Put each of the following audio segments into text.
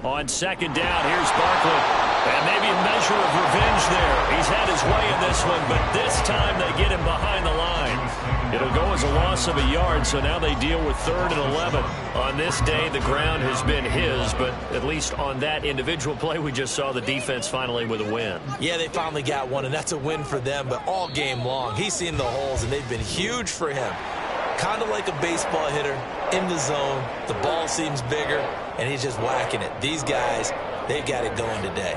On second down, here's Barkley. And maybe a measure of revenge there. He's had his way in this one, but this time they get him behind the line. It'll go as a loss of a yard, so now they deal with 3rd and 11. On this day, the ground has been his, but at least on that individual play, we just saw the defense finally with a win. Yeah, they finally got one, and that's a win for them, but all game long, he's seen the holes, and they've been huge for him. Kind of like a baseball hitter in the zone. The ball seems bigger, and he's just whacking it. These guys, they've got it going today.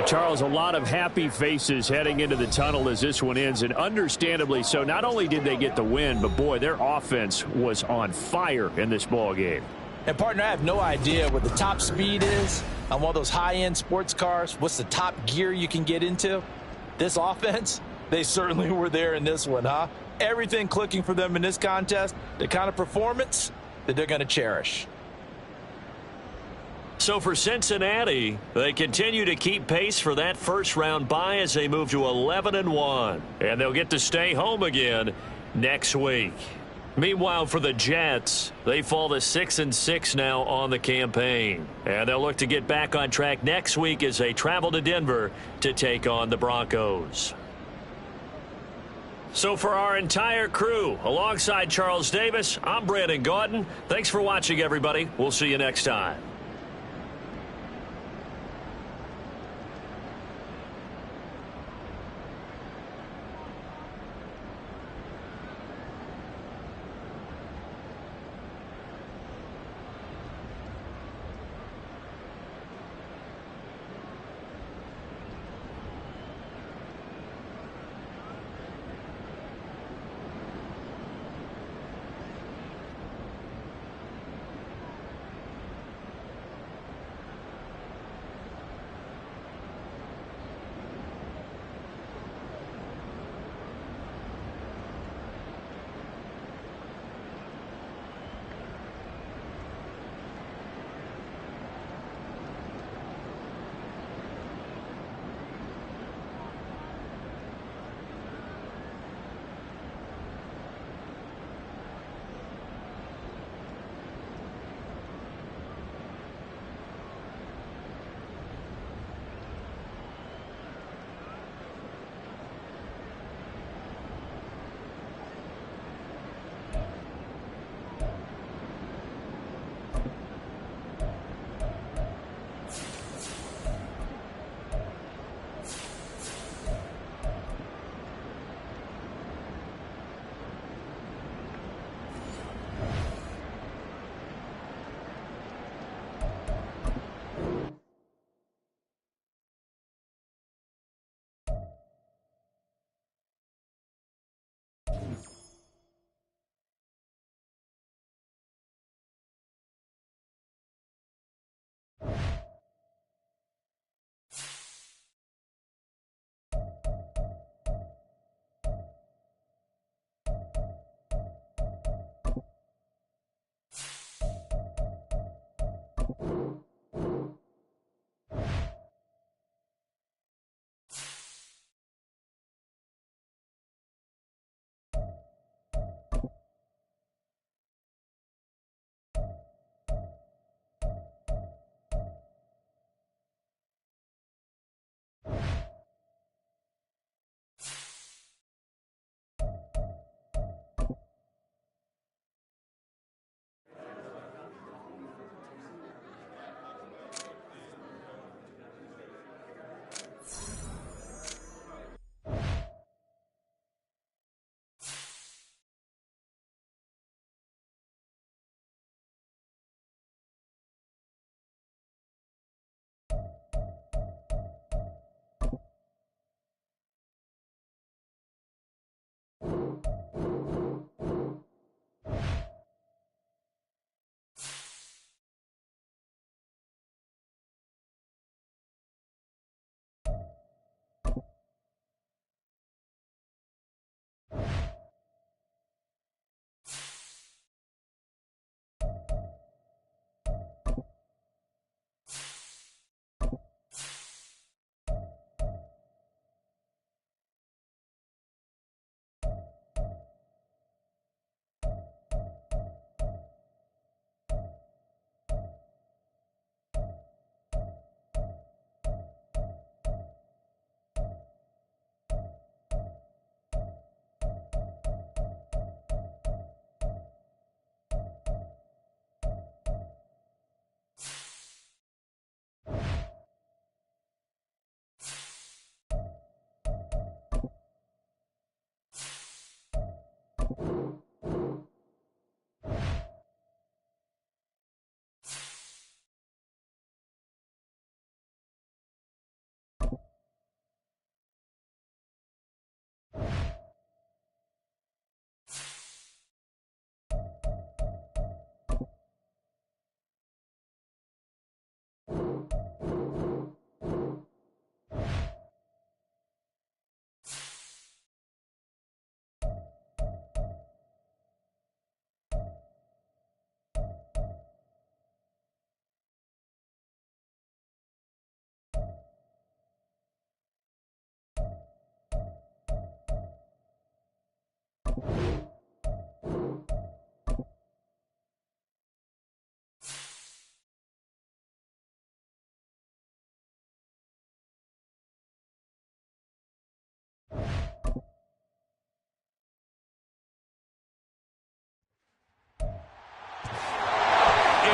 Charles, a lot of happy faces heading into the tunnel as this one ends, and understandably so. Not only did they get the win, but, boy, their offense was on fire in this ball game. And, partner, I have no idea what the top speed is on one of those high-end sports cars. What's the top gear you can get into? This offense, they certainly were there in this one, huh? Everything clicking for them in this contest, the kind of performance that they're going to cherish. So for Cincinnati, they continue to keep pace for that first-round bye as they move to 11-1. And they'll get to stay home again next week. Meanwhile, for the Jets, they fall to 6-6 now on the campaign. And they'll look to get back on track next week as they travel to Denver to take on the Broncos. So for our entire crew, alongside Charles Davis, I'm Brandon Gaudin. Thanks for watching, everybody. We'll see you next time.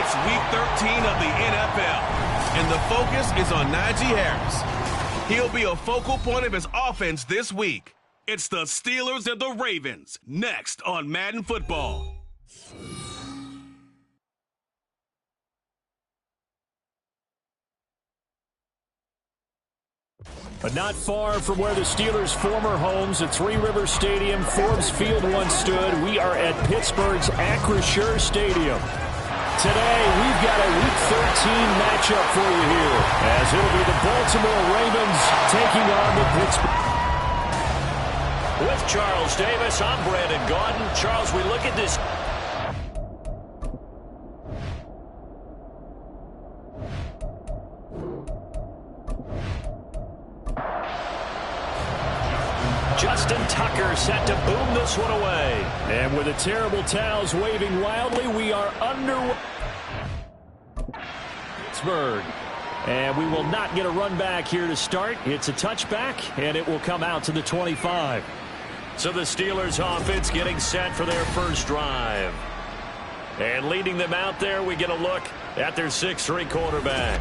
It's Week 13 of the NFL, and the focus is on Najee Harris. He'll be a focal point of his offense this week. It's the Steelers and the Ravens, next on Madden Football. But not far from where the Steelers' former homes at Three Rivers Stadium, Forbes Field once stood, we are at Pittsburgh's Acrisure Stadium. Today, we've got a Week 13 matchup for you here, as it'll be the Baltimore Ravens taking on the Pittsburgh. With Charles Davis, I'm Brandon Gaudin. Charles, we look at this. Justin Tucker set to boom this one away. And with the terrible towels waving wildly, we are underway. Pittsburgh. And we will not get a run back here to start. It's a touchback, and it will come out to the 25. So the Steelers offense getting set for their first drive. And leading them out there, we get a look at their 6'3" quarterback.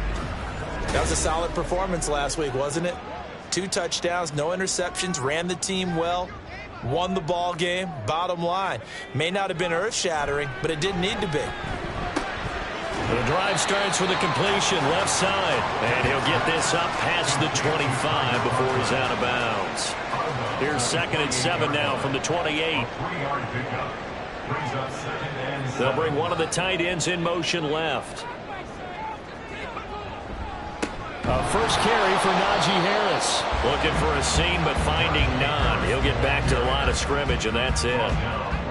That was a solid performance last week, wasn't it? 2 touchdowns, no interceptions, ran the team well, won the ball game. Bottom line, may not have been earth-shattering, but it didn't need to be. The drive starts with a completion left side, and he'll get this up past the 25 before he's out of bounds. Here's 2nd and 7 now from the 28. They'll bring one of the tight ends in motion left. First carry for Najee Harris. Looking for a seam, but finding none. He'll get back to the line of scrimmage, and that's it.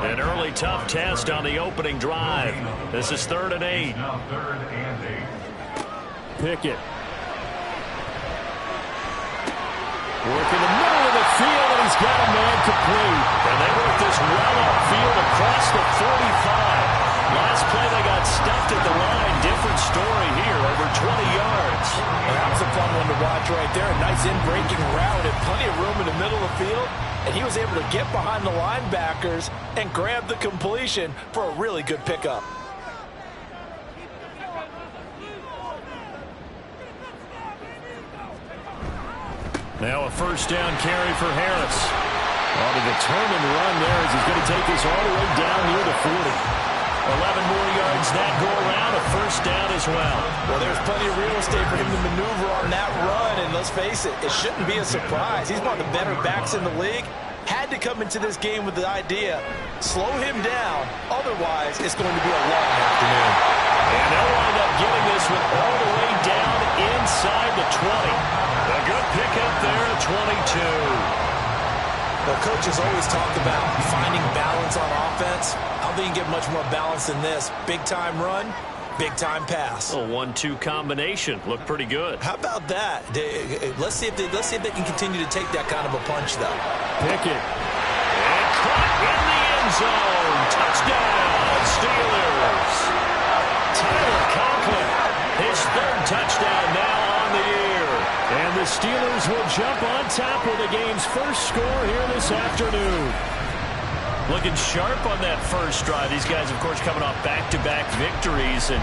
An early tough test on the opening drive. This is 3rd and 8. Pickett. Working the middle of the field, and he's got a man complete. And they work this well upfield across the 45. Last play, they got stuffed at the line. Different story here, over 20 yards. And that was a fun one to watch right there. A nice in-breaking route and plenty of room in the middle of the field. And he was able to get behind the linebackers and grab the completion for a really good pickup. Now a first down carry for Harris. On a determined run there as he's going to take this all the way down near the 40. 11 more yards that go around, a first down as well. Well, there's plenty of real estate for him to maneuver on that run, and let's face it, it shouldn't be a surprise. He's one of the better backs in the league. Had to come into this game with the idea, slow him down, otherwise it's going to be a long afternoon. And they'll wind up getting this one all the way down inside the 20. A good pickup there at 22. Well, coaches always talk about finding balance on offense. I don't think you can get much more balance than this. Big-time run, big-time pass. A 1-2 combination. Looked pretty good. How about that? Let's see if they can continue to take that kind of a punch, though. Pickett. And caught in the end zone. Touchdown, Steelers. Tyler Conklin, his 3rd touchdown now on the year. And the Steelers will jump on top with the game's first score here this afternoon. Looking sharp on that first drive. These guys, of course, coming off back-to-back victories, and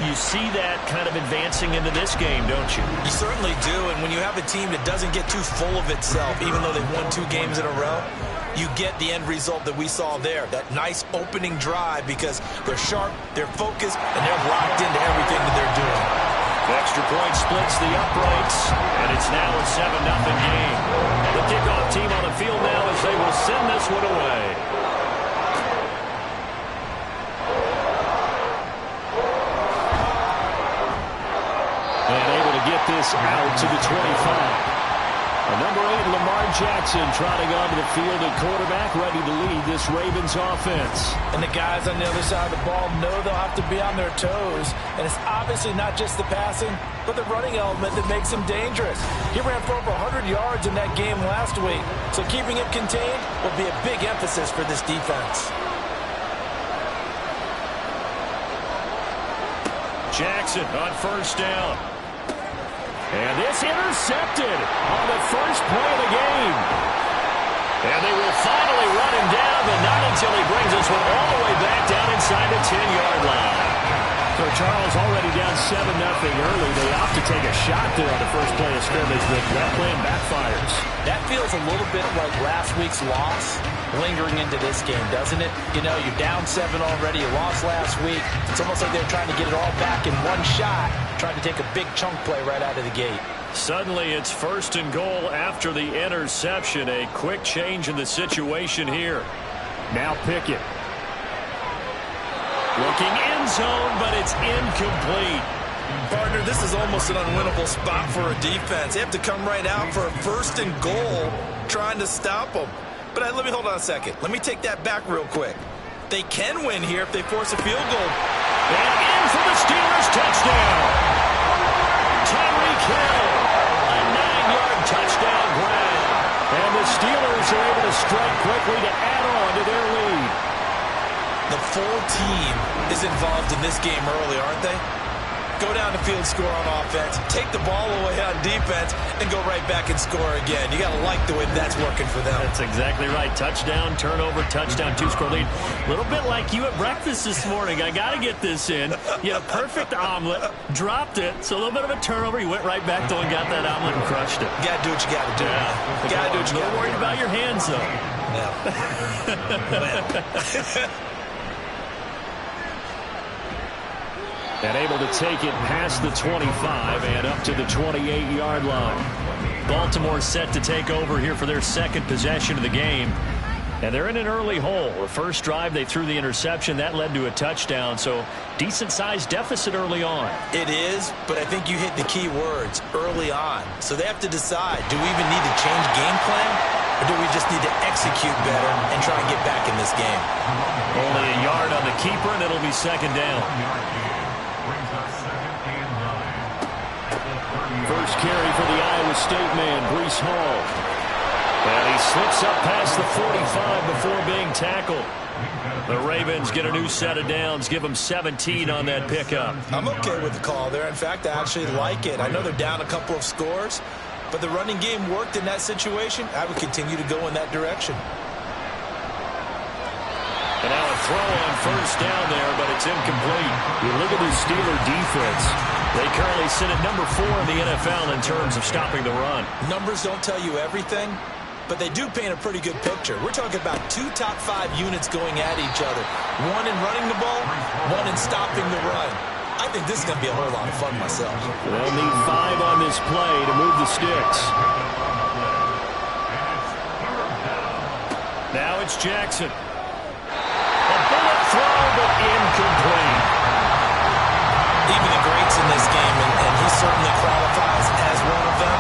you see that kind of advancing into this game, don't you? You certainly do, and when you have a team that doesn't get too full of itself, even though they've won 2 games in a row, you get the end result that we saw there, that nice opening drive, because they're sharp, they're focused, and they're locked into everything that they're doing. The extra point splits the uprights, and it's now a 7-0 game. The kickoff team on the field now as they will send this one away. And able to get this out to the 25. Number 8, Lamar Jackson, trotting onto the field at quarterback, ready to lead this Ravens offense. And the guys on the other side of the ball know they'll have to be on their toes. And it's obviously not just the passing, but the running element that makes him dangerous. He ran for over 100 yards in that game last week, so keeping him contained will be a big emphasis for this defense. Jackson on first down. And this intercepted on the first play of the game. And they will finally run him down, but not until he brings this one all the way back down inside the 10-yard line. So Charles already down 7-0 early. They opt to take a shot there on the first play of scrimmage, but that plan backfires. That feels a little bit like last week's loss lingering into this game, doesn't it? You know, you're down 7 already. You lost last week. It's almost like they're trying to get it all back in one shot, trying to take a big chunk play right out of the gate. Suddenly it's 1st and goal after the interception. A quick change in the situation here. Now Pickett. Looking end zone, but it's incomplete. Partner, this is almost an unwinnable spot for a defense. They have to come right out for a 1st and goal trying to stop them. But let me hold on a second. Let me take that back real quick. They can win here if they force a field goal. And in for the Steelers touchdown. Tyreek Hill, a 9-yard touchdown grab. And the Steelers are able to strike quickly to add on to their lead. The full team is involved in this game early, aren't they? Go down the field, score on offense, take the ball away on defense, and go right back and score again. You got to like the way that's working for them. That's exactly right. Touchdown, turnover, touchdown, 2-score lead. A little bit like you at breakfast this morning. I got to get this in. You had a perfect omelet, dropped it, so a little bit of a turnover. You went right back, though, and got that omelet and crushed it. You got to do what you got to do. Yeah. You got to do what you got to do. Worried about your hands, though. Yeah. And able to take it past the 25 and up to the 28-yard line. Baltimore set to take over here for their 2nd possession of the game. And they're in an early hole. The first drive, they threw the interception. That led to a touchdown, so decent-sized deficit early on. It is, but I think you hit the key words, early on. So they have to decide, do we even need to change game plan, or do we just need to execute better and try and get back in this game? Only a yard on the keeper, and it'll be 2nd down. First carry for the Iowa State man, Breece Hall. And he slips up past the 45 before being tackled. The Ravens get a new set of downs, give them 17 on that pickup. I'm okay with the call there. In fact, I actually like it. I know they're down a couple of scores, but the running game worked in that situation. I would continue to go in that direction. And now a throw on first down there, but it's incomplete. You look at the Steeler defense. They currently sit at number 4 in the NFL in terms of stopping the run. Numbers don't tell you everything, but they do paint a pretty good picture. We're talking about 2 top 5 units going at each other. One in running the ball, one in stopping the run. I think this is going to be a whole lot of fun myself. They'll need 5 on this play to move the sticks. Now it's Jackson. A bullet throw, but incomplete. Even the greats in this game, and he certainly qualifies as one of them,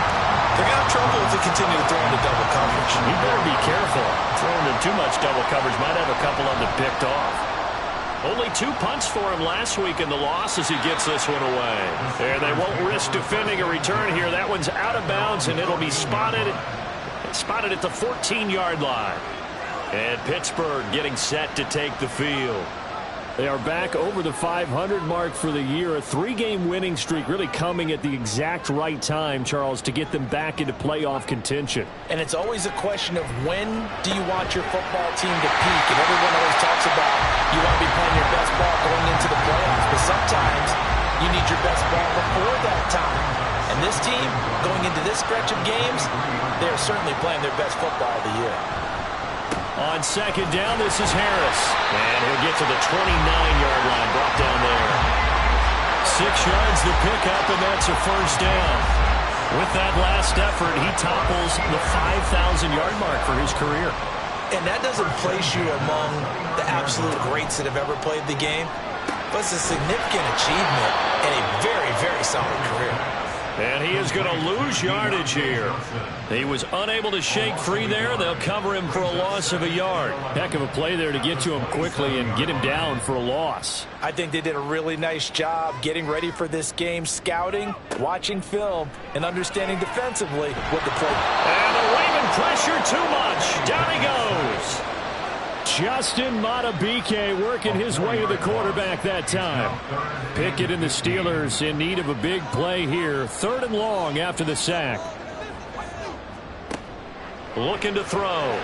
they're going to have trouble if they continue to throw into double coverage. You better be careful. Throwing into too much double coverage might have a couple of them picked off. Only 2 punts for him last week in the loss as he gets this one away. There, they won't risk defending a return here. That one's out of bounds, and it'll be spotted at the 14-yard line. And Pittsburgh getting set to take the field. They are back over the 500 mark for the year. A 3-game winning streak really coming at the exact right time, Charles, to get them back into playoff contention. And it's always a question of when do you want your football team to peak? And everyone always talks about you want to be playing your best ball going into the playoffs. But sometimes you need your best ball before that time. And this team, going into this stretch of games, they're certainly playing their best football of the year. On 2nd down, this is Harris. And he'll get to the 29-yard line, brought down there. 6 yards the pickup, and that's a first down. With that last effort, he topples the 5,000-yard mark for his career. And that doesn't place you among the absolute greats that have ever played the game, but it's a significant achievement and a very, very solid career. And he is going to lose yardage here. He was unable to shake free there. They'll cover him for a loss of a yard. Heck of a play there to get to him quickly and get him down for a loss. I think they did a really nice job getting ready for this game, scouting, watching film, and understanding defensively what the play. And the Raven pressure too much. Down he goes. Justin Madubuike working his way to the quarterback that time. Pickett and the Steelers in need of a big play here. 3rd and long after the sack. Looking to throw.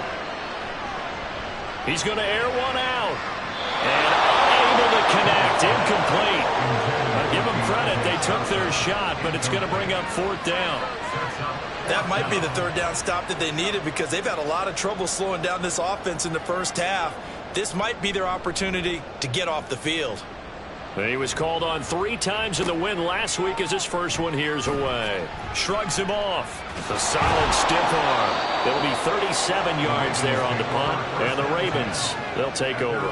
He's going to air one out. And unable to connect. Incomplete. shot, but it's going to bring up 4th down. That might be the 3rd down stop that they needed because they've had a lot of trouble slowing down this offense in the first half. This might be their opportunity to get off the field. He was called on 3 times in the win last week as his first one here's away. Shrugs him off. A solid stiff arm. There'll be 37 yards there on the punt. And the Ravens, they'll take over.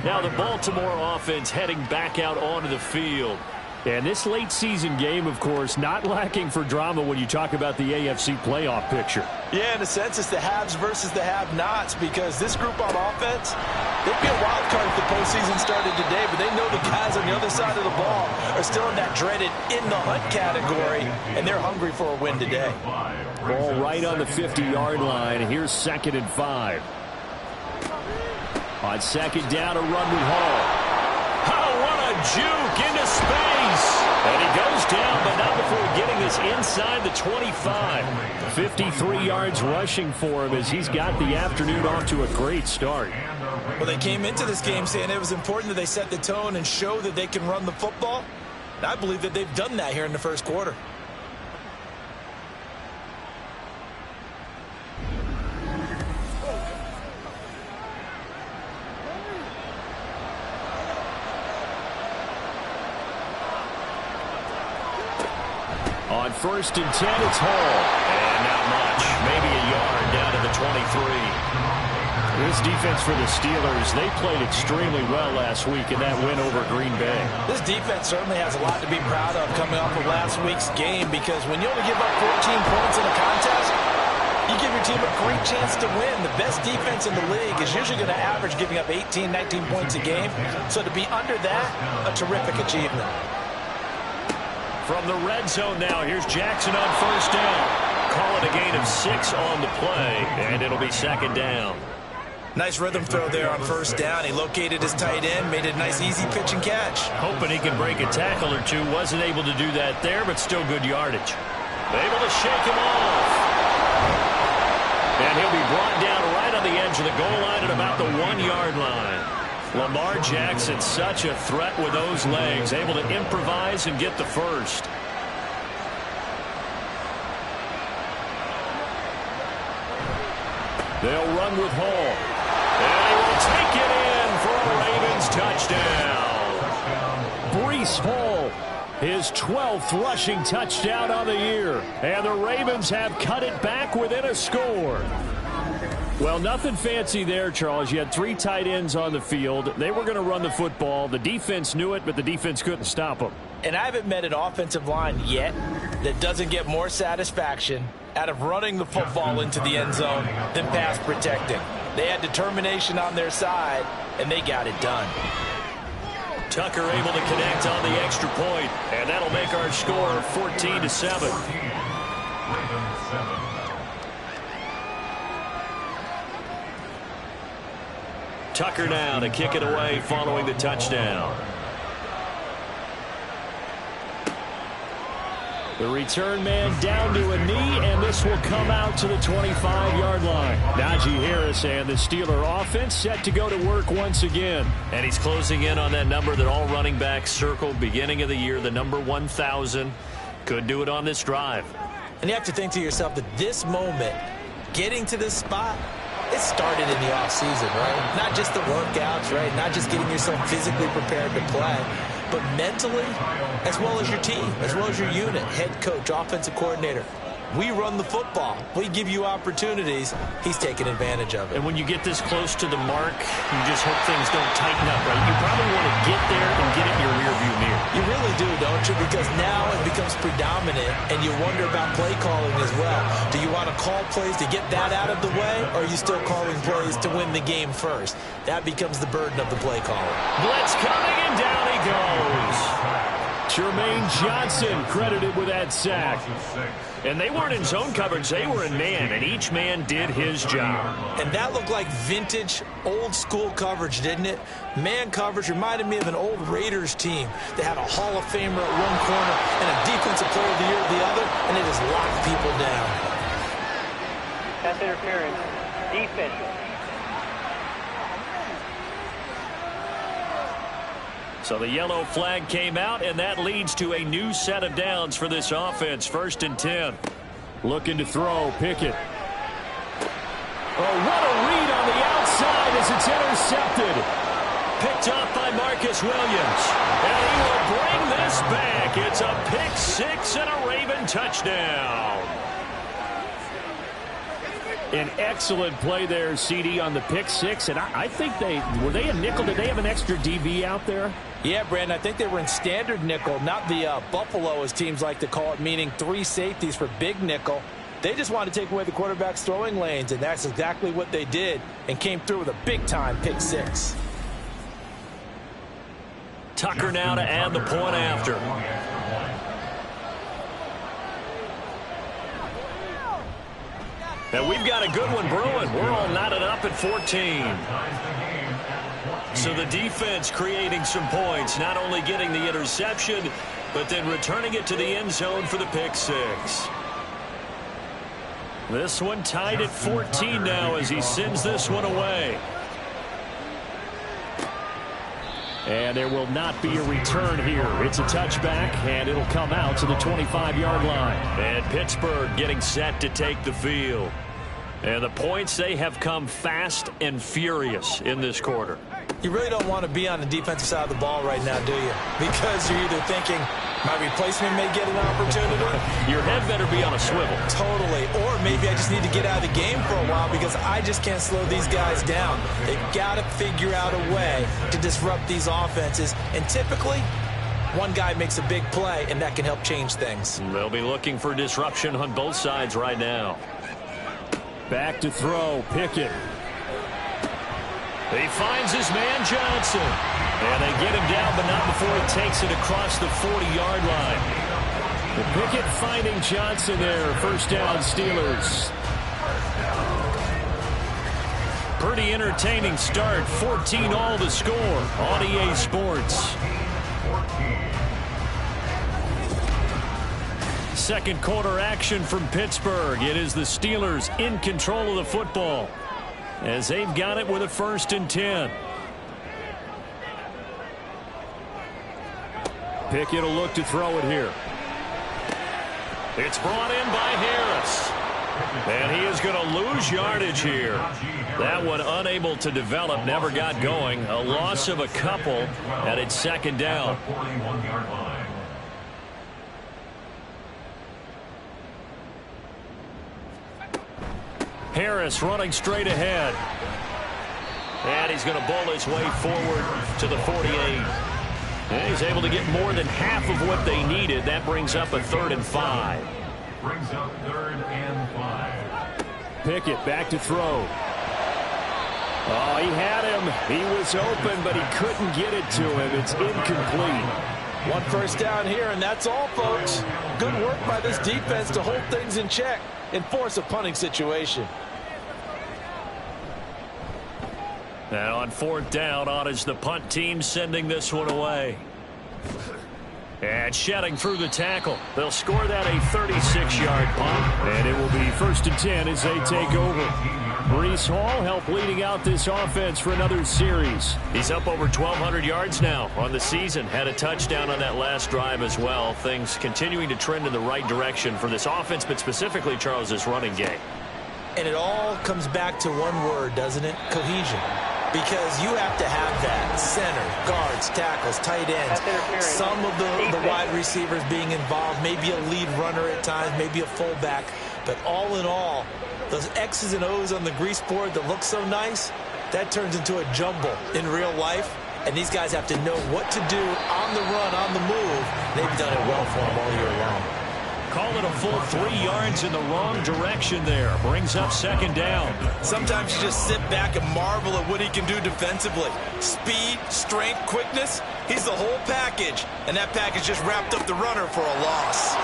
Now the Baltimore offense heading back out onto the field. And this late season game, of course, not lacking for drama when you talk about the AFC playoff picture. Yeah, in a sense, it's the haves versus the have-nots because this group on offense, they'd be a wild card if the postseason started today, but they know the guys on the other side of the ball are still in that dreaded in-the-hunt category, and they're hungry for a win today. Ball right on the 50-yard line. Here's 2nd and 5. On 2nd down, a run with Hall. Oh, what a juke into space. And he goes down, but not before getting this inside the 25. 53 yards rushing for him as he's got the afternoon off to a great start. Well, they came into this game saying it was important that they set the tone and show that they can run the football. And I believe that they've done that here in the first quarter. On 1st and 10, it's Hall. And not much. Maybe a yard down to the 23. This defense for the Steelers, they played extremely well last week in that win over Green Bay. This defense certainly has a lot to be proud of coming off of last week's game because when you only give up 14 points in a contest, you give your team a great chance to win. The best defense in the league is usually going to average giving up 18, 19 points a game. So to be under that, a terrific achievement. From the red zone now, here's Jackson on 1st down. Call it a gain of 6 on the play, and it'll be 2nd down. Nice rhythm throw there on 1st down. He located his tight end, made a nice easy pitch and catch. Hoping he can break a tackle or two. Wasn't able to do that there, but still good yardage. Able to shake him off. And he'll be brought down right on the edge of the goal line at about the 1-yard line. Lamar Jackson, such a threat with those legs, able to improvise and get the first. They'll run with Hall. And he will take it in for a Ravens touchdown. Breece Hall, his 12th rushing touchdown on the year. And the Ravens have cut it back within a score. Well, nothing fancy there, Charles. You had 3 tight ends on the field. They were going to run the football. The defense knew it, but the defense couldn't stop them. And I haven't met an offensive line yet that doesn't get more satisfaction out of running the football into the end zone than pass protecting. They had determination on their side, and they got it done. Tucker able to connect on the extra point, and that'll make our score 14-7. Tucker now to kick it away following the touchdown. The return man down to a knee, and this will come out to the 25-yard line. Najee Harris and the Steeler offense set to go to work once again. And he's closing in on that number that all running backs circled beginning of the year, the number 1,000. Could do it on this drive. And you have to think to yourself that this moment, getting to this spot, it started in the offseason, right? Not just the workouts, right? Not just getting yourself physically prepared to play, but mentally, as well as your team, as well as your unit, head coach, offensive coordinator. We run the football. We give you opportunities. He's taking advantage of it. And when you get this close to the mark, you just hope things don't tighten up, right? You probably want to get there and get it in your rearview mirror. You really do, don't you? Because now it becomes predominant, and you wonder about play calling as well. Do you want to call plays to get that out of the way, or are you still calling plays to win the game first? That becomes the burden of the play caller. Blitz coming, and down he goes. Jermaine Johnson credited with that sack. And they weren't in zone coverage. They were in man, and each man did his job. And that looked like vintage, old-school coverage, didn't it? Man coverage reminded me of an old Raiders team. They had a Hall of Famer at one corner and a Defensive Player of the Year at the other, and they just locked people down. Pass interference. Defense. So the yellow flag came out, and that leads to a new set of downs for this offense. 1st and 10. Looking to throw. Pickett. Oh, what a read on the outside as it's intercepted. Picked off by Marcus Williams. And he will bring this back. It's a pick 6 and a Raven touchdown. An excellent play there, CD, on the pick 6. And I think were they a nickel? Did they have an extra DB out there? Yeah, Brandon, I think they were in standard nickel, not the Buffalo, as teams like to call it, meaning 3 safeties for big nickel. They just wanted to take away the quarterback's throwing lanes, and that's exactly what they did, and came through with a big-time pick 6. Tucker now to add the point after. And we've got a good one brewing. We're all knotted up at 14. So the defense creating some points, not only getting the interception, but then returning it to the end zone for the pick 6. This one tied at 14 now as he sends this one away. And there will not be a return here. It's a touchback, and it'll come out to the 25-yard line. And Pittsburgh getting set to take the field. And the points, they have come fast and furious in this quarter. You really don't want to be on the defensive side of the ball right now, do you? Because you're either thinking, my replacement may get an opportunity. Your head better be on a swivel. Totally. Or maybe I just need to get out of the game for a while because I just can't slow these guys down. They've got to figure out a way to disrupt these offenses. And typically, one guy makes a big play, and that can help change things. They'll be looking for disruption on both sides right now. Back to throw. Pickett. He finds his man Johnson. And they get him down, but not before he takes it across the 40-yard line. Pickett finding Johnson there. First down, Steelers. Pretty entertaining start. 14 all to score on EA Sports. Second quarter action from Pittsburgh. It is the Steelers in control of the football as they've got it with a 1st and 10. Pickett will look to throw it here. It's brought in by Harris. And he is going to lose yardage here. That one unable to develop, never got going. A loss of a couple, and it's 2nd down. Harris running straight ahead. And he's going to bowl his way forward to the 48. And he's able to get more than half of what they needed. That brings up a 3rd and 5. Brings up 3rd and 5. Pickett back to throw. Oh, he had him. He was open, but he couldn't get it to him. It's incomplete. 1 first down here, and that's all, folks. Good work by this defense to hold things in check and force a punting situation. Now on 4th down, on is the punt team sending this one away. And shedding through the tackle. They'll score that a 36-yard punt. And it will be 1st and 10 as they take over. Breece Hall helped leading out this offense for another series. He's up over 1,200 yards now on the season. Had a touchdown on that last drive as well. Things continuing to trend in the right direction for this offense, but specifically, Charles, this running game. And it all comes back to one word, doesn't it? Cohesion. Because you have to have that. Center, guards, tackles, tight ends. Some of the wide receivers being involved. Maybe a lead runner at times. Maybe a fullback. But all in all, those X's and O's on the grease board that look so nice, that turns into a jumble in real life. And these guys have to know what to do on the run, on the move. They've done it well for them all year long. Call it a full 3 yards in the wrong direction there. Brings up 2nd down. Sometimes you just sit back and marvel at what he can do defensively. Speed, strength, quickness, he's the whole package. And that package just wrapped up the runner for a loss.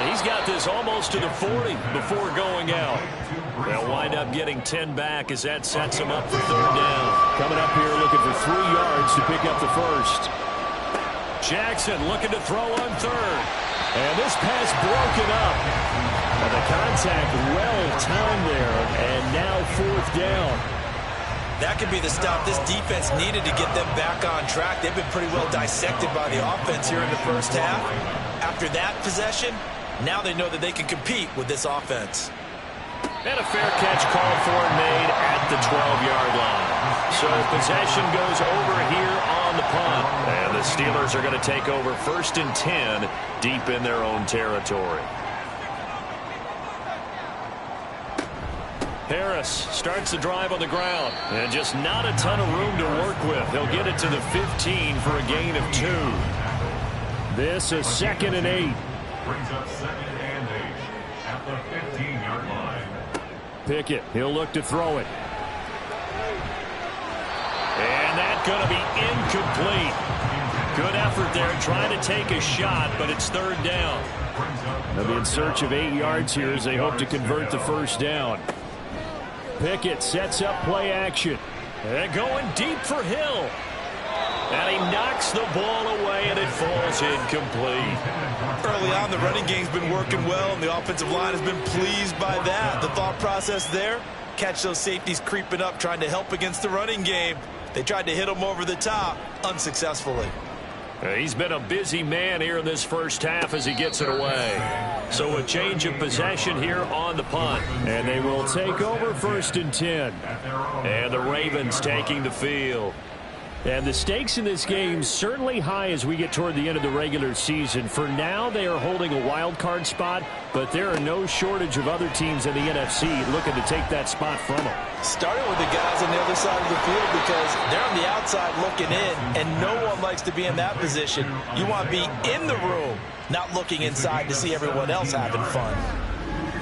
He's got this almost to the 40 before going out. They'll wind up getting 10 back as that sets him up for 3rd down. Coming up here looking for 3 yards to pick up the 1st. Jackson looking to throw on 3rd. And this pass broken up. And the contact well timed there. And now 4th down. That could be the stop this defense needed to get them back on track. They've been pretty well dissected by the offense here in the first half. After that possession, now they know that they can compete with this offense. And a fair catch called for and made at the 12-yard line. So possession goes over here on the punt. And the Steelers are going to take over 1st and 10 deep in their own territory. Harris starts the drive on the ground. And just not a ton of room to work with. He'll get it to the 15 for a gain of 2. This is 2nd and 8. Brings up 2nd and 8 at the 15-yard line. Pickett, he'll look to throw it. And that's going to be incomplete. Good effort there trying to take a shot, but it's 3rd down. They'll be in search of 8 yards here as they hope to convert the 1st down. Pickett sets up play action. And going deep for Hill. And he knocks the ball away, and it falls incomplete. Early on, the running game's been working well, and the offensive line has been pleased by that. The thought process there, catch those safeties creeping up, trying to help against the running game. They tried to hit him over the top, unsuccessfully. He's been a busy man here in this first half as he gets it away. So a change of possession here on the punt. And they will take over 1st and 10. And the Ravens taking the field. And the stakes in this game certainly high as we get toward the end of the regular season. For now, they are holding a wild card spot, but there are no shortage of other teams in the NFC looking to take that spot from them. Starting with the guys on the other side of the field because they're on the outside looking in, and no one likes to be in that position. You want to be in the room, not looking inside to see everyone else having fun.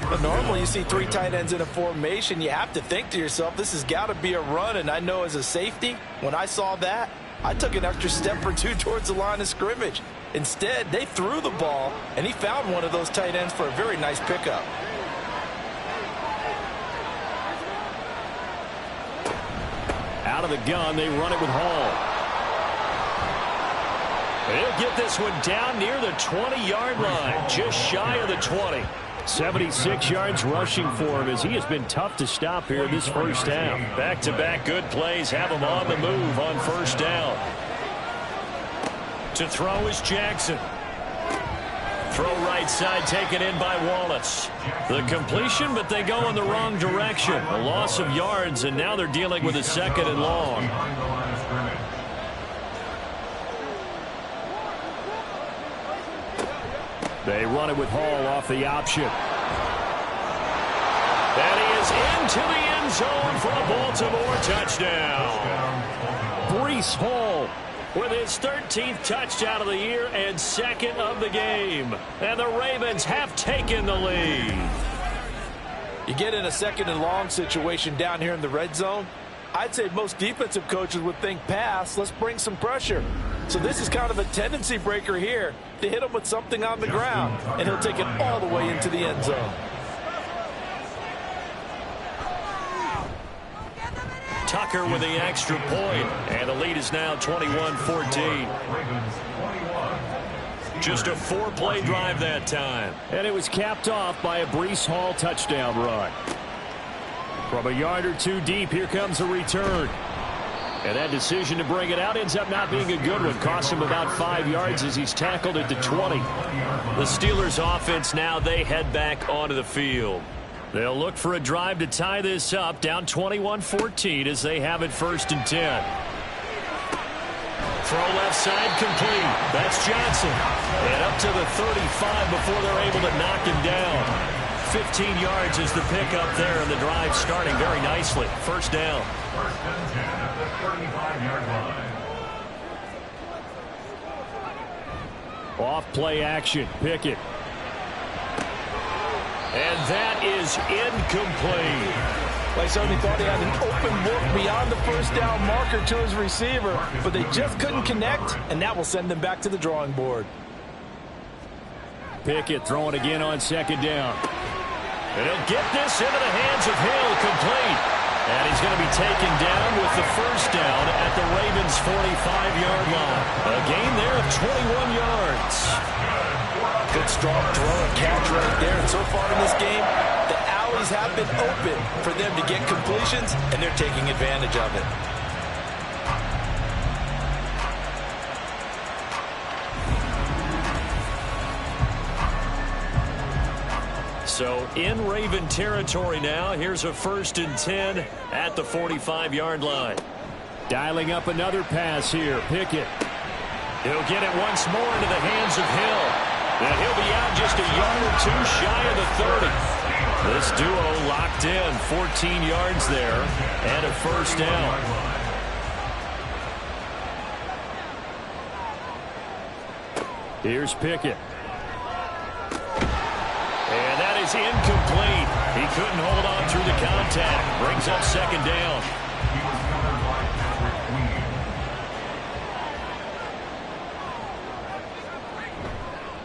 But normally you see 3 tight ends in a formation, you have to think to yourself, this has got to be a run. And I know as a safety, when I saw that, I took an extra step or 2 towards the line of scrimmage. Instead, they threw the ball, and he found one of those tight ends for a very nice pickup. Out of the gun, they run it with Hall. He'll get this one down near the 20-yard line, just shy of the 20. 76 yards rushing for him as he has been tough to stop here this first half. Back-to-back good plays have him on the move on 1st down. To throw is Jackson. Throw right side taken in by Wallace. The completion, but they go in the wrong direction. A loss of yards, and now they're dealing with a 2nd and long. They run it with Hall off the option. And he is into the end zone for a Baltimore touchdown. Breece Hall with his 13th touchdown of the year and 2nd of the game. And the Ravens have taken the lead. You get in a 2nd and long situation down here in the red zone, I'd say most defensive coaches would think pass, let's bring some pressure. So this is kind of a tendency breaker here to hit him with something on the ground, and he'll take it all the way into the end zone. Tucker with the extra point, and the lead is now 21-14. Just a 4-play drive that time. And it was capped off by a Breece Hall touchdown run. From a yard or 2 deep, here comes a return. And that decision to bring it out ends up not being a good one. Costs him about 5 yards as he's tackled at the 20. The Steelers offense now, they head back onto the field. They'll look for a drive to tie this up, down 21-14 as they have it 1st and 10. Throw left side complete. That's Johnson. And up to the 35 before they're able to knock him down. 15 yards is the pickup there, and the drive starting very nicely. 1st down. 1st and 10 at the 35-yard line. Off play action. Pickett. And that is incomplete. Well, he certainly thought he had an open look beyond the 1st down marker to his receiver, but they just couldn't connect, and that will send them back to the drawing board. Pickett throwing again on 2nd down. And he'll get this into the hands of Hill, complete. And he's going to be taken down with the 1st down at the Ravens' 45-yard line. A gain there of 21 yards. Good strong throw and catch right there. And so far in this game, the alleys have been open for them to get completions, and they're taking advantage of it. So in Raven territory now. Here's a 1st and 10 at the 45-yard line. Dialing up another pass here. Pickett. He'll get it once more into the hands of Hill. And he'll be out just a yard or two shy of the 30. This duo locked in. 14 yards there and a 1st down. Here's Pickett. And that is incomplete. He couldn't hold on through the contact. Brings up 2nd down.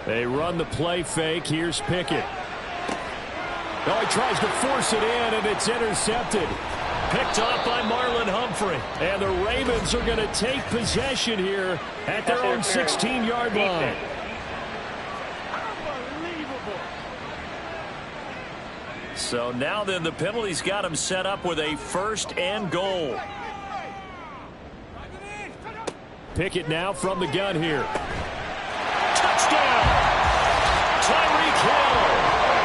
They run the play fake. Here's Pickett. Oh, he tries to force it in, and it's intercepted. Picked off by Marlon Humphrey. And the Ravens are going to take possession here at their own 16-yard line. So now then the penalty's got him set up with a 1st and goal. Pickett now from the gun here. Touchdown! Tyreek Hill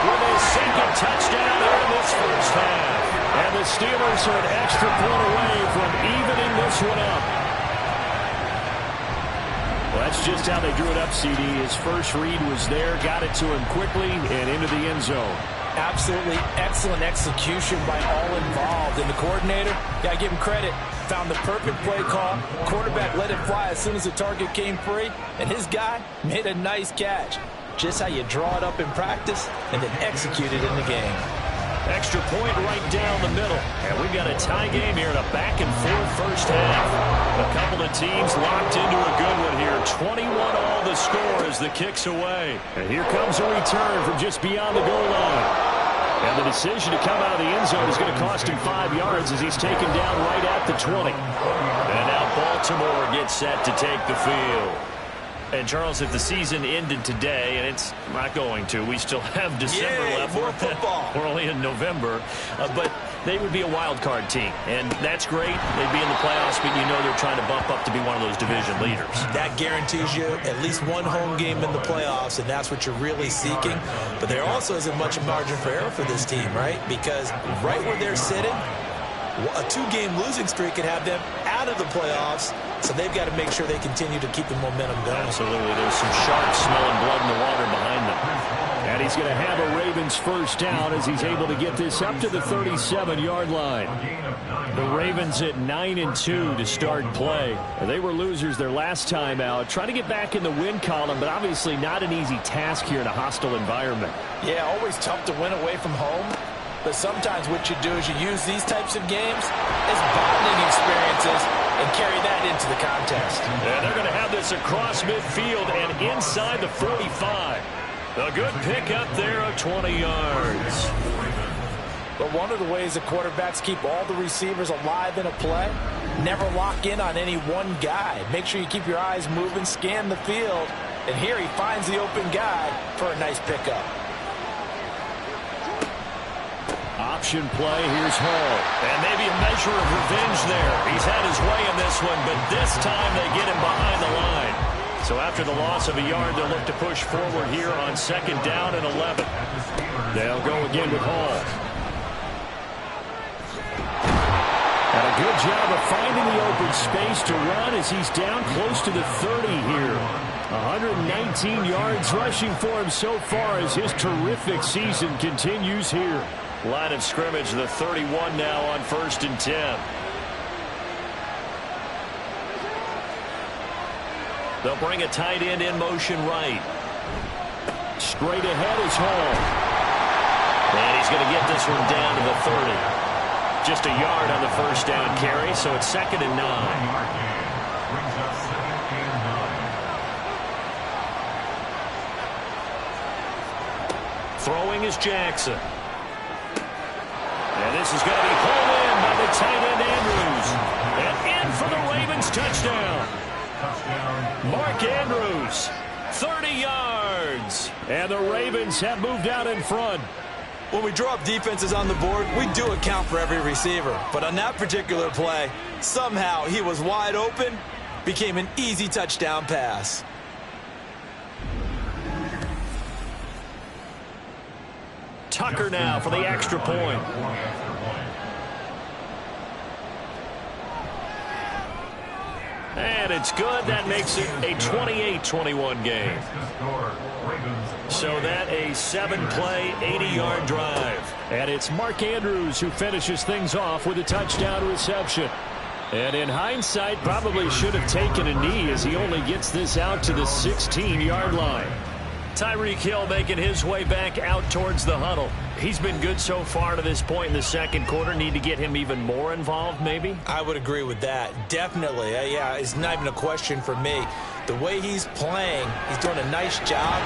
with his 2nd touchdown here in this 1st half. And the Steelers are an extra point away from evening this one up. Well, that's just how they drew it up, CD. His first read was there, got it to him quickly, and into the end zone. Absolutely excellent execution by all involved. And the coordinator, got to give him credit, found the perfect play call. Quarterback let it fly as soon as the target came free, and his guy made a nice catch. Just how you draw it up in practice and then execute it in the game. Extra point right down the middle. And we've got a tie game here in a back-and-forth 1st half. A couple of teams locked into a good one here. 21-all the score as the kick's away. And here comes a return from just beyond the goal line. And the decision to come out of the end zone is going to cost him 5 yards as he's taken down right at the 20. And now Baltimore gets set to take the field. And, Charles, if the season ended today, and it's not going to, we still have December left. More football. We're only in November. But they would be a wild card team. And that's great. They'd be in the playoffs, but you know they're trying to bump up to be one of those division leaders. That guarantees you at least one home game in the playoffs, and that's what you're really seeking. But there also isn't much margin for error for this team, right? Because right where they're sitting, a 2-game losing streak could have them out of the playoffs, so they've got to make sure they continue to keep the momentum going. Absolutely. There's some sharks smelling blood in the water behind them. And he's going to have a Ravens 1st down as he's able to get this up to the 37-yard line. The Ravens at 9-2 to start play. They were losers their last time out. Trying to get back in the win column, but obviously not an easy task here in a hostile environment. Yeah, always tough to win away from home. But sometimes what you do is you use these types of games as bonding experiences and carry that into the contest. And they're going to have this across midfield and inside the 45. A good pickup there of 20 yards. But one of the ways that quarterbacks keep all the receivers alive in a play, never lock in on any one guy. Make sure you keep your eyes moving, scan the field, and here he finds the open guy for a nice pickup. Option play, here's Hall. And maybe a measure of revenge there. He's had his way in this one, but this time they get him behind the line. So after the loss of a yard, they'll look to push forward here on 2nd down and 11. They'll go again with Hall. And a good job of finding the open space to run as he's down close to the 30 here. 119 yards rushing for him so far as his terrific season continues here. Line of scrimmage, the 31 now on 1st and 10. They'll bring a tight end in motion right. Straight ahead is Hall. And he's going to get this one down to the 30. Just a yard on the 1st down carry, so it's 2nd and 9. Throwing is Jackson. And this is going to be pulled in by the tight end Andrews. And in for the Ravens touchdown. Mark Andrews, 30 yards. And the Ravens have moved out in front. When we draw up defenses on the board, we do account for every receiver. But on that particular play, somehow he was wide open, became an easy touchdown pass. Tucker now for the extra point. And it's good. That makes it a 28-21 game. So that a 7-play, 80-yard drive. And it's Mark Andrews who finishes things off with a touchdown reception. And in hindsight, probably should have taken a knee as he only gets this out to the 16-yard line. Tyreek Hill making his way back out towards the huddle. He's been good so far to this point in the second quarter. Need to get him even more involved, maybe? I would agree with that. Definitely. Yeah, it's not even a question for me. The way he's playing, he's doing a nice job.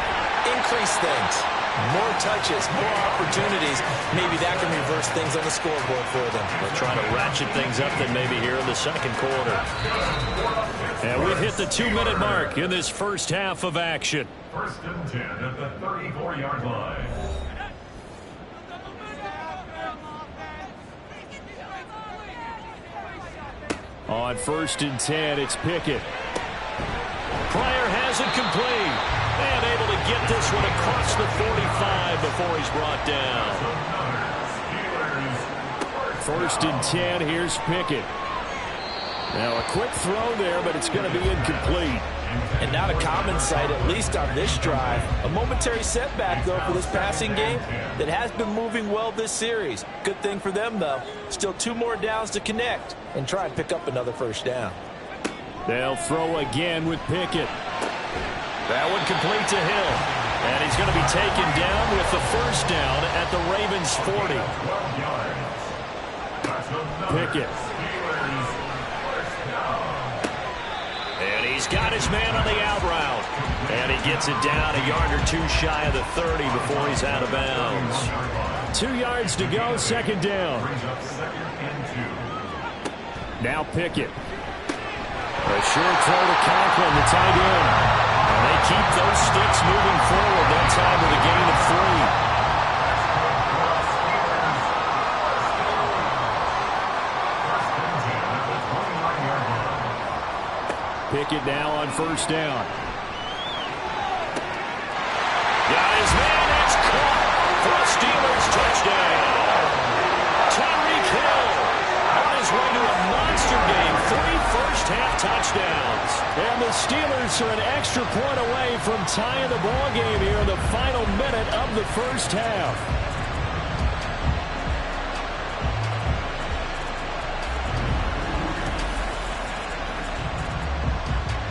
Increase things. More touches, more opportunities. Maybe that can reverse things on the scoreboard for them. They'll try to ratchet things up then maybe here in the second quarter. And we've hit the 2-minute mark in this first half of action. First and 10 at the 34-yard line. On first and 10, it's Pickett. Pryor has it complete. And able to get this one across the 45 before he's brought down. First and 10, here's Pickett. Now a quick throw there, but it's going to be incomplete. And not a common sight, at least on this drive. A momentary setback, though, for this passing game that has been moving well this series. Good thing for them, though. Still 2 more downs to connect and try and pick up another first down. They'll throw again with Pickett. That one complete to Hill. And he's going to be taken down with the first down at the Ravens' 40. Pickett. And he's got his man on the out route. And he gets it down a yard or 2 shy of the 30 before he's out of bounds. 2 yards to go, second down. Now Pickett. A short throw to Conklin, the tight end. And they keep those sticks moving forward. That time with a gain of 3. Pickett now on first down. Got his man. That's caught for a Steelers touchdown. Tyreek Hill on his way to a monster game. 3 first-half touchdowns. And the Steelers are an extra point away from tying the ball game here in the final minute of the first half.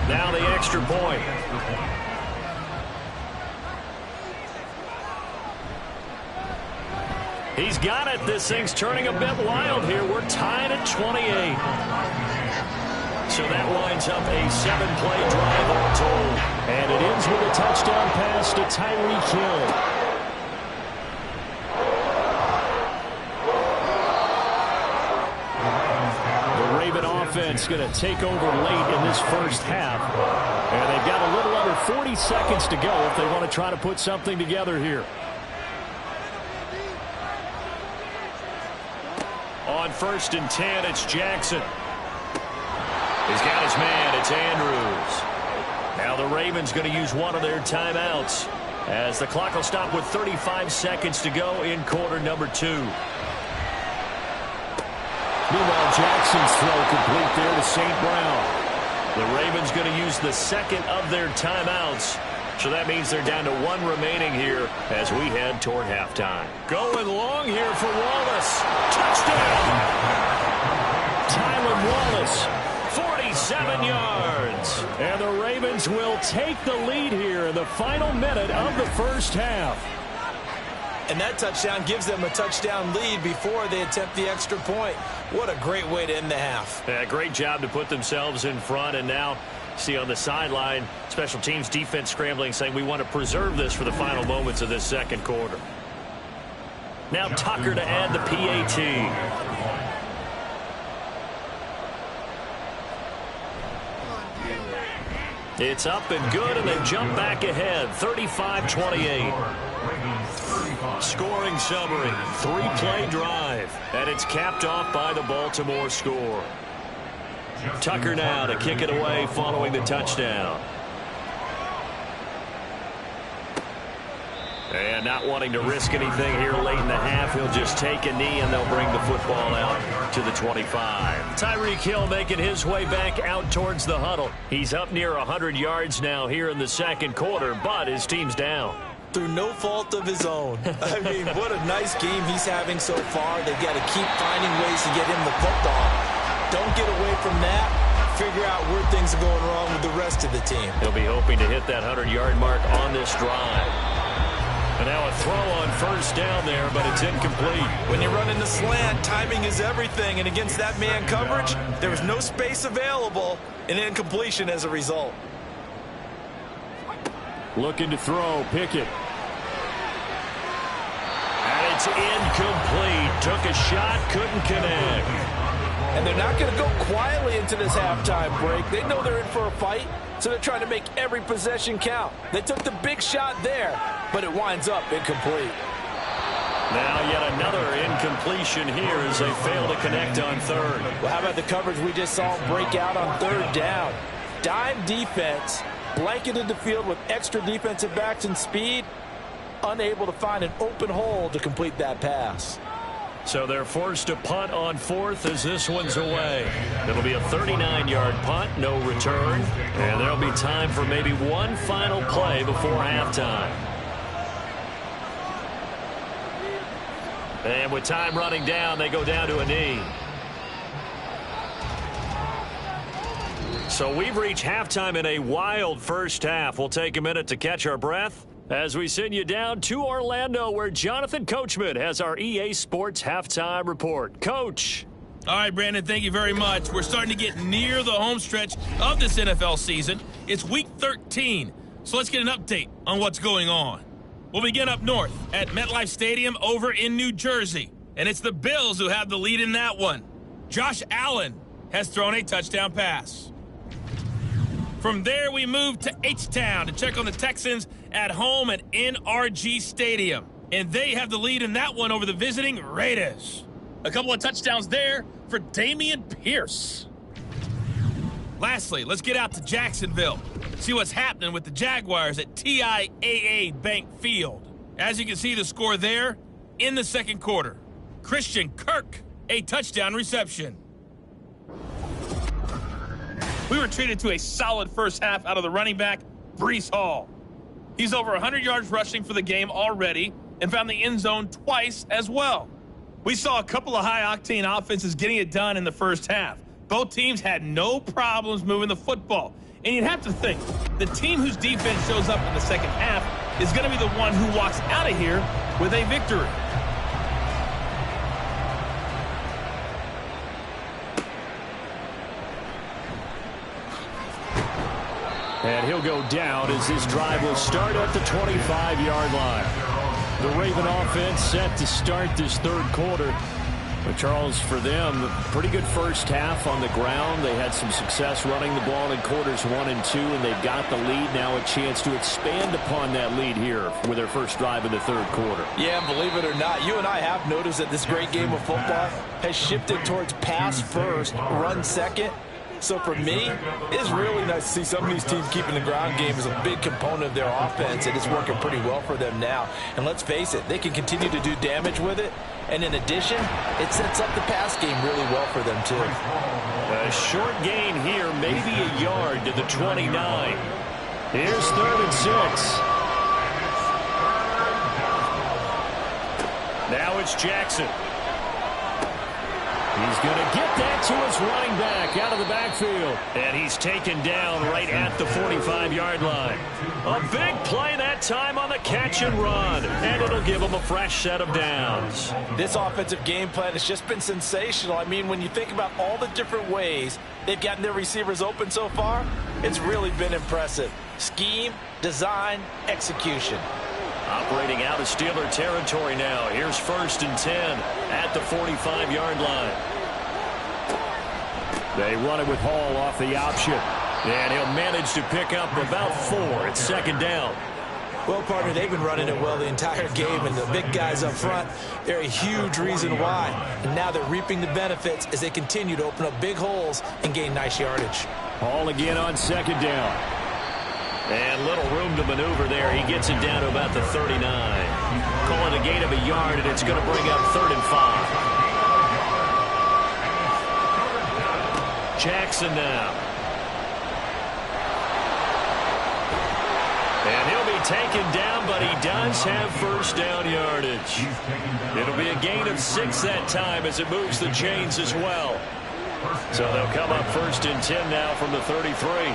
Now the extra point. He's got it. This thing's turning a bit wild here. We're tied at 28. So that winds up a 7-play drive all told. And it ends with a touchdown pass to Tyreek Hill. Offense going to take over late in this first half. And they've got a little under 40 seconds to go if they want to try to put something together here. On first and 10, it's Jackson. He's got his man. It's Andrews. Now the Ravens going to use one of their timeouts as the clock will stop with 35 seconds to go in quarter number 2. Meanwhile, Jackson's throw complete there to St. Brown. The Ravens going to use the second of their timeouts. So that means they're down to 1 remaining here as we head toward halftime. Going long here for Wallace. Touchdown! Tylan Wallace. 47 yards. And the Ravens will take the lead here in the final minute of the first half. And that touchdown gives them a touchdown lead before they attempt the extra point. What a great way to end the half. Yeah, great job to put themselves in front. And now, see on the sideline, special teams defense scrambling, saying we want to preserve this for the final moments of this second quarter. Now Tucker to add the PAT. It's up and good, and they jump back ahead, 35-28. Ravens 35. Scoring summary, 3-play drive, and it's capped off by the Baltimore score. Tucker now to kick it away following the touchdown. And not wanting to risk anything here late in the half, he'll just take a knee and they'll bring the football out to the 25. Tyreek Hill making his way back out towards the huddle. He's up near 100 yards now here in the second quarter, but his team's down. Through no fault of his own. I mean, what a nice game he's having so far. They've got to keep finding ways to get him the football. Don't get away from that. Figure out where things are going wrong with the rest of the team. He'll be hoping to hit that 100-yard mark on this drive. And now a throw on first down there, but it's incomplete. When you're running the slant, timing is everything. And against that man coverage, there was no space available, and incompletion as a result. Looking to throw, Pickett. And it's incomplete. Took a shot, couldn't connect. And they're not going to go quietly into this halftime break. They know they're in for a fight, so they're trying to make every possession count. They took the big shot there, but it winds up incomplete. Now yet another incompletion here as they fail to connect on third. Well, how about the coverage we just saw break out on third down? Dime defense, blanketed the field with extra defensive backs and speed, unable to find an open hole to complete that pass. So they're forced to punt on fourth as this one's away. It'll be a 39-yard punt, no return. And there'll be time for maybe one final play before halftime. And with time running down, they go down to a knee. So we've reached halftime in a wild first half. We'll take a minute to catch our breath as we send you down to Orlando, where Jonathan Coachman has our EA Sports Halftime Report. Coach. All right, Brandon, thank you very much. We're starting to get near the home stretch of this NFL season. It's Week 13, so let's get an update on what's going on. We'll begin up north at MetLife Stadium over in New Jersey, and it's the Bills who have the lead in that one. Josh Allen has thrown a touchdown pass. From there, we move to H-Town to check on the Texans at home at NRG Stadium. And they have the lead in that one over the visiting Raiders. A couple of touchdowns there for Dameon Pierce. Lastly, let's get out to Jacksonville. See what's happening with the Jaguars at TIAA Bank Field. As you can see the score there in the second quarter. Christian Kirk, a touchdown reception. We were treated to a solid first half out of the running back, Breece Hall. He's over 100 yards rushing for the game already and found the end zone twice as well. We saw a couple of high-octane offenses getting it done in the first half. Both teams had no problems moving the football. And you'd have to think, the team whose defense shows up in the second half is going to be the one who walks out of here with a victory. And he'll go down as this drive will start at the 25-yard line. The Raven offense set to start this third quarter. But Charles, for them, pretty good first half on the ground. They had some success running the ball in quarters 1 and 2, and they've got the lead. Now a chance to expand upon that lead here with their first drive in the third quarter. Yeah, believe it or not, you and I have noticed that this great game of football has shifted towards pass first, run second. So for me, it's really nice to see some of these teams keeping the ground game as a big component of their offense, and it's working pretty well for them now. And let's face it, they can continue to do damage with it. And in addition, it sets up the pass game really well for them, too. A short gain here, maybe a yard to the 29. Here's 3rd and 6. Now it's Jackson. He's going to get that to his running back out of the backfield. And he's taken down right at the 45-yard line. A big play that time on the catch and run. And it'll give him a fresh set of downs. This offensive game plan has just been sensational. I mean, when you think about all the different ways they've gotten their receivers open so far, it's really been impressive. Scheme, design, execution. Operating out of Steeler territory now. Here's 1st and 10 at the 45-yard line. They run it with Hall off the option. And he'll manage to pick up about 4 at 2nd down. Well, partner, they've been running it well the entire game, and the big guys up front, they're a huge reason why. And now they're reaping the benefits as they continue to open up big holes and gain nice yardage. Ball again on second down. And little room to maneuver there. He gets it down to about the 39. Calling a gain of a yard, and it's going to bring up 3rd and 5. Jackson now. And he'll be taken down, but he does have first down yardage. It'll be a gain of 6 that time as it moves the chains as well. So they'll come up 1st and 10 now from the 33.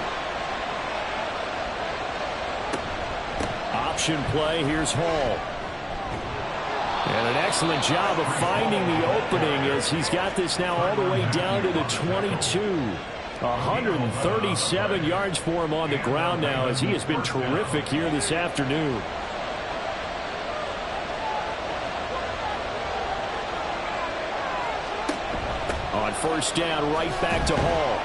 Option play. Here's Hall. And an excellent job of finding the opening as he's got this now all the way down to the 22. 137 yards for him on the ground now as he has been terrific here this afternoon. On first down, right back to Hall.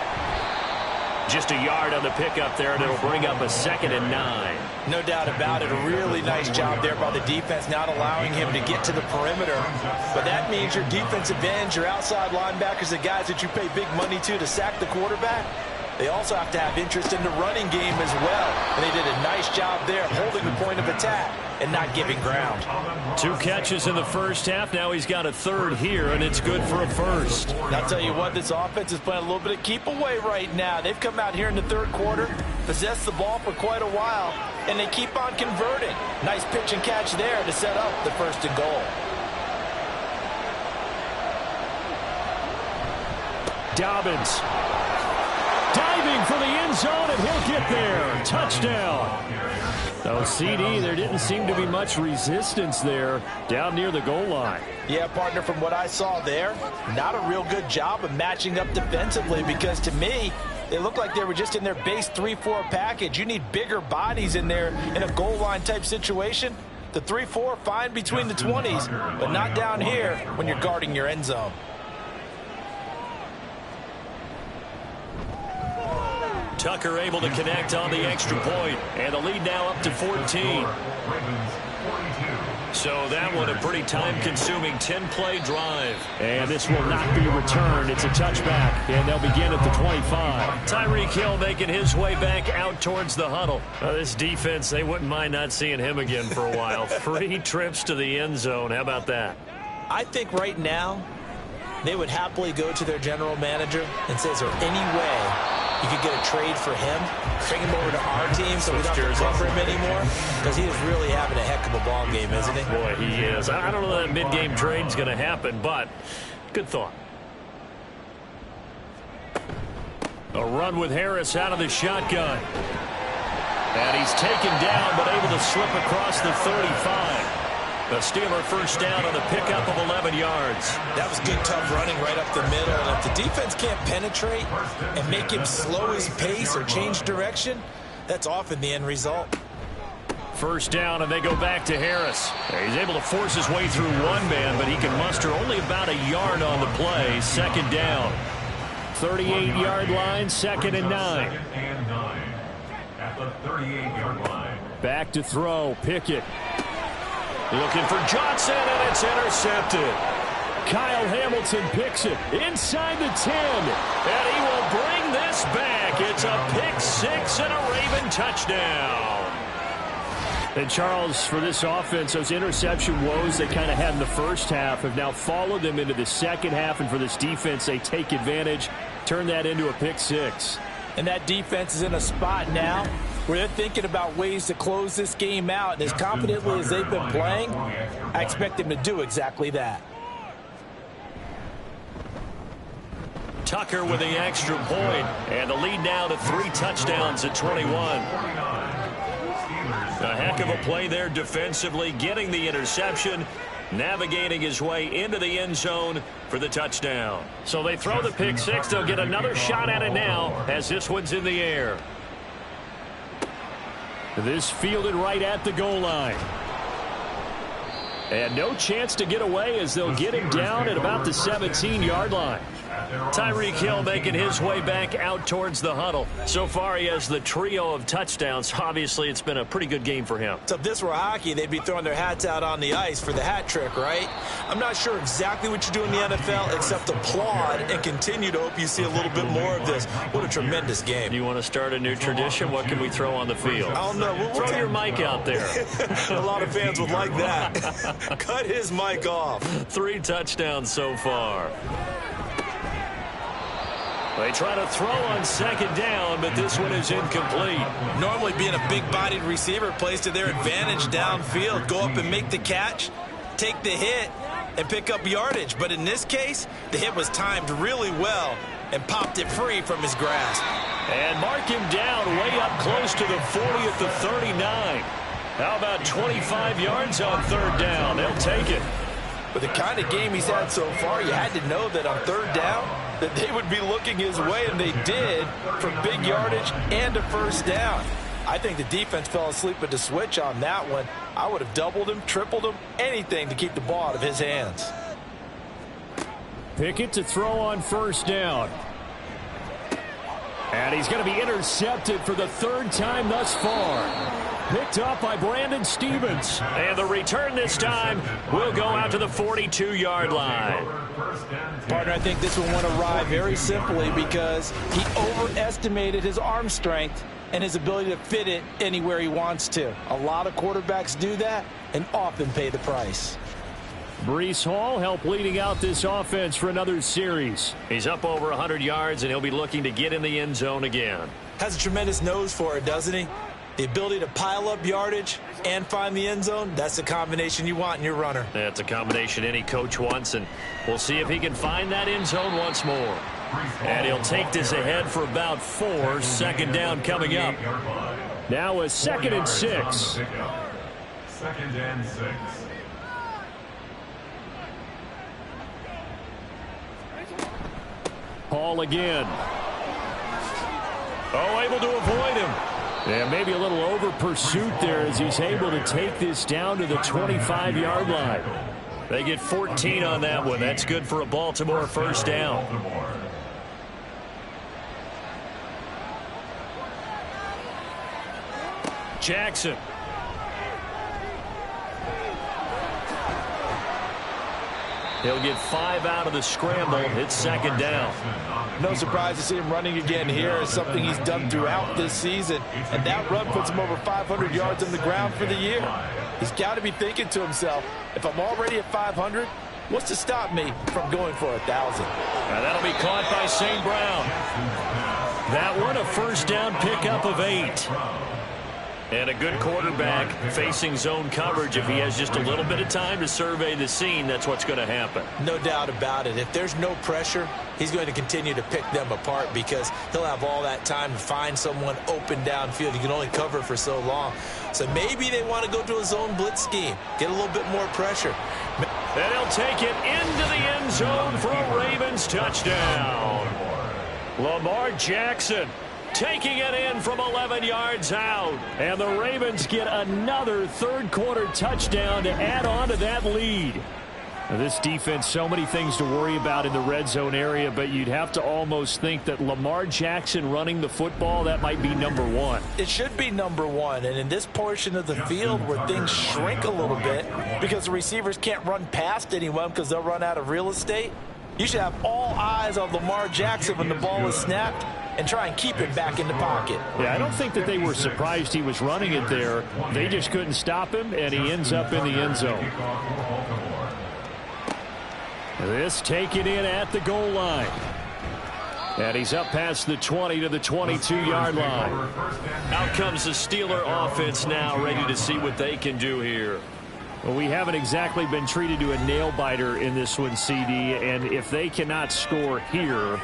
Just a yard on the pickup there, and it'll bring up a 2nd and 9. No doubt about it. A really nice job there by the defense, not allowing him to get to the perimeter. But that means your defensive ends, your outside linebackers, the guys that you pay big money to sack the quarterback, they also have to have interest in the running game as well. And they did a nice job there holding the point of attack and not giving ground. 2 catches in the first half. Now he's got a 3rd here, and it's good for a 1st. And I'll tell you what, this offense is playing a little bit of keep away right now. They've come out here in the 3rd quarter, possessed the ball for quite a while, and they keep on converting. Nice pitch and catch there to set up the 1st and goal. Dobbins diving for the end zone, and he'll get there. Touchdown. So CD, there didn't seem to be much resistance there down near the goal line. Yeah, partner, from what I saw there, not a real good job of matching up defensively, because to me, they looked like they were just in their base 3-4 package. You need bigger bodies in there in a goal line type situation. The 3-4, fine between the 20s, but not down here when you're guarding your end zone. Tucker able to connect on the extra point, and the lead now up to 14. So that one a pretty time-consuming 10-play drive. And this will not be returned. It's a touchback, and they'll begin at the 25. Tyreek Hill making his way back out towards the huddle. This defense, they wouldn't mind not seeing him again for a while. 3 trips to the end zone. How about that? I think right now they would happily go to their general manager and say, is there any way you could get a trade for him, bring him over to our team so we don't have to cover him anymore? Because he is really having a heck of a ball game, isn't he? Boy, he is. I don't know that mid-game trade's going to happen, but good thought. A run with Harris out of the shotgun. And he's taken down, but able to slip across the 35. The Steeler first down on the pickup of 11 yards. That was good, tough running right up the middle. And if the defense can't penetrate and make him slow his pace or change direction, that's often the end result. First down, and they go back to Harris. He's able to force his way through one man, but he can muster only about a yard on the play. 2nd down. 38-yard line, 2nd and 9. 2nd and 9 at the 38-yard line. Back to throw, Pickett. Looking for Johnson, and it's intercepted. Kyle Hamilton picks it inside the 10. And he will bring this back. It's a pick 6 and a Raven touchdown. And Charles, for this offense, those interception woes they kind of had in the first half have now followed them into the second half. And for this defense, they take advantage, turn that into a pick 6. And that defense is in a spot now where they're thinking about ways to close this game out. And as confidently as they've been playing, I expect them to do exactly that. Tucker with the extra point, and the lead now to 3 touchdowns at 21. A heck of a play there defensively, getting the interception, navigating his way into the end zone for the touchdown. So they throw the pick 6. They'll get another shot at it now as this one's in the air. This fielded right at the goal line. And no chance to get away as they'll get him down at about the 17-yard line. Tyreek Hill making his way back out towards the huddle. So far, he has the trio of touchdowns. Obviously, it's been a pretty good game for him. So if this were hockey, they'd be throwing their hats out on the ice for the hat trick, right? I'm not sure exactly what you do in the NFL except applaud and continue to hope you see a little bit more of this. What a tremendous game. You want to start a new tradition? What can we throw on the field? I don't know. We'll throw your mic out there. A lot of fans would like that. Cut his mic off. 3 touchdowns so far. They try to throw on second down, but this one is incomplete. Normally being a big-bodied receiver plays to their advantage downfield. Go up and make the catch, take the hit, and pick up yardage. But in this case, the hit was timed really well and popped it free from his grasp. And mark him down way up close to the 40 at the 39. How about 25 yards on third down? They'll take it. With the kind of game he's had so far, you had to know that on third down that they would be looking his way, and they did, for big yardage and a first down. I think the defense fell asleep at the switch on that one. I would have doubled him, tripled him, anything to keep the ball out of his hands. Pickett to throw on first down. And he's going to be intercepted for the 3rd time thus far. Picked up by Brandon Stevens. And the return this time will go out to the 42-yard line. Partner, I think this one went awry very simply because he overestimated his arm strength and his ability to fit it anywhere he wants to. A lot of quarterbacks do that and often pay the price. Breece Hall helped leading out this offense for another series. He's up over 100 yards, and he'll be looking to get in the end zone again. Has a tremendous nose for it, doesn't he? The ability to pile up yardage and find the end zone, that's the combination you want in your runner. That's a combination any coach wants, and we'll see if he can find that end zone once more. And he'll take this ahead for about 4. Second down coming up. Now a 2nd and 6. 2nd and 6. Hall again. Oh, able to avoid him. And maybe a little over pursuit there as he's able to take this down to the 25-yard line. They get 14 on that one. That's good for a Baltimore first down. Jackson. He'll get 5 out of the scramble. It's second down. No surprise to see him running again here. It's something he's done throughout this season. And that run puts him over 500 yards on the ground for the year. He's got to be thinking to himself, if I'm already at 500, what's to stop me from going for 1,000? Now that'll be caught by St. Brown. That one a first down pickup of 8. And a good quarterback facing zone coverage. If he has just a little bit of time to survey the scene, that's what's going to happen. No doubt about it. If there's no pressure, he's going to continue to pick them apart because he'll have all that time to find someone open downfield. You can only cover for so long. So maybe they want to go to a zone blitz scheme, get a little bit more pressure. And he'll take it into the end zone for a Ravens touchdown. Lamar Jackson taking it in from 11 yards out. And the Ravens get another third-quarter touchdown to add on to that lead. Now, this defense, so many things to worry about in the red zone area, but you'd have to almost think that Lamar Jackson running the football, that might be number 1. It should be number 1, and in this portion of the field where things shrink a little bit because the receivers can't run past anyone because they'll run out of real estate, you should have all eyes on Lamar Jackson when the ball is snapped and try and keep it back in the pocket. Yeah, I don't think that they were surprised he was running it there. They just couldn't stop him, and he ends up in the end zone. This taken in at the goal line. And he's up past the 20 to the 22-yard line. Out comes the Steeler offense now, ready to see what they can do here. Well, we haven't exactly been treated to a nail-biter in this one, CD, and if they cannot score here,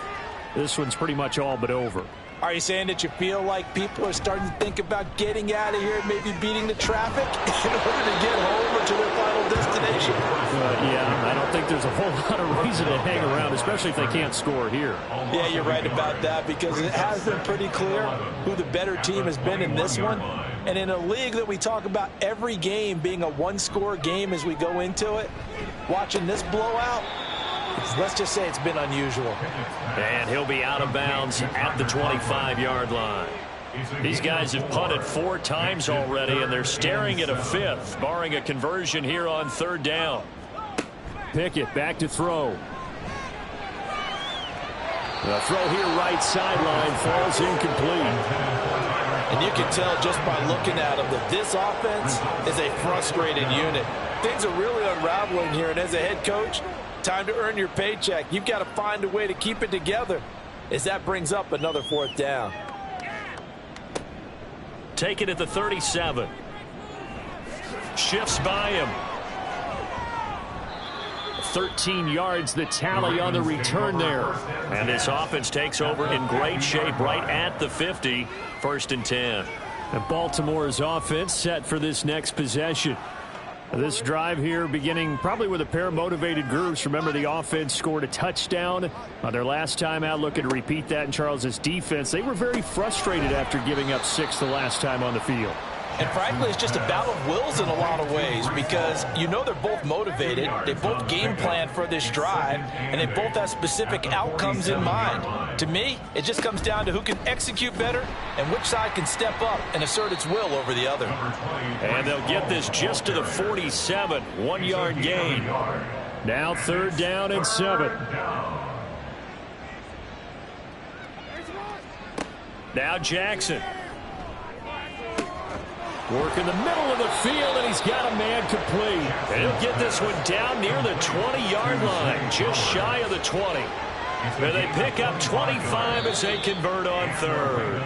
this one's pretty much all but over. Are you saying that you feel like people are starting to think about getting out of here and maybe beating the traffic in order to get home or to their final destination? Yeah, I don't think there's a whole lot of reason to hang around, especially if they can't score here. Yeah, you're right about that because it has been pretty clear who the better team has been in this one. And in a league that we talk about every game being a one-score game as we go into it, watching this blowout, Let's just say it's been unusual. And he'll be out of bounds at the 25-yard line. These guys have punted 4 times already, and they're staring at a 5th, barring a conversion here on 3rd down. Pickett back to throw. The throw here right sideline falls incomplete. And you can tell just by looking at them that this offense is a frustrated unit. Things are really unraveling here, and as a head coach, time to earn your paycheck. You've got to find a way to keep it together as that brings up another 4th down. Take it at the 37. Shifts by him. 13 yards the tally on the return there. And this offense takes over in great shape right at the 50. 1st and 10. And Baltimore's offense set for this next possession. This drive here beginning probably with a pair of motivated groups. Remember, the offense scored a touchdown on their last time out. Looking to repeat that in Charles's defense. They were very frustrated after giving up 6 the last time on the field. And frankly, it's just a battle of wills in a lot of ways because you know they're both motivated. They both game plan for this drive, and they both have specific outcomes in mind. To me, it just comes down to who can execute better and which side can step up and assert its will over the other. And they'll get this just to the 47. 1-yard gain. Now 3rd down and 7. Now Jackson. Work in the middle of the field, and he's got a man complete. And he'll get this one down near the 20-yard line, just shy of the 20. And they pick up 25 as they convert on 3rd.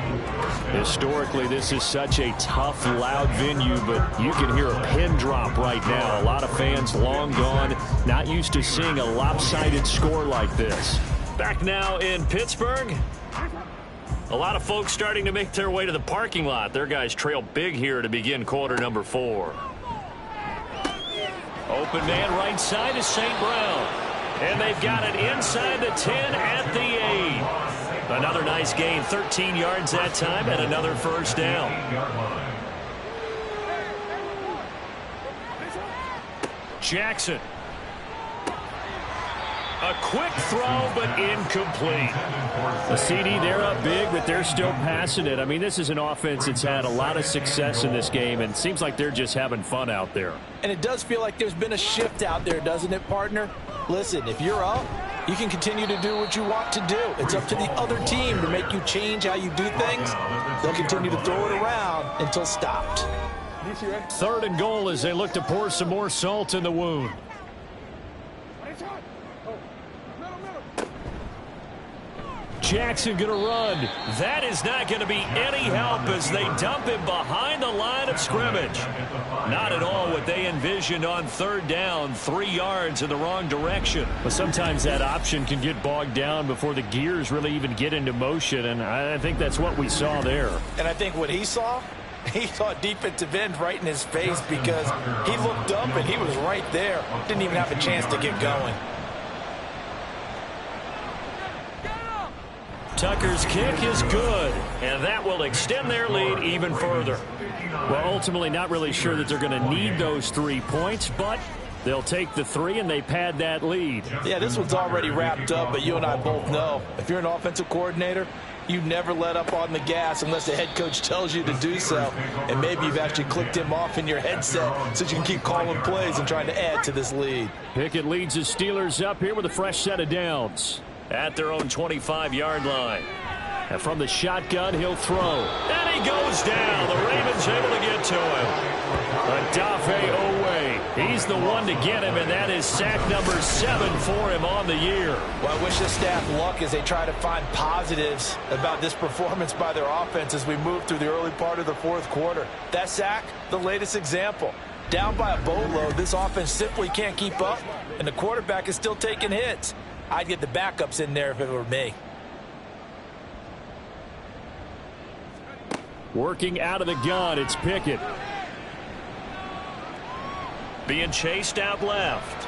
Historically, this is such a tough, loud venue, but you can hear a pin drop right now. A lot of fans long gone, not used to seeing a lopsided score like this. Back now in Pittsburgh. A lot of folks starting to make their way to the parking lot. Their guys trail big here to begin quarter number 4. Open man right side is St. Brown. And they've got it inside the 10 at the 8. Another nice gain, 13 yards that time, and another 1st down. Jackson. A quick throw, but incomplete. The CD, they're up big, but they're still passing it. I mean, this is an offense that's had a lot of success in this game, and it seems like they're just having fun out there. And it does feel like there's been a shift out there, doesn't it, partner? Listen, if you're up, you can continue to do what you want to do. It's up to the other team to make you change how you do things. They'll continue to throw it around until stopped. 3rd and goal as they look to pour some more salt in the wound. Jackson going to run. That is not going to be any help as they dump him behind the line of scrimmage. Not at all what they envisioned on 3rd down. 3 yards in the wrong direction. But sometimes that option can get bogged down before the gears really even get into motion, and I think that's what we saw there. And I think what he saw defensive end right in his face because he looked up and he was right there. Didn't even have a chance to get going. Tucker's kick is good, and that will extend their lead even further. Well, ultimately not really sure that they're going to need those 3 points, but they'll take the 3 and they pad that lead. Yeah, this one's already wrapped up, but you and I both know if you're an offensive coordinator, you never let up on the gas unless the head coach tells you to do so. And maybe you've actually clicked him off in your headset so you can keep calling plays and trying to add to this lead. Pickett leads the Steelers up here with a fresh set of downs. At their own 25-yard line. And from the shotgun, he'll throw. And he goes down. The Ravens able to get to him. Odafe Owe. He's the one to get him, and that is sack number 7 for him on the year. Well, I wish the staff luck as they try to find positives about this performance by their offense as we move through the early part of the 4th quarter. That sack, the latest example. Down by a boatload, this offense simply can't keep up, and the quarterback is still taking hits. I'd get the backups in there if it were me. Working out of the gun, it's Pickett. Being chased out left.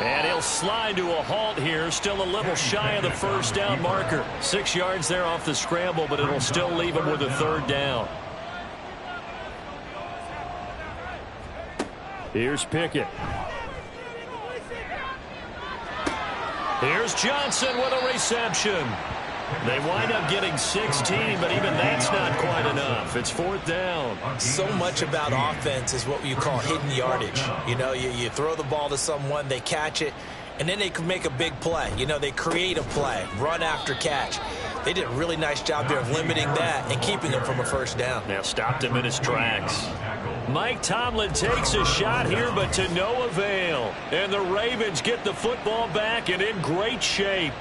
And he'll slide to a halt here, still a little shy of the 1st down marker. 6 yards there off the scramble, but it'll still leave him with a 3rd down. Here's Pickett. Here's Johnson with a reception. They wind up getting 16, but even that's not quite enough. It's 4th down. So much about offense is what you call hidden yardage. You know, you throw the ball to someone, they catch it, and then they can make a big play. You know, they create a play, run after catch. They did a really nice job there of limiting that and keeping him from a first down. Now stopped him in his tracks. Mike Tomlin takes a shot here, but to no avail. And the Ravens get the football back and in great shape.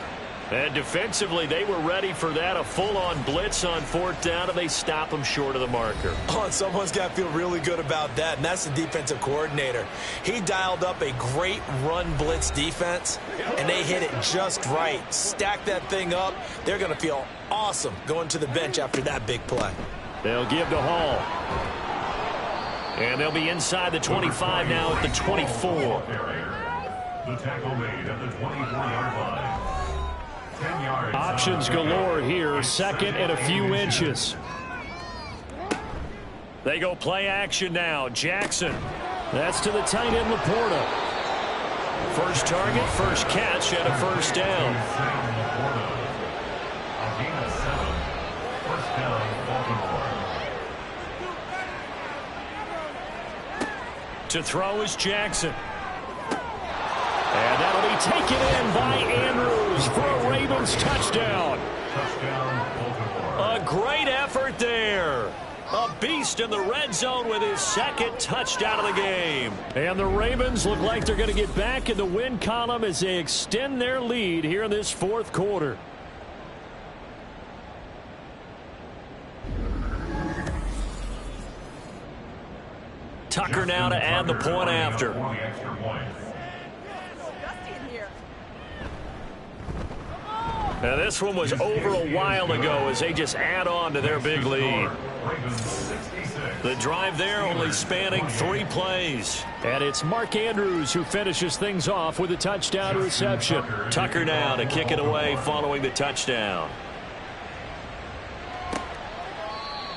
And defensively, they were ready for that, a full-on blitz on 4th down, and they stop them short of the marker. Oh, and someone's got to feel really good about that, and that's the defensive coordinator. He dialed up a great run blitz defense, and they hit it just right. Stack that thing up. They're going to feel awesome going to the bench after that big play. They'll give to Hall. And they'll be inside the 25 now at the 24. The tackle made at the 24-yard line. 10 yards. Options galore here. 2nd and a few inches. They go play action now. Jackson. That's to the tight end, Laporta. First target, first catch, and a first down. First down, Baltimore. To throw is Jackson. And that'll be taken in by Andrews for a Ravens touchdown. Touchdown, Baltimore. A great effort there. A beast in the red zone with his 2nd touchdown of the game. And the Ravens look like they're going to get back in the win column as they extend their lead here in this 4th quarter. Tucker now to add the point after. Now this one was over a while ago as they just add on to their big lead. The drive there only spanning 3 plays. And it's Mark Andrews who finishes things off with a touchdown reception. Tucker now to kick it away following the touchdown.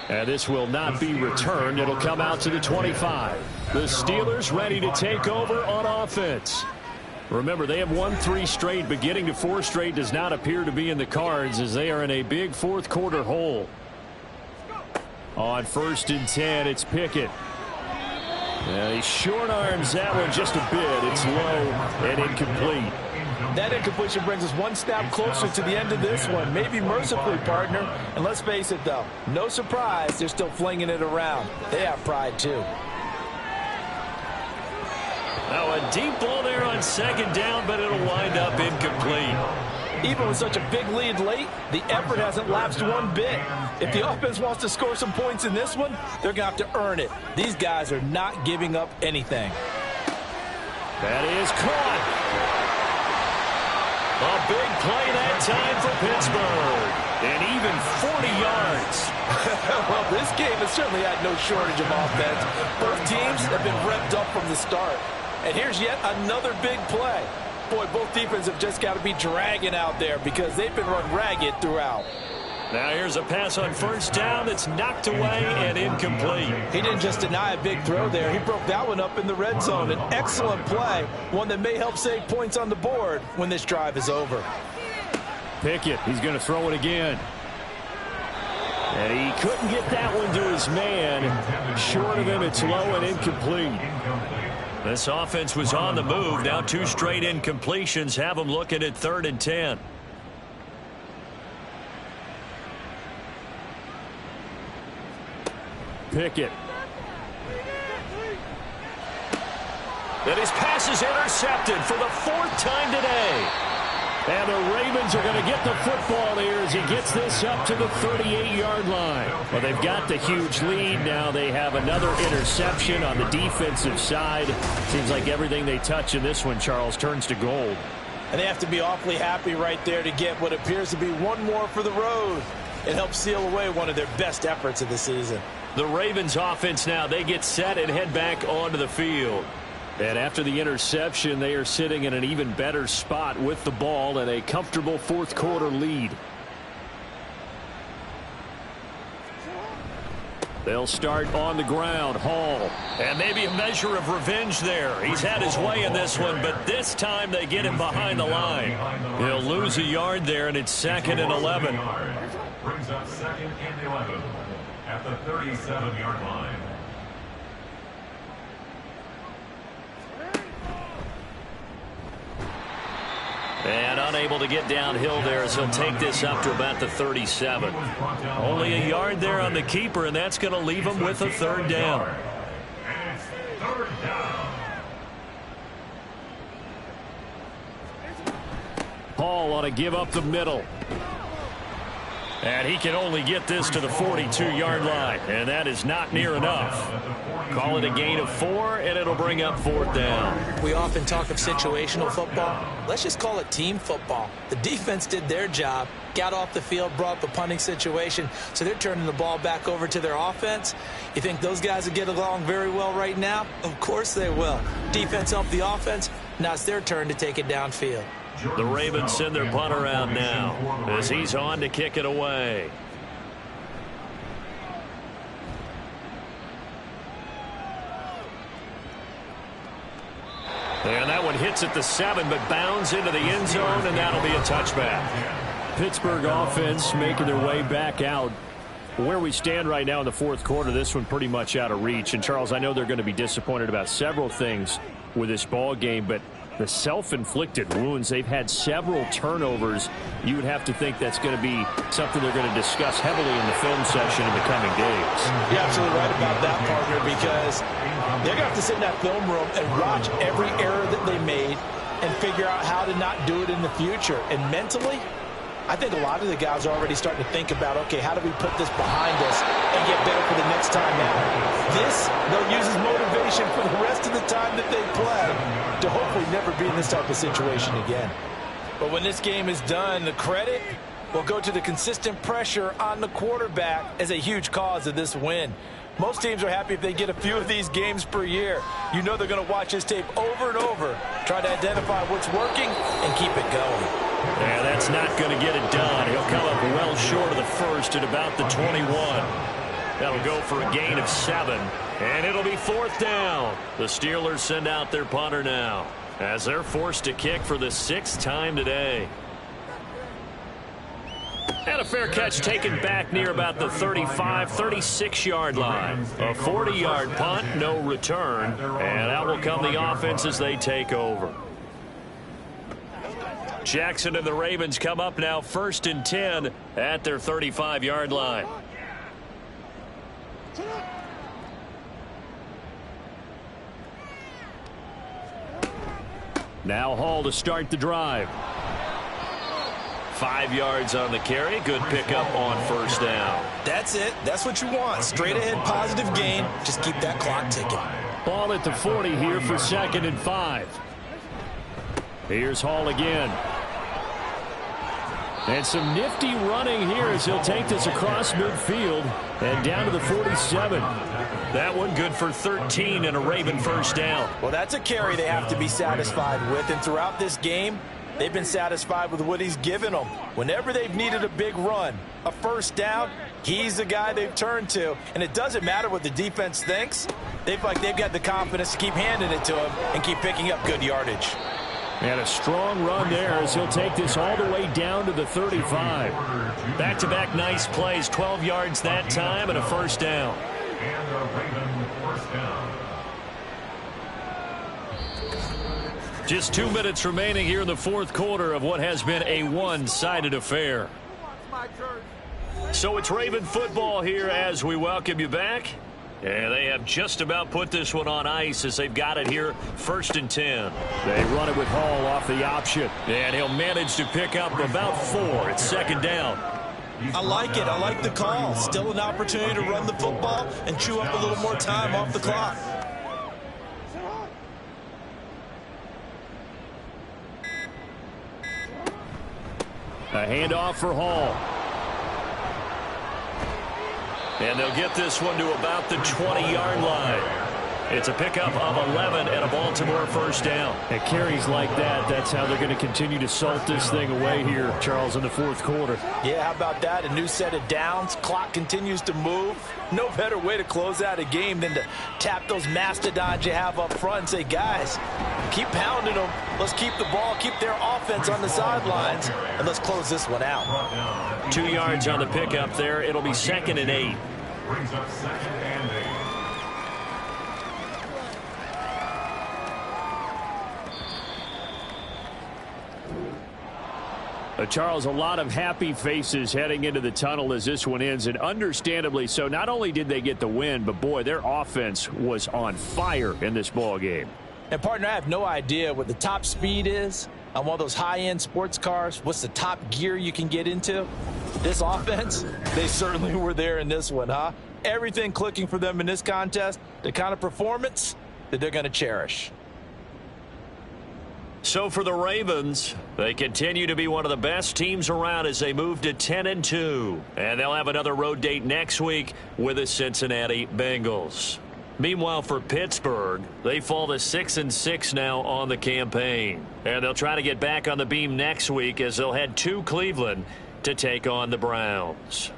And this will not be returned. It'll come out to the 25. The Steelers ready to take over on offense. Remember, they have won 3 straight, but getting to 4 straight does not appear to be in the cards as they are in a big 4th quarter hole. On 1st and 10, it's Pickett. He short arms that one just a bit. It's low and incomplete. That incompletion brings us one step closer to the end of this one. Maybe mercifully, partner. And let's face it, though, no surprise, they're still flinging it around. They have pride, too. Now a deep ball there on 2nd down, but it'll wind up incomplete. Even with such a big lead late, the effort hasn't lapsed one bit. If the offense wants to score some points in this one, they're going to have to earn it. These guys are not giving up anything. That is caught. A big play that time for Pittsburgh. And even 40 yards. Well, this game has certainly had no shortage of offense. Both teams have been revved up from the start. And here's yet another big play. Boy, both defenses have just got to be dragging out there because they've been run ragged throughout. Now here's a pass on 1st down that's knocked away and incomplete. He didn't just deny a big throw there. He broke that one up in the red zone. An excellent play, one that may help save points on the board when this drive is over. Pickett, he's going to throw it again. And he couldn't get that one to his man. Short of him, it's low and incomplete. This offense was on the move. Now 2 straight incompletions have them looking at 3rd and 10. Pickett. And his pass is intercepted for the 4th time today. And the Ravens are going to get the football here as he gets this up to the 38-yard line. Well, they've got the huge lead. Now they have another interception on the defensive side. Seems like everything they touch in this one, Charles, turns to gold. And they have to be awfully happy right there to get what appears to be one more for the road. It helps seal away one of their best efforts of the season. The Ravens offense now, they get set and head back onto the field. And after the interception, they are sitting in an even better spot with the ball and a comfortable 4th quarter lead. They'll start on the ground. Hall. And maybe a measure of revenge there. He's had his way in this one, but this time they get him behind the line. He'll lose a yard there, and it's 2nd and 11. Brings up 2nd and 11 at the 37-yard line. And unable to get downhill there as he'll take this up to about the 37. Only a yard there on the keeper, and that's going to leave him with a 3rd down. And it's 3rd down. Hall ought to give up the middle. And he can only get this to the 42-yard line, and that is not near enough. Call it a gain of 4, and it'll bring up 4th down. We often talk of situational football. Let's just call it team football. The defense did their job, got off the field, brought up a punting situation, so they're turning the ball back over to their offense. You think those guys will get along very well right now? Of course they will. Defense helped the offense. Now it's their turn to take it downfield. The Ravens send their punter out now as he's on to kick it away. And that one hits at the 7, but bounds into the end zone, and that'll be a touchback. Pittsburgh offense making their way back out. Where we stand right now in the 4th quarter, this one pretty much out of reach. And, Charles, I know they're going to be disappointed about several things with this ball game, but the self-inflicted wounds, they've had several turnovers. You would have to think that's going to be something they're going to discuss heavily in the film session in the coming days. You're absolutely right about that, partner, because they're going to have to sit in that film room and watch every error that they made and figure out how to not do it in the future. And mentally, I think a lot of the guys are already starting to think about, okay, how do we put this behind us and get better for the next time out? This, they'll use as motivation for the rest of the time that they play to hopefully never be in this type of situation again. But when this game is done, the credit will go to the consistent pressure on the quarterback as a huge cause of this win. Most teams are happy if they get a few of these games per year. You know they're going to watch this tape over and over, try to identify what's working and keep it going. And that's not going to get it done. He'll come up well short of the first at about the 21. That'll go for a gain of 7. And it'll be 4th down. The Steelers send out their punter now as they're forced to kick for the 6th time today. And a fair catch taken back near about the 35, 36-yard line. A 40-yard punt, no return. And out will come the offense as they take over. Jackson and the Ravens come up now 1st and 10 at their 35-yard line. Now Hall to start the drive. 5 yards on the carry. Good pickup on 1st down. That's it. That's what you want. Straight ahead positive gain. Just keep that clock ticking. Ball at the 40 here for 2nd and 5. Here's Hall again. And some nifty running here as he'll take this across midfield and down to the 47. That one good for 13 and a Raven 1st down. Well, that's a carry they have to be satisfied with. And throughout this game, they've been satisfied with what he's given them. Whenever they've needed a big run, a 1st down, he's the guy they've turned to. And it doesn't matter what the defense thinks. They've got the confidence to keep handing it to him and keep picking up good yardage. And a strong run there as he'll take this all the way down to the 35. Back-to-back nice plays, 12 yards that time and a 1st down. And a Raven 1st down. Just 2 minutes remaining here in the 4th quarter of what has been a one-sided affair. So it's Raven football here as we welcome you back. And they have just about put this one on ice as they've got it here 1st and 10. They run it with Hall off the option. And he'll manage to pick up about 4. It's 2nd down. I like it. I like the call. Still an opportunity to run the football and chew up a little more time off the clock. A handoff for Hall. And they'll get this one to about the 20-yard line. It's a pickup of 11 and a Baltimore first down. At carries like that, that's how they're going to continue to salt this thing away here, Charles, in the fourth quarter. Yeah, how about that? A new set of downs. Clock continues to move. No better way to close out a game than to tap those mastodons you have up front and say, guys, keep pounding them. Let's keep the ball, keep their offense on the sidelines, and let's close this one out. 2 yards on the pickup there. It'll be 2nd and 8. Brings up 2nd and 8. Charles, a lot of happy faces heading into the tunnel as this one ends, and understandably so. Not only did they get the win, but, boy, their offense was on fire in this ball game. And, partner, I have no idea what the top speed is on one of those high-end sports cars. What's the top gear you can get into? This offense, they certainly were there in this one, huh? Everything clicking for them in this contest, the kind of performance that they're going to cherish. So for the Ravens, they continue to be one of the best teams around as they move to 10-2. And they'll have another road date next week with the Cincinnati Bengals. Meanwhile, for Pittsburgh, they fall to 6-6 now on the campaign. And they'll try to get back on the beam next week as they'll head to Cleveland to take on the Browns.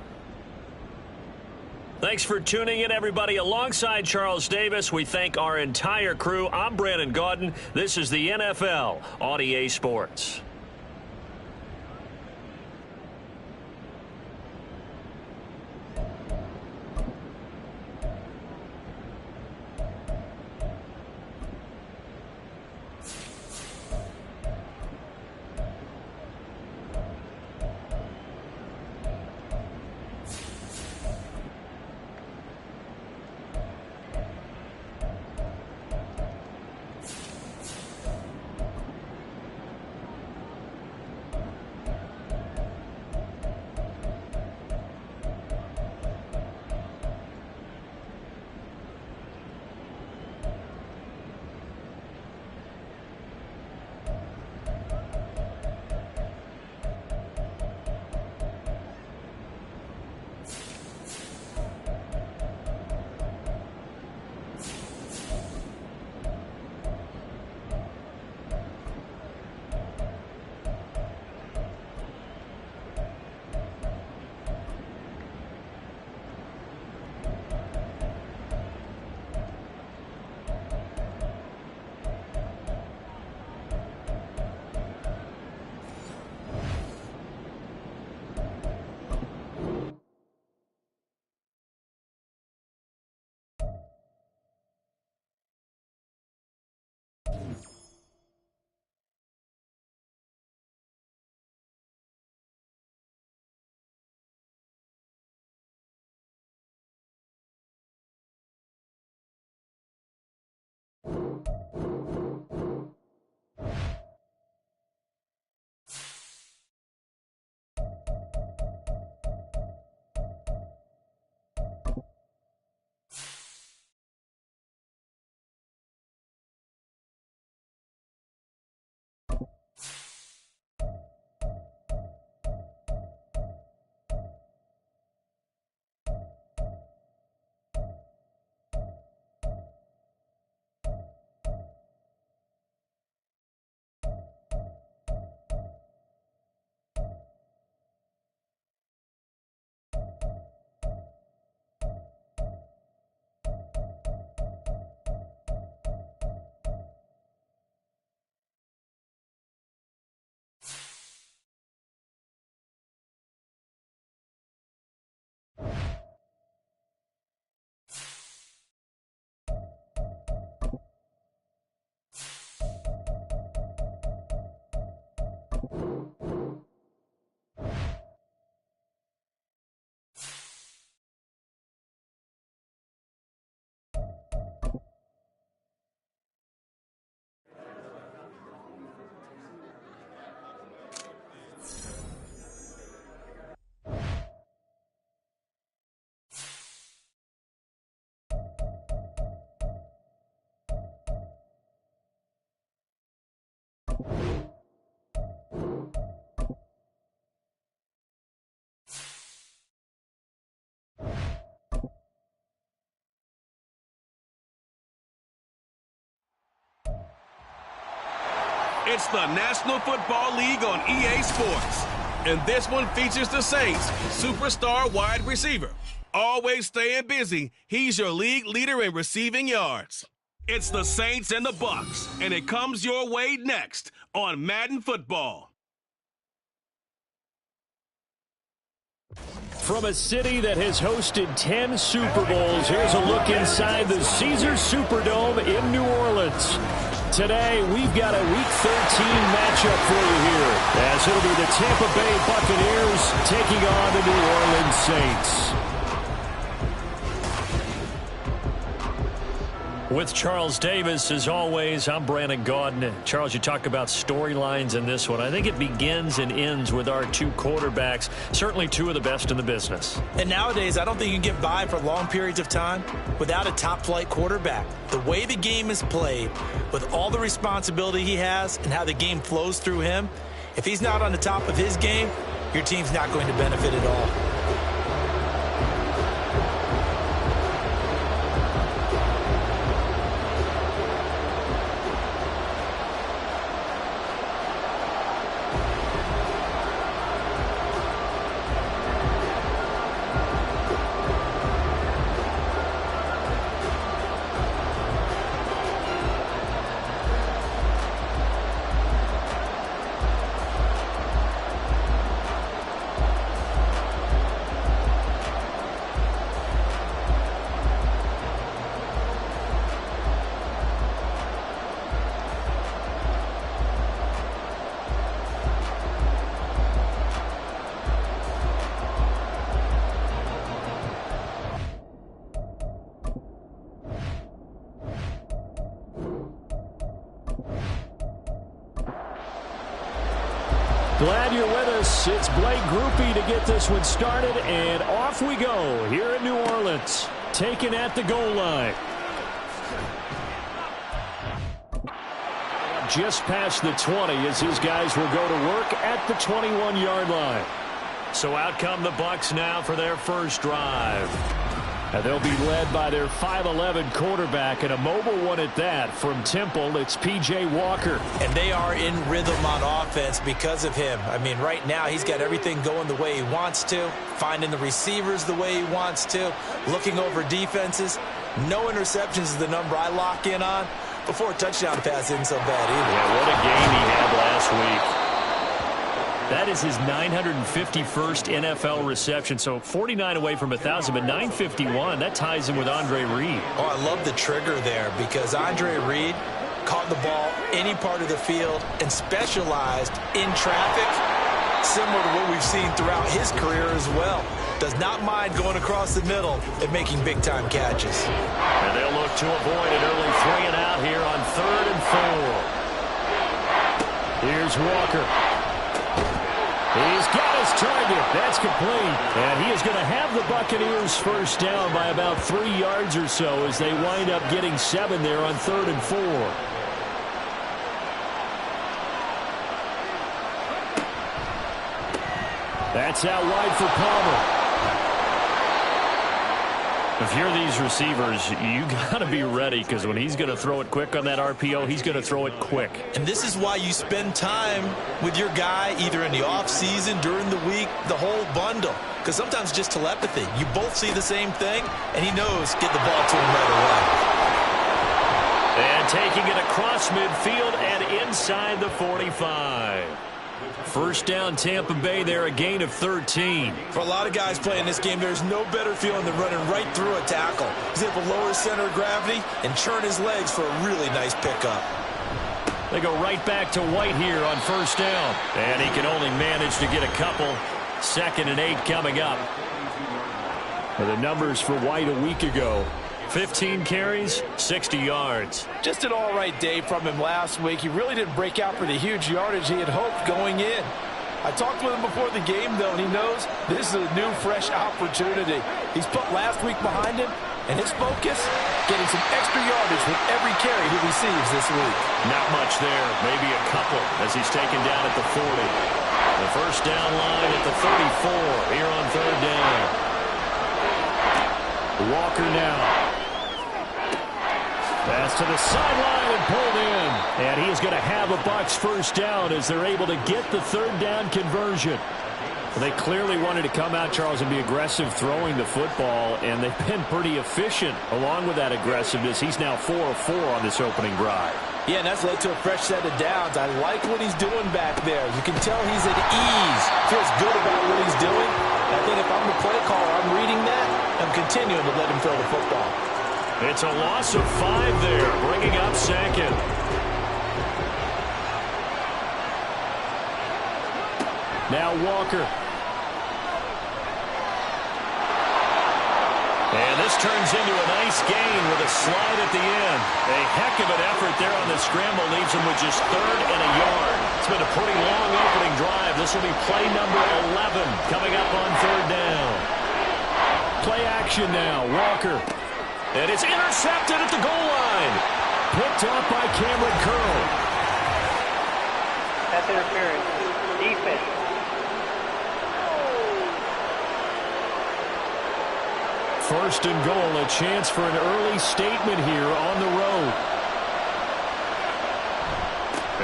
Thanks for tuning in, everybody. Alongside Charles Davis, we thank our entire crew. I'm Brandon Gaudin. This is the NFL on EA Sports. It's the National Football League on EA Sports. And this one features the Saints' superstar wide receiver. Always staying busy, he's your league leader in receiving yards. It's the Saints and the Bucks, and it comes your way next on Madden Football. From a city that has hosted 10 Super Bowls, here's a look inside the Caesars Superdome in New Orleans. Today, we've got a Week 13 matchup for you here, as it'll be the Tampa Bay Buccaneers taking on the New Orleans Saints. With Charles Davis, as always, I'm Brandon Gaudin. Charles, you talk about storylines in this one. I think it begins and ends with our two quarterbacks, certainly two of the best in the business. And nowadays, I don't think you can get by for long periods of time without a top-flight quarterback. The way the game is played, with all the responsibility he has and how the game flows through him, if he's not on the top of his game, your team's not going to benefit at all. Glad you're with us. It's Blake Groupie to get this one started, and off we go here in New Orleans, taken at the goal line. Just past the 20 as his guys will go to work at the 21-yard line. So out come the Bucs now for their first drive. And they'll be led by their 5'11 quarterback, and a mobile one at that. From Temple, it's P.J. Walker. And they are in rhythm on offense because of him. I mean, right now, he's got everything going the way he wants to, finding the receivers the way he wants to, looking over defenses. No interceptions is the number I lock in on. Before a touchdown pass isn't so bad either. Yeah, what a game he had last week. That is his 951st NFL reception, so 49 away from 1,000, but 951. That ties him with Andre Reed. Oh, I love the trigger there because Andre Reed caught the ball any part of the field and specialized in traffic, similar to what we've seen throughout his career as well. Does not mind going across the middle and making big-time catches. And they'll look to avoid an early 3 and out here on 3rd and 4. Here's Walker. He's got his target. That's complete. And he is going to have the Buccaneers first down by about 3 yards or so as they wind up getting 7 there on 3rd and 4. That's out wide for Palmer. If you're these receivers, you got to be ready because when he's going to throw it quick on that RPO, he's going to throw it quick. And this is why you spend time with your guy either in the offseason, during the week, the whole bundle. Because sometimes just telepathy. You both see the same thing, and he knows get the ball to him right away. And taking it across midfield and inside the 45. First down, Tampa Bay there, a gain of 13. For a lot of guys playing this game, there's no better feeling than running right through a tackle. He's able to lower his center of gravity and churn his legs for a really nice pickup. They go right back to White here on first down. And he can only manage to get a couple. 2nd and 8 coming up. And the numbers for White a week ago. 15 carries, 60 yards. Just an all-right day from him last week. He really didn't break out for the huge yardage he had hoped going in. I talked with him before the game, though, and he knows this is a new, fresh opportunity. He's put last week behind him, and his focus, getting some extra yardage with every carry he receives this week. Not much there, maybe a couple as he's taken down at the 40. The first down line at the 34 here on 3rd down. Walker now. Pass to the sideline and pulled in. And he is going to have a Bucs first down as they're able to get the third down conversion. They clearly wanted to come out, Charles, and be aggressive throwing the football, and they've been pretty efficient along with that aggressiveness. He's now 4 of 4 on this opening drive. Yeah, and that's led to a fresh set of downs. I like what he's doing back there. You can tell he's at ease. Feels good about what he's doing. I think if I'm the play caller, I'm reading that. I'm continuing to let him throw the football. It's a loss of 5 there, bringing up second. Now Walker. And this turns into a nice gain with a slide at the end. A heck of an effort there on the scramble leaves him with just 3rd and a yard. It's been a pretty long opening drive. This will be play number 11 coming up on 3rd down. Play action now. Walker. And it's intercepted at the goal line. Picked up by Cameron Curl. That's interference. Defense. First and goal, a chance for an early statement here on the road.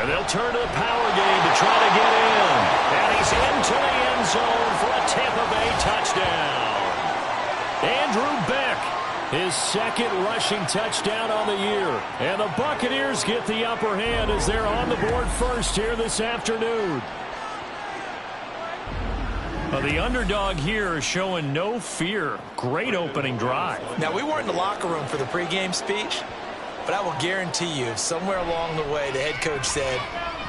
And they'll turn to the power game to try to get in. And he's into the end zone for a Tampa Bay touchdown. Andrew Beck, his 2nd rushing touchdown on the year. And the Buccaneers get the upper hand as they're on the board first here this afternoon. The underdog here is showing no fear. Great opening drive. Now, we weren't in the locker room for the pregame speech, but I will guarantee you somewhere along the way the head coach said,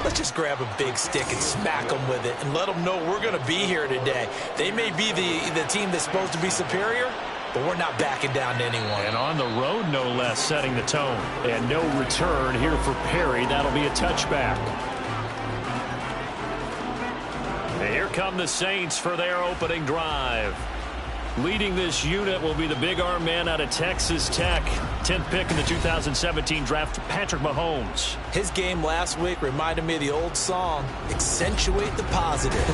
let's just grab a big stick and smack them with it and let them know we're going to be here today. They may be the team that's supposed to be superior, but we're not backing down to anyone. And on the road, no less, setting the tone. And no return here for Perry. That'll be a touchback. Here come the Saints for their opening drive. Leading this unit will be the big arm man out of Texas Tech. 10th pick in the 2017 draft, Patrick Mahomes. His game last week reminded me of the old song, Accentuate the Positive.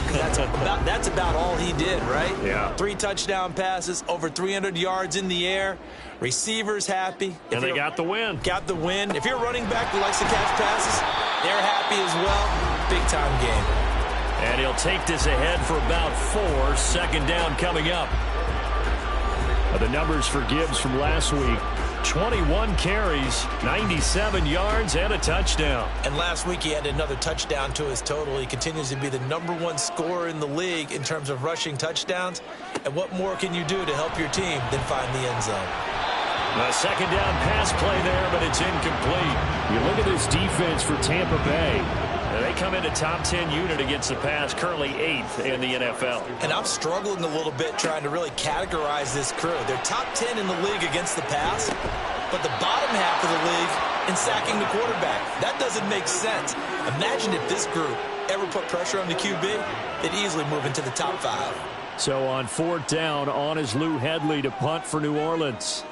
That's about all he did, right? Yeah. 3 touchdown passes, over 300 yards in the air. Receivers happy. And they got the win. Got the win. If you're a running back that likes to catch passes, they're happy as well. Big-time game. And he'll take this ahead for about 4. 2nd down coming up. The numbers for Gibbs from last week. 21 carries, 97 yards, and a touchdown. And last week he had another touchdown to his total. He continues to be the #1 scorer in the league in terms of rushing touchdowns. And what more can you do to help your team than find the end zone? A 2nd down pass play there, but it's incomplete. You look at this defense for Tampa Bay. They come into top 10 unit against the pass, currently 8th in the NFL. And I'm struggling a little bit trying to really categorize this crew. They're top 10 in the league against the pass, but the bottom half of the league in sacking the quarterback. That doesn't make sense. Imagine if this group ever put pressure on the QB, they'd easily move into the top 5. So on 4th down, on is Lou Hedley to punt for New Orleans.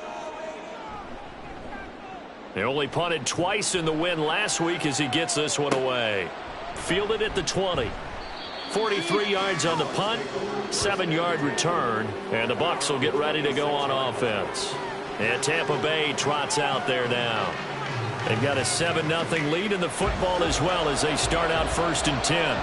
They only punted twice in the win last week as he gets this one away. Fielded at the 20. 43 yards on the punt, 7-yard return, and the Bucs will get ready to go on offense. And Tampa Bay trots out there now. They've got a 7-0 lead in the football as well as they start out 1st and 10.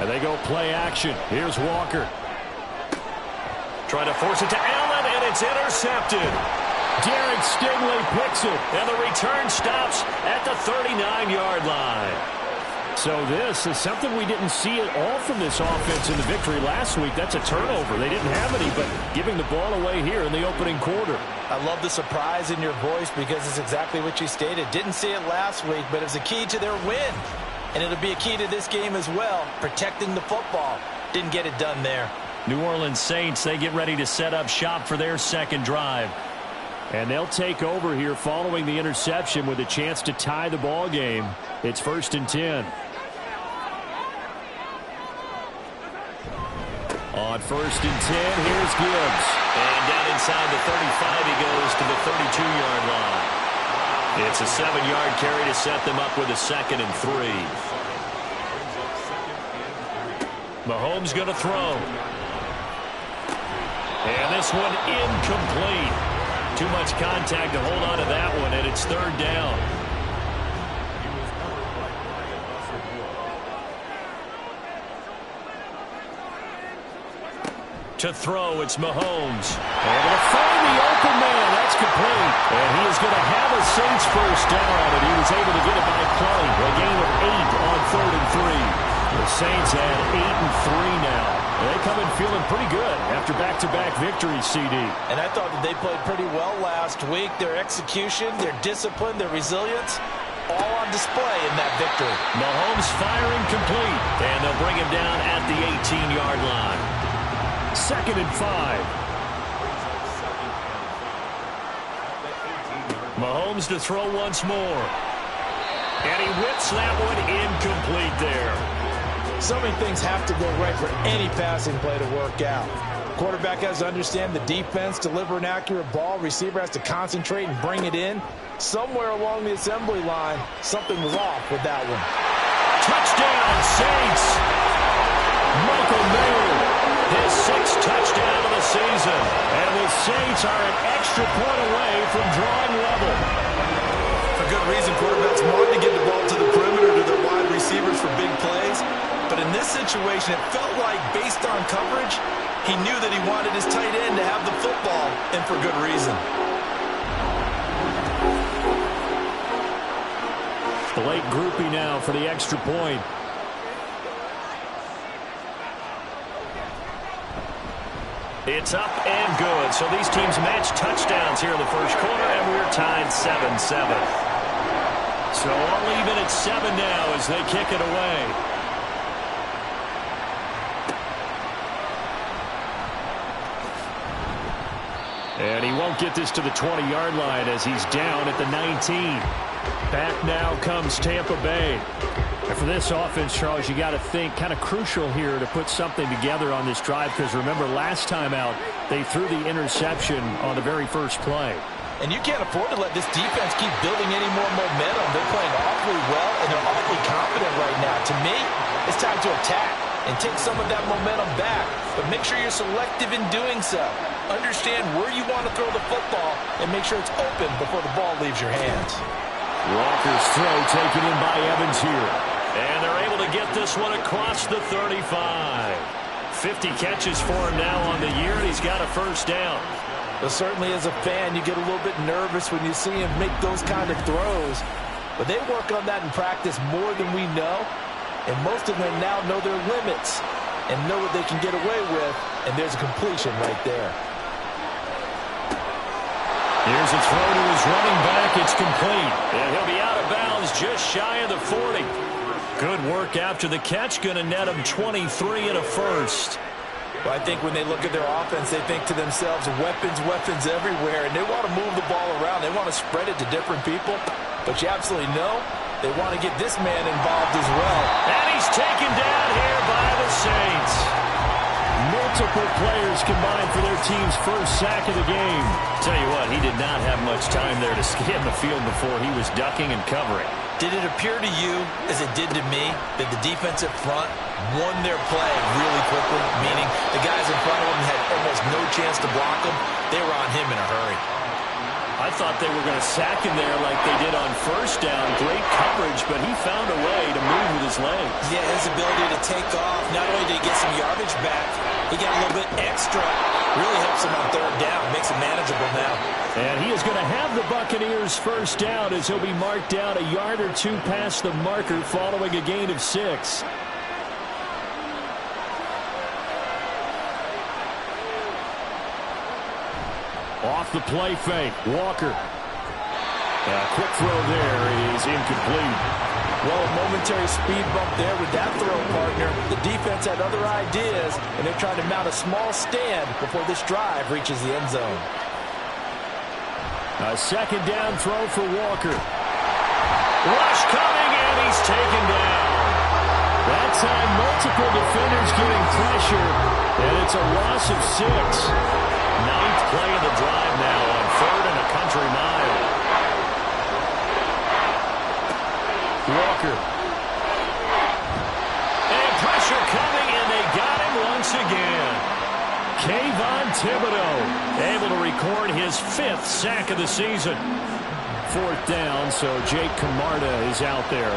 And they go play action. Here's Walker. Trying to force it to Allen, and it's intercepted. Derek Stingley picks it. And the return stops at the 39-yard line. So this is something we didn't see at all from this offense in the victory last week. That's a turnover. They didn't have any, but giving the ball away here in the opening quarter. I love the surprise in your voice because it's exactly what you stated. Didn't see it last week, but it's a key to their win. And it'll be a key to this game as well, protecting the football. Didn't get it done there. New Orleans Saints, they get ready to set up shop for their 2nd drive. And they'll take over here following the interception with a chance to tie the ball game. It's 1st and 10. On 1st and 10, here's Gibbs. And down inside the 35, he goes to the 32-yard line. It's a 7-yard carry to set them up with a 2nd and 3. Mahomes going to throw. And this one incomplete. Too much contact to hold on to that one, and it's third down. To throw, it's Mahomes. Able to find the open man. That's complete. And he is going to have a Saints first down, and he was able to get it by play. A gain of 8 on 3rd and 3. The Saints had 8-3 now. They come in feeling pretty good after back-to-back victories, CD. And I thought that they played pretty well last week. Their execution, their discipline, their resilience, all on display in that victory. Mahomes firing complete, and they'll bring him down at the 18-yard line. 2nd and 5. Mahomes to throw once more. And he whips that one incomplete there. So many things have to go right for any passing play to work out. Quarterback has to understand the defense, deliver an accurate ball. Receiver has to concentrate and bring it in. Somewhere along the assembly line, something was off with that one. Touchdown, Saints! Michael Mayer, his 6th touchdown of the season. And the Saints are an extra point away from drawing level. For good reason, quarterbacks want to get the ball to the perimeter to their wide receivers for big plays. But in this situation, it felt like, based on coverage, he knew that he wanted his tight end to have the football, and for good reason. Blake groupie now for the extra point. It's up and good. So these teams match touchdowns here in the first quarter, and we're tied 7-7. So all even at 7 now as they kick it away. And he won't get this to the 20-yard line as he's down at the 19. Back now comes Tampa Bay. And for this offense, Charles, you got to think kind of crucial here to put something together on this drive, because remember last time out they threw the interception on the very first play. And you can't afford to let this defense keep building any more momentum. They're playing awfully well, and they're awfully confident right now. To me, it's time to attack and take some of that momentum back. But make sure you're selective in doing so. Understand where you want to throw the football and make sure it's open before the ball leaves your hands. Walker's throw taken in by Evans here. And they're able to get this one across the 35. 50 catches for him now on the year, and he's got a first down. But certainly as a fan, you get a little bit nervous when you see him make those kind of throws. But they work on that in practice more than we know. And most of them now know their limits and know what they can get away with. And there's a completion right there. Here's a throw to his running back. It's complete. And he'll be out of bounds just shy of the 40. Good work after the catch. Going to net him 23 and a first. Well, I think when they look at their offense, they think to themselves, weapons, weapons everywhere. And they want to move the ball around. They want to spread it to different people. But you absolutely know they want to get this man involved as well. And he's taken down here by the Saints. Multiple players combined for their team's first sack of the game. Tell you what, he did not have much time there to scan the field before he was ducking and covering. Did it appear to you, as it did to me, that the defensive front won their play really quickly? Meaning the guys in front of him had almost no chance to block him. They were on him in a hurry. I thought they were going to sack him there like they did on first down. Great coverage, but he found a way to move with his legs. Yeah, his ability to take off. Not only did he get some yardage back, he got a little bit extra. Really helps him on third down. Makes it manageable now. And he is going to have the Buccaneers first down as he'll be marked down a yard or two past the marker following a gain of 6. Off the play fake, Walker. A quick throw there is incomplete. Well, a momentary speed bump there with that throw, partner. The defense had other ideas, and they're trying to mount a small stand before this drive reaches the end zone. A second down throw for Walker. Rush coming, and he's taken down. That time, multiple defenders getting pressure, and it's a loss of 6. Ninth play of the drive now on 3rd and a country mile. Walker. And pressure coming, and they got him once again. Kayvon Thibodeau Thibodeau able to record his 5th sack of the season. 4th down, so Jake Camarda is out there.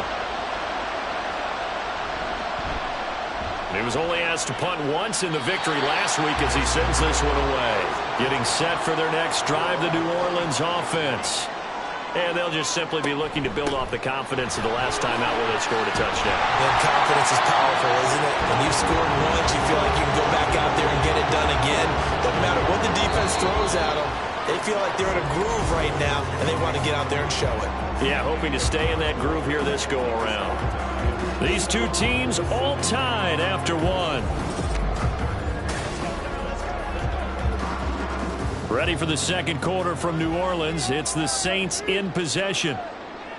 He was only asked to punt once in the victory last week as he sends this one away. Getting set for their next drive, the New Orleans offense. And they'll just simply be looking to build off the confidence of the last time out where they scored a touchdown. And confidence is powerful, isn't it? When you've scored once, you feel like you can go back out there and get it done again. Doesn't matter what the defense throws at them. They feel like they're in a groove right now, and they want to get out there and show it. Yeah, hoping to stay in that groove here this go-around. These two teams all tied after one. Ready for the second quarter from New Orleans. It's the Saints in possession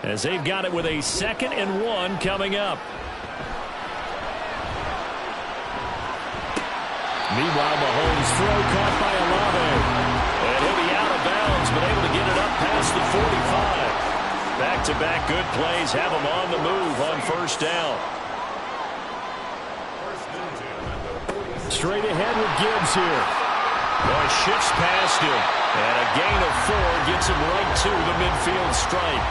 as they've got it with a 2nd and 1 coming up. Meanwhile, Mahomes' throw caught by Olave. And he'll be out of bounds, but able to get it up past the 45. Back-to-back good plays have him on the move on 1st down. Straight ahead with Gibbs here. Boy, shifts past him. And a gain of 4 gets him right to the midfield stripe.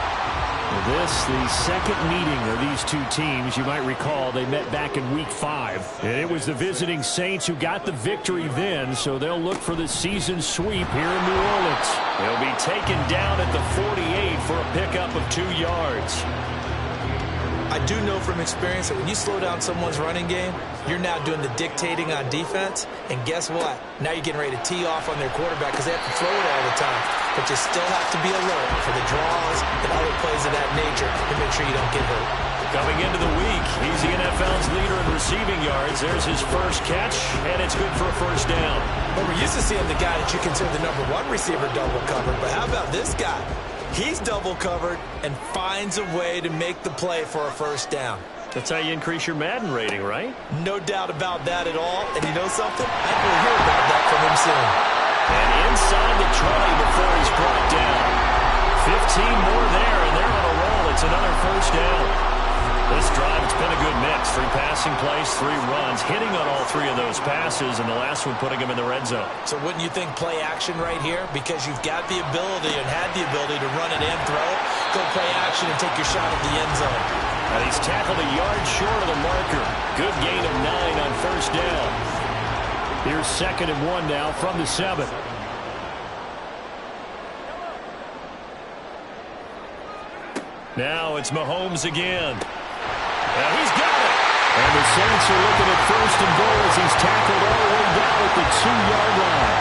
This, the second meeting of these two teams. You might recall they met back in Week 5. And it was the visiting Saints who got the victory then, so they'll look for the season sweep here in New Orleans. He'll be taken down at the 48 for a pickup of 2 yards. I do know from experience that when you slow down someone's running game, you're now doing the dictating on defense. And guess what? Now you're getting ready to tee off on their quarterback because they have to throw it all the time. But you still have to be alert for the draws and other plays of that nature to make sure you don't get hurt. Coming into the week, he's the NFL's leader in receiving yards. There's his first catch, and it's good for a 1st down. But we're used to seeing the guy that you consider the #1 receiver double covered. But how about this guy? He's double covered and finds a way to make the play for a 1st down. That's how you increase your Madden rating, right? No doubt about that at all. And you know something? I think we'll hear about that from him soon. And inside the 20 before he's brought down. 15 more there, and they're on a roll. It's another 1st down. This drive, it's been a good mix. 3 passing plays, 3 runs, hitting on all 3 of those passes, and the last one putting him in the red zone. So wouldn't you think play action right here? Because you've got the ability and had the ability to run it and throw it. Go play action and take your shot at the end zone. And he's tackled a yard short of the marker. Good gain of 9 on 1st down. Here's 2nd and 1 now from the 7. Now it's Mahomes again. And he's got it. And the Saints are looking at 1st and goal as he's tackled all the way down at the 2-yard line.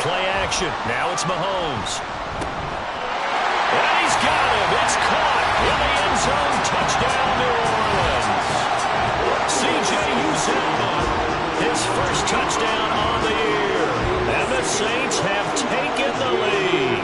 Play action. Now it's Mahomes. And he's got him. It's caught in the end zone. Touchdown, New Orleans. C.J. Uzomah, his first touchdown on the year. And the Saints have taken the lead.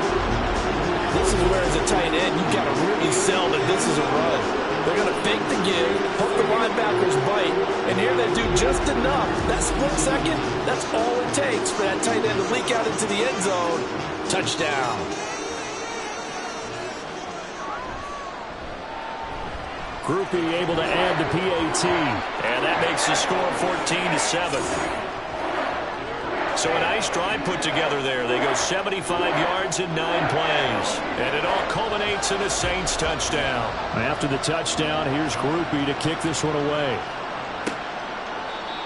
This is where, as a tight end, you've got to really sell that this is a run. They're going to fake the give, hope the linebackers bite, and here they do just enough. That split second, that's all it takes for that tight end to leak out into the end zone. Touchdown. Groupie able to add the PAT. And that makes the score 14-7. So a nice drive put together there. They go 75 yards in 9 plays. And it all culminates in a Saints touchdown. After the touchdown, here's Groupie to kick this one away.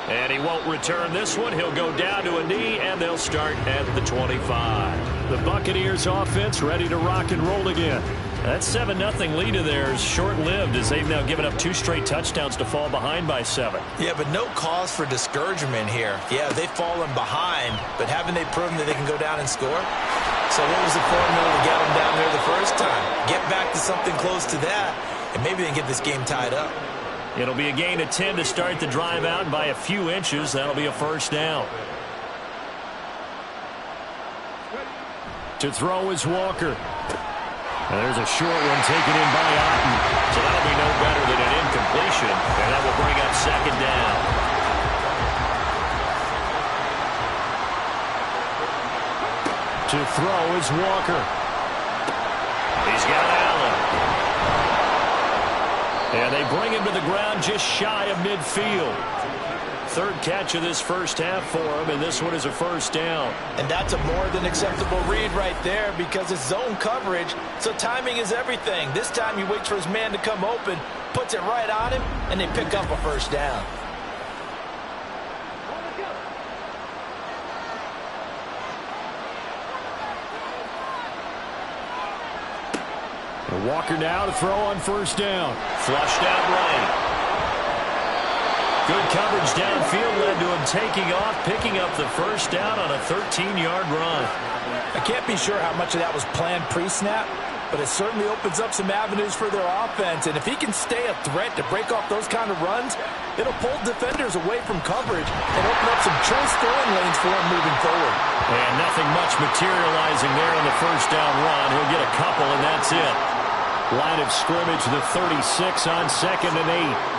And he won't return this one. He'll go down to a knee, and they'll start at the 25. The Buccaneers offense ready to rock and roll again. That 7-0 lead of theirs short-lived as they've now given up 2 straight touchdowns to fall behind by 7. Yeah, but no cause for discouragement here. Yeah, they've fallen behind, but haven't they proven that they can go down and score? So what was the formula to get them down there the first time? Get back to something close to that, and maybe they can get this game tied up. It'll be a gain of 10 to start the drive out, and by a few inches, that'll be a 1st down. To throw is Walker. And there's a short one taken in by Otten. So that'll be no better than an incompletion, and that will bring up 2nd down. To throw is Walker. He's got Allen. And They bring him to the ground just shy of midfield. Third catch of this first half for him, and this one is a first down. And that's a more than acceptable read right there because it's zone coverage, so timing is everything. This time he waits for his man to come open, puts it right on him, and they pick up a first down. And Walker now to throw on first down. Flushed out right. Good coverage downfield led to him taking off, picking up the first down on a 13-yard run. I can't be sure how much of that was planned pre-snap, but it certainly opens up some avenues for their offense. And if he can stay a threat to break off those kind of runs, it'll pull defenders away from coverage and open up some choice throwing lanes for him moving forward. And nothing much materializing there on the first down run. He'll get a couple, and that's it. Line of scrimmage, the 36 on 2nd and 8.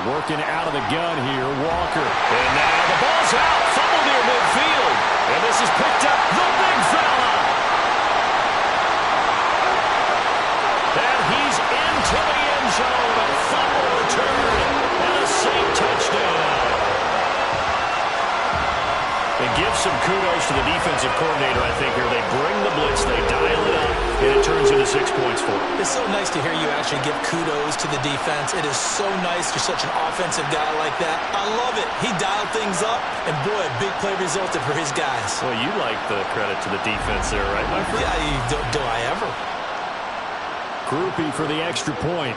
Working out of the gun here, Walker. And now the ball's out, fumble near midfield. And this is picked up, the big fella. And he's into the end zone, a fumble return, and a safe touchdown. And give some kudos to the defensive coordinator, I think, here. They bring the blitz, they dial it up, and it turns into 6 points for them. It's so nice to hear you actually give kudos to the defense. It is so nice you're such an offensive guy like that. I love it. He dialed things up, and boy, a big play resulted for his guys. Well, you like the credit to the defense there, right, my friend? Yeah, do I ever? Groupie for the extra point.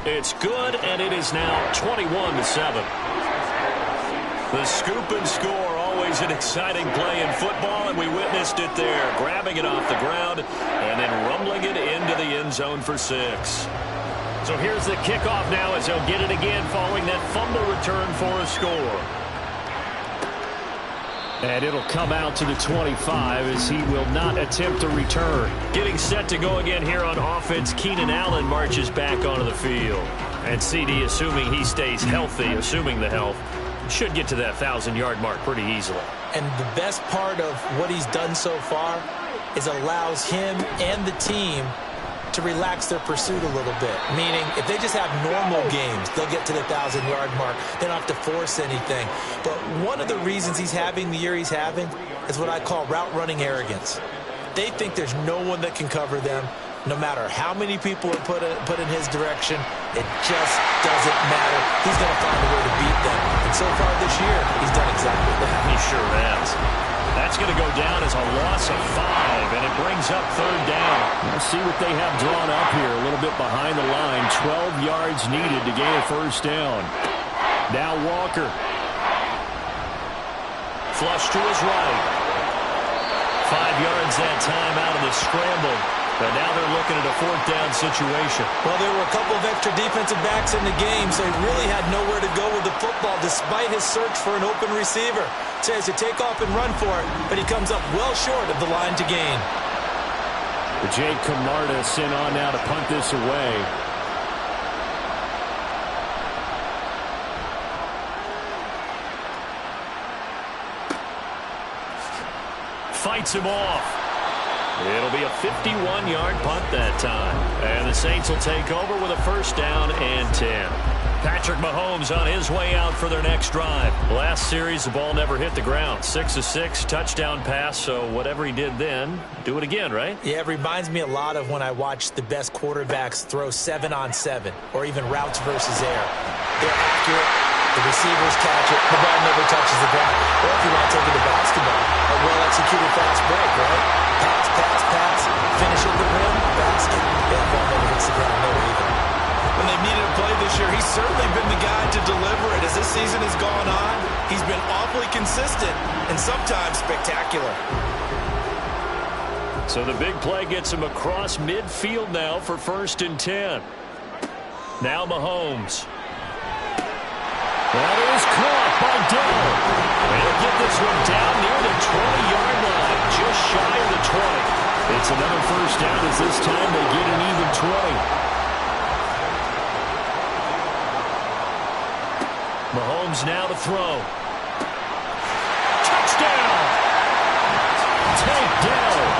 It's good, and it is now 21-7. The scoop and score, always an exciting play in football, and we witnessed it there, grabbing it off the ground and then rumbling it into the end zone for 6. So here's the kickoff now as he'll get it again following that fumble return for a score. And it'll come out to the 25 as he will not attempt to return. Getting set to go again here on offense, Keenan Allen marches back onto the field. And CD, assuming he stays healthy, assuming the health, should get to that 1,000-yard mark pretty easily. And the best part of what he's done so far is allows him and the team to relax their pursuit a little bit. Meaning, if they just have normal games, they'll get to the 1,000-yard mark. They don't have to force anything. But one of the reasons he's having the year he's having is what I call route running arrogance. They think there's no one that can cover them. No matter how many people are put in his direction, it just doesn't matter. He's going to find a way to beat them. And so far this year, he's done exactly that. He sure has. That's going to go down as a loss of 5, and it brings up 3rd down. We'll see what they have drawn up here. A little bit behind the line. 12 yards needed to gain a first down. Now Walker. Flush to his right. 5 yards that time out of the scramble. But now they're looking at a 4th down situation. Well, there were a couple of extra defensive backs in the game, so he really had nowhere to go with the football despite his search for an open receiver. So he has to take off and run for it, but he comes up well short of the line to gain. Jake Camarda sent on now to punt this away. Fights him off. It'll be a 51-yard punt that time. And the Saints will take over with a first down and 10. Patrick Mahomes on his way out for their next drive. Last series, the ball never hit the ground. 6 of 6, touchdown pass. So whatever he did then, do it again, right? Yeah, it reminds me a lot of when I watch the best quarterbacks throw 7-on-7 or even routes versus air. They're accurate. The receivers catch it. The ball never touches the ground. Or if you want to take it to basketball, a well-executed fast break, right? Pass, pass, pass. Finish at the rim, basket. Yeah, the ball never hits the ground there either. When they've needed a play this year, he's certainly been the guy to deliver it. As this season has gone on, he's been awfully consistent and sometimes spectacular. So the big play gets him across midfield now for 1st and 10. Now Mahomes. That is caught by Dell. They'll get this one down near the 20-yard line, just shy of the 20. It's another first down as this time they get an even 20. Mahomes now to throw. Touchdown! Take down.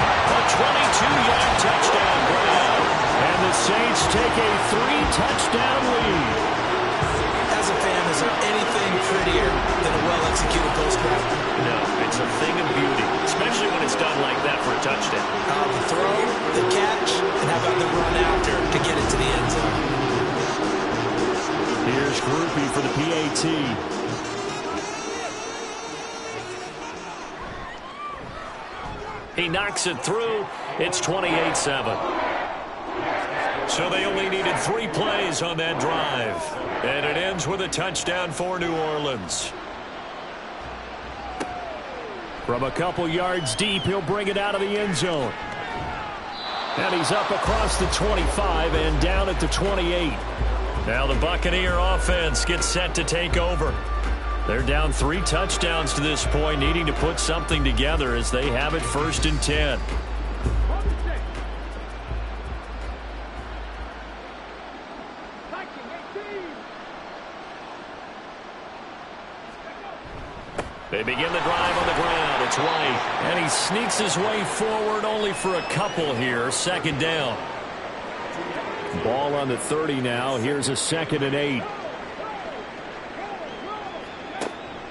touchdown lead. As a fan, is there anything prettier than a well-executed post route? No, it's a thing of beauty, especially when it's done like that for a touchdown. The throw, the catch, and how about the run after to get it to the end zone? Here's Groupie for the PAT. He knocks it through. It's 28-7. So they only needed 3 plays on that drive. And it ends with a touchdown for New Orleans. From a couple yards deep, he'll bring it out of the end zone. And he's up across the 25 and down at the 28. Now the Buccaneer offense gets set to take over. They're down 3 touchdowns to this point, needing to put something together as they have it 1st and 10. They begin the drive on the ground. It's White, and he sneaks his way forward only for a couple here. 2nd down. Ball on the 30 now. Here's a 2nd and 8.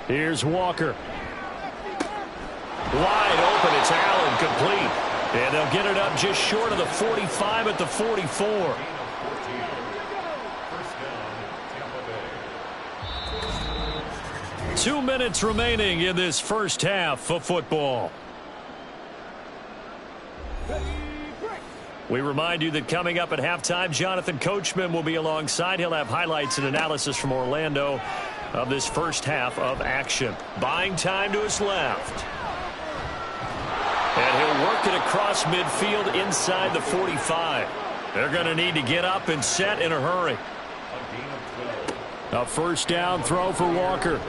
Here's Walker. Wide open. It's Allen, complete. And they'll get it up just short of the 45 at the 44. 2 minutes remaining in this first half of football. We remind you that coming up at halftime, Jonathan Coachman will be alongside. He'll have highlights and analysis from Orlando of this first half of action. Buying time to his left. And he'll work it across midfield inside the 45. They're going to need to get up and set in a hurry. A 1st down throw for Walker.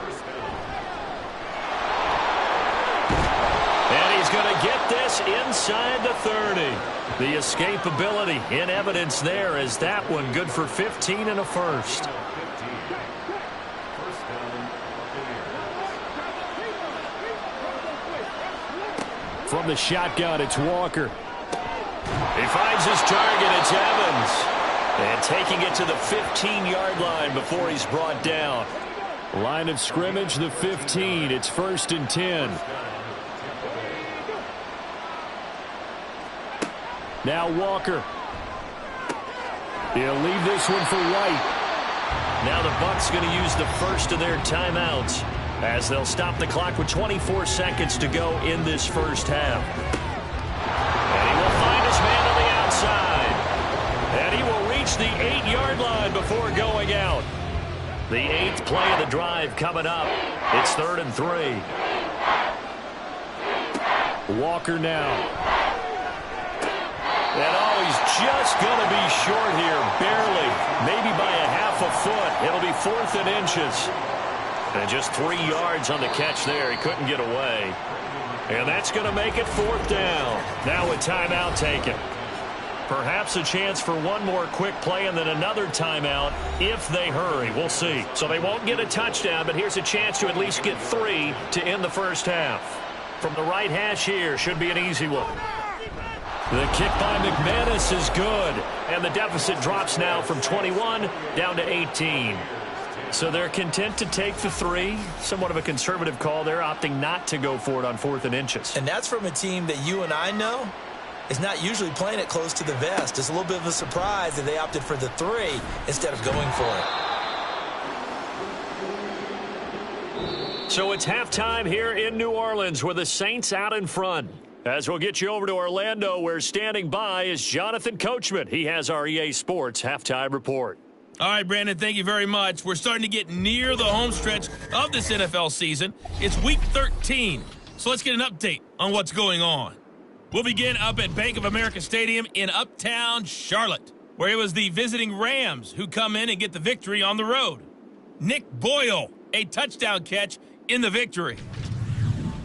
And he's going to get this inside the 30. The escapability in evidence there as that one good for 15 and a 1st. From the shotgun, it's Walker. He finds his target. It's Evans. And taking it to the 15-yard line before he's brought down. Line of scrimmage, the 15. It's 1st and 10. Now Walker. He'll leave this one for White. Now the Bucs going to use the first of their timeouts as they'll stop the clock with 24 seconds to go in this first half. And he will find his man on the outside. And he will reach the 8-yard line before going out. The 8th play of the drive coming up. It's 3rd and 3. Walker now. And oh, he's just going to be short here, barely, maybe by a half a foot. It'll be 4th and inches. And just 3 yards on the catch there. He couldn't get away. And that's going to make it 4th down. Now a timeout taken. Perhaps a chance for one more quick play and then another timeout if they hurry. We'll see. So they won't get a touchdown, but here's a chance to at least get 3 to end the first half. From the right hash here, should be an easy one. The kick by McManus is good, and the deficit drops now from 21 down to 18. So they're content to take the 3. Somewhat of a conservative call there, opting not to go for it on 4th and inches. And that's from a team that you and I know is not usually playing it close to the vest. It's a little bit of a surprise that they opted for the 3 instead of going for it. So it's halftime here in New Orleans with the Saints out in front. As we'll get you over to Orlando, where standing by is Jonathan Coachman. He has our EA Sports halftime report. All right, Brandon, thank you very much. We're starting to get near the home stretch of this NFL season. It's Week 13, so let's get an update on what's going on. We'll begin up at Bank of America Stadium in Uptown Charlotte, where it was the visiting Rams who come in and get the victory on the road. Nick Boyle, a touchdown catch in the victory.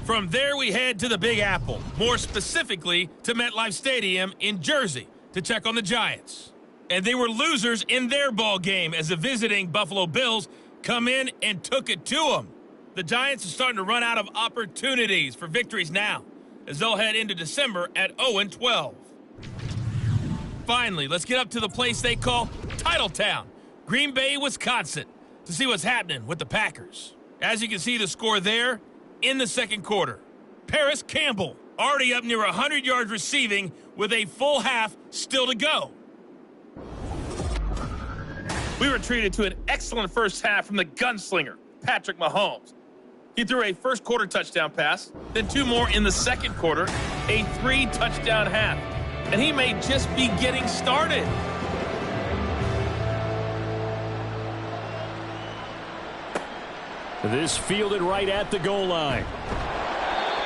From there, we head to the Big Apple, more specifically to MetLife Stadium in Jersey to check on the Giants. And they were losers in their ball game as the visiting Buffalo Bills come in and took it to them. The Giants are starting to run out of opportunities for victories now as they'll head into December at 0-12. Finally, let's get up to the place they call Titletown, Green Bay, Wisconsin, to see what's happening with the Packers. As you can see the score there in the second quarter. Paris Campbell already up near 100 yards receiving with a full half still to go. We were treated to an excellent first half from the gunslinger, Patrick Mahomes. He threw a first quarter touchdown pass, then 2 more in the second quarter, a 3-touchdown half. And he may just be getting started. This fielded right at the goal line.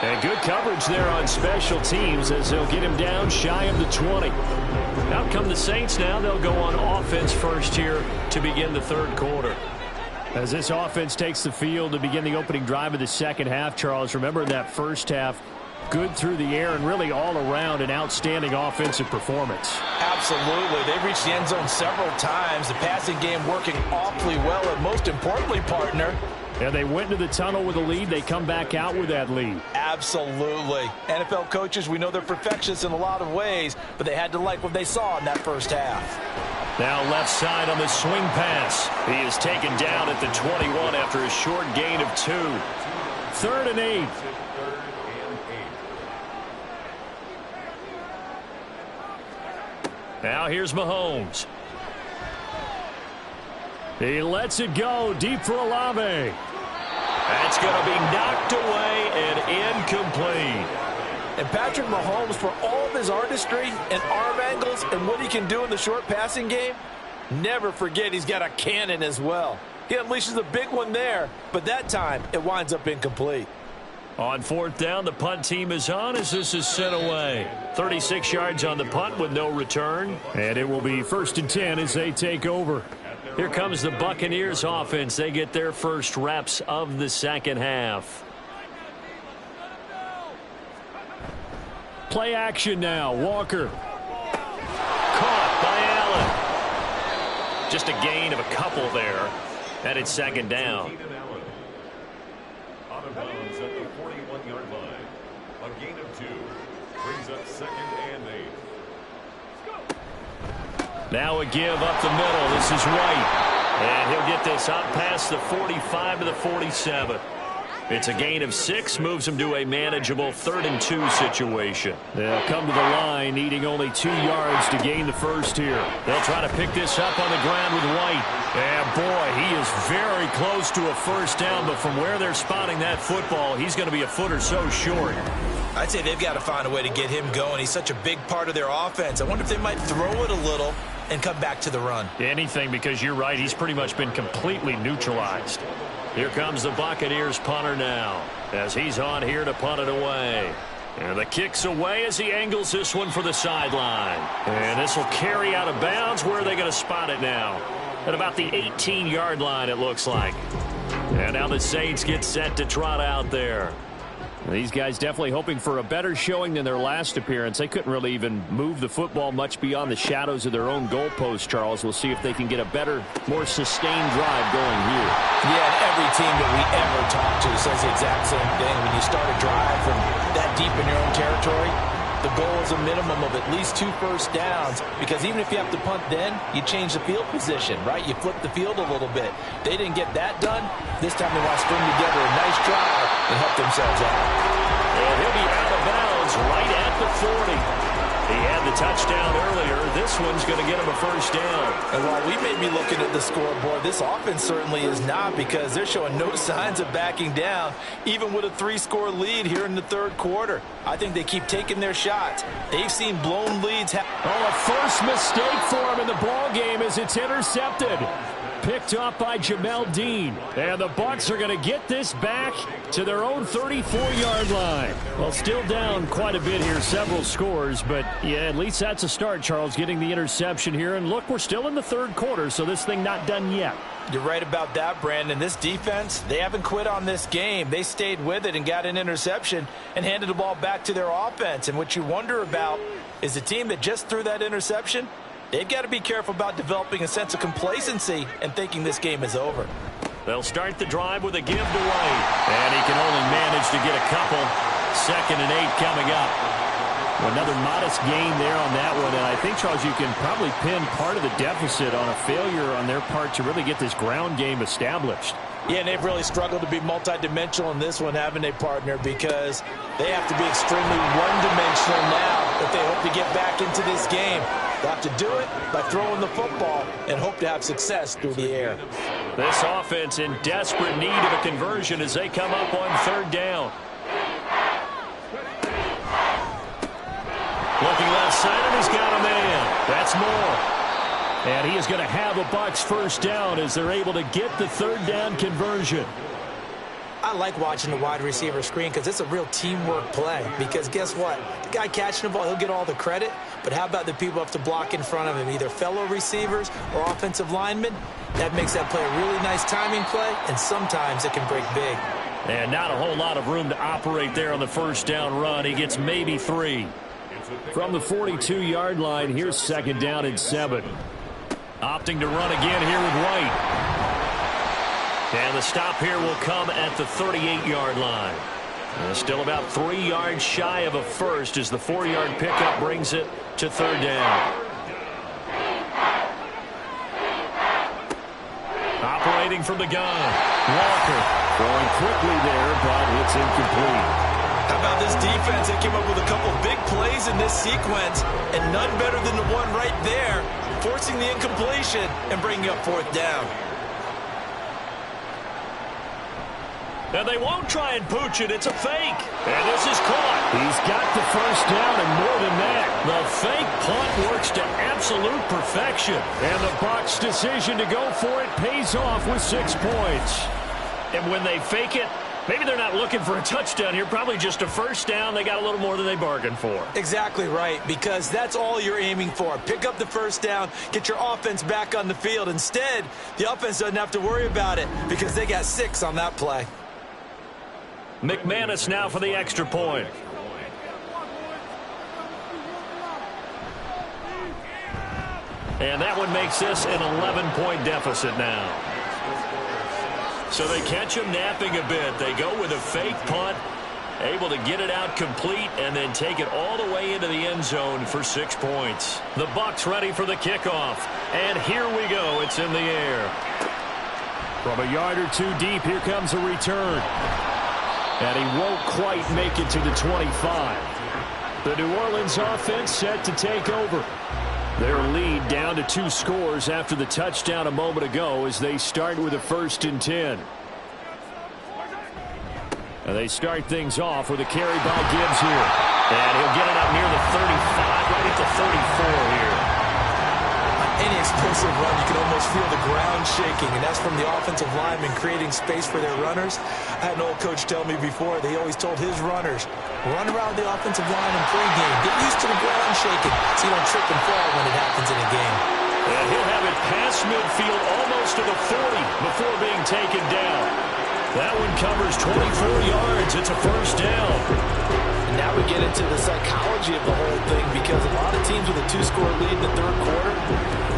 And good coverage there on special teams as they'll get him down shy of the 20. Out come the Saints now. They'll go on offense first here to begin the third quarter. As this offense takes the field to begin the opening drive of the second half, Charles, remember in that first half, good through the air and really all around an outstanding offensive performance. Absolutely. They've reached the end zone several times. The passing game working awfully well, and most importantly, partner, and they went into the tunnel with a lead. They come back out with that lead. Absolutely. NFL coaches, we know they're perfectionists in a lot of ways, but they had to like what they saw in that first half. Now left side on the swing pass. He is taken down at the 21 after a short gain of 2. 3rd and 8. Now here's Mahomes. He lets it go deep for Olave. That's going to be knocked away and incomplete. And Patrick Mahomes, for all of his artistry and arm angles and what he can do in the short passing game, never forget he's got a cannon as well. He unleashes a big one there, but that time it winds up incomplete. On 4th down, the punt team is on as this is sent away. 36 yards on the punt with no return. And it will be 1st and 10 as they take over. Here comes the Buccaneers offense. They get their first reps of the second half. Play action now. Walker. Caught by Allen. Just a gain of a couple there. And it's 2nd down. Out of bounds at the 41-yard line. A gain of 2. Brings up 2nd and 8. Now a give up the middle. This is White. And he'll get this up past the 45 to the 47. It's a gain of 6. Moves him to a manageable 3rd and 2 situation. They'll come to the line needing only 2 yards to gain the first here. They'll try to pick this up on the ground with White. And boy, he is very close to a first down. But from where they're spotting that football, he's going to be a foot or so short. I'd say they've got to find a way to get him going. He's such a big part of their offense. I wonder if they might throw it a little and come back to the run. Anything, because you're right. He's pretty much been completely neutralized. Here comes the Buccaneers punter now as he's on here to punt it away. And the kick's away as he angles this one for the sideline. And this will carry out of bounds. Where are they going to spot it now? At about the 18-yard line, it looks like. And now the Saints get set to trot out there. These guys definitely hoping for a better showing than their last appearance. They couldn't really even move the football much beyond the shadows of their own goalpost, Charles. We'll see if they can get a better, more sustained drive going here. Yeah, and every team that we ever talk to says the exact same thing. When you start a drive from that deep in your own territory, the goal is a minimum of at least 2 first downs, because even if you have to punt then, you change the field position, right? You flip the field a little bit. They didn't get that done. This time they want to string together a nice drive and help themselves out. And he'll be out of bounds right at the 40. He had the touchdown earlier. This one's going to get him a first down. And while we may be looking at the scoreboard, this offense certainly is not, because they're showing no signs of backing down, even with a 3-score lead here in the third quarter. I think they keep taking their shots. They've seen blown leads. A first mistake for him in the ball game as it's intercepted. Picked up by Jamel Dean. And the Bucs are going to get this back to their own 34-yard line. Well, still down quite a bit here, several scores. But, yeah, at least that's a start, Charles, getting the interception here. And, look, we're still in the third quarter, so this thing not done yet. You're right about that, Brandon. This defense, they haven't quit on this game. They stayed with it and got an interception and handed the ball back to their offense. And what you wonder about is the team that just threw that interception, they've got to be careful about developing a sense of complacency and thinking this game is over. They'll start the drive with a give to White. And he can only manage to get a couple. 2nd and 8 coming up. Another modest gain there on that one. And I think, Charles, you can probably pin part of the deficit on a failure on their part to really get this ground game established. Yeah, and they've really struggled to be multidimensional in this one, haven't they, partner? Because they have to be extremely one-dimensional now if they hope to get back into this game. They have to do it by throwing the football and hope to have success through the air. This offense in desperate need of a conversion as they come up on third down. Looking left side, and he's got a man. That's Moore. And he is going to have a Bucs first down as they're able to get the third down conversion. I like watching the wide receiver screen because it's a real teamwork play. Because guess what? The guy catching the ball, he'll get all the credit. But how about the people who have to block in front of him, either fellow receivers or offensive linemen? That makes that play a really nice timing play, and sometimes it can break big. And not a whole lot of room to operate there on the first down run. He gets maybe 3. From the 42-yard line, here's second down and 7. Opting to run again here with White. And the stop here will come at the 38-yard line. Still about 3 yards shy of a first as the 4-yard pickup brings it to third down. Operating from the gun. Walker throwing quickly there, but it's incomplete. How about this defense? They came up with a couple big plays in this sequence, and none better than the one right there, forcing the incompletion and bringing up fourth down. And they won't try and pooch it. It's a fake. And this is caught. He's got the first down and more than that. The fake punt works to absolute perfection. And the Bucs' decision to go for it pays off with 6 points. And when they fake it, maybe they're not looking for a touchdown here. Probably just a first down. They got a little more than they bargained for. Exactly right, because that's all you're aiming for. Pick up the first down, get your offense back on the field. Instead, the offense doesn't have to worry about it because they got 6 on that play. McManus now for the extra point. And that one makes this an 11-point deficit now. So they catch him napping a bit. They go with a fake punt, able to get it out complete, and then take it all the way into the end zone for 6 points. The Bucs ready for the kickoff. And here we go. It's in the air. From a yard or 2 deep, here comes a return. And he won't quite make it to the 25. The New Orleans offense set to take over. Their lead down to 2 scores after the touchdown a moment ago as they start with a 1st and 10. And they start things off with a carry by Gibbs here. And he'll get it up near the 35, right at the 34 here. Any explosive run, you can almost feel the ground shaking, and that's from the offensive linemen creating space for their runners. I had an old coach tell me before, they always told his runners, run around the offensive line in pregame. Get used to the ground shaking so you don't trip and fall when it happens in a game. And he'll have it past midfield almost to the 40 before being taken down. That one covers 24 yards. It's a first down. And now we get into the psychology of the whole thing because a lot of teams with a 2-score lead in the third quarter,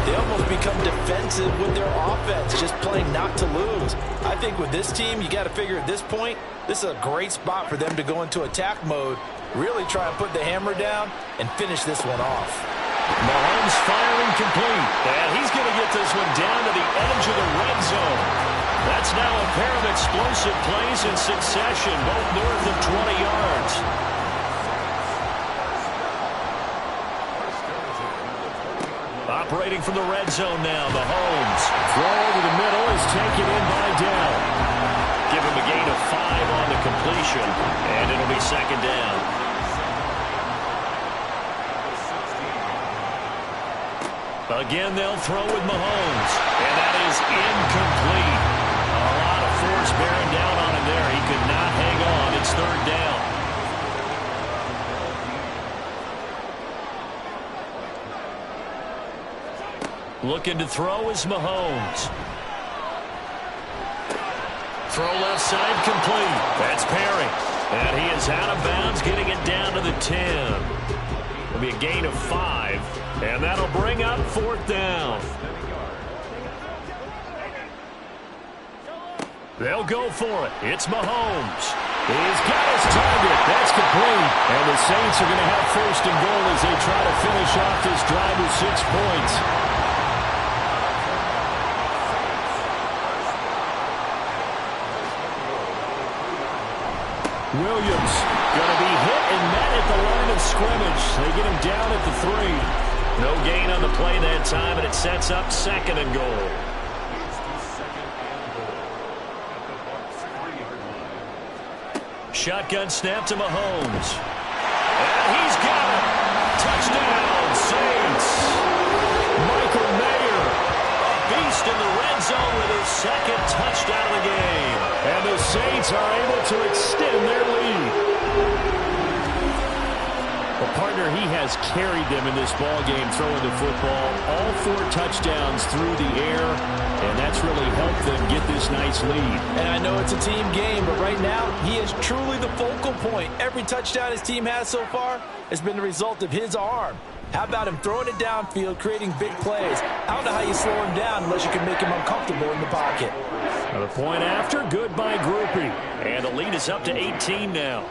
they almost become defensive with their offense, just playing not to lose. I think with this team, you got to figure at this point, this is a great spot for them to go into attack mode, really try and put the hammer down and finish this one off. Mahomes firing complete. And he's going to get this one down to the edge of the red zone. That's now a pair of explosive plays in succession, both north of 20 yards. Operating from the red zone now, Mahomes. Throw over the middle is taken in by Down. Give him a gain of 5 on the completion, and it'll be second down. Again, they'll throw with Mahomes, and that is incomplete. A lot of force bearing down on him there. He could not hang on. It's third down. Looking to throw is Mahomes. Throw left side complete. That's Perry. And he is out of bounds, getting it down to the 10. It'll be a gain of 5, and that'll bring up fourth down. They'll go for it. It's Mahomes. He's got his target. That's complete. And the Saints are going to have first and goal as they try to finish off this drive with 6 points. Williams going to be hit and met at the line of scrimmage. They get him down at the 3. No gain on the play that time, and it sets up second and goal. Shotgun snap to Mahomes. And he's got it. Touchdown, Saints. Michael Mayer, a beast in the red zone with his second touchdown of the game. And the Saints are able to extend their lead. A partner, he has carried them in this ball game, throwing the football. All 4 touchdowns through the air, and that's really helped them get this nice lead. And I know it's a team game, but right now, he is truly the focal point. Every touchdown his team has so far has been the result of his arm. How about him throwing it downfield, creating big plays? I don't know how you slow him down unless you can make him uncomfortable in the pocket. The point after, good by Groupie. And the lead is up to 18 now.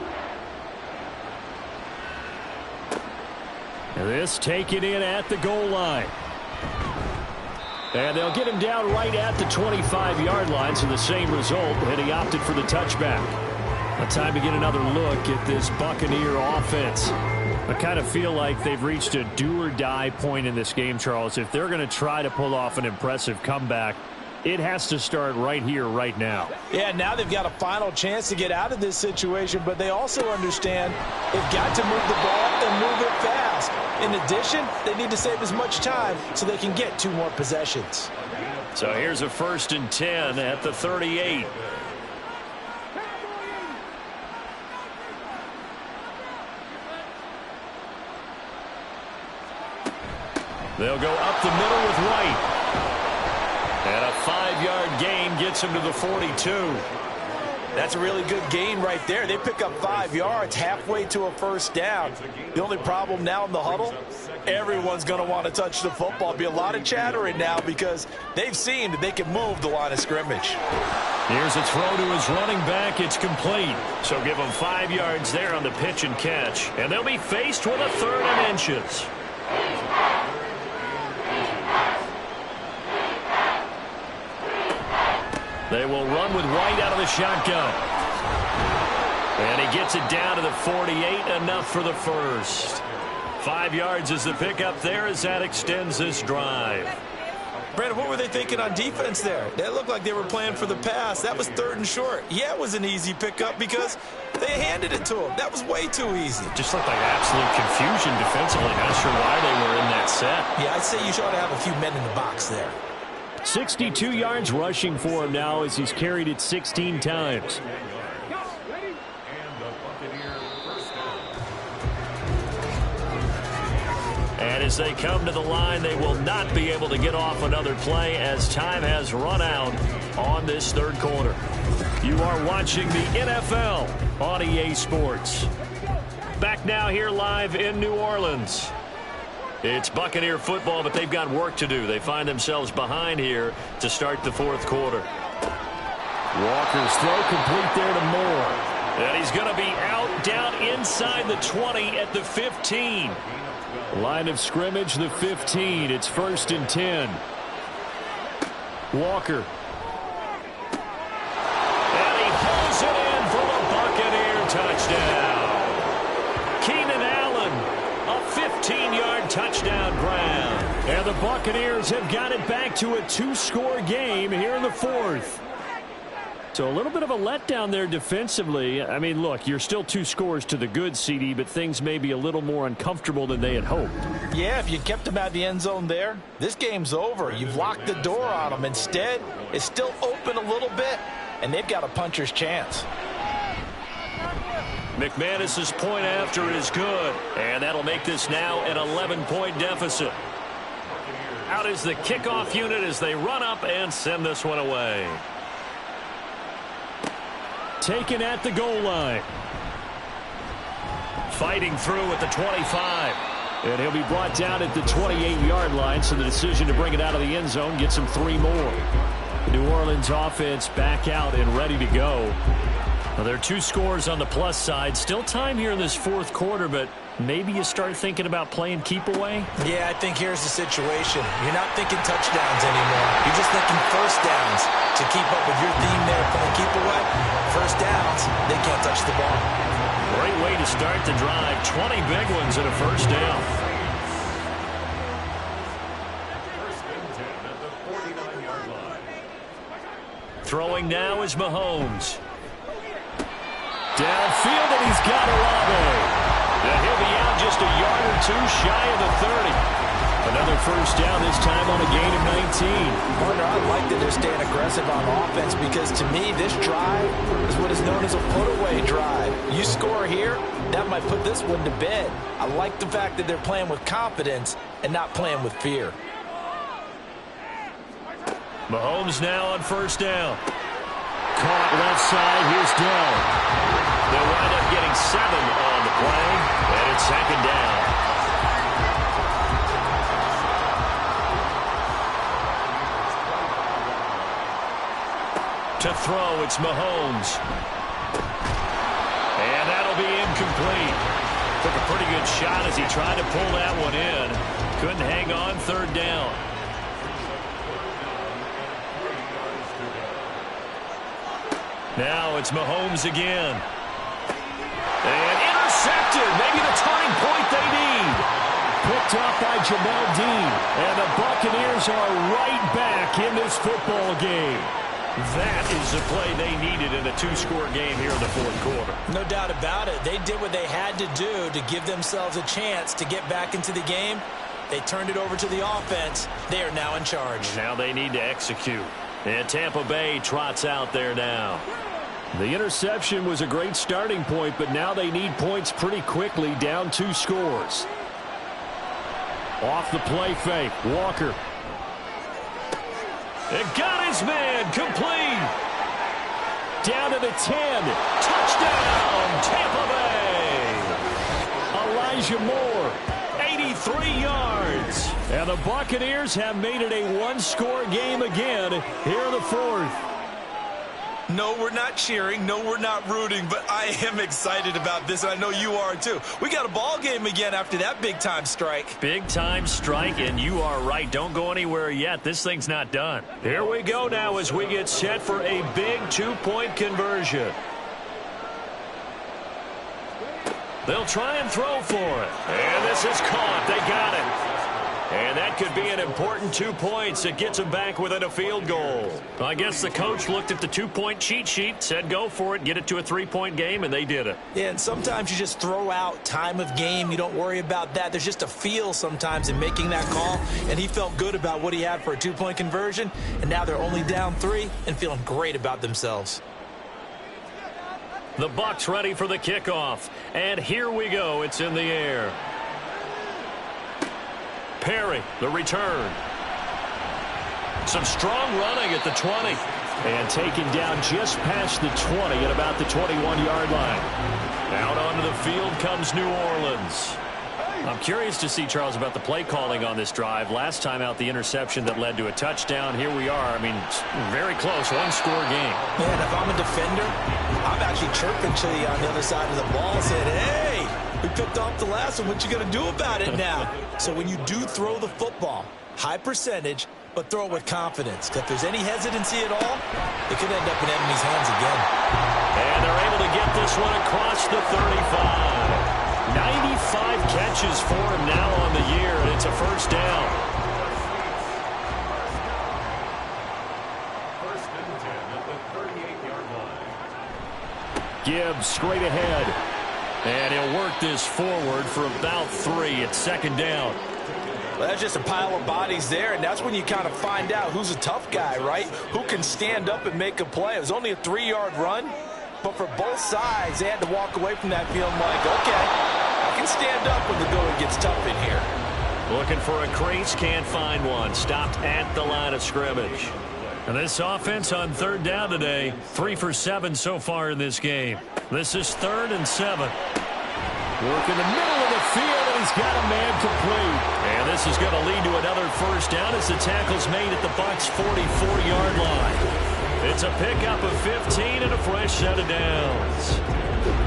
This taken in at the goal line. And they'll get him down right at the 25-yard line, so the same result, and he opted for the touchback. A time to get another look at this Buccaneer offense. I kind of feel like they've reached a do-or-die point in this game, Charles. If they're going to try to pull off an impressive comeback, it has to start right here, right now. Yeah, now they've got a final chance to get out of this situation, but they also understand they've got to move the ball and move it fast. In addition, they need to save as much time so they can get 2 more possessions. So here's a 1st and 10 at the 38. They'll go up the middle with Wright. And a 5-yard gain gets him to the 42. That's a really good gain right there. They pick up 5 yards halfway to a first down. The only problem now in the huddle, everyone's going to want to touch the football. Be a lot of chattering now because they've seen that they can move the line of scrimmage. Here's a throw to his running back. It's complete. So give them 5 yards there on the pitch and catch. And they'll be faced with a 3rd and inches. They will run with White out of the shotgun. And he gets it down to the 48, enough for the first. 5 yards is the pickup there as that extends this drive. Brandon, what were they thinking on defense there? That looked like they were playing for the pass. That was 3rd and short. Yeah, it was an easy pickup because they handed it to him. That was way too easy. Just looked like absolute confusion defensively. Not sure why they were in that set. Yeah, I'd say you should have a few men in the box there. 62 yards rushing for him now as he's carried it 16 times. And as they come to the line, they will not be able to get off another play as time has run out on this 3rd quarter. You are watching the NFL on EA Sports. Back now here live in New Orleans. It's Buccaneer football, but they've got work to do. They find themselves behind here to start the 4th quarter. Walker's throw complete there to Moore. And he's going to be out down inside the 20 at the 15. Line of scrimmage, the 15. It's 1st and 10. Walker. And he pulls it in for the Buccaneer touchdown. Keenan Allen, a 15-yard touchdown grab. And the Buccaneers have got it back to a 2-score game here in the 4th. So a little bit of a letdown there defensively. I mean, look, you're still 2 scores to the good, CD, but things may be a little more uncomfortable than they had hoped. Yeah, if you kept them out of the end zone there, this game's over. You've locked the door on them. Instead, it's still open a little bit, and they've got a puncher's chance. McManus's point after is good, and that'll make this now an 11-point deficit. Out is the kickoff unit as they run up and send this one away. Taken at the goal line. Fighting through at the 25. And he'll be brought down at the 28-yard line, so the decision to bring it out of the end zone gets him 3 more. The New Orleans offense back out and ready to go. Well, there are 2 scores on the plus side. Still time here in this fourth quarter, but maybe you start thinking about playing keep away? Yeah, I think here's the situation. You're not thinking touchdowns anymore. You're just thinking first downs to keep up with your theme there playing keep away. First downs, they can't touch the ball. Great way to start the drive. 20 big ones and a first down. First and 10 at the 49-yard line. Throwing now is Mahomes. Downfield, and he's got Olave. Now he'll be out just a yard or 2 shy of the 30. Another first down, this time on a gain of 19. Partner, I like that they're staying aggressive on offense because to me, this drive is what is known as a put-away drive. You score here, that might put this one to bed. I like the fact that they're playing with confidence and not playing with fear. Mahomes now on first down. Caught left side, here's Dell. They'll wind up getting 7 on the play, and it's second down. To throw, it's Mahomes. And that'll be incomplete. Took a pretty good shot as he tried to pull that one in. Couldn't hang on, third down. Now it's Mahomes again. And intercepted. Maybe the turning point they need. Picked off by Jamel Dean. And the Buccaneers are right back in this football game. That is the play they needed in a 2-score game here in the fourth quarter. No doubt about it. They did what they had to do to give themselves a chance to get back into the game. They turned it over to the offense. They are now in charge. Now they need to execute. And Tampa Bay trots out there now. The interception was a great starting point, but now they need points pretty quickly, down 2 scores. Off the play fake, Walker. It got his man, complete. Down to the 10. Touchdown, Tampa Bay. Elijah Moore. 83 yards. And the Buccaneers have made it a 1-score game again here in the fourth. No, we're not cheering. No, we're not rooting, but I am excited about this, and I know you are too. We got a ball game again after that big-time strike. Big-time strike, and you are right. Don't go anywhere yet. This thing's not done. Here we go now as we get set for a big 2-point conversion. They'll try and throw for it. And this is caught. They got it. And that could be an important 2 points. It gets them back within a field goal. I guess the coach looked at the 2-point cheat sheet, said go for it, get it to a 3-point game, and they did it. Yeah, and sometimes you just throw out time of game. You don't worry about that. There's just a feel sometimes in making that call, and he felt good about what he had for a 2-point conversion, and now they're only down 3 and feeling great about themselves. The Bucs ready for the kickoff, and here we go. It's in the air. Perry, the return. Some strong running at the 20. And taken down just past the 20 at about the 21-yard line. Out onto the field comes New Orleans. I'm curious to see, Charles, about the play calling on this drive. Last time out, the interception that led to a touchdown. Here we are. I mean, very close, 1-score game. Man, if I'm a defender, I'm actually chirping to you on the other side of the ball saying, hey, we picked off the last one. What you going to do about it now? So when you do throw the football, high percentage, but throw it with confidence. Because if there's any hesitancy at all, it could end up in enemy's hands again. And they're able to get this one across the 35. 95 catches for him now on the year, and it's a first down. First and 10 at the 38-yard line. Gibbs straight ahead. And he'll work this forward for about 3 at second down. Well, that's just a pile of bodies there, and that's when you kind of find out who's a tough guy, right? Who can stand up and make a play. It was only a 3-yard run, but for both sides, they had to walk away from that feeling like, okay, I can stand up when the going gets tough in here. Looking for a crease, can't find one. Stopped at the line of scrimmage. And this offense on third down today, 3 for 7 so far in this game. This is 3rd and 7. Work in the middle of the field, and he's got a man complete. And this is going to lead to another first down as the tackle's made at the Bucs' 44-yard line. It's a pickup of 15 and a fresh set of downs.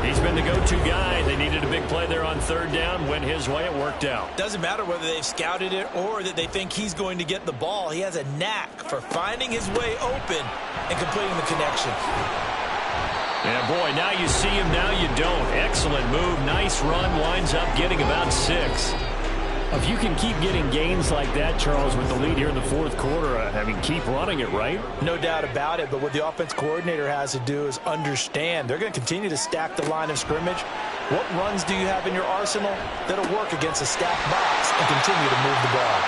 He's been the go-to guy. They needed a big play there on third down. Went his way. It worked out. Doesn't matter whether they've scouted it or that they think he's going to get the ball. He has a knack for finding his way open and completing the connection. Yeah, boy, now you see him, now you don't. Excellent move. Nice run. Winds up getting about 6. If you can keep getting gains like that, Charles, with the lead here in the fourth quarter, I mean, keep running it, right? No doubt about it, but what the offense coordinator has to do is understand. They're going to continue to stack the line of scrimmage. What runs do you have in your arsenal that'll work against a stacked box and continue to move the ball?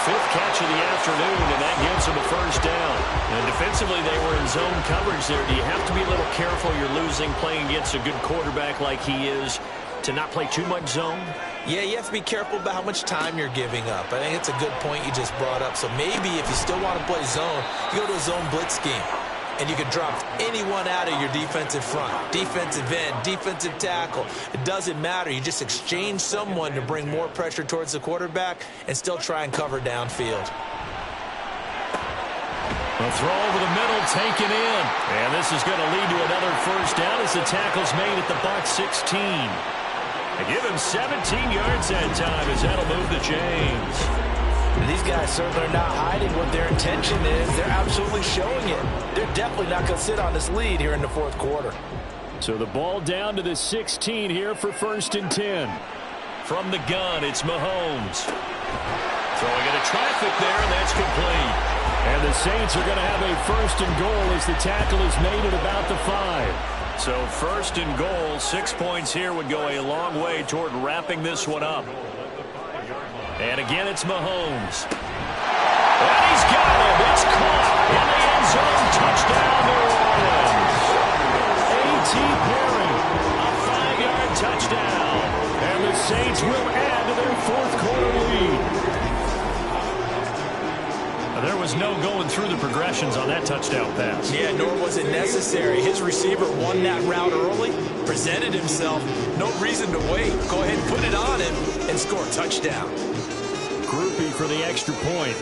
5th catch of the afternoon, and that gives them a first down. And defensively, they were in zone coverage there. Do you have to be a little careful you're losing playing against a good quarterback like he is to not play too much zone? Yeah, you have to be careful about how much time you're giving up. I think it's a good point you just brought up. So maybe if you still want to play zone, you go to a zone blitz scheme. And you can drop anyone out of your defensive front. Defensive end, defensive tackle. It doesn't matter. You just exchange someone to bring more pressure towards the quarterback and still try and cover downfield. A throw over the middle, taken in. And this is going to lead to another first down as the tackle's made at the Bucs 16. They give him 17 yards that time as that'll move the chains. These guys certainly are not hiding what their intention is. They're absolutely showing it. They're definitely not going to sit on this lead here in the fourth quarter. So the ball down to the 16 here for 1st and 10. From the gun, it's Mahomes. Throwing into traffic there, and that's complete. And the Saints are going to have a 1st and goal as the tackle is made at about the 5. So 1st and goal, 6 points here would go a long way toward wrapping this one up. And again, it's Mahomes. And he's got him. It's caught in the end zone. Touchdown, New Orleans. A.T. Perry, a 5-yard touchdown. And the Saints will add to their fourth quarter lead. There was no going through the progressions on that touchdown pass. Yeah, nor was it necessary. His receiver won that route early, presented himself. No reason to wait. Go ahead and put it on him and score a touchdown. Groupie for the extra point.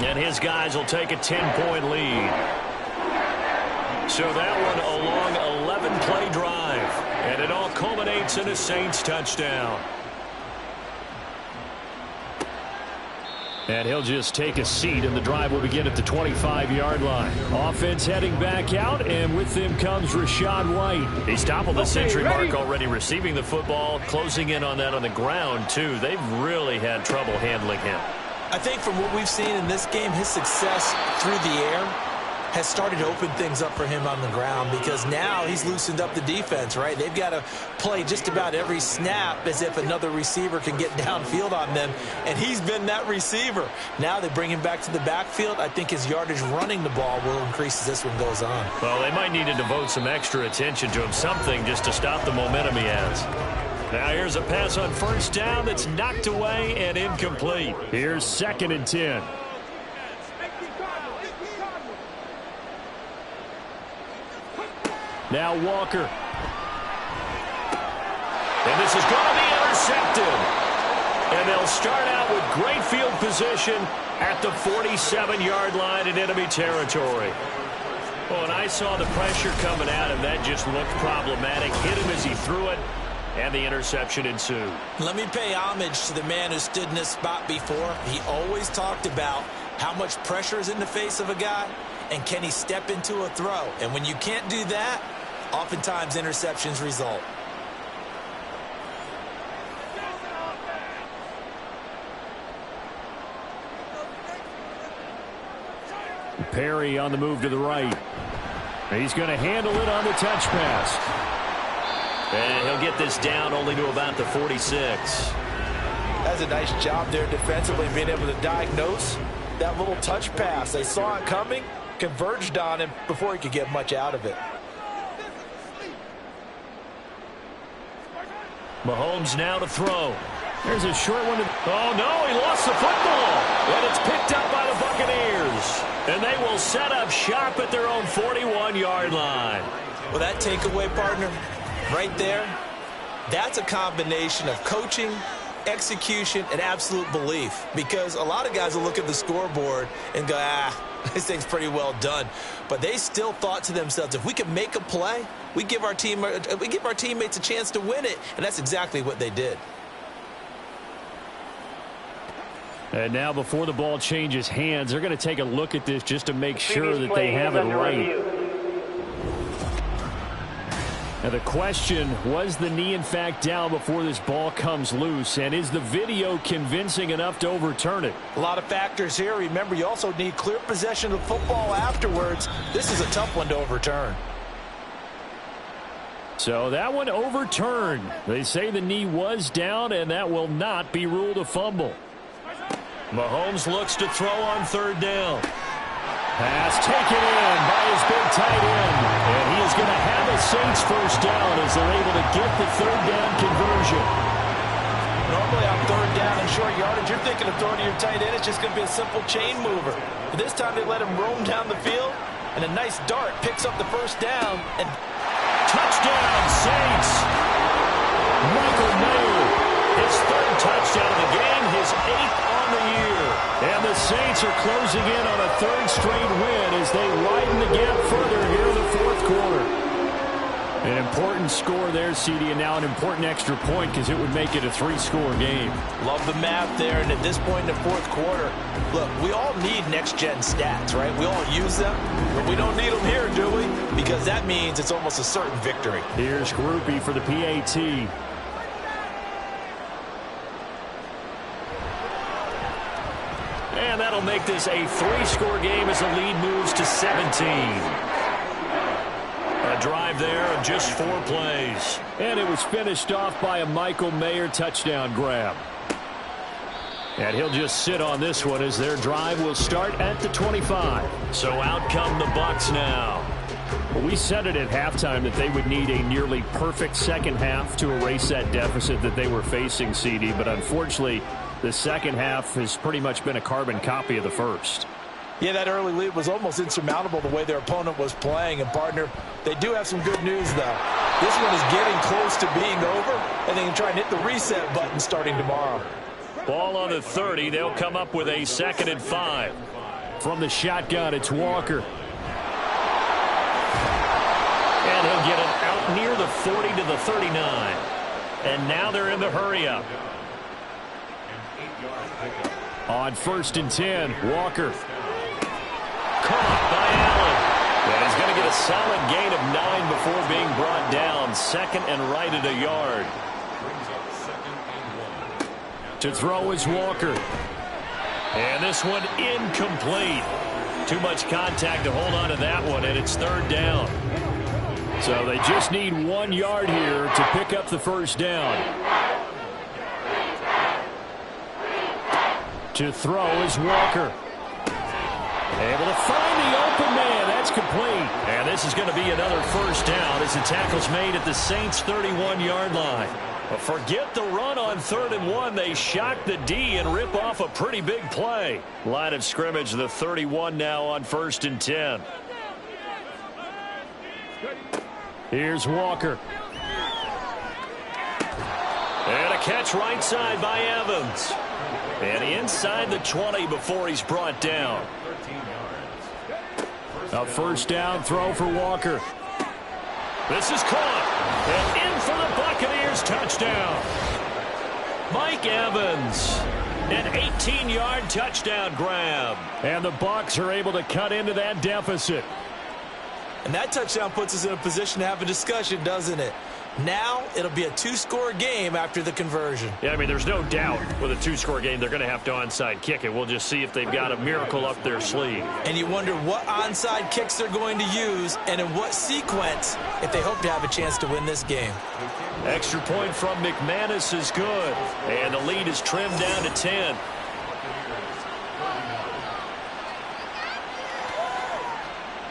And his guys will take a 10-point lead. So that one a long 11-play drive. And it all culminates in a Saints touchdown. And he'll just take a seat, and the drive will begin at the 25-yard line. Offense heading back out, and with them comes Rachaad White. He's toppled the century mark already, receiving the football, closing in on that on the ground, too. They've really had trouble handling him. I think from what we've seen in this game, his success through the air has started to open things up for him on the ground because now he's loosened up the defense, right? They've got to play just about every snap as if another receiver can get downfield on them, and he's been that receiver. Now they bring him back to the backfield. I think his yardage running the ball will increase as this one goes on. Well, they might need to devote some extra attention to him, something just to stop the momentum he has. Now here's a pass on first down that's knocked away and incomplete. Here's 2nd and 10. Now Walker. And this is going to be intercepted. And they'll start out with great field position at the 47-yard line in enemy territory. Oh, and I saw the pressure coming at him. That just looked problematic. Hit him as he threw it, and the interception ensued. Let me pay homage to the man who stood in this spot before. He always talked about how much pressure is in the face of a guy, and can he step into a throw. And when you can't do that, oftentimes interceptions result. Perry on the move to the right. He's going to handle it on the touch pass. And he'll get this down only to about the 46. That's a nice job there defensively, being able to diagnose that little touch pass. They saw it coming, converged on him before he could get much out of it. Mahomes now to throw. There's a short one. Oh, no, he lost the football. And it's picked up by the Buccaneers. And they will set up shop at their own 41-yard line. Well, that takeaway, partner, right there, that's a combination of coaching execution, and absolute belief. Because a lot of guys will look at the scoreboard and go, this thing's pretty well done. But they still thought to themselves, if we can make a play, we give our teammates a chance to win it. And that's exactly what they did. And now before the ball changes hands, they're going to take a look at this just to make sure that they have it right. Now the question, was the knee in fact down before this ball comes loose? And is the video convincing enough to overturn it? A lot of factors here. Remember, you also need clear possession of the football afterwards. This is a tough one to overturn. So that one overturned. They say the knee was down, and that will not be ruled a fumble. Mahomes looks to throw on third down. Pass taken in by his big tight end. And he is going to have a Saints first down as they're able to get the third down conversion. Normally on third down and short yardage, you're thinking of throwing to your tight end. It's just going to be a simple chain mover. But this time they let him roam down the field, and a nice dart picks up the first down. And touchdown, Saints. Michael Mayer, his third touchdown of the game, his 8th on the year. And the Saints are closing in on a third straight win as they widen the gap further here in the fourth quarter. An important score there, CD, and now an important extra point because it would make it a 3-score game. Love the math there, and at this point in the fourth quarter, look, we all need next-gen stats, right? We all use them, but we don't need them here, do we? Because that means it's almost a certain victory. Here's Groupie for the PAT. And that'll make this a 3-score game as the lead moves to 17. A drive there of just 4 plays. And it was finished off by a Michael Mayer touchdown grab. And he'll just sit on this one as their drive will start at the 25. So out come the Bucs now. Well, we said it at halftime that they would need a nearly perfect second half to erase that deficit that they were facing, CD. But unfortunately, the second half has pretty much been a carbon copy of the first. Yeah, that early lead was almost insurmountable the way their opponent was playing. And, partner, they do have some good news, though. This one is getting close to being over, and they can try and hit the reset button starting tomorrow. Ball on the 30. They'll come up with a 2nd and 5. From the shotgun, it's Walker. And he'll get it out near the 40 to the 39. And now they're in the hurry-up. On 1st and 10, Walker. Caught by Allen. And he's going to get a solid gain of 9 before being brought down. 2nd and right at a yard. To throw is Walker. And this one incomplete. Too much contact to hold on to that one, and it's 3rd down. So they just need 1 yard here to pick up the first down. To throw is Walker. Able to find the open man. That's complete. And this is going to be another first down as the tackle's made at the Saints' 31-yard line. But forget the run on 3rd and 1. They shock the D and rip off a pretty big play. Line of scrimmage, the 31 now on 1st and 10. Here's Walker. And a catch right side by Evans. And inside the 20 before he's brought down. A first down throw for Walker. This is caught. And in for the Buccaneers touchdown. Mike Evans. An 18-yard touchdown grab. And the Bucs are able to cut into that deficit. And that touchdown puts us in a position to have a discussion, doesn't it? Now it'll be a 2-score game after the conversion. Yeah, I mean, there's no doubt with a 2-score game they're going to have to onside kick it. We'll just see if they've got a miracle up their sleeve. And you wonder what onside kicks they're going to use and in what sequence if they hope to have a chance to win this game. Extra point from McManus is good. And the lead is trimmed down to 10.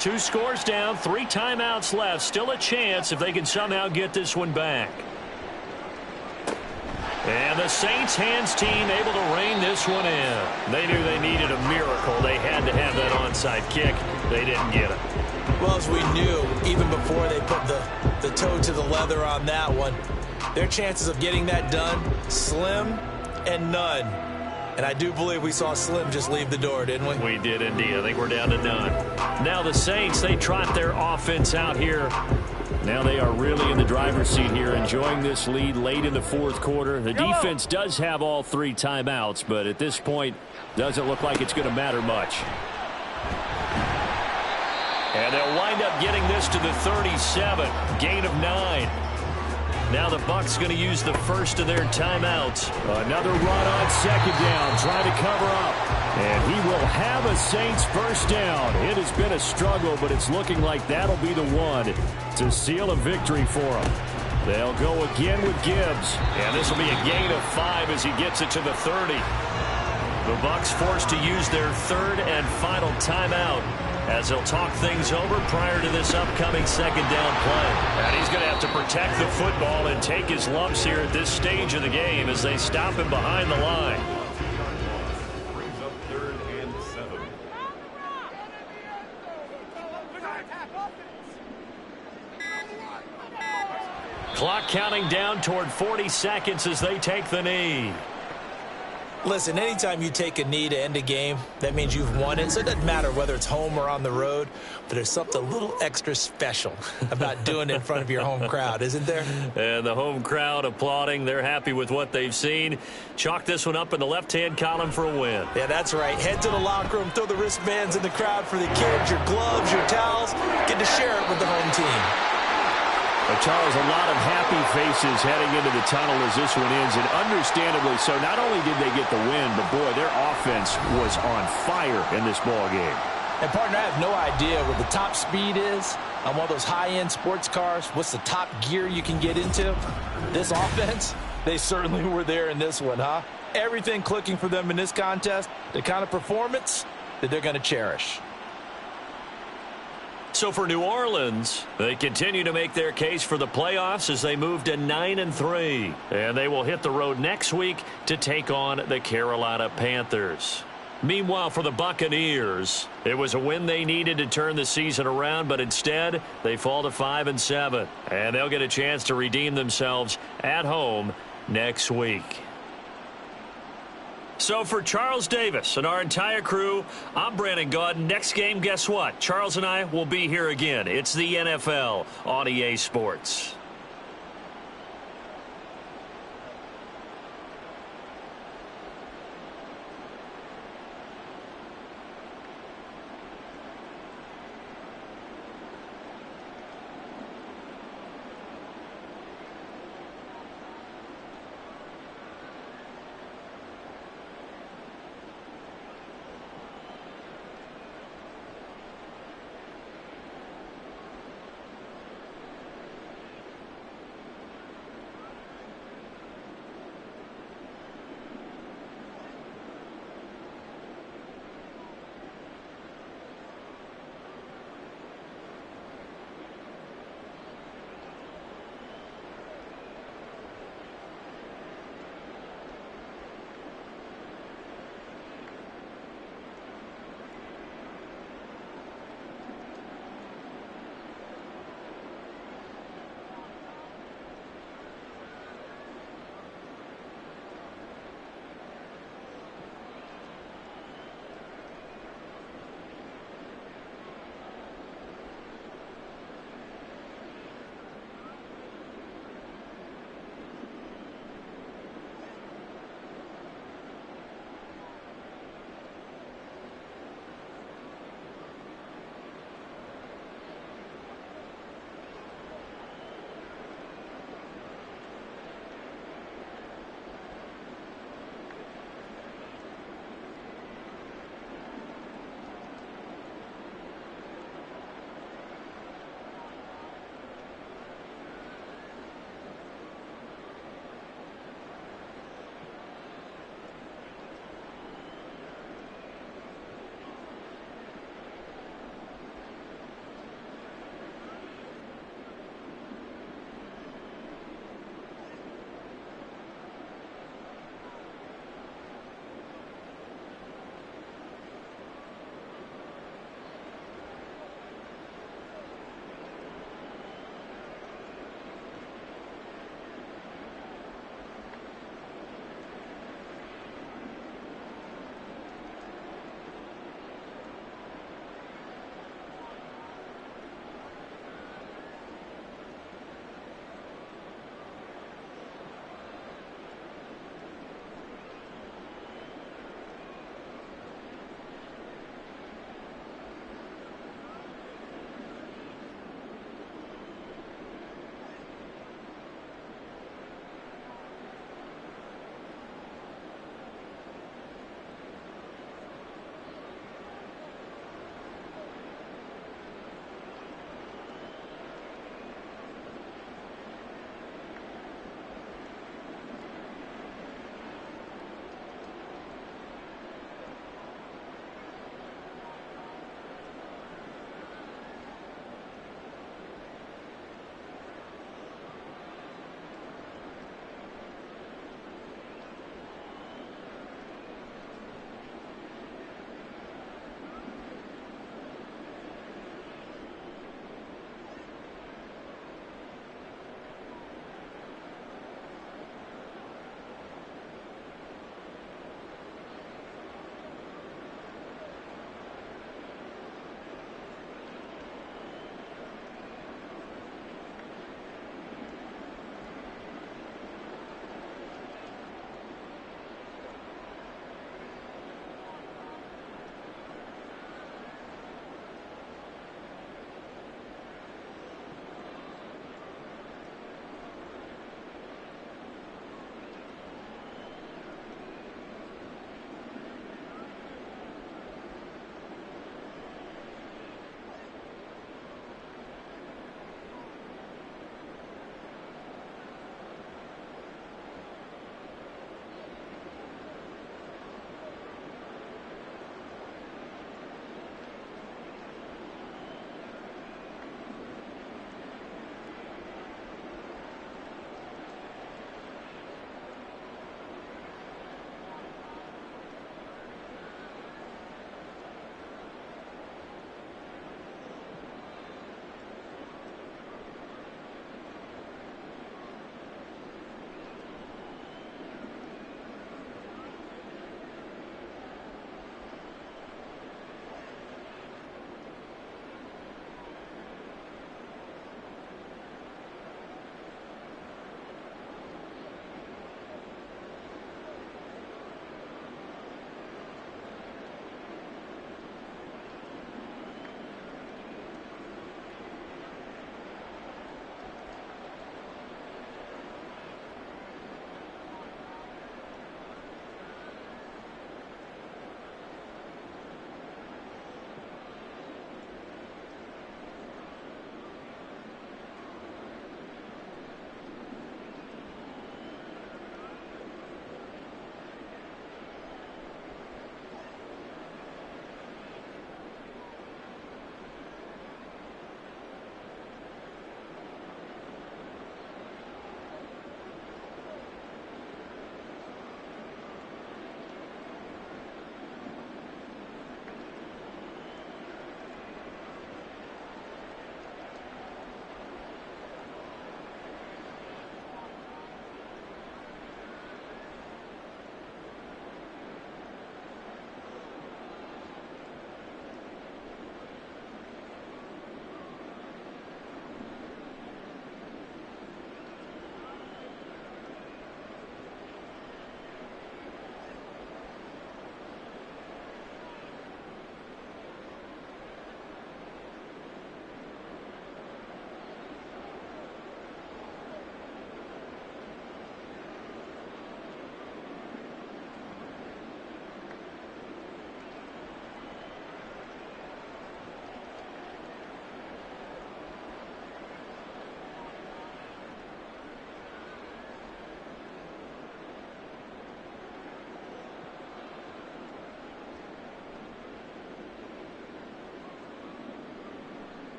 Two scores down, 3 timeouts left. Still a chance if they can somehow get this one back. And the Saints hands team able to rein this one in. They knew they needed a miracle. They had to have that onside kick. They didn't get it. Well, as we knew, even before they put the toe to the leather on that one, Their chances of getting that done, slim and none. And I do believe we saw Slim just leave the door, didn't we? We did indeed. I think we're down to none. Now the Saints, they trot their offense out here. Now they are really in the driver's seat here, enjoying this lead late in the fourth quarter. The defense does have all 3 timeouts, but at this point, doesn't look like it's going to matter much. And they'll wind up getting this to the 37, gain of 9. Now the Bucs going to use the first of their timeouts. Another run on second down, trying to cover up. And he will have a Saints first down. It has been a struggle, but it's looking like that'll be the one to seal a victory for him. They'll go again with Gibbs. And this will be a gain of 5 as he gets it to the 30. The Bucs forced to use their third and final timeout as they'll talk things over prior to this upcoming second down play. And he's going to have to protect the football and take his lumps here at this stage of the game as they stop him behind the line. Brings up 3rd and 7. Clock counting down toward 40 seconds as they take the knee. Listen, anytime you take a knee to end a game, that means you've won it. So it doesn't matter whether it's home or on the road, but there's something a little extra special about doing it in front of your home crowd, isn't there? And the home crowd applauding. They're happy with what they've seen. Chalk this one up in the left-hand column for a win. Yeah, that's right. Head to the locker room, throw the wristbands in the crowd for the kids, your gloves, your towels. Get to share it with the home team. Charles, a lot of happy faces heading into the tunnel as this one ends, and understandably so. Not only did they get the win, but boy, their offense was on fire in this ball game. And partner, I have no idea what the top speed is on one of those high-end sports cars. What's the top gear you can get into? This offense, they certainly were there in this one, huh? Everything clicking for them in this contest, the kind of performance that they're going to cherish. So for New Orleans, they continue to make their case for the playoffs as they move to 9-3. And they will hit the road next week to take on the Carolina Panthers. Meanwhile, for the Buccaneers, it was a win they needed to turn the season around, but instead they fall to 5-7. And they'll get a chance to redeem themselves at home next week. So for Charles Davis and our entire crew, I'm Brandon Gaudin. Next game, guess what? Charles and I will be here again. It's the NFL on EA Sports.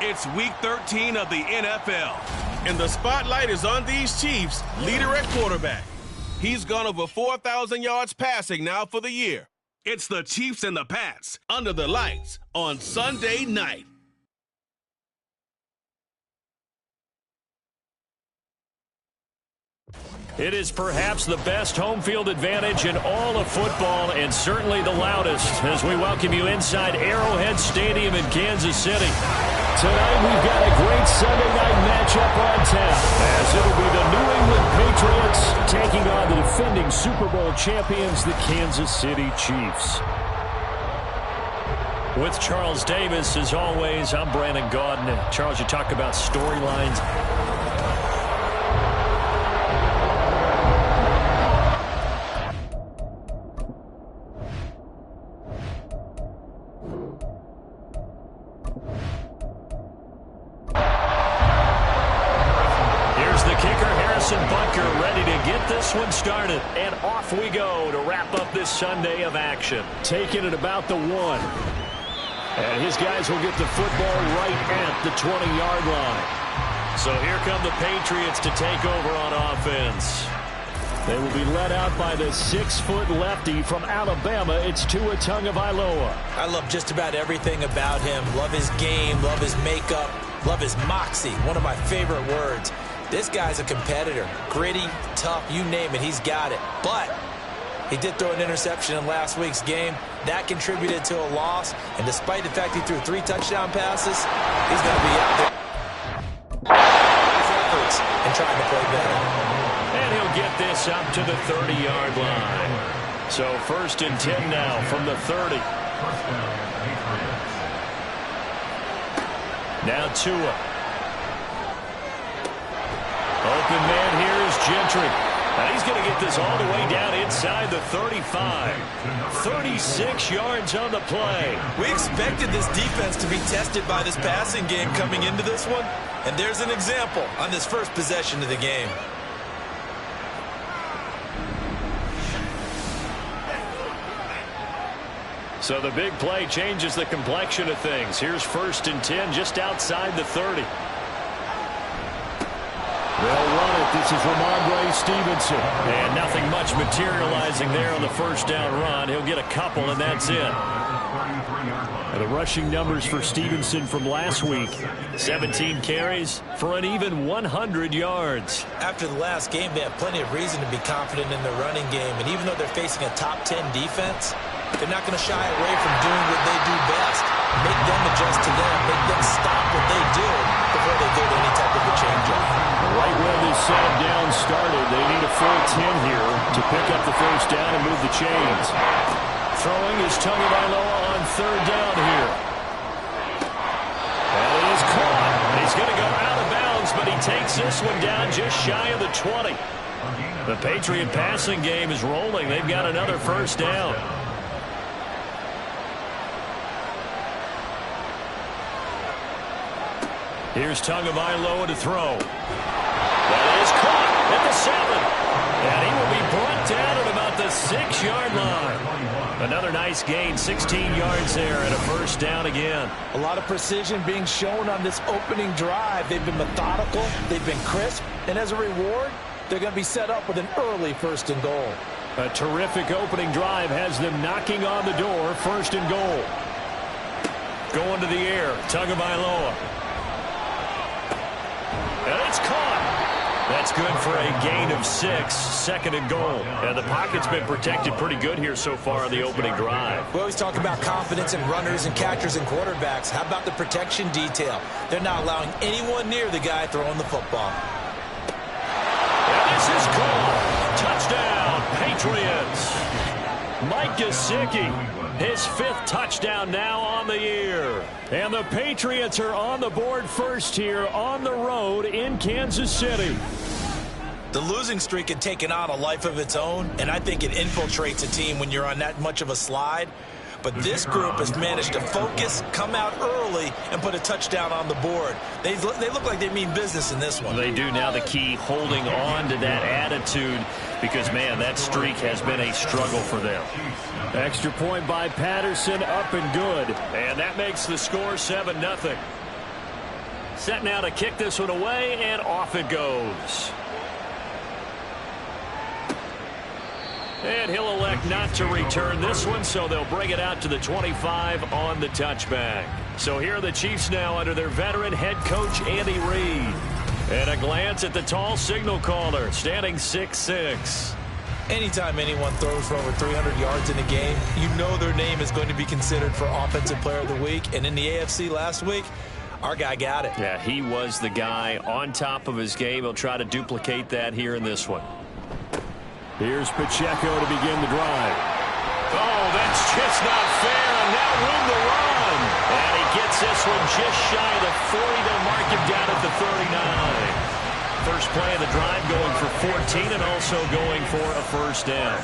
It's Week 13 of the NFL, and the spotlight is on these Chiefs, leader at quarterback. He's gone over 4,000 yards passing now for the year. It's the Chiefs and the Pats under the lights on Sunday night. It is perhaps the best home field advantage in all of football, and certainly the loudest, as we welcome you inside Arrowhead Stadium in Kansas City. Tonight we've got a great Sunday night matchup on tap, as it'll be the New England Patriots taking on the defending Super Bowl champions, the Kansas City Chiefs. With Charles Davis, as always, I'm Brandon Gaudin. Charles, you talk about storylines. One started, and off we go to wrap up this Sunday of action. Taking it about the 1. And his guys will get the football right at the 20-yard line. So here come the Patriots to take over on offense. They will be led out by the 6-foot lefty from Alabama. It's Tua Tagovailoa. I love just about everything about him. Love his game, love his makeup, love his moxie. One of my favorite words. This guy's a competitor. Gritty, tough, you name it, he's got it. But he did throw an interception in last week's game. That contributed to a loss. And despite the fact he threw 3 touchdown passes, he's going to be out there. His efforts and trying to play better. And he'll get this up to the 30-yard line. So 1st and 10 now from the 30. Now Tua. Open man here is Gentry. And he's going to get this all the way down inside the 35. 36 yards on the play. We expected this defense to be tested by this passing game coming into this one. And there's an example on this first possession of the game. So the big play changes the complexion of things. Here's 1st and 10 just outside the 30. They'll run it. This is Ramondre Stevenson. And nothing much materializing there on the first down run. He'll get a couple, and that's it. And the rushing numbers for Stevenson from last week. 17 carries for an even 100 yards. After the last game, they have plenty of reason to be confident in their running game. And even though they're facing a top 10 defense, they're not going to shy away from doing what they do best. Make them adjust to them. Make them stop what they do before they go to any type of a change-up. Right where this second down started, they need a full 10 here to pick up the first down and move the chains. Throwing is Tagovailoa on 3rd down here. And it is caught. He's going to go out of bounds, but he takes this one down just shy of the 20. The Patriot passing game is rolling. They've got another first down. Here's Tagovailoa to throw. That is caught at the 7. And he will be brought down at about the 6-yard line. Another nice gain, 16 yards there, and a first down again. A lot of precision being shown on this opening drive. They've been methodical, they've been crisp, and as a reward, they're going to be set up with an early 1st and goal. A terrific opening drive has them knocking on the door, 1st and goal. Going to the air, Tagovailoa. And it's caught. That's good for a gain of 6, second and goal. And the pocket's been protected pretty good here so far on the opening drive. We always talk about confidence in runners and catchers and quarterbacks. How about the protection detail? They're not allowing anyone near the guy throwing the football. And this is called touchdown, Patriots. Mike Gesicki, his 5th touchdown now on the year. And the Patriots are on the board first here on the road in Kansas City. The losing streak had taken on a life of its own, and I think it infiltrates a team when you're on that much of a slide. But this group has managed to focus, come out early, and put a touchdown on the board. They look like they mean business in this one. They do. Now the key, holding on to that attitude, because, man, that streak has been a struggle for them. Extra point by Patterson, up and good. And that makes the score 7-0. Set now to kick this one away, and off it goes. And he'll elect not to return this one, so they'll bring it out to the 25 on the touchback. So here are the Chiefs now under their veteran head coach, Andy Reid. And a glance at the tall signal caller, standing 6'6". Anytime anyone throws for over 300 yards in a game, you know their name is going to be considered for Offensive Player of the Week. And in the AFC last week, our guy got it. Yeah, he was the guy on top of his game. He'll try to duplicate that here in this one. Here's Pacheco to begin the drive. Oh, that's just not fair, and now room to run. And he gets this one just shy of the 40. They'll mark him down at the 39. First play of the drive going for 14 and also going for a first down.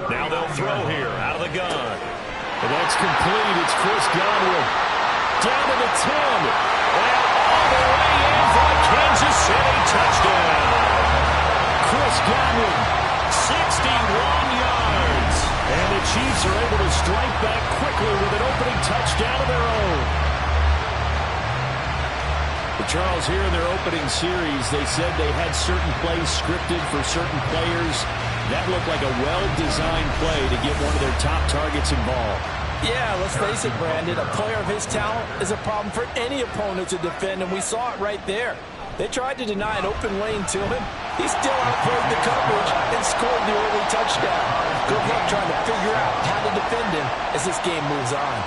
Now they'll throw here out of the gun. And that's complete. It's Chris Godwin. Down to the 10. And all the way in for a Kansas City touchdown. Chris Godwin, 61 yards. And the Chiefs are able to strike back quickly with an opening touchdown of their own. But Charles, here in their opening series, they said they had certain plays scripted for certain players. That looked like a well-designed play to get one of their top targets involved. Yeah, let's face it, Brandon. A player of his talent is a problem for any opponent to defend, and we saw it right there. They tried to deny an open lane to him. He still outplayed the coverage and scored the early touchdown. Good luck trying to figure out how to defend him as this game moves on.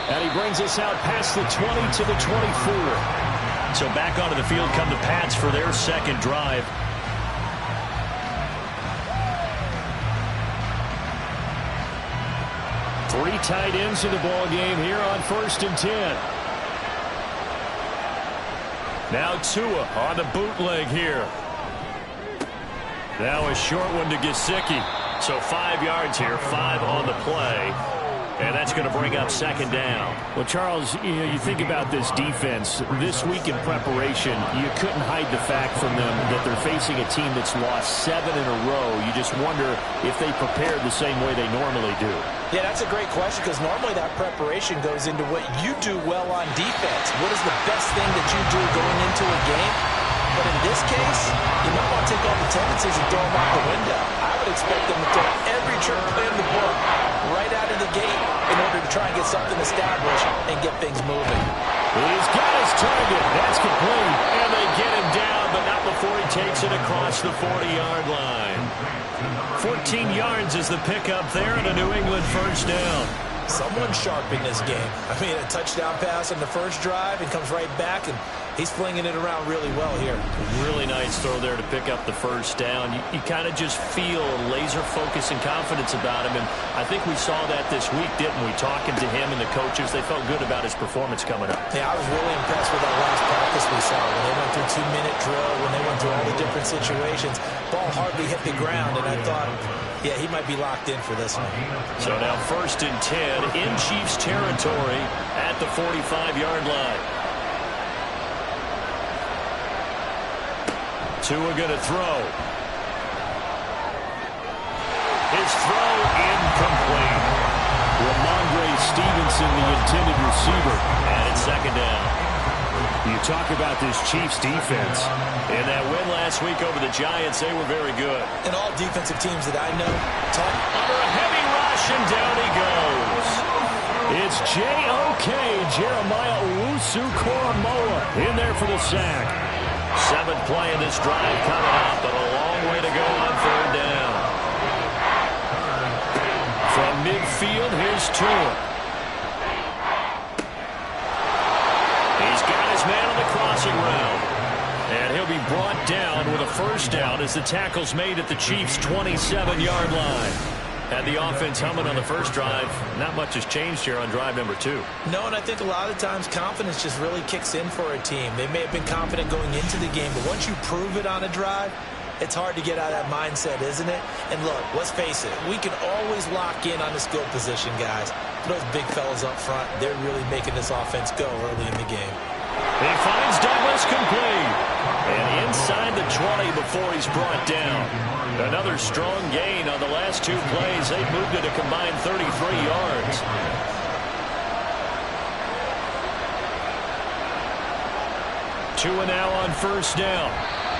And he brings us out past the 20 to the 24. So back onto the field come the Pats for their second drive. Three tight ends in the ball game here on 1st and 10. Now Tua on the bootleg here. Now a short one to Gesicki. So 5 yards here, 5 on the play. And that's going to bring up second down. Well, Charles, you think about this defense. This week in preparation, you couldn't hide the fact from them that they're facing a team that's lost 7 in a row. You just wonder if they prepared the same way they normally do. Yeah, that's a great question because normally that preparation goes into what you do well on defense. What is the best thing that you do going into a game? But in this case, you might want to take all the tendencies and throw them out the window. I would expect them to throw every trick play in the book right out of the gate in order to try and get something established and get things moving. He's got his target. That's complete. And they get him down, but not before he takes it across the 40-yard line. 14 yards is the pickup there and a New England first down. Someone's sharp in this game. I mean, a touchdown pass on the first drive and comes right back, and he's flinging it around really well here. Really nice throw there to pick up the first down. You kind of just feel laser focus and confidence about him, and I think we saw that this week, didn't we? Talking to him and the coaches, they felt good about his performance coming up. Yeah, I was really impressed with that last practice we saw when they went through 2-minute drill, when they went through all the different situations. Ball hardly hit the ground, and I thought, yeah, he might be locked in for this one. So now 1st and 10 in Chiefs territory at the 45-yard line. Tua going to throw. His throw incomplete. Ramondre Stevenson, the intended receiver. And it's second down. You talk about this Chiefs defense. In that win last week over the Giants, they were very good. And all defensive teams that I know talk under a heavy rush, and down he goes. It's J.O.K. Jeremiah Owusu-Koramoah in there for the sack. 7th play in this drive coming up, but a long way to go on 3rd down. From midfield, here's Tua. He's got his man on the crossing route. And he'll be brought down with a 1st down as the tackle's made at the Chiefs' 27-yard line. Had the offense humming on the first drive. Not much has changed here on drive number 2. No, and I think a lot of times confidence just really kicks in for a team. They may have been confident going into the game, but once you prove it on a drive, it's hard to get out of that mindset, isn't it? And look, let's face it, we can always lock in on the skill position, guys. Those big fellas up front, they're really making this offense go early in the game. He finds Douglas complete. And inside the 20 before he's brought down. Another strong gain on the last 2 plays. They've moved it a combined 33 yards. Tua now on 1st down.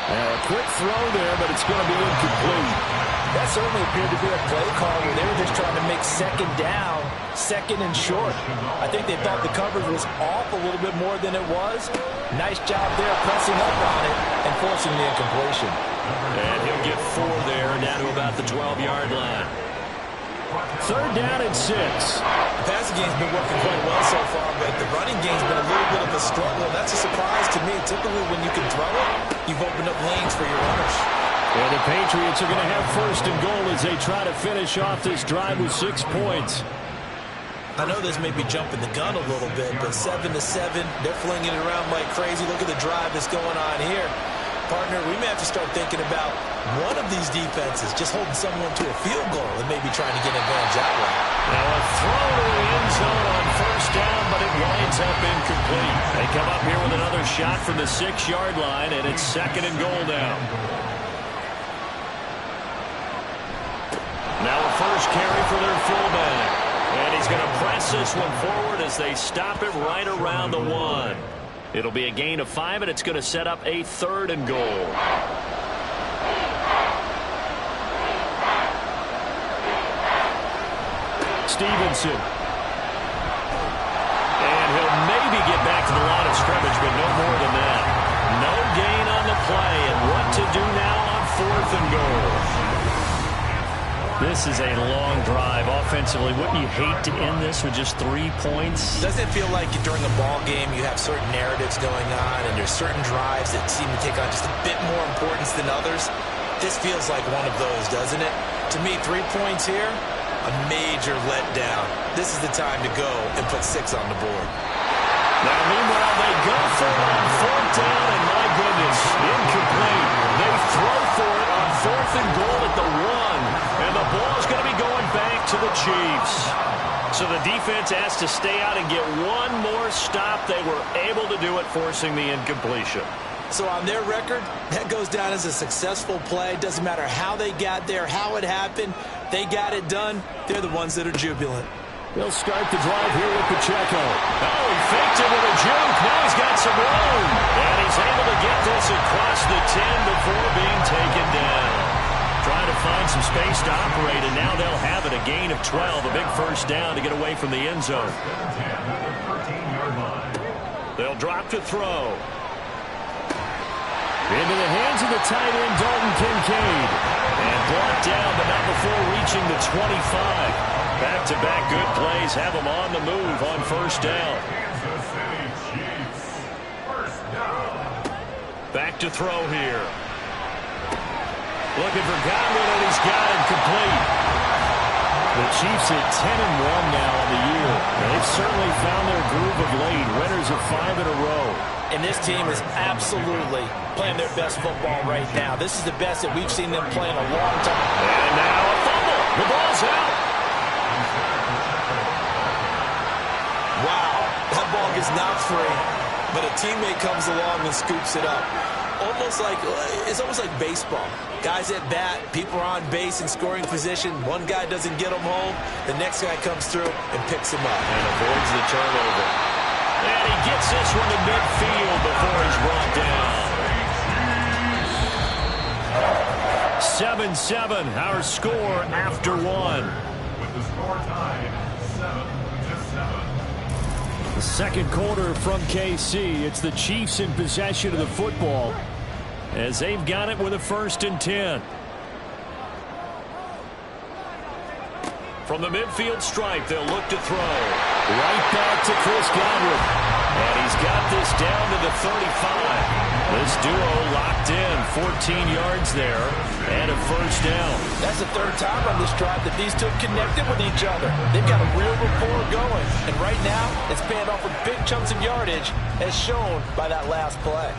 Now a quick throw there, but it's going to be incomplete. That certainly appeared to be a play call where they were just trying to make 2nd down, 2nd and short. I think they thought the coverage was off a little bit more than it was. Nice job there pressing up on it and forcing the incompletion. And he'll get 4 there, down to about the 12-yard line. 3rd down and 6. The passing game's been working quite well so far, but the running game's been a little bit of a struggle. That's a surprise to me. Typically, when you can throw it, you've opened up lanes for your runners. And the Patriots are going to have 1st and goal as they try to finish off this drive with 6 points. I know this may be jumping the gun a little bit, but 7-7, they're flinging it around like crazy. Look at the drive that's going on here. Partner, we may have to start thinking about one of these defenses just holding someone to a field goal and maybe trying to get an advantage that way. Now a throw to the end zone on 1st down, but it winds up incomplete. They come up here with another shot from the 6-yard line, and it's 2nd and goal now. Now a 1st carry for their fullback. And he's going to press this one forward as they stop it right around the 1. It'll be a gain of 5, and it's going to set up a 3rd and goal. Stevenson. And he'll maybe get back to the line of scrimmage, but no more than that. No gain on the play, and what to do now on 4th and goal. This is a long drive offensively. Wouldn't you hate to end this with just 3 points? Doesn't it feel like during a ball game you have certain narratives going on and there's certain drives that seem to take on just a bit more importance than others? This feels like one of those, doesn't it? To me, 3 points here, a major letdown. This is the time to go and put 6 on the board. Now, meanwhile, they go for it on 4th down, and my goodness, incomplete. They throw for it on 4th and goal at the 1. And the ball is going to be going back to the Chiefs. So the defense has to stay out and get one more stop. They were able to do it, forcing the incompletion. So on their record, that goes down as a successful play. Doesn't matter how they got there, how it happened. They got it done. They're the ones that are jubilant. They'll start the drive here with Pacheco. Oh, he faked it with a juke. Now he's got some room. And he's able to get this across the 10 before being taken down. Trying to find some space to operate, and now they'll have it. A gain of 12, a big 1st down to get away from the end zone. They'll drop to throw. Into the hands of the tight end, Dalton Kincaid. And brought down, but not before reaching the 25. Back-to-back good plays have them on the move on 1st down. Back to throw here. Looking for Godwin, and he's got it complete. The Chiefs at 10-1 now on the year. They've certainly found their groove of late. Winners of 5 in a row. And this team is absolutely playing their best football right now. This is the best that we've seen them play in a long time. And now a fumble. The ball's out. Wow, that ball gets knocked free, but a teammate comes along and scoops it up. It's almost like baseball. Guys at bat, people are on base in scoring position. One guy doesn't get them home. The next guy comes through and picks him up. And avoids the turnover. And he gets this one to midfield before he's brought down. 7-7, our score after 1. With the score tied 7-7. Second quarter from KC. It's the Chiefs in possession of the football as they've got it with a 1st and 10. From the midfield stripe, they'll look to throw. Right back to Chris Godwin. And he's got this down to the 35. This duo locked in, 14 yards there, and a 1st down. That's the 3rd time on this drive that these two connected with each other. They've got a real rapport going. And right now, it's paying off with big chunks of yardage, as shown by that last play.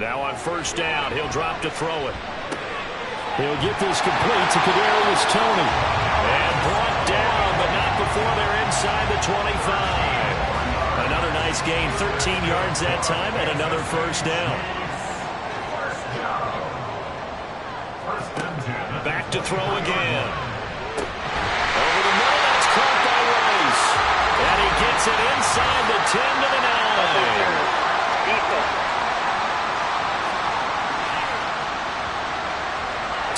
Now on 1st down, he'll drop to throw it. He'll get this complete to Kadarius Toney. And brought down, but not before they're inside the 25. Another nice gain, 13 yards that time, and another 1st down. Back to throw again. Over the middle, that's caught by Rice. And he gets it inside the 10 to the 9. Defense.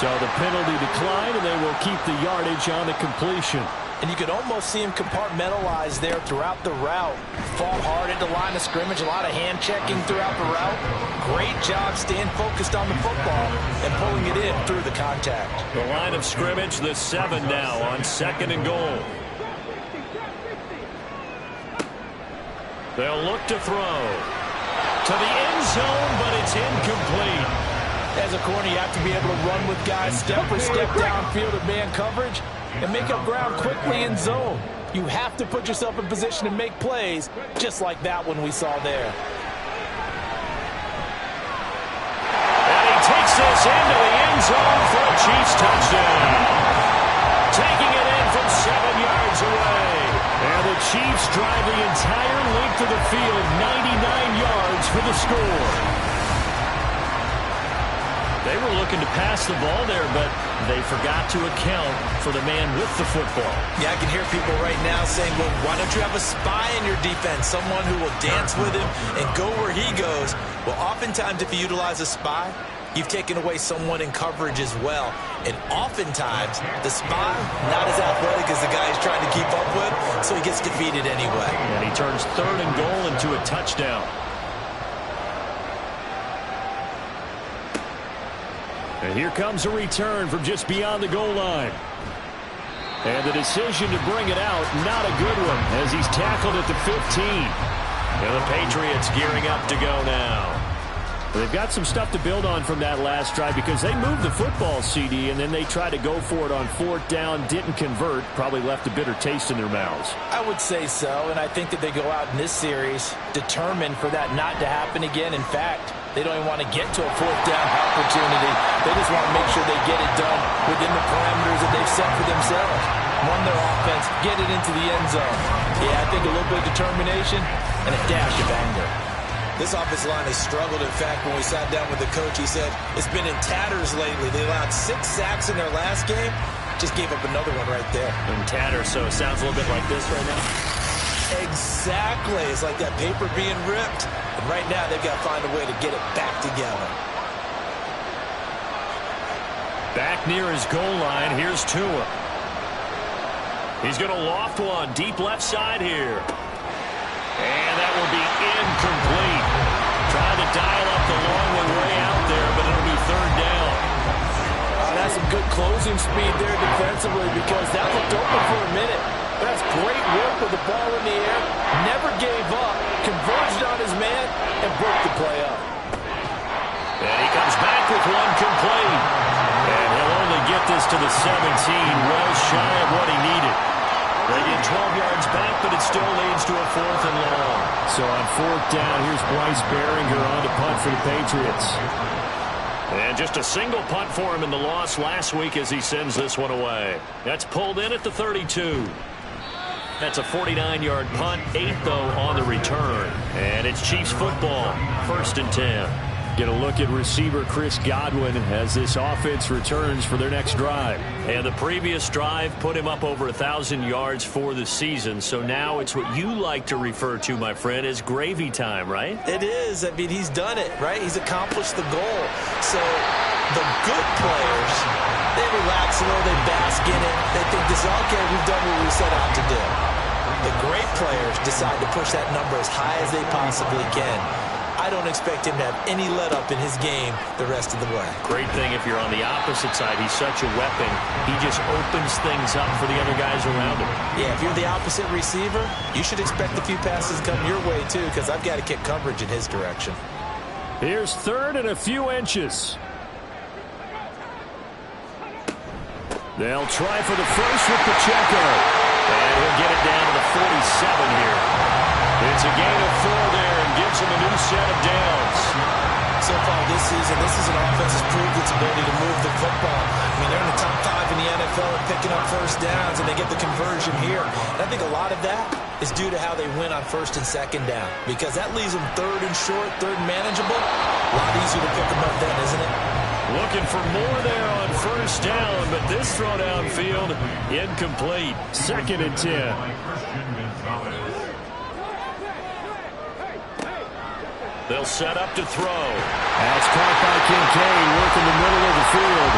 So the penalty declined, and they will keep the yardage on the completion. And you could almost see him compartmentalize there throughout the route. Fought hard at the line of scrimmage, a lot of hand checking throughout the route. Great job staying focused on the football and pulling it in through the contact. The line of scrimmage, the 7 now on 2nd and goal. They'll look to throw. To the end zone, but it's incomplete. As a corner, you have to be able to run with guys step for step downfield in man coverage and make up ground quickly in zone. You have to put yourself in position to make plays, just like that one we saw there. And he takes this into the end zone for a Chiefs touchdown. Taking it in from 7 yards away. And the Chiefs drive the entire length of the field, 99 yards for the score. They were looking to pass the ball there, but they forgot to account for the man with the football. Yeah, I can hear people right now saying, well, why don't you have a spy in your defense, someone who will dance with him and go where he goes? Well, oftentimes if you utilize a spy, you've taken away someone in coverage as well. And oftentimes, the spy, not as athletic as the guy he's trying to keep up with, so he gets defeated anyway. And he turns 3rd and goal into a touchdown. And here comes a return from just beyond the goal line. And the decision to bring it out, not a good one, as he's tackled at the 15. And the Patriots gearing up to go now. They've got some stuff to build on from that last drive because they moved the football, CD, and then they tried to go for it on 4th down, didn't convert, probably left a bitter taste in their mouths. I would say so, and I think that they go out in this series determined for that not to happen again. In fact, they don't even want to get to a 4th down opportunity. They just want to make sure they get it done within the parameters that they've set for themselves. Run their offense, get it into the end zone. Yeah, I think a little bit of determination and a dash of anger. This offensive line has struggled. In fact, when we sat down with the coach, he said it's been in tatters lately. They allowed 6 sacks in their last game. Just gave up another one right there. In tatters, so it sounds a little bit like this right now. Exactly. It's like that paper being ripped. And right now, they've got to find a way to get it back together. Back near his goal line, here's Tua. He's going to loft one deep left side here. And that will be incomplete. Trying to dial up the long one way out there, but it'll be 3rd down. That's some good closing speed there defensively because that looked open for a minute. That's great work with the ball in the air. Never gave up, converged on his man, and broke the play up. And he comes back with one complete. And he'll only get this to the 17, well shy of what he needed. They get 12 yards back, but it still leads to a 4th and long. So on 4th down, here's Bryce Behringer on to punt for the Patriots. And just a single punt for him in the loss last week as he sends this one away. That's pulled in at the 32. That's a 49-yard punt, 8 though on the return. And it's Chiefs football, 1st and 10. Get a look at receiver Chris Godwin as this offense returns for their next drive. And the previous drive put him up over 1,000 yards for the season. So now it's what you like to refer to, my friend, as gravy time, right? It is. I mean, he's done it, right? He's accomplished the goal. So the good players They relax a little, they bask in it. They think this is okay, we've done what we set out to do. The great players decide to push that number as high as they possibly can. I don't expect him to have any let-up in his game the rest of the way. Great thing if you're on the opposite side. He's such a weapon. He just opens things up for the other guys around him. Yeah, if you're the opposite receiver, you should expect a few passes come your way, too, because I've got to kick coverage in his direction. Here's third and a few inches. They'll try for the first with Pacheco. And he'll get it down to the 47 here. It's a gain of 4 there and gives him a new set of downs. So far this season, this is an offense that's proved its ability to move the football. I mean, they're in the top 5 in the NFL at picking up first downs, and they get the conversion here. And I think a lot of that is due to how they win on first and second down, because that leaves them third and short, third and manageable. A lot easier to pick them up then, isn't it? Looking for more there on first down, but this throw downfield incomplete. Second and 10. They'll set up to throw. That's caught by Kincaid, working the middle of the field.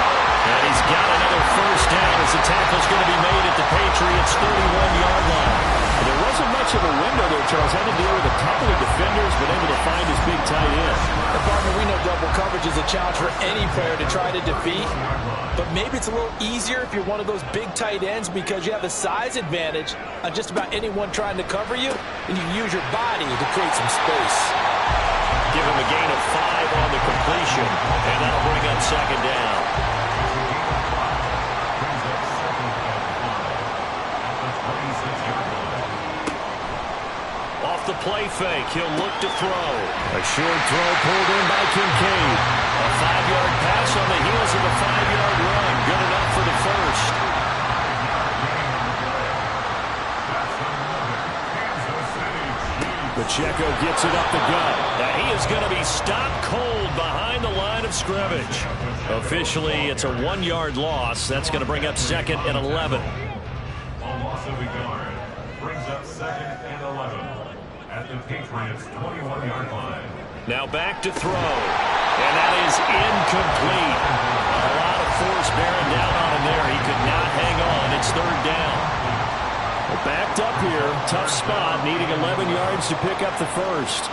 And he's got another first down as the tackle's going to be made at the Patriots' 31-yard line. There wasn't much of a window there, Charles. Had to deal with a couple of defenders, but able to find his big tight end. And partner, we know double coverage is a challenge for any player to try to defeat. But maybe it's a little easier if you're one of those big tight ends because you have a size advantage on just about anyone trying to cover you, and you can use your body to create some space. Give him a gain of 5 on the completion, and that'll bring up second down. Off the play fake, he'll look to throw. A short throw pulled in by Kincaid. A 5-yard pass on the heels of a 5-yard run. Good enough for the first. Pacheco gets it up the gut. Now he is going to be stopped cold behind the line of scrimmage. Officially, it's a 1-yard loss. That's going to bring up second and 11. A loss of a yard brings up second and 11 at the Patriots' 21-yard line. Now back to throw. And that is incomplete. A lot of force bearing down on him there. He could not hang on. It's third down. Well, backed up here. Tough spot. Needing 11 yards to pick up the first.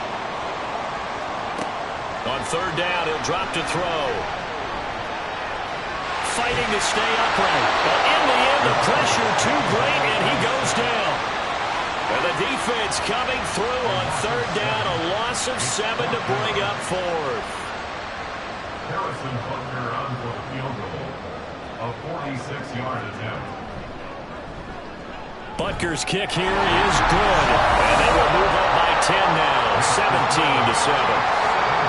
On third down, he'll drop to throw. Fighting to stay upright. But in the end, the pressure too great, and he goes down. And the defense coming through on third down. A loss of 7 to bring up fourth. Harrison Butker on for the field goal. A 46-yard attempt. Butker's kick here is good. And they will move up by 10 now. 17-7.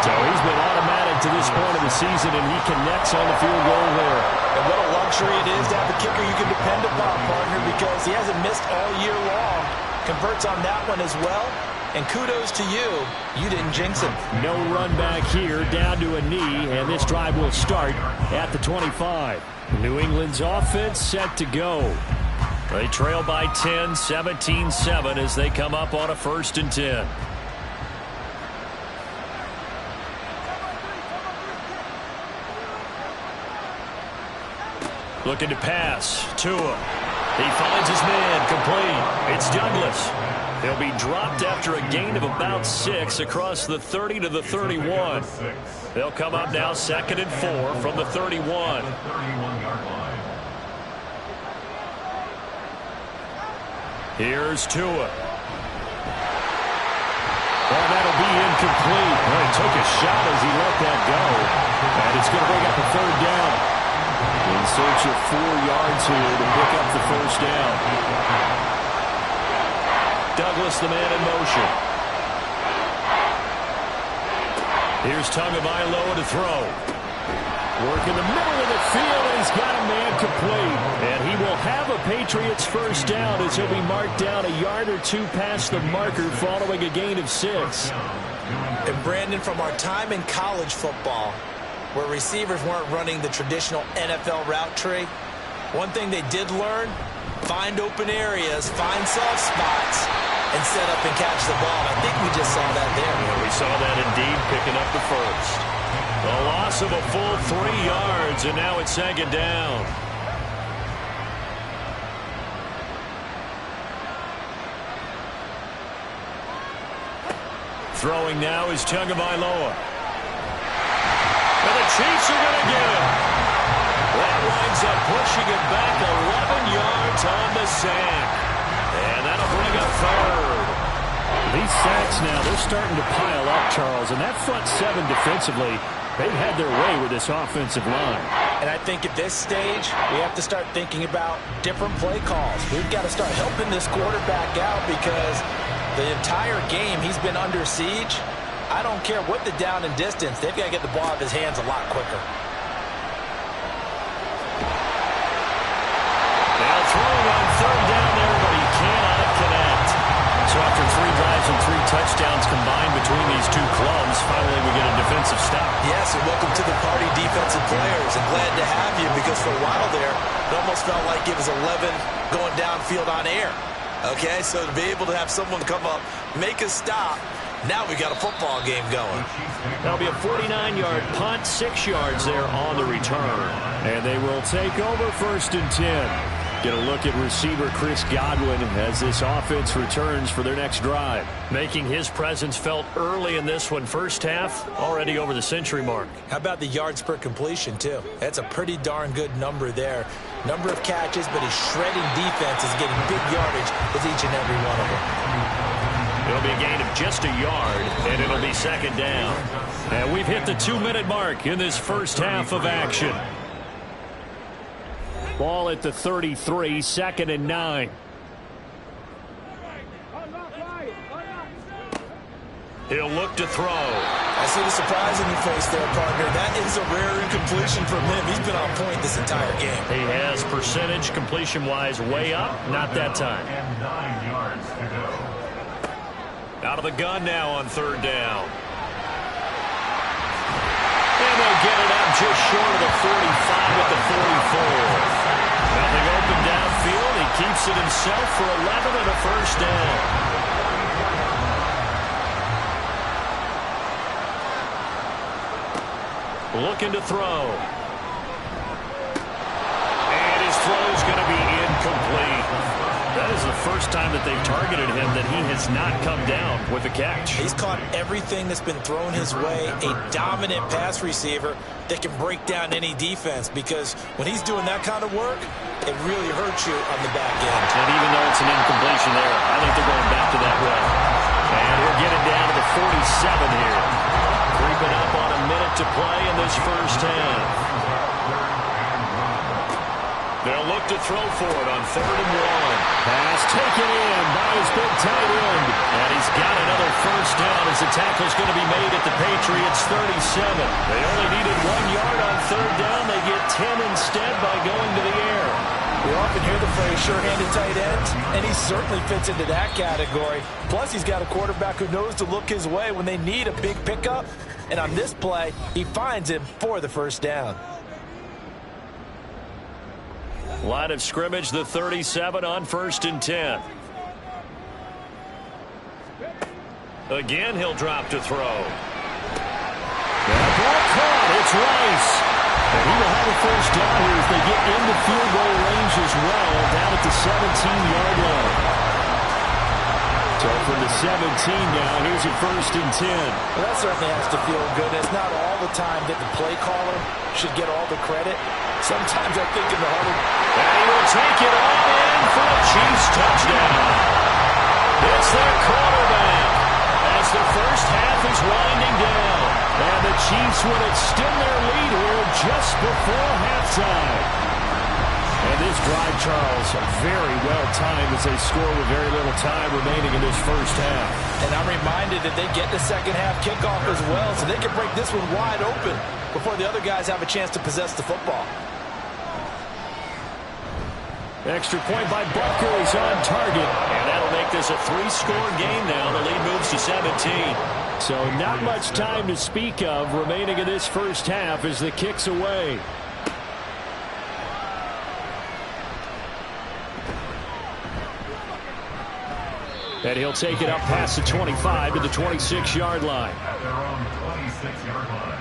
So he's been automatic to this point of the season, and he connects on the field goal there. And what a luxury it is to have a kicker you can depend upon, partner, because he hasn't missed all year long. Converts on that one as well. And kudos to you. You didn't jinx him. No run back here, down to a knee, and this drive will start at the 25. New England's offense set to go. They trail by 10, 17-7 as they come up on a first and 10. Looking to pass. Tua. He finds his man. Complete. It's Douglas. He'll be dropped after a gain of about 6 across the 30 to the 31. They'll come up now second and 4 from the 31. Here's Tua. Well, that'll be incomplete. Well, he took a shot as he let that go. And it's going to bring up a third down. In search of 4 yards here to pick up the first down. Douglas, the man in motion. Here's Tagovailoa to throw. Work in the middle of the field, and he's got a man complete. And he will have a Patriots first down as he'll be marked down a yard or 2 past the marker following a gain of 6. And Brandon, from our time in college football, where receivers weren't running the traditional NFL route tree, one thing they did learn, find open areas, find soft spots, and set up and catch the ball. I think we just saw that there. Yeah, we saw that indeed, picking up the first. A loss of a full 3 yards, and now it's second down. Throwing now is Tagovailoa. And the Chiefs are going to get it. That winds up pushing it back 11 yards on the sack. And that'll bring up third. These sacks now, they're starting to pile up, Charles. And that front seven defensively, they've had their way with this offensive line. And I think at this stage, we have to start thinking about different play calls. We've got to start helping this quarterback out because the entire game he's been under siege. I don't care what the down and distance. They've got to get the ball out of his hands a lot quicker. Now throwing on third down there, but he cannot connect. So after 3 drives and 3 touchdowns combined between these two clubs, finally we get a defensive stop. Yes, and welcome to the party, defensive players. And glad to have you because for a while there, it almost felt like it was 11 going downfield on air. Okay, so to be able to have someone come up, make a stop, now we got a football game going. That'll be a 49-yard punt, 6 yards there on the return. And they will take over 1st and 10. Get a look at receiver Chris Godwin as this offense returns for their next drive. Making his presence felt early in this one. First half, already over the century mark. How about the yards per completion, too? That's a pretty darn good number there. Number of catches, but his shredding defense is getting big yardage with each and every one of them. It'll be a gain of just a yard, and it'll be second down. And we've hit the 2-minute mark in this first half of action. Ball at the 33, 2nd and 9. He'll look to throw. I see the surprise in your face there, partner. That is a rare incompletion from him. He's been on point this entire game. He has percentage completion-wise way up. Not that time. And 9 yards to go. Out of the gun now on third down. And they'll get it out just short of the 45 at the 44. Nothing open downfield. He keeps it himself for 11 and a first down. Looking to throw. And his throw's going to be incomplete. That is the first time that they've targeted him that he has not come down with a catch. He's caught everything that's been thrown his way. A dominant pass receiver that can break down any defense because when he's doing that kind of work, it really hurts you on the back end. And even though it's an incompletion there, I think they're going back to that way. And we're getting down to the 47 here. Creeping up on a minute to play in this first half. They'll look to throw for it on 3rd and 1. Pass taken in by his big tight end. And he's got another first down as the tackle's going to be made at the Patriots 37. They only needed 1 yard on third down. They get 10 instead by going to the air. We often hear the phrase sure-handed tight ends, and he certainly fits into that category. Plus, he's got a quarterback who knows to look his way when they need a big pickup. And on this play, he finds him for the first down. Line of scrimmage, the 37 on 1st and 10. Again, he'll drop to throw. That ball caught. It's Rice. And he will have a first down here as they get into field goal range as well, down at the 17-yard line. So from the 17 now, here's a 1st and 10. Well, that certainly has to feel good. It's not all the time that the play caller should get all the credit. Sometimes I think in the huddle. And he will take it all in for a Chiefs touchdown. It's their quarterback as the first half is winding down. And the Chiefs will extend their lead here just before halftime. And this drive, Charles, very well timed as they score with very little time remaining in this first half. And I'm reminded that they get the second half kickoff as well, so they can break this one wide open before the other guys have a chance to possess the football. Extra point by Bucker is on target. And that'll make this a 3-score game now. The lead moves to 17. So not much time to speak of remaining in this first half as the kick's away. And he'll take it up past the 25 to the 26-yard line. At their own 26-yard line.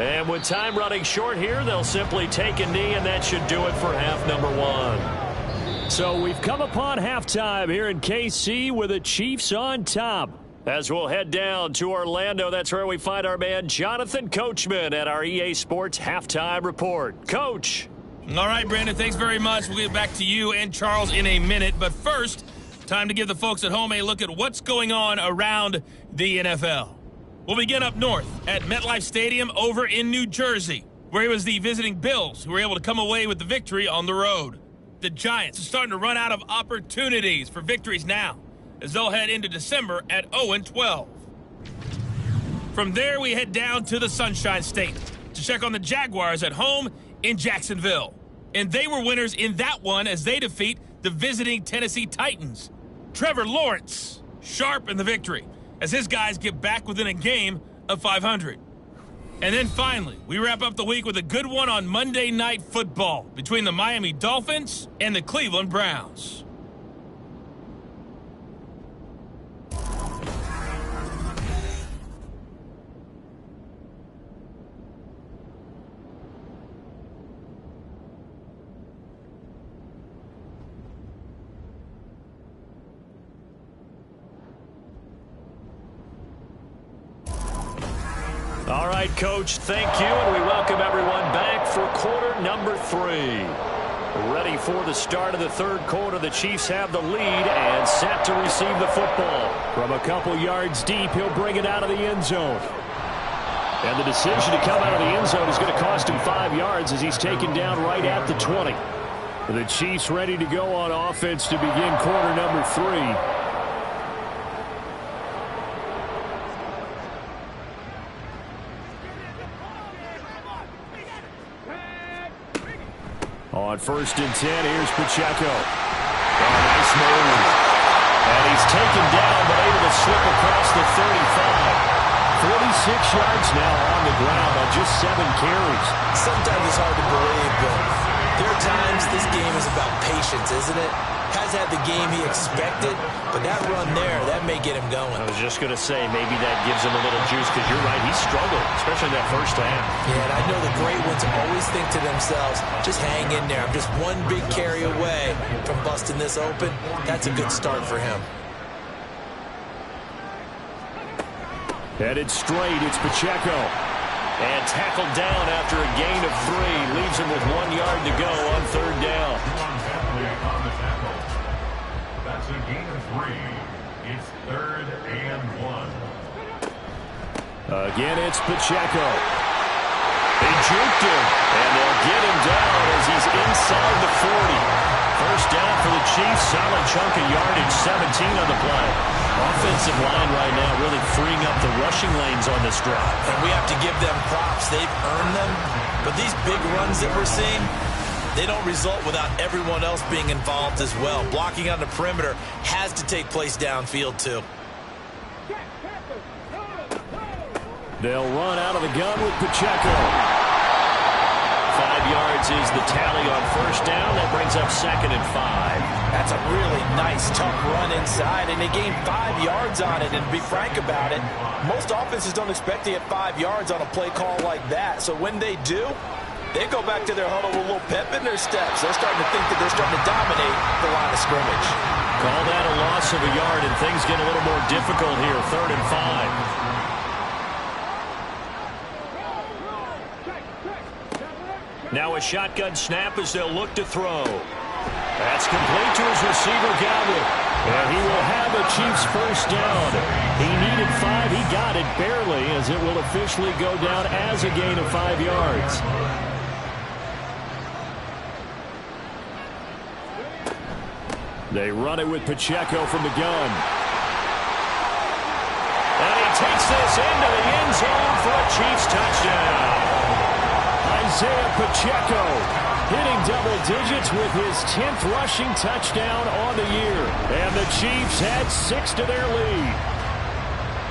And with time running short here, they'll simply take a knee, and that should do it for half number one. So we've come upon halftime here in KC with the Chiefs on top. As we'll head down to Orlando, that's where we find our man Jonathan Coachman at our EA Sports Halftime Report. Coach. All right, Brandon, thanks very much. We'll get back to you and Charles in a minute. But first, time to give the folks at home a look at what's going on around the NFL. We'll begin up north at MetLife Stadium over in New Jersey, where it was the visiting Bills who were able to come away with the victory on the road. The Giants are starting to run out of opportunities for victories now, as they'll head into December at 0-12. From there, we head down to the Sunshine State to check on the Jaguars at home in Jacksonville. And they were winners in that one as they defeat the visiting Tennessee Titans. Trevor Lawrence sharp in the victory as his guys get back within a game of 500. And then finally, we wrap up the week with a good one on Monday Night Football between the Miami Dolphins and the Cleveland Browns. All right, Coach, thank you, and we welcome everyone back for quarter number 3. Ready for the start of the third quarter. The Chiefs have the lead and set to receive the football. From a couple yards deep, he'll bring it out of the end zone. And the decision to come out of the end zone is going to cost him 5 yards as he's taken down right at the 20. The Chiefs ready to go on offense to begin quarter number 3. On 1st and 10, here's Pacheco. Oh, nice move. And he's taken down, but able to slip across the 35. 46 yards now on the ground on just 7 carries. Sometimes it's hard to believe, but there are times this game is about patience, isn't it? Has had the game he expected, but that run there, that may get him going. I was just going to say, maybe that gives him a little juice, because you're right, he struggled, especially in that first half. Yeah, and I know the great ones always think to themselves, just hang in there. I'm just one big carry away from busting this open. That's a good start for him. Headed straight, it's Pacheco. And tackled down after a gain of 3. Leaves him with 1 yard to go on 3rd down. That's a gain of 3. It's 3rd and 1. Again, it's Pacheco. They juked him, and they'll get him down as he's inside the 40. First down for the Chiefs. Solid chunk of yardage, 17 on the play. Offensive line right now really freeing up the rushing lanes on this drive. And we have to give them props. They've earned them. But these big runs that we're seeing, they don't result without everyone else being involved as well. Blocking on the perimeter has to take place downfield too. They'll run out of the gun with Pacheco. 5 yards is the tally on 1st down. That brings up 2nd and 5. That's a really nice, tough run inside, and they gained 5 yards on it. And to be frank about it, most offenses don't expect to get 5 yards on a play call like that. So when they do, they go back to their huddle with a little pep in their steps. They're starting to think that they're starting to dominate the line of scrimmage. Call that a loss of a yard, and things get a little more difficult here. 3rd and 5. Now a shotgun snap as they'll look to throw. That's complete to his receiver, Godwin. And he will have a Chiefs first down. He needed 5. He got it barely, as it will officially go down as a gain of 5 yards. They run it with Pacheco from the gun. And he takes this into the end zone for a Chiefs touchdown. Isaiah Pacheco hitting double digits with his 10th rushing touchdown on the year. And the Chiefs had 6 to their lead.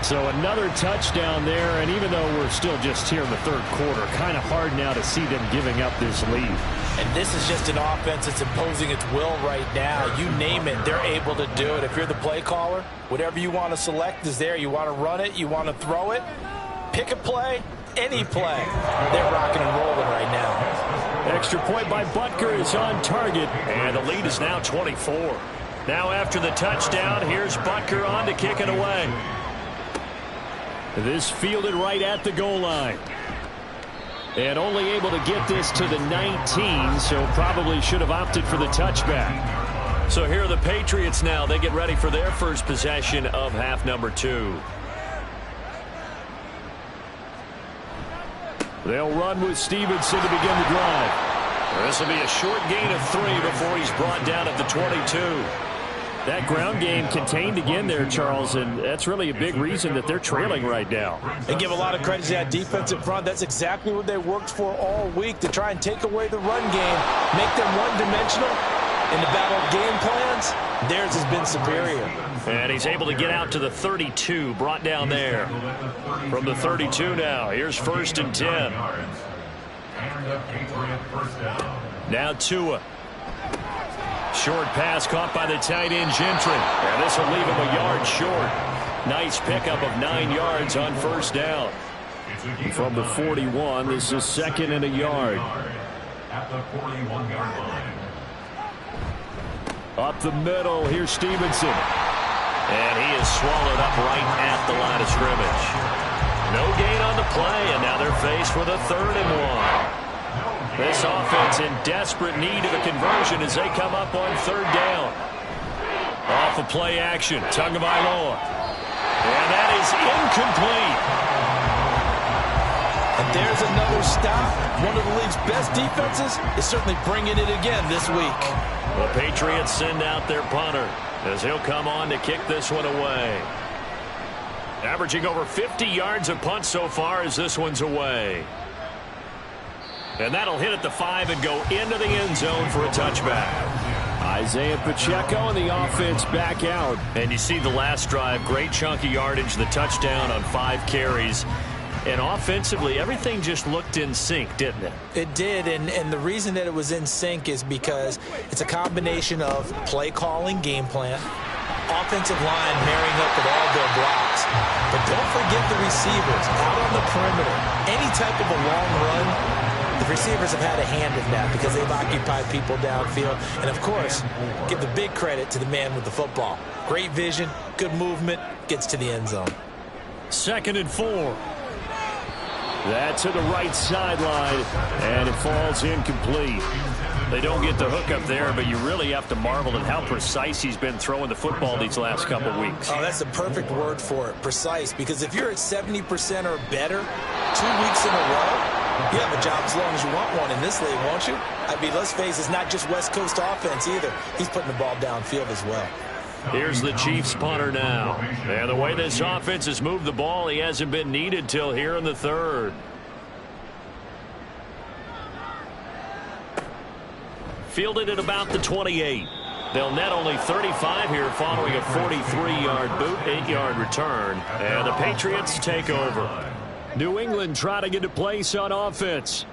So another touchdown there, and even though we're still just here in the third quarter, kind of hard now to see them giving up this lead. And this is just an offense that's imposing its will right now. You name it, they're able to do it. If you're the play caller, whatever you want to select is there. You want to run it, you want to throw it, pick a play, any play. They're rocking and rolling right now. Extra point by Butker is on target. And the lead is now 24. Now after the touchdown, here's Butker on to kick it away. This fielded right at the goal line. And only able to get this to the 19, so probably should have opted for the touchback. So here are the Patriots now. They get ready for their first possession of half number 2. They'll run with Stevenson to begin the drive. This will be a short gain of 3 before he's brought down at the 22. That ground game contained again there, Charles, and that's really a big reason that they're trailing right now. They give a lot of credit to that defensive front. That's exactly what they worked for all week, to try and take away the run game, make them one-dimensional. In the battle of game plans, theirs has been superior. And he's able to get out to the 32, brought down there. From the 32 now, here's 1st and 10. Now Tua. Short pass caught by the tight end Gentry. And this will leave him a yard short. Nice pickup of 9 yards on 1st down. From the 41, this is 2nd and a yard. At the 41-yard line. Up the middle, here's Stevenson. And he is swallowed up right at the line of scrimmage. No gain on the play, and now they're faced with a 3rd and 1. This offense in desperate need of a conversion as they come up on 3rd down. Off of play action, Tagovailoa. And that is incomplete. And there's another stop. One of the league's best defenses is certainly bringing it again this week. The Patriots send out their punter as he'll come on to kick this one away. Averaging over 50 yards a punt so far as this one's away. And that'll hit at the 5 and go into the end zone for a touchback. Isaiah Pacheco and the offense back out. And you see the last drive, great chunk of yardage, the touchdown on 5 carries. And offensively, everything just looked in sync, didn't it? It did, and the reason that it was in sync is because it's a combination of play calling, game plan, offensive line marrying up with all their blocks. But don't forget the receivers out on the perimeter. Any type of a long run, the receivers have had a hand in that because they've occupied people downfield. And, of course, give the big credit to the man with the football. Great vision, good movement, gets to the end zone. 2nd and 4. That's to the right sideline, and it falls incomplete. They don't get the hook up there, but you really have to marvel at how precise he's been throwing the football these last couple weeks. Oh, that's the perfect word for it, precise, because if you're at 70% or better 2 weeks in a row, you have a job as long as you want one in this league, won't you? I mean, let's face it, it's not just West Coast offense either. He's putting the ball downfield as well. Here's the Chiefs punter now. And the way this offense has moved the ball, he hasn't been needed till here in the 3rd. Fielded at about the 28. They'll net only 35 here following a 43-yard boot, 8-yard return. And the Patriots take over. New England trying to get a place on offense.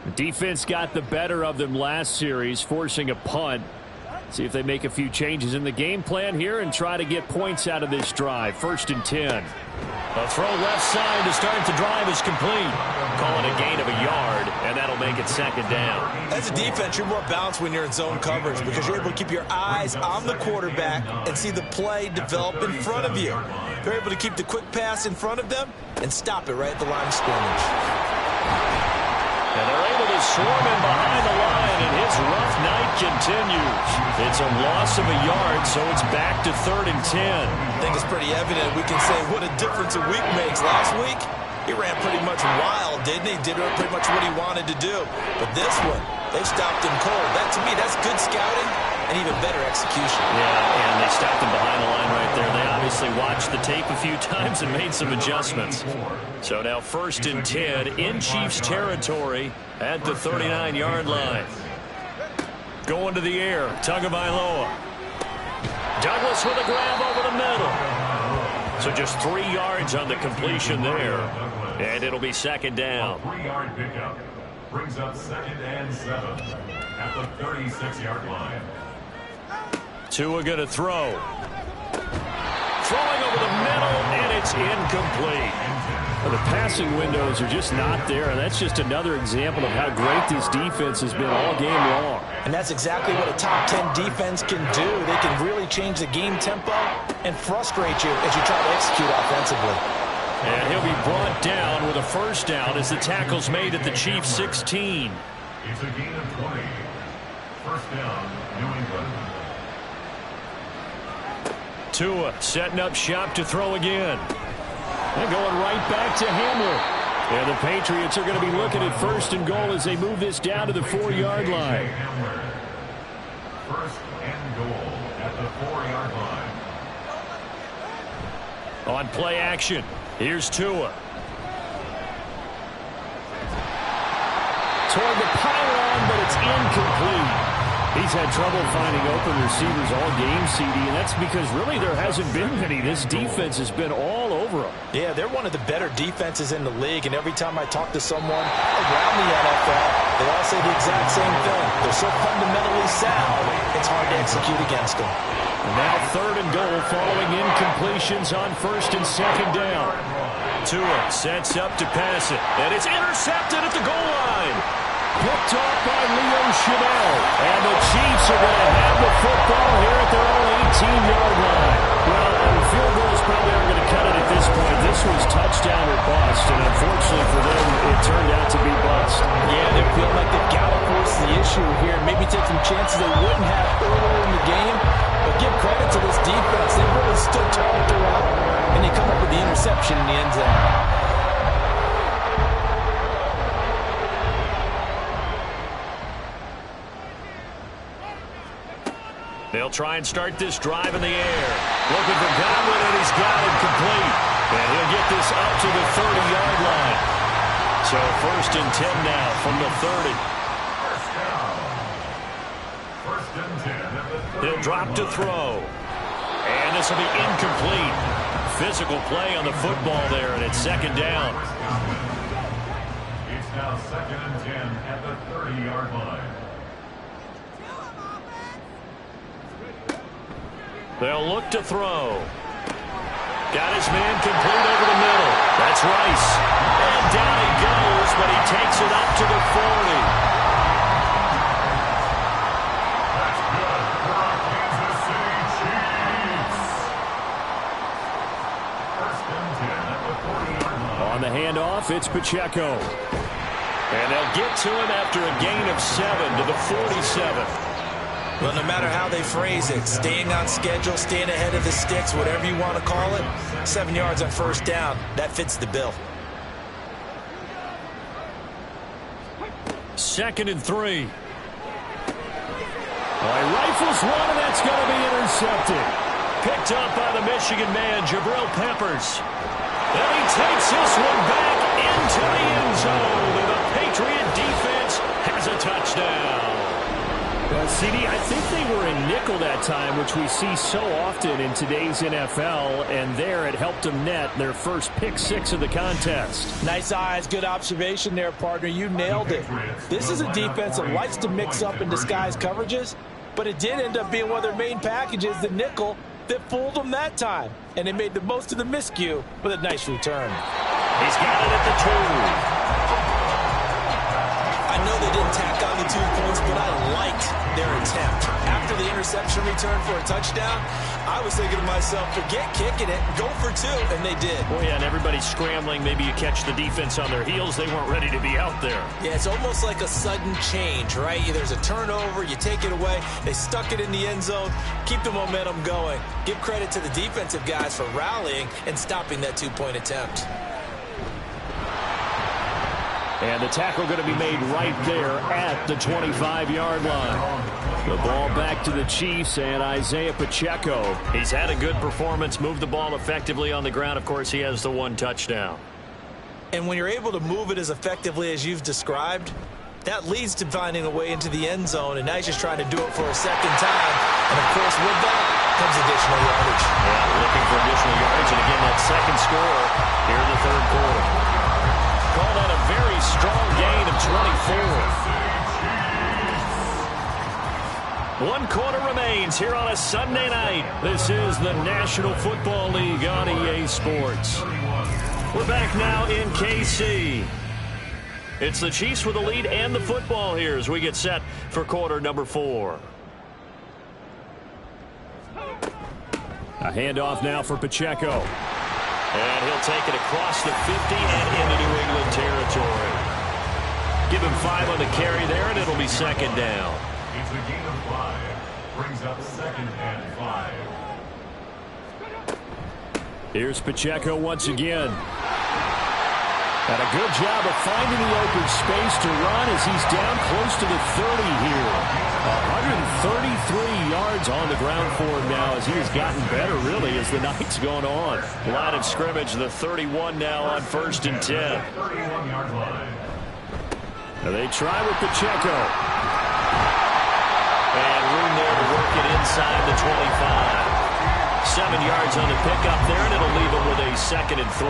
The defense got the better of them last series, forcing a punt. See if they make a few changes in the game plan here and try to get points out of this drive. 1st and 10. A throw left side to start the drive is complete. Call it a gain of a yard, and that'll make it 2nd down. As a defense, you're more balanced when you're in zone coverage because you're able to keep your eyes on the quarterback and see the play develop in front of you. You're able to keep the quick pass in front of them and stop it right at the line of scrimmage. And they're able to swarm him behind the line, and his rough night continues. It's a loss of a yard, so it's back to 3rd and 10. I think it's pretty evident. We can say what a difference a week makes. Last week, he ran pretty much wild, didn't he? Did pretty much what he wanted to do. But this one, they stopped him cold. That, to me, that's good scouting and even better execution. Yeah, and they stopped him behind the line right there. They obviously watched the tape a few times and made some adjustments. So now 1st and 10 in Chiefs territory at the 39-yard line. Going to the air, Tagovailoa. Douglas with a grab over the middle. So just 3 yards on the completion there. And it'll be 2nd down. A 3-yard pickup brings up 2nd and 7 at the 36-yard line. Tua going to throw. Throwing over the middle, and it's incomplete. Well, the passing windows are just not there, and that's just another example of how great this defense has been all game long. And that's exactly what a top 10 defense can do. They can really change the game tempo and frustrate you as you try to execute offensively. And he'll be brought down with a first down as the tackle's made at the Chiefs' 16. It's a gain of 20. First down, New England. Tua setting up shop to throw again. And going right back to Hamler. And the Patriots are going to be looking at first and goal as they move this down to the 4-yard line. First and goal at the 4-yard line. On play action, here's Tua. Toward the pylon, but it's incomplete. He's had trouble finding open receivers all game, CD, and that's because really there hasn't been many. This defense has been all over them. Yeah, they're one of the better defenses in the league, and every time I talk to someone around the NFL, they all say the exact same thing. They're so fundamentally sound, it's hard to execute against them. And now third and goal following incompletions on first and second down. Tua sets up to pass it, and it's intercepted at the goal line. Picked off by Leo Chanel. And the Chiefs are going to have the football here at their own 18-yard line. Well, field goals probably aren't going to cut it at this point. This was touchdown or bust, and unfortunately for them, it turned out to be bust. Yeah, they're feeling like they've got to force the issue here. Maybe take some chances they wouldn't have earlier in the game. But give credit to this defense. They really stood tall throughout, and they come up with the interception in the end zone. They'll try and start this drive in the air. Looking for Godwin, and he's got it complete. And he'll get this up to the 30-yard line. So first and 10 now from the 30. First down. First and 10 at the 30. He'll drop to throw. And this will be incomplete. Physical play on the football there, and it's second down. It's now second and 10 at the 30-yard line. They'll look to throw. Got his man complete over the middle. That's Rice. And down he goes, but he takes it up to the 40. That's good for our Kansas City Chiefs. First and 10 at the 40-yard line. On the handoff, it's Pacheco. And they'll get to him after a gain of 7 to the 47. Well, no matter how they phrase it, staying on schedule, staying ahead of the sticks, whatever you want to call it, 7 yards on first down, that fits the bill. Second and 3. Rifles one, and that's going to be intercepted. Picked up by the Michigan man, Jabril Peppers. And he takes this one back into the end zone. And the Patriot defense has a touchdown. Well, CD, I think they were in nickel that time, which we see so often in today's NFL, and there it helped them net their first pick 6 of the contest. Nice eyes, good observation there, partner. You nailed it. This is a defense that likes to mix up and disguise coverages, but it did end up being one of their main packages, the nickel, that fooled them that time. And they made the most of the miscue with a nice return. He's got it at the 2. I know they didn't tack on the 2 points, but I liked their attempt. After the interception return for a touchdown, I was thinking to myself, forget kicking it, go for 2, and they did. Well, yeah, and everybody's scrambling. Maybe you catch the defense on their heels. They weren't ready to be out there. Yeah, it's almost like a sudden change, right? There's a turnover, you take it away, they stuck it in the end zone, keep the momentum going. Give credit to the defensive guys for rallying and stopping that 2-point attempt. And the tackle going to be made right there at the 25-yard line. The ball back to the Chiefs and Isaiah Pacheco. He's had a good performance, moved the ball effectively on the ground. Of course, he has the 1 touchdown. And when you're able to move it as effectively as you've described, that leads to finding a way into the end zone, and now he's just trying to do it for a second time. And, of course, with that comes additional yardage. Yeah, looking for additional yardage, and again, that second score here in the third quarter. Call that a very strong gain of 24. 1 quarter remains here on a Sunday night. This is the National Football League on EA Sports. We're back now in KC. It's the Chiefs with the lead and the football here as we get set for quarter number 4. A handoff now for Pacheco. And he'll take it across the 50 and into New England territory. Give him 5 on the carry there, and it'll be second down. It's a gain of 5. Brings up 2nd and 5. Here's Pacheco once again. And a good job of finding the open space to run as he's down close to the 30 here. 133 yards on the ground for him now as he has gotten better, really, as the night's gone on. Line of scrimmage, the 31 now on 1st and 10. 31-yard line. Now they try with Pacheco. And room there to work it inside the 25. 7 yards on the pickup there, and it'll leave him with a 2nd and 3.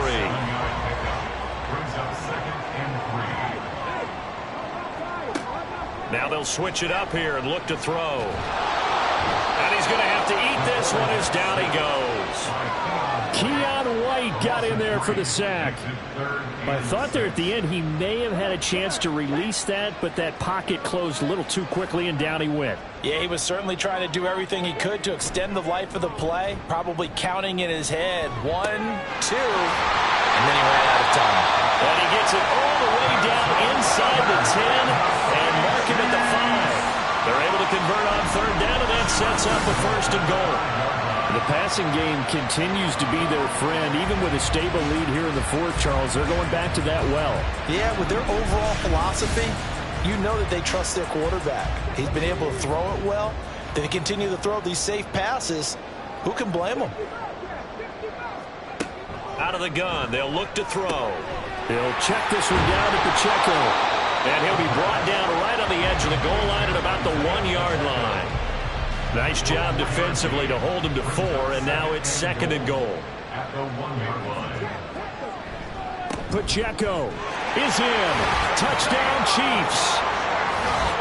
Brings up 2nd and 3. Now they'll switch it up here and look to throw. And he's going to have to eat this one as down he goes. Keon White got in there for the sack. I thought there at the end he may have had a chance to release that, but that pocket closed a little too quickly and down he went. Yeah, he was certainly trying to do everything he could to extend the life of the play, probably counting in his head 1, 2, and then he ran out of time. And he gets it all the way down inside the 10 and mark him at the 5. They're able to convert on 3rd down, and that sets up a 1st and goal. The passing game continues to be their friend. Even with a stable lead here in the 4th, Charles, they're going back to that well. Yeah, with their overall philosophy, you know that they trust their quarterback. He's been able to throw it well. They continue to throw these safe passes. Who can blame them? Out of the gun, they'll look to throw. They'll check this one down to Pacheco. And he'll be brought down right on the edge of the goal line at about the 1-yard line. Nice job defensively to hold him to 4, and now it's 2nd and goal. At the 1-yard line. Pacheco is in. Touchdown, Chiefs.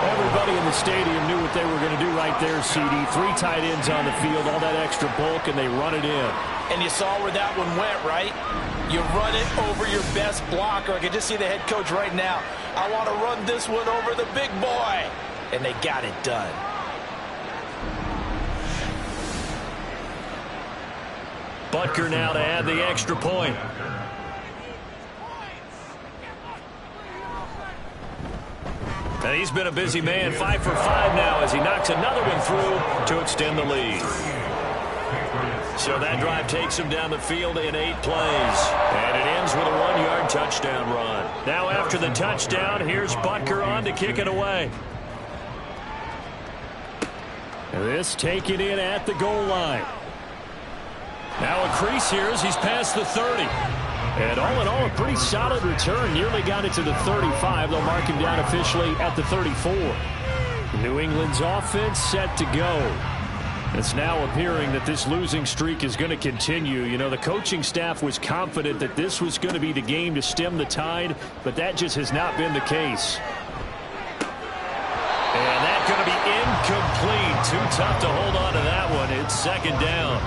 Everybody in the stadium knew what they were going to do right there, CD. 3 tight ends on the field, all that extra bulk, and they run it in. And you saw where that one went, right? You run it over your best blocker. I can just see the head coach right now. I want to run this one over the big boy. And they got it done. Butker now to add the extra point. And he's been a busy man, 5 for 5 now as he knocks another one through to extend the lead. So that drive takes him down the field in 8 plays. And it ends with a 1-yard touchdown run. Now after the touchdown, here's Butker on to kick it away. This taken in at the goal line. Now a crease here as he's past the 30. And all in all, a pretty solid return. Nearly got it to the 35. They'll mark him down officially at the 34. New England's offense set to go. It's now appearing that this losing streak is going to continue. You know, the coaching staff was confident that this was going to be the game to stem the tide, but that just has not been the case. And that's going to be incomplete. Too tough to hold on to that one. It's 2nd down.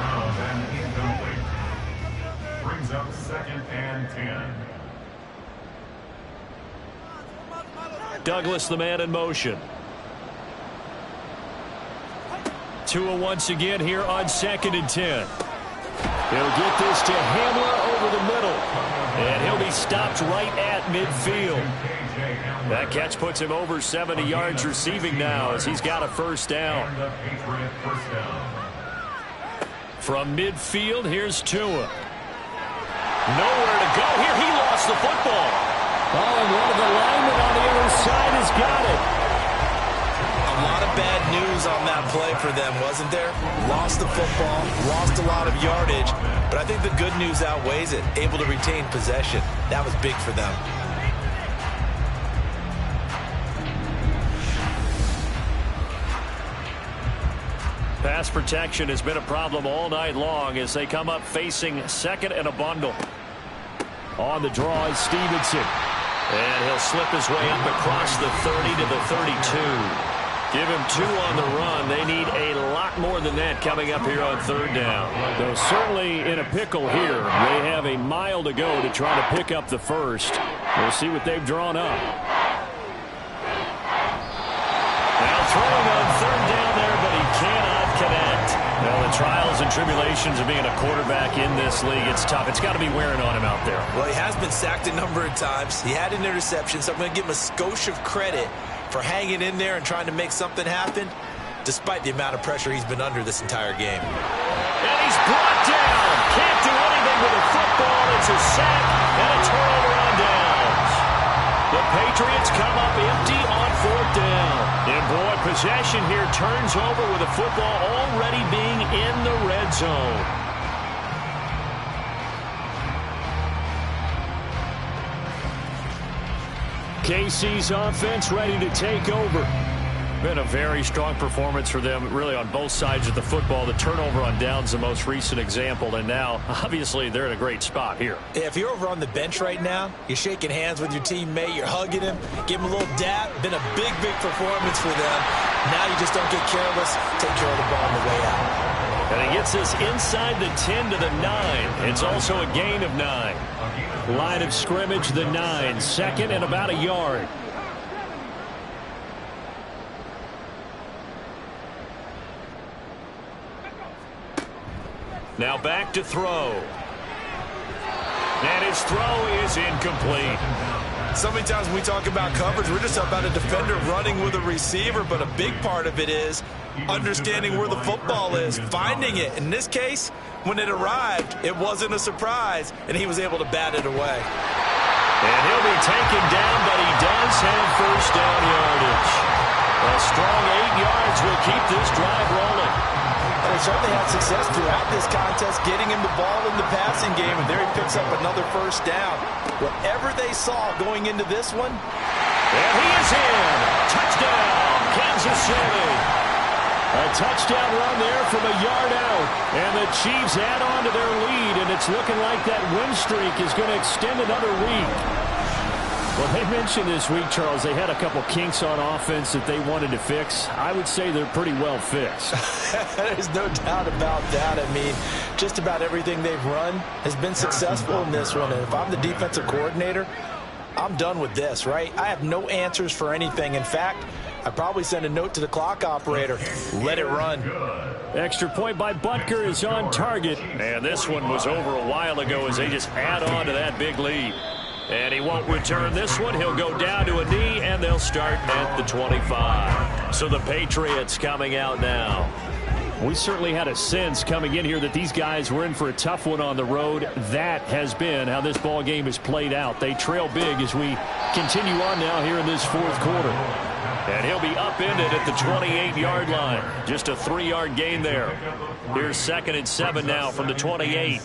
Brings up 2nd and 10. Douglas, the man in motion. Tua once again here on 2nd and 10. They'll get this to Hamler over the middle. And he'll be stopped right at midfield. That catch puts him over 70 yards receiving now as he's got a 1st down. From midfield, here's Tua. Nowhere to go here. He lost the football. Oh, and one of the linemen on the other side has got it. A lot of bad news on that play for them, wasn't there? Lost the football, lost a lot of yardage, but I think the good news outweighs it. Able to retain possession. That was big for them. Pass protection has been a problem all night long as they come up facing 2nd and a bundle. On the draw is Stevenson. And he'll slip his way up across the 30 to the 32. Give him 2 on the run. They need a lot more than that coming up here on 3rd down. Though certainly in a pickle here. They have a mile to go to try to pick up the first. We'll see what they've drawn up. Now throwing on 3rd down there, but he cannot connect. Well, the trials and tribulations of being a quarterback in this league, it's tough. It's got to be wearing on him out there. Well, he has been sacked a number of times. He had an interception, so I'm going to give him a skosh of credit for hanging in there and trying to make something happen, despite the amount of pressure he's been under this entire game. And he's brought down. Can't do anything with the football. It's a sack and a turnover on downs. The Patriots come up empty on 4th down. And boy, possession here turns over with the football already being in the red zone. KC's offense ready to take over. Been a very strong performance for them, really, on both sides of the football. The turnover on downs, the most recent example, and now, obviously, they're in a great spot here. If you're over on the bench right now, you're shaking hands with your teammate, you're hugging him, give him a little dap. Been a big, big performance for them. Now you just don't get careless. Take care of the ball on the way out. And he gets us inside the 10 to the 9. It's also a gain of 9. Line of scrimmage, the 9. 2nd and about a yard. Now back to throw. And his throw is incomplete. So many times when we talk about coverage, we're just about a defender running with a receiver, but a big part of it is understanding where the football is, finding it. In this case, when it arrived, it wasn't a surprise, and he was able to bat it away. And he'll be taken down, but he does have 1st down yardage. A strong 8 yards will keep this drive rolling. And they certainly had success throughout this contest, getting him the ball in the passing game, and there he picks up another 1st down. Whatever they saw going into this one. And he is in. Touchdown, Kansas City. A touchdown run there from a yard out. And the Chiefs add on to their lead, and it's looking like that win streak is going to extend another week. Well, they mentioned this week, Charles, they had a couple kinks on offense that they wanted to fix. I would say they're pretty well fixed. There's no doubt about that. I mean, just about everything they've run has been successful in this one. And if I'm the defensive coordinator, I'm done with this, right? I have no answers for anything. In fact, I'd probably send a note to the clock operator. Let it run. Extra point by Butker is on target. And this one was over a while ago as they just add on to that big lead. And he won't return this one. He'll go down to a knee, and they'll start at the 25. So the Patriots coming out now. We certainly had a sense coming in here that these guys were in for a tough one on the road. That has been how this ball game has played out. They trail big as we continue on now here in this 4th quarter. And he'll be upended at the 28-yard line. Just a 3-yard gain there. Here's 2nd and 7 now from the 28.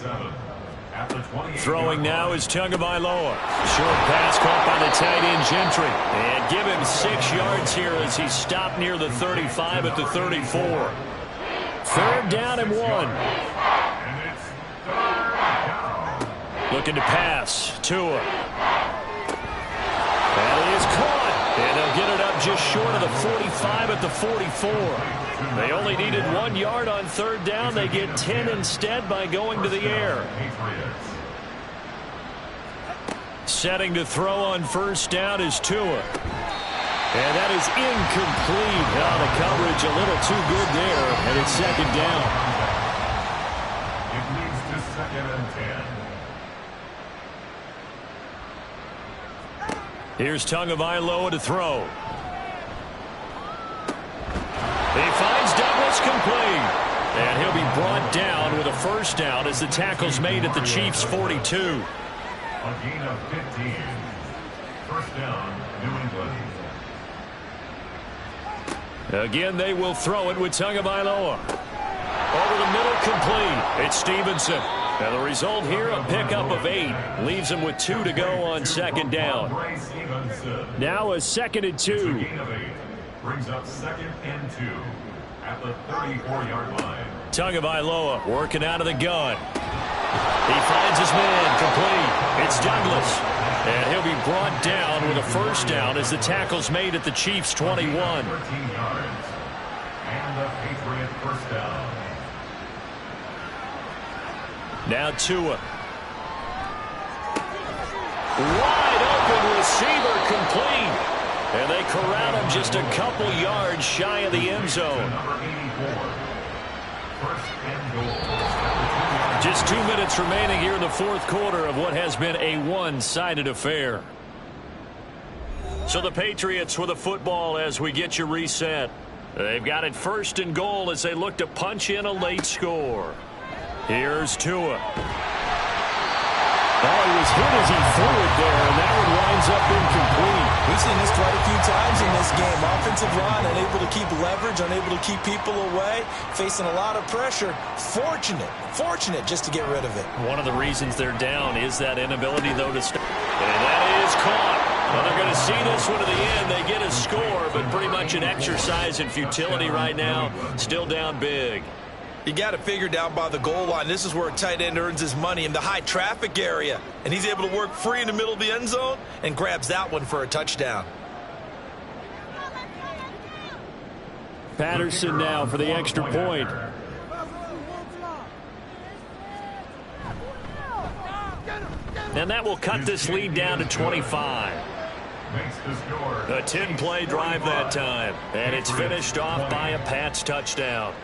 Throwing now is Tagovailoa. Short pass caught by the tight end Gentry. And give him 6 yards here as he's stopped near the 35 at the 34. 3rd down and 1. Looking to pass. Tua. And he is caught. And they'll get it up just short of the 45 at the 44. They only needed 1 yard on 3rd down. They get 10 instead by going to the air. Setting to throw on 1st down is Tua. And that is incomplete. Now the coverage a little too good there, and it's 2nd down. It leads to 2nd and 10. Here's Tagovailoa to throw. He finds Douglas complete. And he'll be brought down with a 1st down as the tackle's made at the Chiefs' 42. A gain of 15. 1st down, New England. Again, they will throw it with Tagovailoa. Over the middle, complete. It's Stevenson. And the result here, a pickup of 8. Leaves him with 2 to go on 2nd down. Now a 2nd and 2. Gain of 8. Brings up 2nd and 2 at the 34-yard line. Tagovailoa working out of the gun. He finds his man complete. It's Douglas. And he'll be brought down with a first down as the tackle's made at the Chiefs' 21. 13 yards. And a Patriot first down. Now Tua. Wide open receiver complete. And they corral him just a couple yards shy of the end zone. Number 84. First and goal. Just 2 minutes remaining here in the fourth quarter of what has been a one-sided affair. So the Patriots with the football as we get you reset. They've got it first and goal as they look to punch in a late score. Here's Tua. Oh, he was hit as he threw it there, and that one winds up incomplete. We've seen this quite a few times in this game. Offensive line unable to keep leverage, unable to keep people away, facing a lot of pressure. Fortunate just to get rid of it. One of the reasons they're down is that inability, though, to stop. And that is caught. Well, they're going to see this one to the end. They get a score, but pretty much an exercise in futility right now. Still down big. You got to figure down by the goal line. This is where a tight end earns his money, in the high traffic area. And he's able to work free in the middle of the end zone and grabs that one for a touchdown. Patterson now for the extra point. And that will cut this lead down to 25. A 10-play drive that time. And it's finished off by a Pats touchdown.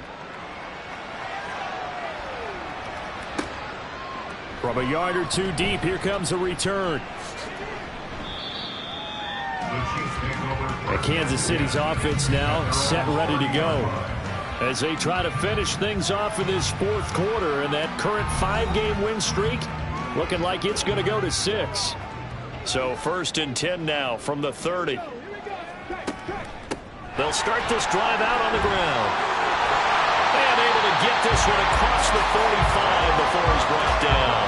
From a yard or two deep, here comes a return. Kansas City's offense now set ready to go as they try to finish things off in this fourth quarter, and that current 5-game win streak looking like it's going to go to 6. So first and 10 now from the 30. They'll start this drive out on the ground. And able to get this one across the 45 before he's brought down.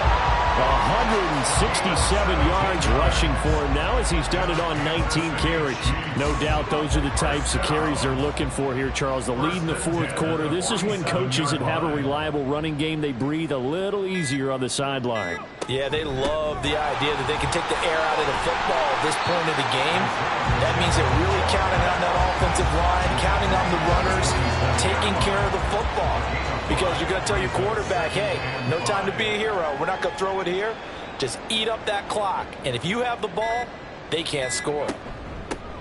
167 yards rushing for him now as he's done it on 19 carries. No doubt those are the types of carries they're looking for here, Charles. The lead in the fourth quarter. This is when coaches that have a reliable running game, they breathe a little easier on the sideline. Yeah, they love the idea that they can take the air out of the football at this point of the game. That means they're really counting on that offensive line, counting on the runners, taking care of the football. Because you're going to tell your quarterback, hey, no time to be a hero. We're not going to throw it here. Just eat up that clock. And if you have the ball, they can't score.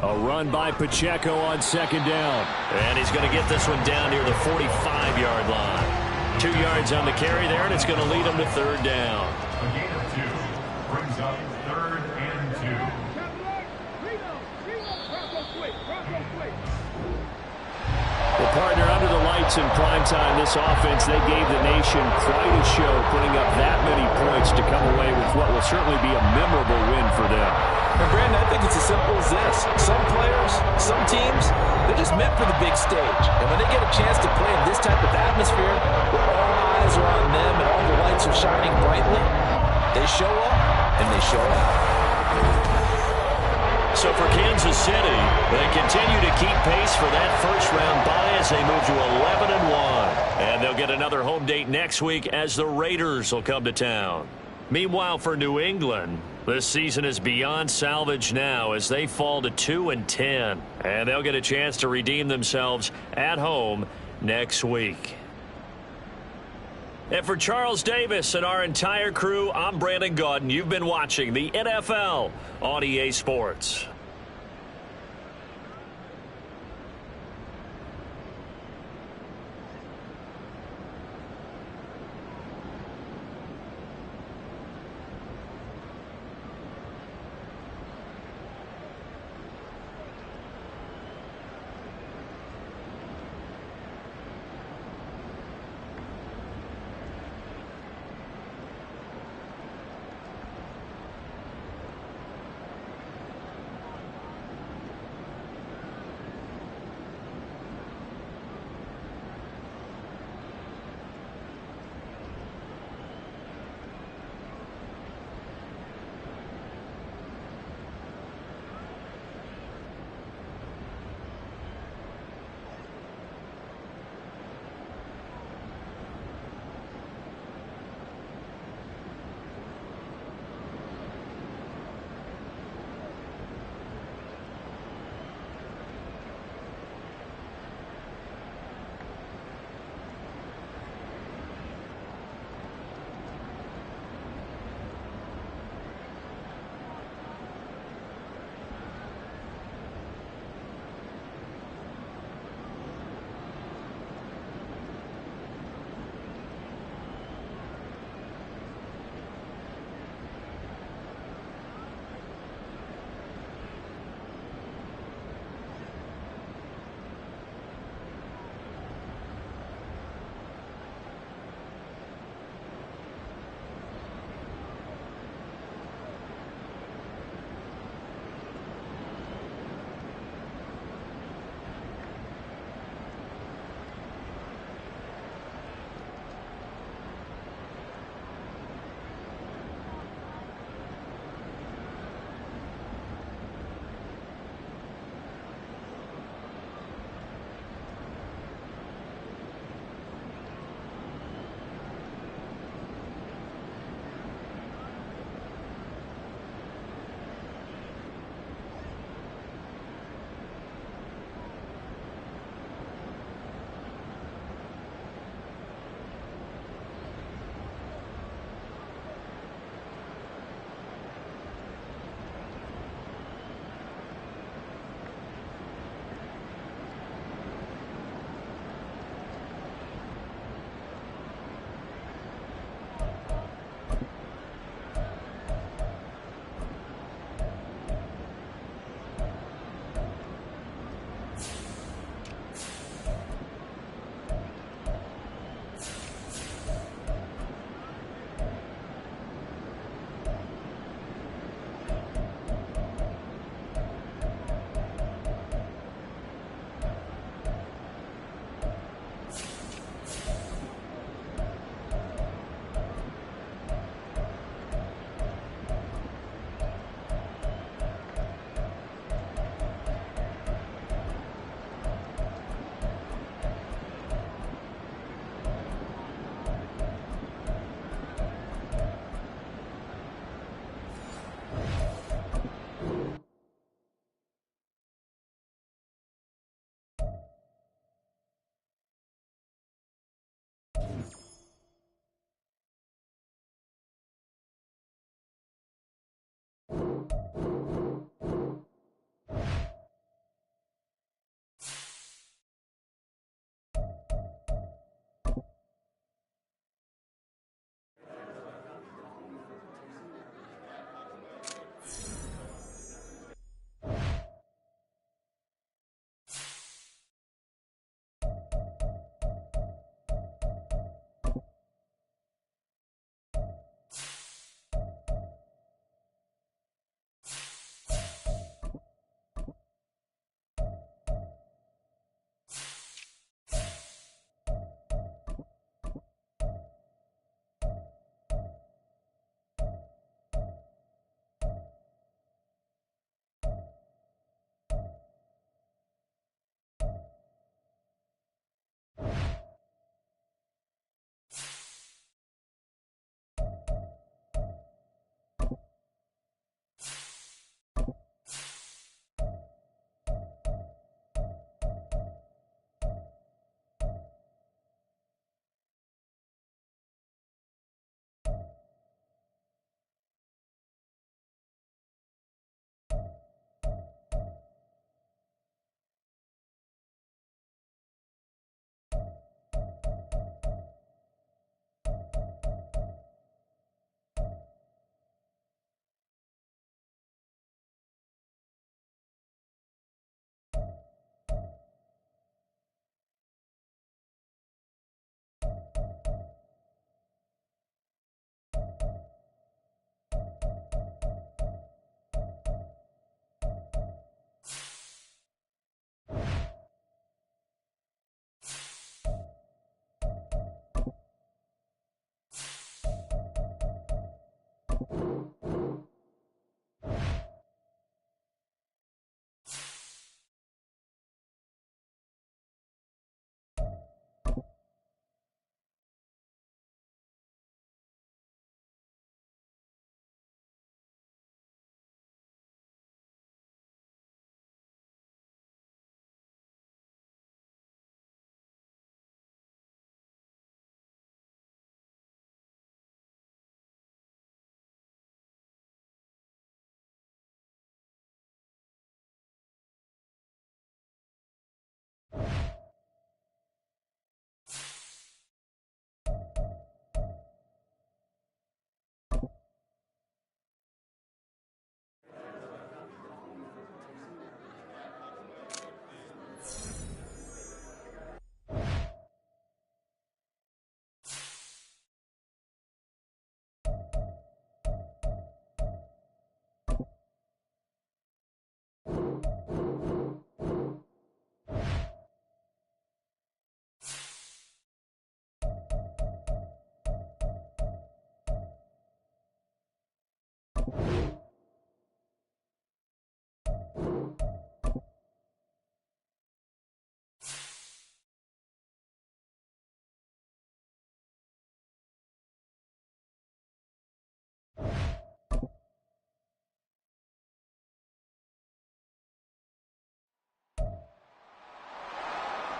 A run by Pacheco on second down. And he's going to get this one down near the 45-yard line. 2 yards on the carry there, and it's going to lead him to third down. A gain of 2 brings up 3rd and 2. Well, partner, under the lights in primetime, this offense, they gave the nation quite a show, putting up that many points to come away with what will certainly be a memorable win for them. And Brandon, I think it's as simple as this. Some players, some teams, they're just meant for the big stage. And when they get a chance to play in this type of atmosphere, where all eyes are on them and all the lights are shining brightly, they show up and they show out. So for Kansas City, they continue to keep pace for that first-round bye as they move to 11-1. And they'll get another home date next week as the Raiders will come to town. Meanwhile, for New England, this season is beyond salvage now as they fall to 2-10. And they'll get a chance to redeem themselves at home next week. And for Charles Davis and our entire crew, I'm Brandon Gaudin. You've been watching the NFL on EA Sports.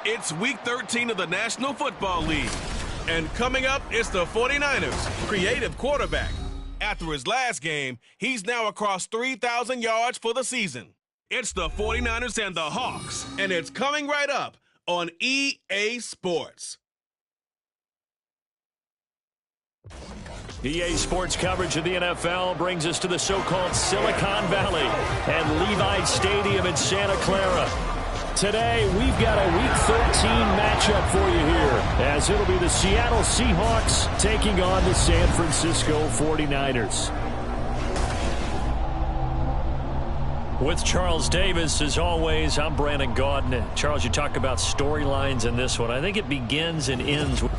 It's Week 13 of the National Football League. And coming up, it's the 49ers' creative quarterback. After his last game, he's now across 3,000 yards for the season. It's the 49ers and the Hawks, and it's coming right up on EA Sports. EA Sports coverage of the NFL brings us to the so-called Silicon Valley and Levi Stadium in Santa Clara. Today, we've got a Week 13 matchup for you here, as it'll be the Seattle Seahawks taking on the San Francisco 49ers. With Charles Davis, as always, I'm Brandon Gaudin. Charles, you talk about storylines in this one. I think it begins and ends with...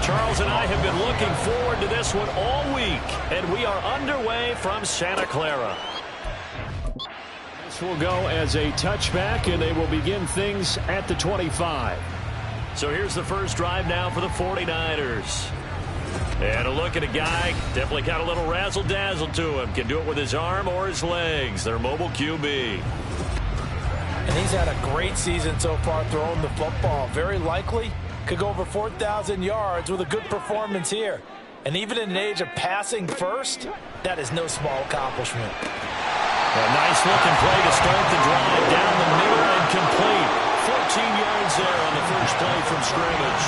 Charles and I have been looking forward to this one all week, and we are underway from Santa Clara. This will go as a touchback, and they will begin things at the 25. So here's the first drive now for the 49ers. And a look at a guy, definitely got a little razzle-dazzle to him. Can do it with his arm or his legs. Their mobile QB. And he's had a great season so far throwing the football. Very likely could go over 4,000 yards with a good performance here. And even in an age of passing first, that is no small accomplishment. A nice looking play to start the drive. Down the middle and complete. 14 yards there on the first play from scrimmage.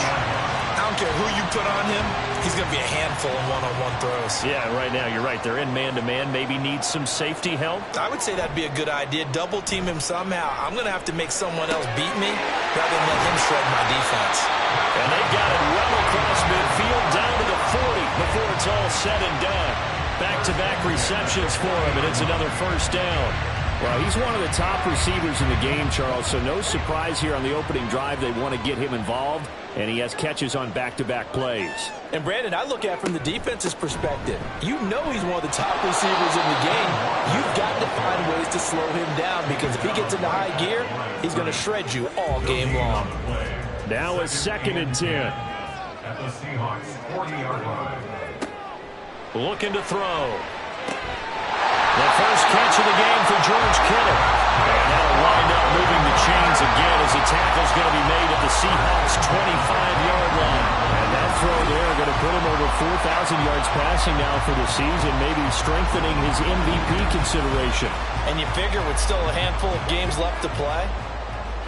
I don't care who you put on him, he's going to be a handful in one-on-one throws. Yeah, right now, you're right. They're in man-to-man. Maybe needs some safety help. I would say that'd be a good idea. Double team him somehow. I'm going to have to make someone else beat me rather than let him shred my defense. And they got it well across midfield down to the 40 before it's all said and done. Back-to-back receptions for him, and it's another first down. Well, he's one of the top receivers in the game, Charles, so no surprise here on the opening drive. They want to get him involved, and he has catches on back-to-back plays. And, Brandon, I look at it from the defense's perspective. You know he's one of the top receivers in the game. You've got to find ways to slow him down, because if he gets into high gear, he's going to shred you all game long. Now a 2nd and 10. At the Seahawks 40-yard line. Looking to throw. The first catch of the game for George Kittle. And that'll wind up moving the chains again as the tackle's going to be made at the Seahawks' 25-yard line. And that throw there going to put him over 4,000 yards passing now for the season, maybe strengthening his MVP consideration. And you figure with still a handful of games left to play,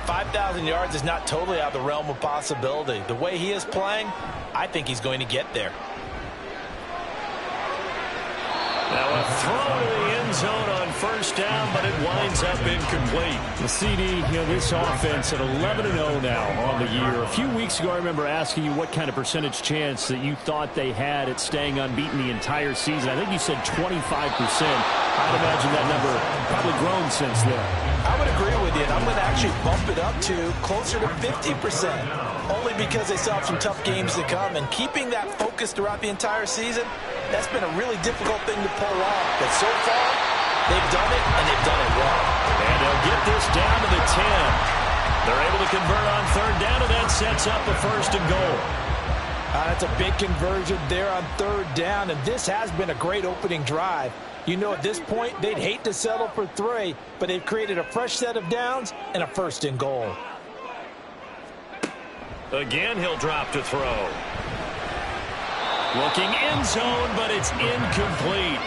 5,000 yards is not totally out of the realm of possibility. The way he is playing, I think he's going to get there. Now a throw to the end zone on first down, but it winds up incomplete. The CD, this offense at 11-0 now on the year. A few weeks ago, I remember asking you what kind of percentage chance that you thought they had at staying unbeaten the entire season. I think you said 25%. I'd imagine that number probably grown since then. I would agree with you, and I'm going to actually bump it up to closer to 50%, only because they still have some tough games to come. And keeping that focus throughout the entire season, that's been a really difficult thing to pull off. But so far, they've done it, and they've done it well. And they'll get this down to the 10. They're able to convert on third down, and that sets up a 1st and goal. That's a big conversion there on third down, and this has been a great opening drive. You know, at this point, they'd hate to settle for 3, but they've created a fresh set of downs and a 1st and goal. Again, he'll drop to throw. Looking end zone, but it's incomplete.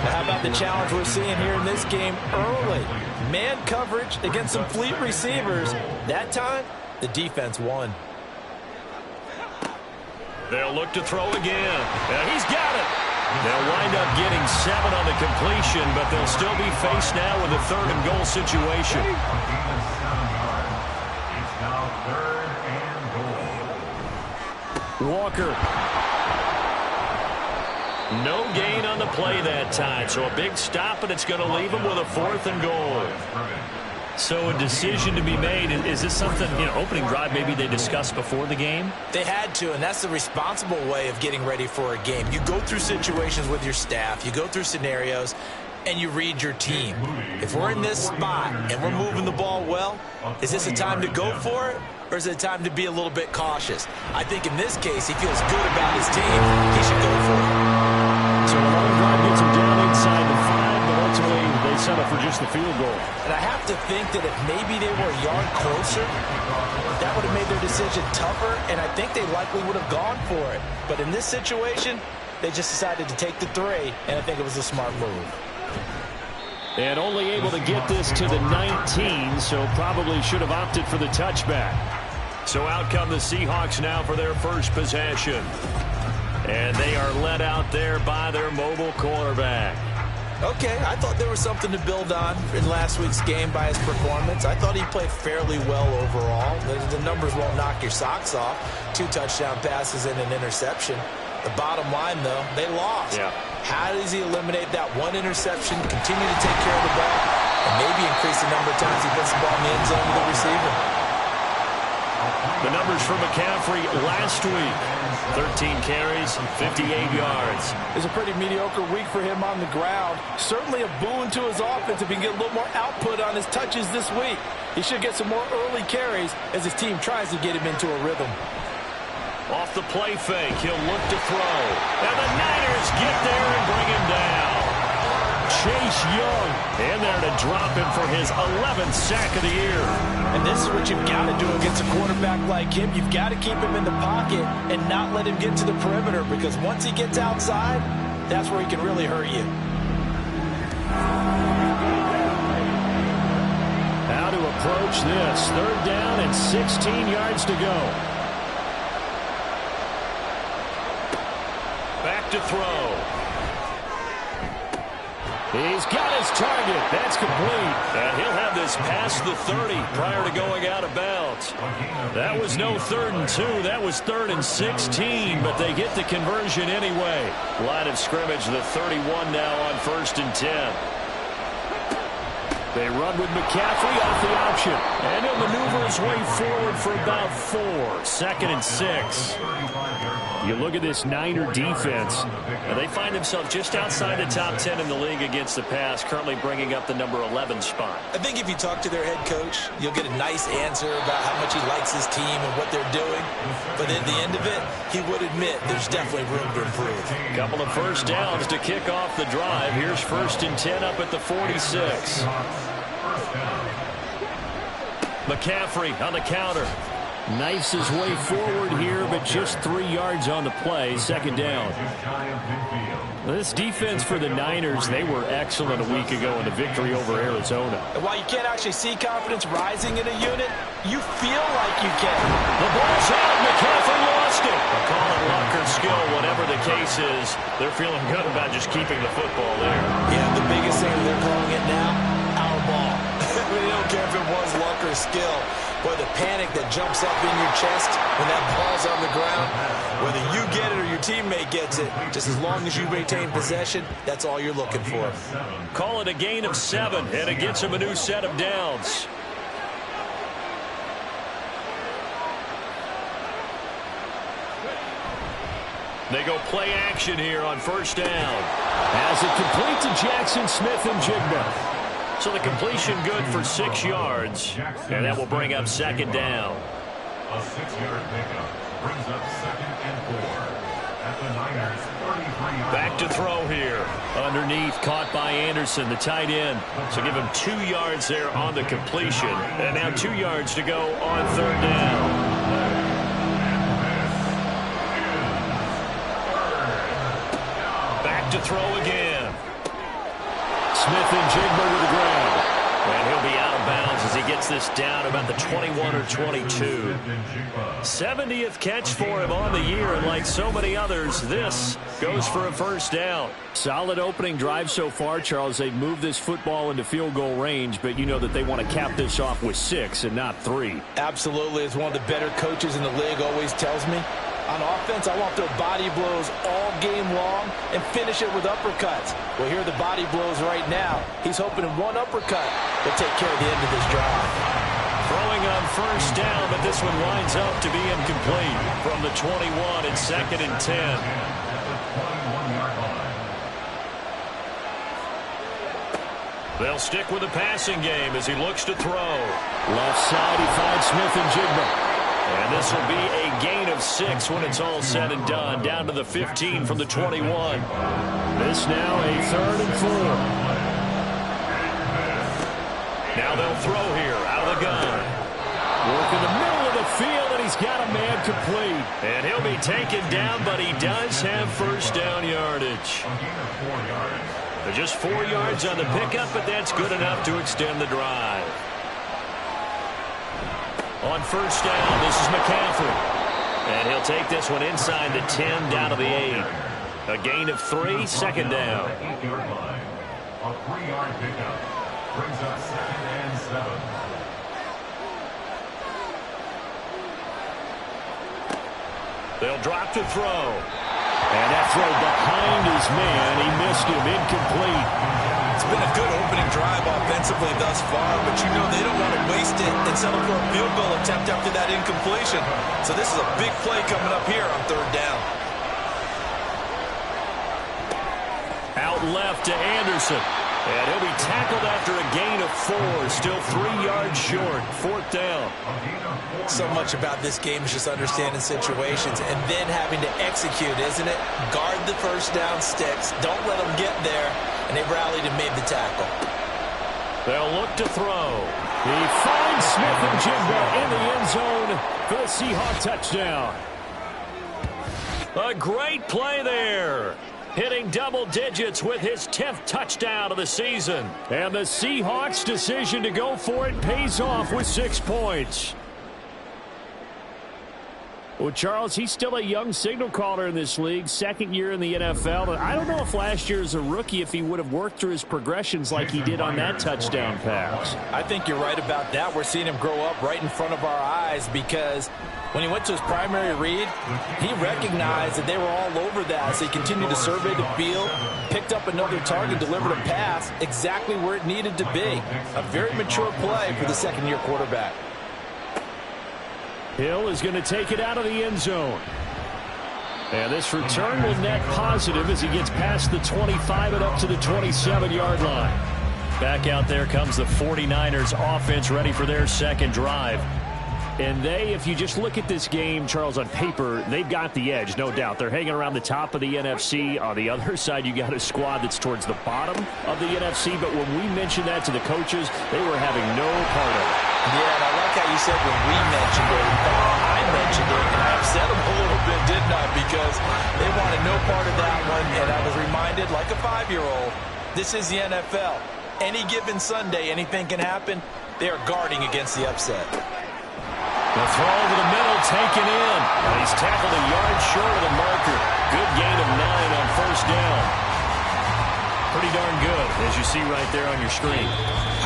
How about the challenge we're seeing here in this game early? Man coverage against some fleet receivers. That time, the defense won. They'll look to throw again. And he's got it. They'll wind up getting 7 on the completion, but they'll still be faced now with a 3rd and goal situation. It's now 3rd and goal. Walker. No gain on the play that time, so a big stop, and it's going to leave him with a 4th and goal. So a decision to be made. Is this something, opening drive maybe they discussed before the game? They had to, and that's the responsible way of getting ready for a game. You go through situations with your staff. You go through scenarios, and you read your team. If we're in this spot and we're moving the ball well, is this a time to go for it, or is it a time to be a little bit cautious? I think in this case, he feels good about his team. He should go for it. So a long drive gets him down inside the 5, but ultimately they settle for just the field goal. And I have to think that if maybe they were a yard closer, that would have made their decision tougher, and I think they likely would have gone for it. But in this situation, they just decided to take the 3, and I think it was a smart move. And only able to get this to the 19, so probably should have opted for the touchback. So out come the Seahawks now for their first possession. And they are led out there by their mobile quarterback. Okay, I thought there was something to build on in last week's game by his performance. I thought he played fairly well overall. The numbers won't knock your socks off. 2 touchdown passes and an interception. The bottom line, though, they lost. Yeah. How does he eliminate that 1 interception, continue to take care of the ball, and maybe increase the number of times he puts the ball in the end zone to the receiver? The numbers for McCaffrey last week. 13 carries, 58 yards. It's a pretty mediocre week for him on the ground. Certainly a boon to his offense if he can get a little more output on his touches this week. He should get some more early carries as his team tries to get him into a rhythm. Off the play fake, he'll look to throw. And the Niners get there and bring him down. Chase Young in there to drop him for his 11th sack of the year. And this is what you've got to do against a quarterback like him. You've got to keep him in the pocket and not let him get to the perimeter, because once he gets outside, that's where he can really hurt you. How to approach this. 3rd down and 16 yards to go. Back to throw. He's got his target. That's complete. And he'll have this past the 30 prior to going out of bounds. That was no 3rd and 2. That was 3rd and 16, but they get the conversion anyway. Line of scrimmage, the 31 now on 1st and 10. They run with McCaffrey off the option. And he'll maneuver his way forward for about 4. 2nd and 6. You look at this Niner defense. And they find themselves just outside the top 10 in the league against the pass, currently bringing up the number 11 spot. I think if you talk to their head coach, you'll get a nice answer about how much he likes his team and what they're doing. But at the end of it, he would admit there's definitely room to improve. Couple of first downs to kick off the drive. Here's 1st and 10 up at the 46. McCaffrey on the counter. Knifes his way forward here, but just 3 yards on the play. 2nd down. This defense for the Niners, they were excellent a week ago in the victory over Arizona. And while you can't actually see confidence rising in a unit, you feel like you can. The ball's out. McCaffrey lost it. A call on luck or skill, whatever the case is. They're feeling good about just keeping the football there. Yeah, the biggest thing they're calling it now, our ball. They don't care if it was luck or skill. Boy, the panic that jumps up in your chest when that ball's on the ground, whether you get it or your teammate gets it, just as long as you maintain possession, that's all you're looking for. Call it a gain of 7, and it gets him a new set of downs. They go play action here on 1st down. As it complete to Jackson Smith and Jigba. So the completion good for 6 yards, and that will bring up 2nd down. A 6-yard pickup brings up 2nd and 4 at the Niners 33. Back to throw here. Underneath, caught by Anderson, the tight end. So give him 2 yards there on the completion, and now 2 yards to go on 3rd down. Back to throw again. Smith and Jigba with the ground. And he'll be out of bounds as he gets this down about the 21 or 22. 70th catch for him on the year, and like so many others, this goes for a 1st down. Solid opening drive so far, Charles. They've moved this football into field goal range, but you know that they want to cap this off with 6 and not 3. Absolutely. As one of the better coaches in the league always tells me, On offense, I want their body blows all game long and finish it with uppercuts. Well, here are the body blows right now. He's hoping in one uppercut will take care of the end of this drive. Throwing on first down, but this one winds up to be incomplete. From the 21, it's 2nd and 10. They'll stick with the passing game as he looks to throw. Left side, he finds Smith and Jigba. And this will be a gain of 6 when it's all said and done. Down to the 15 from the 21. This now a 3rd and 4. Now they'll throw here out of the gun. Work in the middle of the field, and he's got a man complete. And he'll be taken down, but he does have first down yardage. Just 4 yards on the pickup, but that's good enough to extend the drive. On first down, this is McCaffrey. And he'll take this one inside the 10, down to the 8. A gain of 3, 2nd down. A 3-yard pickup brings up 2nd and 7. They'll drop to throw. And that throw behind his man, he missed him, incomplete. It's been a good opening drive offensively thus far, but you know they don't want to waste it and settle for a field goal attempt after that incompletion. So this is a big play coming up here on 3rd down. Out left to Anderson. And he'll be tackled after a gain of 4. Still 3 yards short. 4th down. So much about this game is just understanding situations and then having to execute, isn't it? Guard the first down sticks. Don't let them get there. And they rallied and made the tackle. They'll look to throw. He finds Smith and Jigba in the end zone for the Seahawks touchdown. A great play there. Hitting double digits with his 10th touchdown of the season. And the Seahawks' decision to go for it pays off with 6 points. Well, Charles, he's still a young signal caller in this league, 2nd year in the NFL. And I don't know if last year as a rookie, if he would have worked through his progressions like he did on that touchdown pass. I think you're right about that. We're seeing him grow up right in front of our eyes because when he went to his primary read, he recognized that they were all over that. So he continued to survey the field, picked up another target, delivered a pass exactly where it needed to be. A very mature play for the 2nd-year quarterback. Hill is going to take it out of the end zone. And this return will net positive as he gets past the 25 and up to the 27-yard line. Back out there comes the 49ers offense ready for their 2nd drive. And they, if you just look at this game, Charles, on paper, they've got the edge, no doubt. They're hanging around the top of the NFC. On the other side, you got a squad that's towards the bottom of the NFC. But when we mentioned that to the coaches, they were having no part of it. Yeah, and I like how you said when we mentioned it. I mentioned it, and I upset them a little bit, didn't I? Because they wanted no part of that one. And I was reminded, like a 5-year-old, this is the NFL. Any given Sunday, anything can happen. They are guarding against the upset. The throw over the middle, taken in. And he's tackled a yard short of the marker. Good gain of 9 on first down. Pretty darn good, as you see right there on your screen.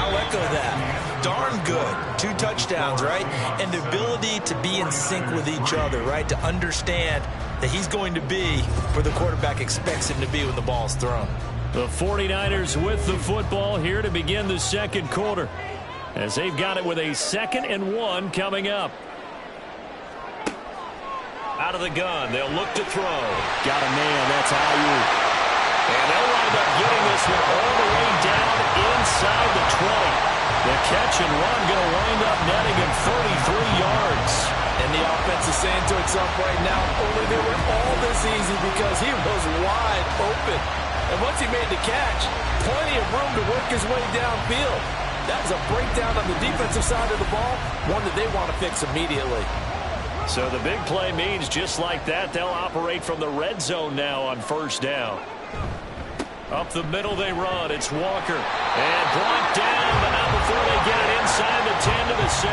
I'll echo that. Darn good. 2 touchdowns, right? And the ability to be in sync with each other, right? To understand that he's going to be where the quarterback expects him to be when the ball's thrown. The 49ers with the football here to begin the 2nd quarter, as they've got it with a 2nd and 1 coming up. Out of the gun, they'll look to throw. Got a man, that's Ayuk. And they'll wind up getting this one all the way down inside the 20. The catch and run going to wind up netting him 33 yards. And the offense is saying to itself right now, only they were all this easy because he was wide open. And once he made the catch, plenty of room to work his way downfield. That was a breakdown on the defensive side of the ball, one that they want to fix immediately. So the big play means just like that, they'll operate from the red zone now on first down. Up the middle they run. It's Walker. And brought down, but not before they get it inside the 10 to the 7.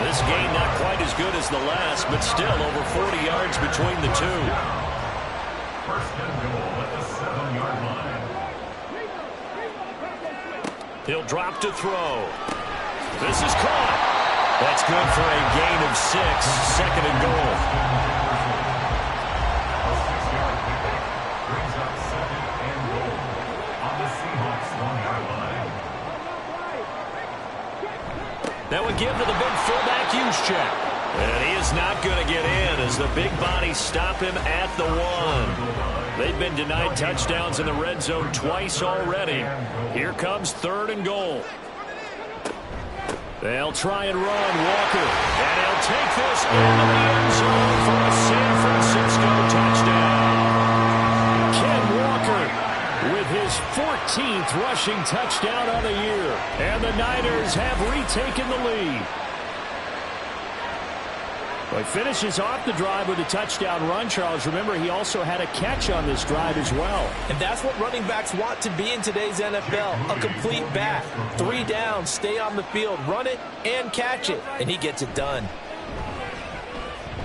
This game not quite as good as the last, but still over 40 yards between the two. First and goal at the 7-yard line. He'll drop to throw. This is caught. That's good for a gain of 6. 2nd and goal. That would give to the big fullback Juszczyk. And he is not going to get in as the big bodies stop him at the 1. They've been denied touchdowns in the red zone twice already. Here comes 3rd and goal. They'll try and run Walker. And he'll take this into the end zone for a San Francisco touchdown. Ken Walker with his 14th rushing touchdown on the year. And the Niners have retaken the lead. Well, he finishes off the drive with a touchdown run, Charles. Remember, he also had a catch on this drive as well. And that's what running backs want to be in today's NFL, a complete back. 3 downs, stay on the field, run it, and catch it. And he gets it done.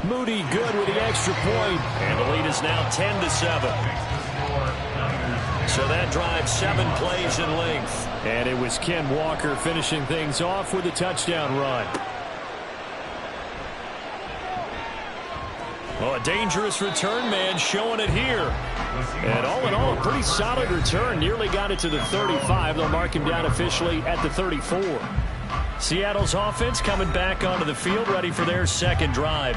Moody good with the extra point. And the lead is now 10-7. So that drive 7 plays in length. And it was Ken Walker finishing things off with a touchdown run. Oh, a dangerous return man showing it here. And all in all, a pretty solid return. Nearly got it to the 35. They'll mark him down officially at the 34. Seattle's offense coming back onto the field, ready for their second drive.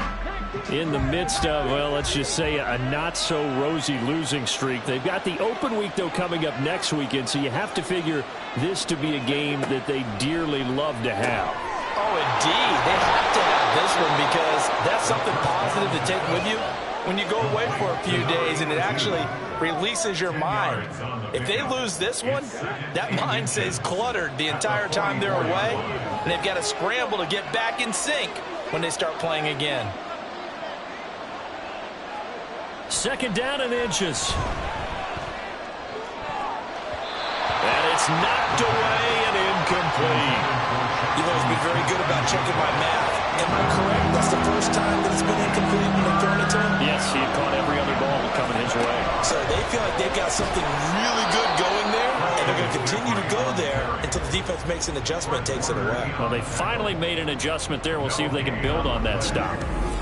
In the midst of, well, let's just say a not-so-rosy losing streak. They've got the open week, though, coming up next weekend, so you have to figure this to be a game that they dearly love to have. Oh, indeed. They have to have this one because that's something positive to take with you when you go away for a few days, and it actually releases your mind. If they lose this one, that mind stays cluttered the entire time they're away, and they've got to scramble to get back in sync when they start playing again. 2nd down and inches. And it's knocked away and incomplete. You've always been very good about checking my math. Am I correct? That's the first time that it's been incomplete when they've thrown it to him? Yes, he had caught every other ball coming his way. So they feel like they've got something really good going there, and they're going to continue to go there until the defense makes an adjustment and takes it away. Well, they finally made an adjustment there. We'll see if they can build on that stop.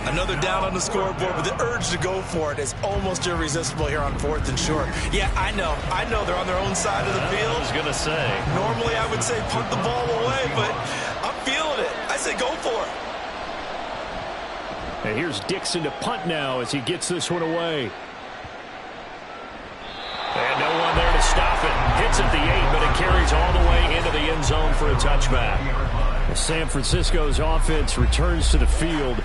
Another down on the scoreboard, but the urge to go for it is almost irresistible here on 4th and short. Yeah, I know they're on their own side of the field. I was going to say. Normally I would say punt the ball away, but I'm feeling it. I say go for it. And here's Dixon to punt now as he gets this one away. And no one there to stop it. Hits at the 8, but it carries all the way into the end zone for a touchback. San Francisco's offense returns to the field.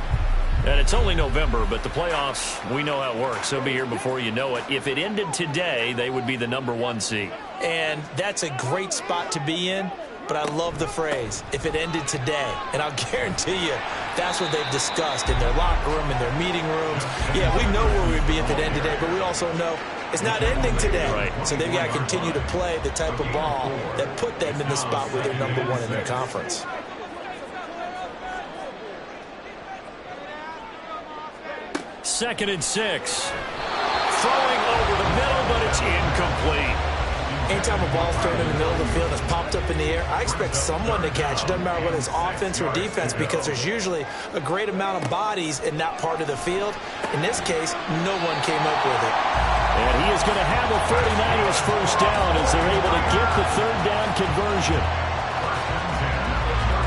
And it's only November, but the playoffs, we know how it works. They'll be here before you know it. If it ended today, they would be the #1 seed. And that's a great spot to be in, but I love the phrase, if it ended today. And I'll guarantee you, that's what they've discussed in their locker room, in their meeting rooms. Yeah, we know where we'd be if it ended today, but we also know it's not ending today. Right. So they've got to continue to play the type of ball that put them in the spot where they're #1 in their conference. Second and 6. Throwing over the middle, but it's incomplete. Anytime a ball's thrown in the middle of the field that's popped up in the air, I expect someone to catch. It doesn't matter whether it's offense or defense because there's usually a great amount of bodies in that part of the field. In this case, no one came up with it. And he is going to have a 49ers first down as they're able to get the 3rd down conversion.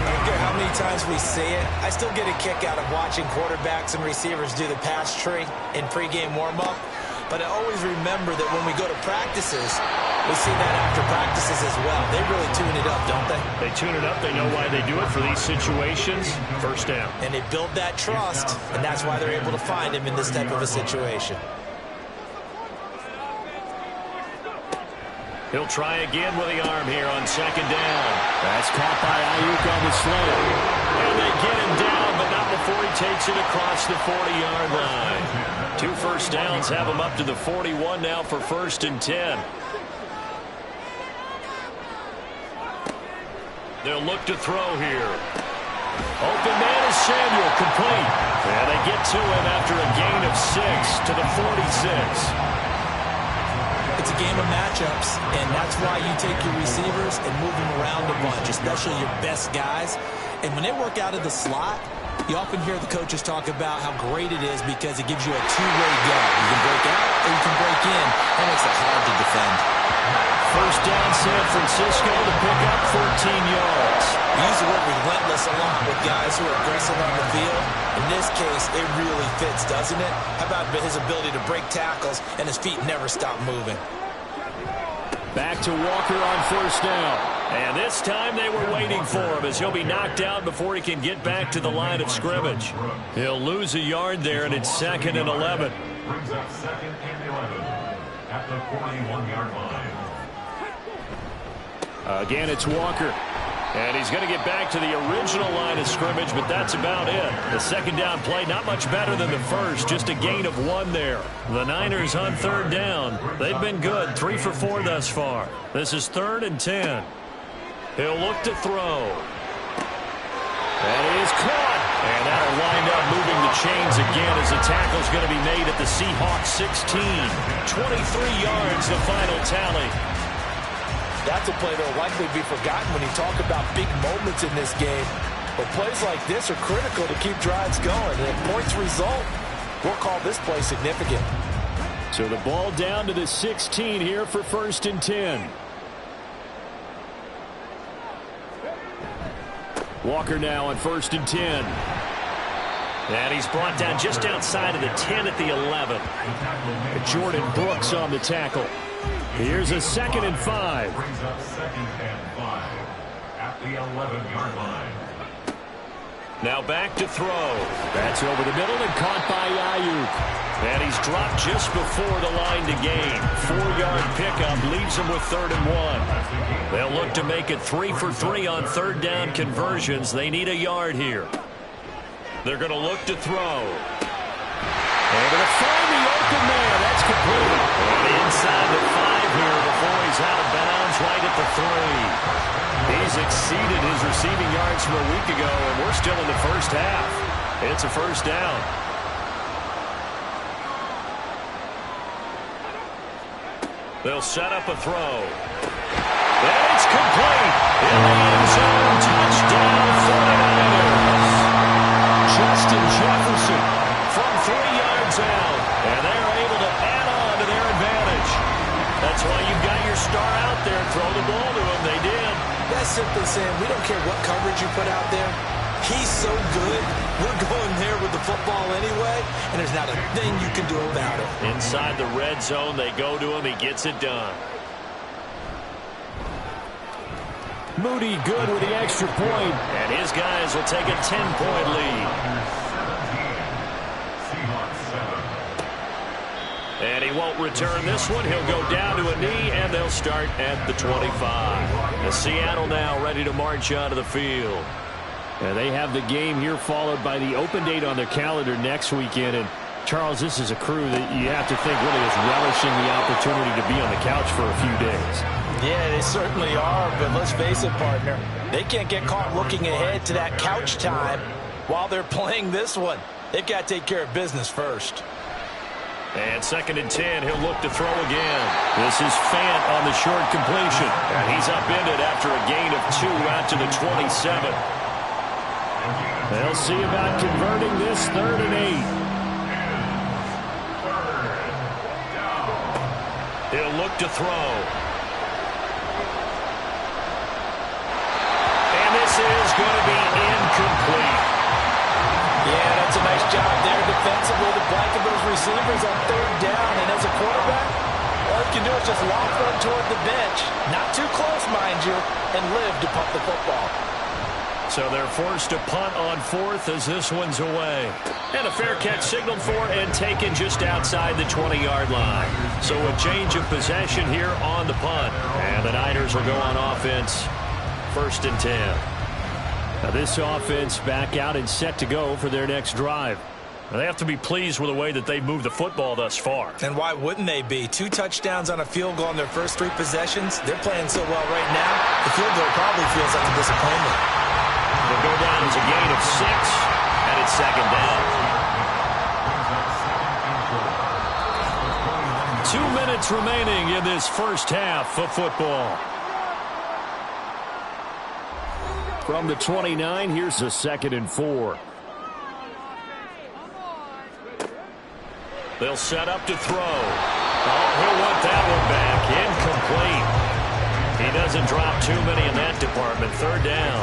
I don't care how many times we see it, I still get a kick out of watching quarterbacks and receivers do the pass tree in pregame warm-up. But I always remember that when we go to practices, we see that after practices as well. They really tune it up, don't they? They tune it up. They know why they do it for these situations. First down. And they build that trust, and that's why they're able to find him in this type of a situation. He'll try again with the arm here on 2nd down. That's caught by Ayuk on the slant. And they get him down, but not before he takes it across the 40-yard line. 2 first downs have him up to the 41 now for 1st and 10. They'll look to throw here. Open man is Samuel, complete. And they get to him after a gain of 6 to the 46. It's a game of matchups, and that's why you take your receivers and move them around a bunch, especially your best guys. And when they work out of the slot, you often hear the coaches talk about how great it is because it gives you a two-way go. You can break out or you can break in. That makes it hard to defend. First down, San Francisco to pick up 14 yards. We use the word relentless a lot with guys who are aggressive on the field. In this case, it really fits, doesn't it? How about his ability to break tackles and his feet never stop moving? Back to Walker on first down. And this time they were waiting for him as he'll be knocked down before he can get back to the line of scrimmage. He'll lose a yard there, and it's 2nd and 11. Brings up 2nd and 11 at the 41-yard line. Again, it's Walker. And he's going to get back to the original line of scrimmage, but that's about it. The second down play, not much better than the first, just a gain of 1 there. The Niners on 3rd down. They've been good, 3 for 4 thus far. This is 3rd and 10. He'll look to throw. That is caught. And that'll wind up moving the chains again as the tackle's going to be made at the Seahawks 16. 23 yards, the final tally. That's a play that will likely be forgotten when you talk about big moments in this game. But plays like this are critical to keep drives going. And if points result, we'll call this play significant. So the ball down to the 16 here for 1st and 10. Walker now on 1st and 10. And he's brought down just outside of the 10 at the 11. Jordan Brooks on the tackle. Here's a 2nd and 5. Brings up 2nd and 5 at the 11-yard line. Now back to throw. That's over the middle and caught by Ayuk. And he's dropped just before the line to gain. 4-yard pickup leaves him with 3rd and 1. They'll look to make it 3 for 3 on 3rd down conversions. They need a yard here. They're going to look to throw. They're going to find the open man. That's complete. And inside the 5 here before he's out of bounds right at the 3. He's exceeded his receiving yards from a week ago, and we're still in the first half. It's a first down. They'll set up a throw. And it's complete. In the end zone, touchdown 49ers. Justin Jefferson from 3 yards out. And they're able to add on to their advantage. That's why you've got your star out there. Throw the ball to him. They did. That's simply saying we don't care what coverage you put out there. He's so good. We're going there with the football anyway, and there's not a thing you can do about it. Inside the red zone, they go to him. He gets it done. Moody good with the extra point. And his guys will take a 10-point lead. And he won't return this one. He'll go down to a knee, and they'll start at the 25. The Seattle now ready to march onto the field. And they have the game here followed by the open date on their calendar next weekend. And, Charles, this is a crew that you have to think really is relishing the opportunity to be on the couch for a few days. Yeah, they certainly are, but let's face it, partner. They can't get caught looking ahead to that couch time while they're playing this one. They've got to take care of business first. And 2nd and 10, he'll look to throw again. This is Fant on the short completion. And he's upended after a gain of 2 out to the 27. They'll see about converting this 3rd and 8. He'll look to throw. And this is going to be incomplete. Yeah, that's a nice job there defensively to blanket those receivers on 3rd down. And as a quarterback, all you can do is just lock one toward the bench. Not too close, mind you, and live to punt the football. So they're forced to punt on 4th as this one's away. And a fair catch signaled for and taken just outside the 20-yard line. So a change of possession here on the punt. And the Niners will go on offense 1st and 10. Now this offense back out and set to go for their next drive. They have to be pleased with the way that they've moved the football thus far. And why wouldn't they be? 2 touchdowns on a field goal in their first 3 possessions. They're playing so well right now, the field goal probably feels like a disappointment. They'll go down as a gain of 6, and it's 2nd down. 2 minutes remaining in this first half of football. From the 29, here's a 2nd and 4. They'll set up to throw. Oh, he'll want that one back. Incomplete. Hasn't dropped too many in that department. Third down.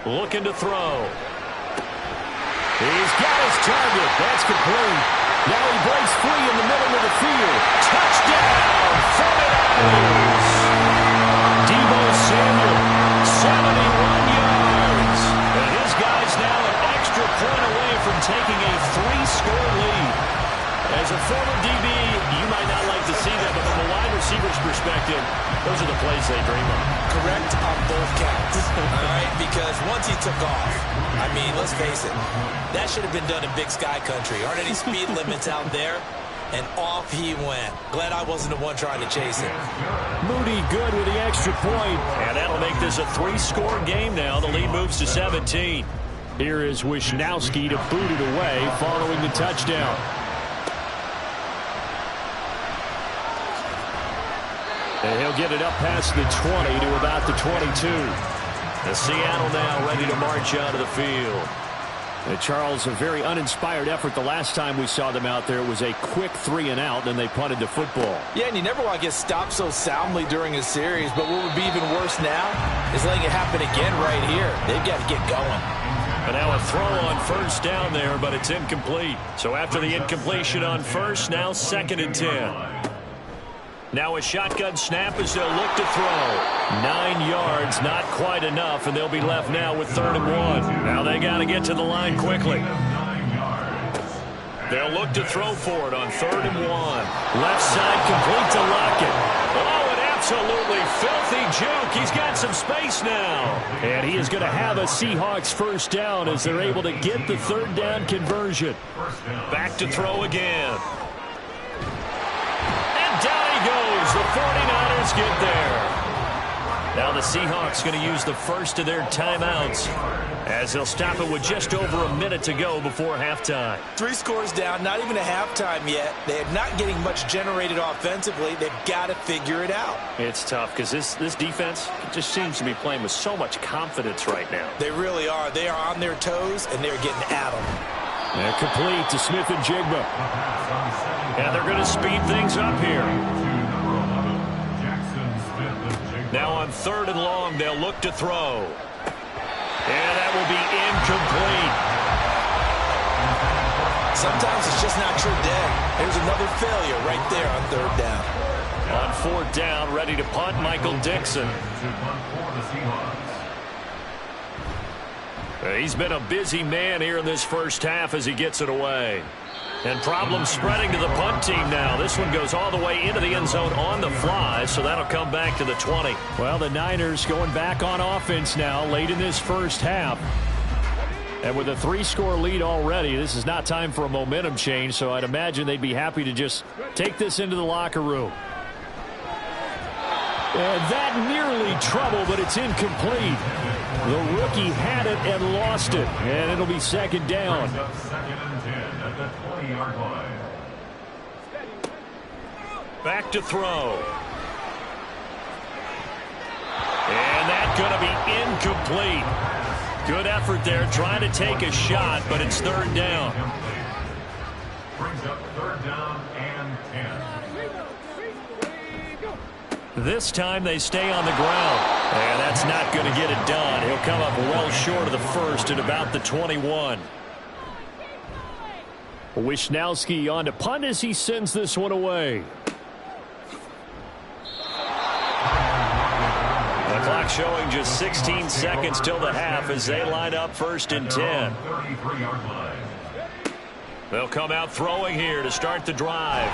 Looking to throw. He's got his target. That's complete. Now he breaks free in the middle of the field. Touchdown, 49ers. Deebo Samuel, 71 yards. And his guy's now an extra point away from taking a 3-score lead. As a former DB, you might not like to see that, but from a wide receiver's perspective, those are the plays they dream of. Correct on both counts. All right, because once he took off, I mean, let's face it, that should have been done in Big Sky Country. Aren't any speed limits out there? And off he went. Glad I wasn't the one trying to chase him. Moody good with the extra point. And that'll make this a 3-score game now. The lead moves to 17. Here is Wisnowski to boot it away following the touchdown. And he'll get it up past the 20 to about the 22. The Seattle now ready to march out of the field. And Charles, a very uninspired effort the last time we saw them out there. It was a quick 3-and-out, and they punted the football. Yeah, and you never want to get stopped so soundly during a series, but what would be even worse now is letting it happen again right here. They've got to get going. And now a throw on first down there, but it's incomplete. So after the incompletion on first, now 2nd and 10. Now a shotgun snap as they'll look to throw. 9 yards, not quite enough, and they'll be left now with 3rd and 1. Now they got to get to the line quickly. They'll look to throw for it on 3rd and 1. Left side complete to Lockett. Oh, an absolutely filthy juke. He's got some space now. And he is going to have a Seahawks first down as they're able to get the 3rd down conversion. Back to throw again. Down he goes. The 49ers get there. Now the Seahawks going to use the first of their timeouts as they'll stop it with just over a minute to go before halftime. 3 scores down, not even a halftime yet. They're not getting much generated offensively. They've got to figure it out. It's tough because this defense just seems to be playing with so much confidence right now. They really are. They are on their toes, and they're getting at them. And complete to Smith and Jigba. And they're going to speed things up here. Now on 3rd and long, they'll look to throw. And that will be incomplete. Sometimes it's just not your day. There's another failure right there on 3rd down. On 4th down, ready to punt, Michael Dixon. He's been a busy man here in this first half as he gets it away. And problems spreading to the punt team now. This one goes all the way into the end zone on the fly, so that'll come back to the 20. Well, the Niners going back on offense now late in this first half. And with a 3-score lead already, this is not time for a momentum change, so I'd imagine they'd be happy to just take this into the locker room. And that nearly trouble, but it's incomplete. The rookie had it and lost it, and it'll be 2nd down. Back to throw. And that's going to be incomplete. Good effort there, trying to take a shot, but it's 3rd down. Brings up 3rd down and 10. This time they stay on the ground. And that's not going to get it done. He'll come up well short of the first at about the 21. Wisnowski on to punt as he sends this one away. The clock showing just 16 seconds till the half as they line up 1st and 10. They'll come out throwing here to start the drive.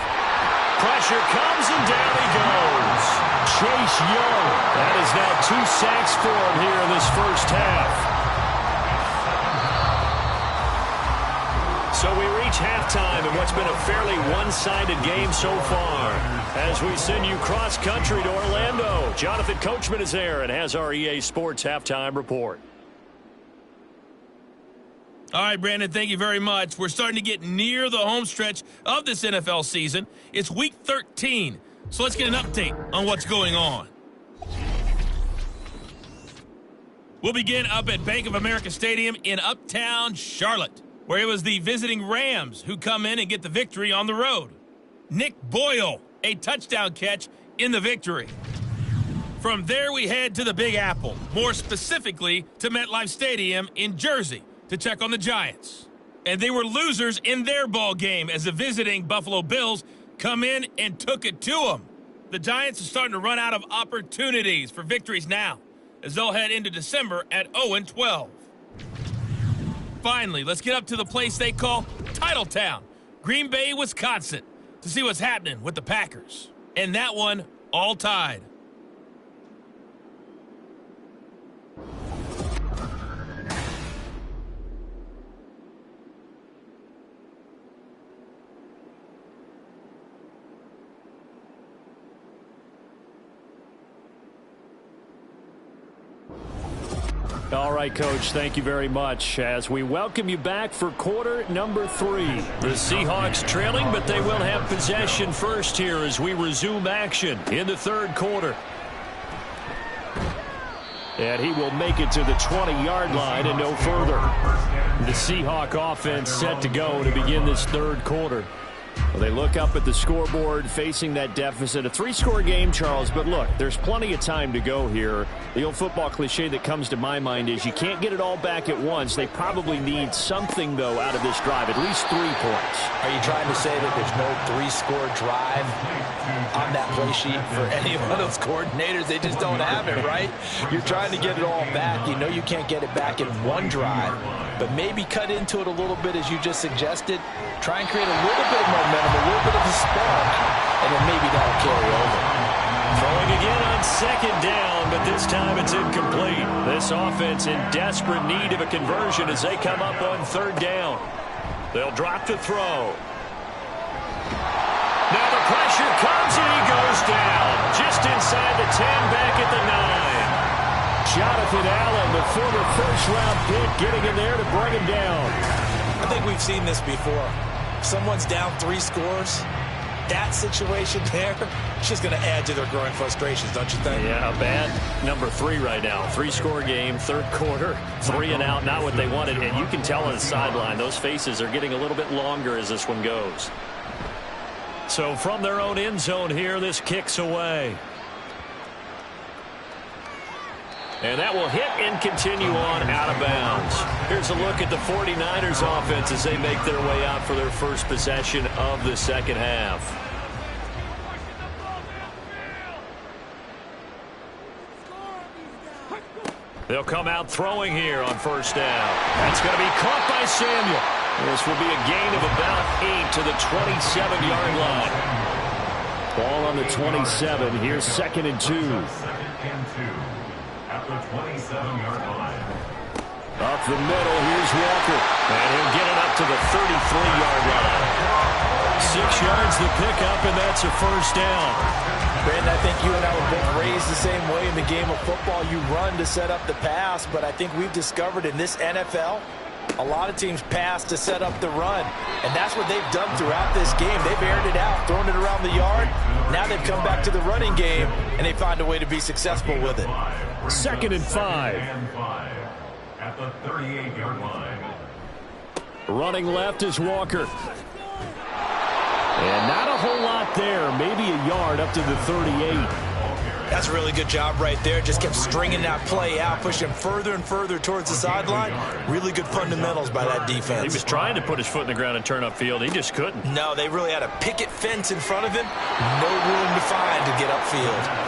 Pressure comes and down he goes. Chase Young. That is now 2 sacks for him here in this first half. So we reach halftime in what's been a fairly one-sided game so far. As we send you cross-country to Orlando, Jonathan Coachman is there and has our EA Sports halftime report. All right, Brandon, thank you very much. We're starting to get near the home stretch of this NFL season. It's Week 13, so let's get an update on what's going on. We'll begin up at Bank of America Stadium in Uptown Charlotte, where it was the visiting Rams who come in and get the victory on the road. Nick Boyle, a touchdown catch in the victory. From there, we head to the Big Apple, more specifically to MetLife Stadium in Jersey to check on the Giants. And they were losers in their ball game as the visiting Buffalo Bills come in and took it to them. The Giants are starting to run out of opportunities for victories now, as they'll head into December at 0-12. Finally, let's get up to the place they call Titletown, Green Bay, Wisconsin, to see what's happening with the Packers. And that one all tied. All right, Coach, thank you very much as we welcome you back for quarter number 3. The Seahawks trailing, but they will have possession first here as we resume action in the third quarter. And he will make it to the 20-yard line and no further. The Seahawk offense set to go to begin this third quarter. Well, they look up at the scoreboard facing that deficit. A 3-score game, Charles, but look, there's plenty of time to go here. The old football cliche that comes to my mind is you can't get it all back at once. They probably need something, though, out of this drive, at least 3 points. Are you trying to say that there's no 3-score drive on that play sheet for any one of those coordinators? They just don't have it, right? You're trying to get it all back. You know you can't get it back in one drive, but maybe cut into it a little bit as you just suggested. Try and create a little bit of momentum, a little bit of a spark, and then maybe that'll carry over. Throwing again on second down, but this time it's incomplete. This offense in desperate need of a conversion as they come up on third down. They'll drop to throw. Now the pressure comes and he goes down. Just inside the 10, back at the 9. Jonathan Allen, the former first-round pick, getting in there to bring him down. I think we've seen this before. Someone's down 3 scores. That situation there, it's just going to add to their growing frustrations, don't you think? Yeah, bad number 3 right now. 3-score game, third quarter, 3 and out, not what they wanted. And you can tell on the sideline, those faces are getting a little bit longer as this one goes. So from their own end zone here, this kicks away. And that will hit and continue on out of bounds. Here's a look at the 49ers offense as they make their way out for their first possession of the second half. They'll come out throwing here on first down. That's going to be caught by Samuel. This will be a gain of about 8 to the 27-yard line. Ball on the 27. Here's 2nd and 2. At the 27-yard line. Up the middle, here's Walker. And he'll get it up to the 33-yard line. 6 yards the pickup, and that's a first down. Brandon, I think you and I were both raised the same way in the game of football. You run to set up the pass, but I think we've discovered in this NFL, a lot of teams pass to set up the run, and that's what they've done throughout this game. They've aired it out, thrown it around the yard. Now they've come back to the running game, and they find a way to be successful with it. 2nd and 5. At the 38-yard line. Running left is Walker. And not a whole lot there. Maybe a yard up to the 38. That's a really good job right there. Just kept stringing that play out, pushing him further and further towards the sideline. Really good fundamentals by that defense. He was trying to put his foot in the ground and turn upfield. He just couldn't. No, they really had a picket fence in front of him. No room to find to get upfield.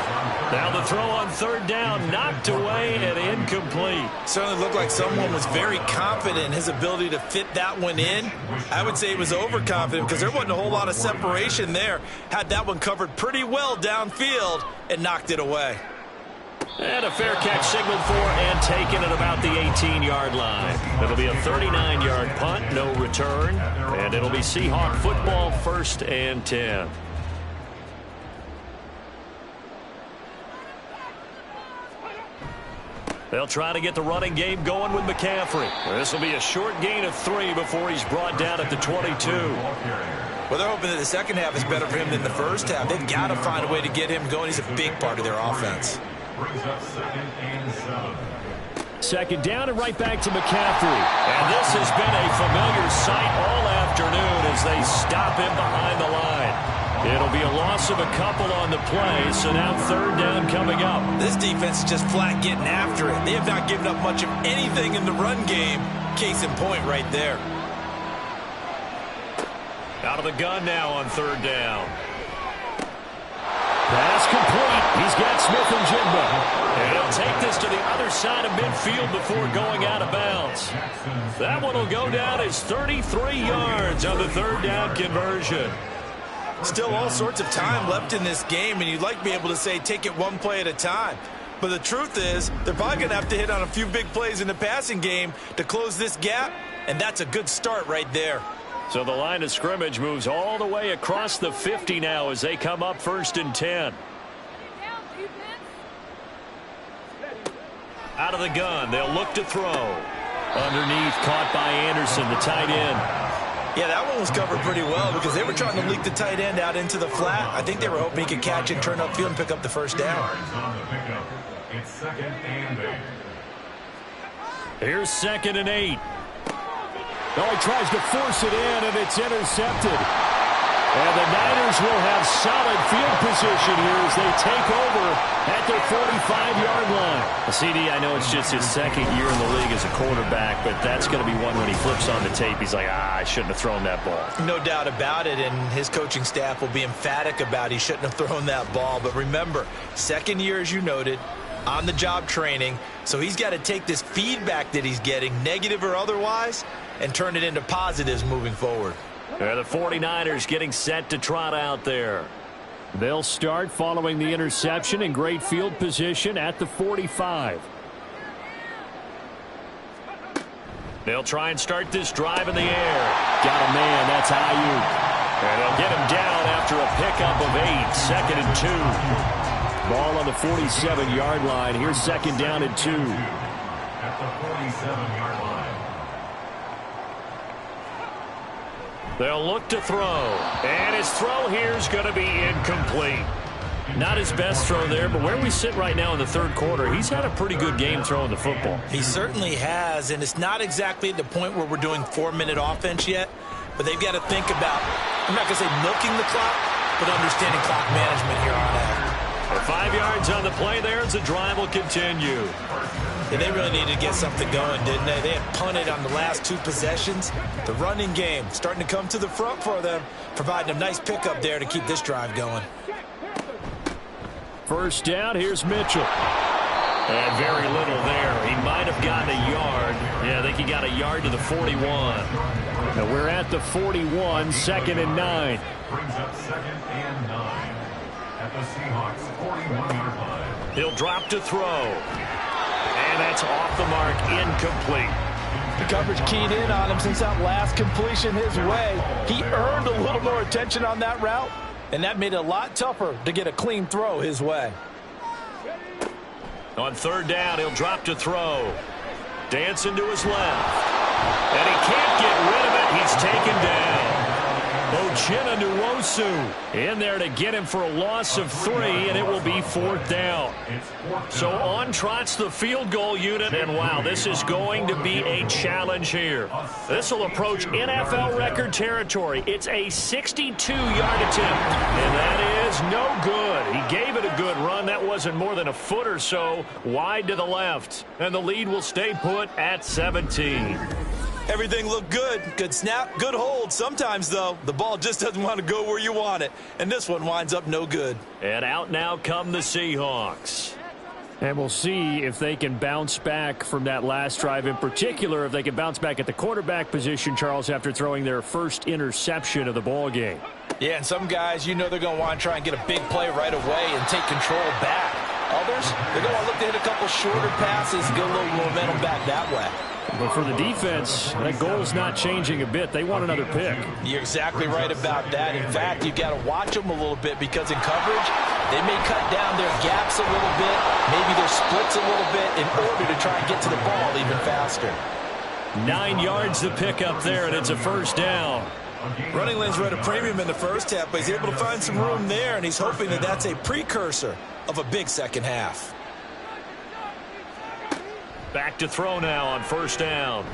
Now the throw on third down, knocked away and incomplete. Certainly looked like someone was very confident in his ability to fit that one in. I would say he was overconfident because there wasn't a whole lot of separation there. Had that one covered pretty well downfield and knocked it away. And a fair catch signaled for and taken at about the 18-yard line. It'll be a 39-yard punt, no return, and it'll be Seahawk football, 1st and 10. They'll try to get the running game going with McCaffrey. This will be a short gain of 3 before he's brought down at the 22. Well, they're hoping that the second half is better for him than the first half. They've got to find a way to get him going. He's a big part of their offense. Brings up 2nd and 7. 2nd down and right back to McCaffrey. And this has been a familiar sight all afternoon as they stop him behind the line. It'll be a loss of a couple on the play, so now third down coming up. This defense is just flat getting after it. They have not given up much of anything in the run game. Case in point right there. Out of the gun now on third down. Pass complete. He's got Smith and Jigba. And he'll take this to the other side of midfield before going out of bounds. That one will go down as 33 yards on the third down conversion. Still all sorts of time left in this game, and you'd like to be able to say take it one play at a time. But the truth is, they're probably going to have to hit on a few big plays in the passing game to close this gap, and that's a good start right there. So the line of scrimmage moves all the way across the 50 now as they come up 1st and 10. Out of the gun, they'll look to throw. Underneath, caught by Anderson, the tight end. Yeah, that one was covered pretty well because they were trying to leak the tight end out into the flat. I think they were hoping he could catch it, turn upfield, and pick up the first down. It's 2nd and 8. Here's 2nd and 8. Oh, he tries to force it in, and it's intercepted. And the Niners will have solid field position here as they take over at their 45-yard line. CD, I know it's just his second year in the league as a quarterback, but that's going to be one when he flips on the tape. He's like, I shouldn't have thrown that ball. No doubt about it, and his coaching staff will be emphatic about he shouldn't have thrown that ball. But remember, second year, as you noted, on-the-job training, so he's got to take this feedback that he's getting, negative or otherwise, and turn it into positives moving forward. The 49ers getting set to trot out there. They'll start following the interception in great field position at the 45. They'll try and start this drive in the air. Got a man, that's Ayuk. And they'll get him down after a pickup of 8, 2nd and 2. Ball on the 47-yard line. Here's 2nd down and 2. At the 47-yard line. They'll look to throw. And his throw here is going to be incomplete. Not his best throw there, but where we sit right now in the third quarter, he's had a pretty good game throwing the football. He certainly has, and it's not exactly at the point where we're doing 4-minute offense yet, but they've got to think about, I'm not going to say milking the clock, but understanding clock management here on out. 5 yards on the play there as the drive will continue. Yeah, they really needed to get something going, didn't they? They had punted on the last 2 possessions. The running game starting to come to the front for them, providing a nice pickup there to keep this drive going. First down, here's Mitchell. And very little there. He might have gotten a yard. Yeah, I think he got a yard to the 41. Now we're at the 41, 2nd and 9. Brings up 2nd and 9. At the Seahawks 41-yard line. He'll drop to throw. And that's off the mark, incomplete. The coverage keyed in on him since that last completion his way. He earned a little more attention on that route, and that made it a lot tougher to get a clean throw his way. On third down, he'll drop to throw. Dancing to his left. And he can't get rid of it. He's taken down. Ochena Nwosu in there to get him for a loss of 3, and it will be 4th down. So on trots the field goal unit, and wow, this is going to be a challenge here. This will approach NFL record territory. It's a 62-yard attempt, and that is no good. He gave it a good run. That wasn't more than a foot or so wide to the left, and the lead will stay put at 17. Everything looked good. Good snap, good hold. Sometimes, though, the ball just doesn't want to go where you want it. And this one winds up no good. And out now come the Seahawks. And we'll see if they can bounce back from that last drive in particular, if they can bounce back at the quarterback position, Charles, after throwing their first interception of the ball game. Yeah, and some guys, you know they're going to want to try and get a big play right away and take control back. Others, they're going to look to hit a couple shorter passes, get a little momentum back that way. But for the defense, that goal's not changing a bit. They want another pick. You're exactly right about that. In fact, you've got to watch them a little bit because in coverage, they may cut down their gaps a little bit, maybe their splits a little bit in order to try and get to the ball even faster. 9 yards to pick up there, and it's a first down. Running lanes were at a premium in the first half, but he's able to find some room there, and he's hoping that that's a precursor of a big second half. Back to throw now on first down.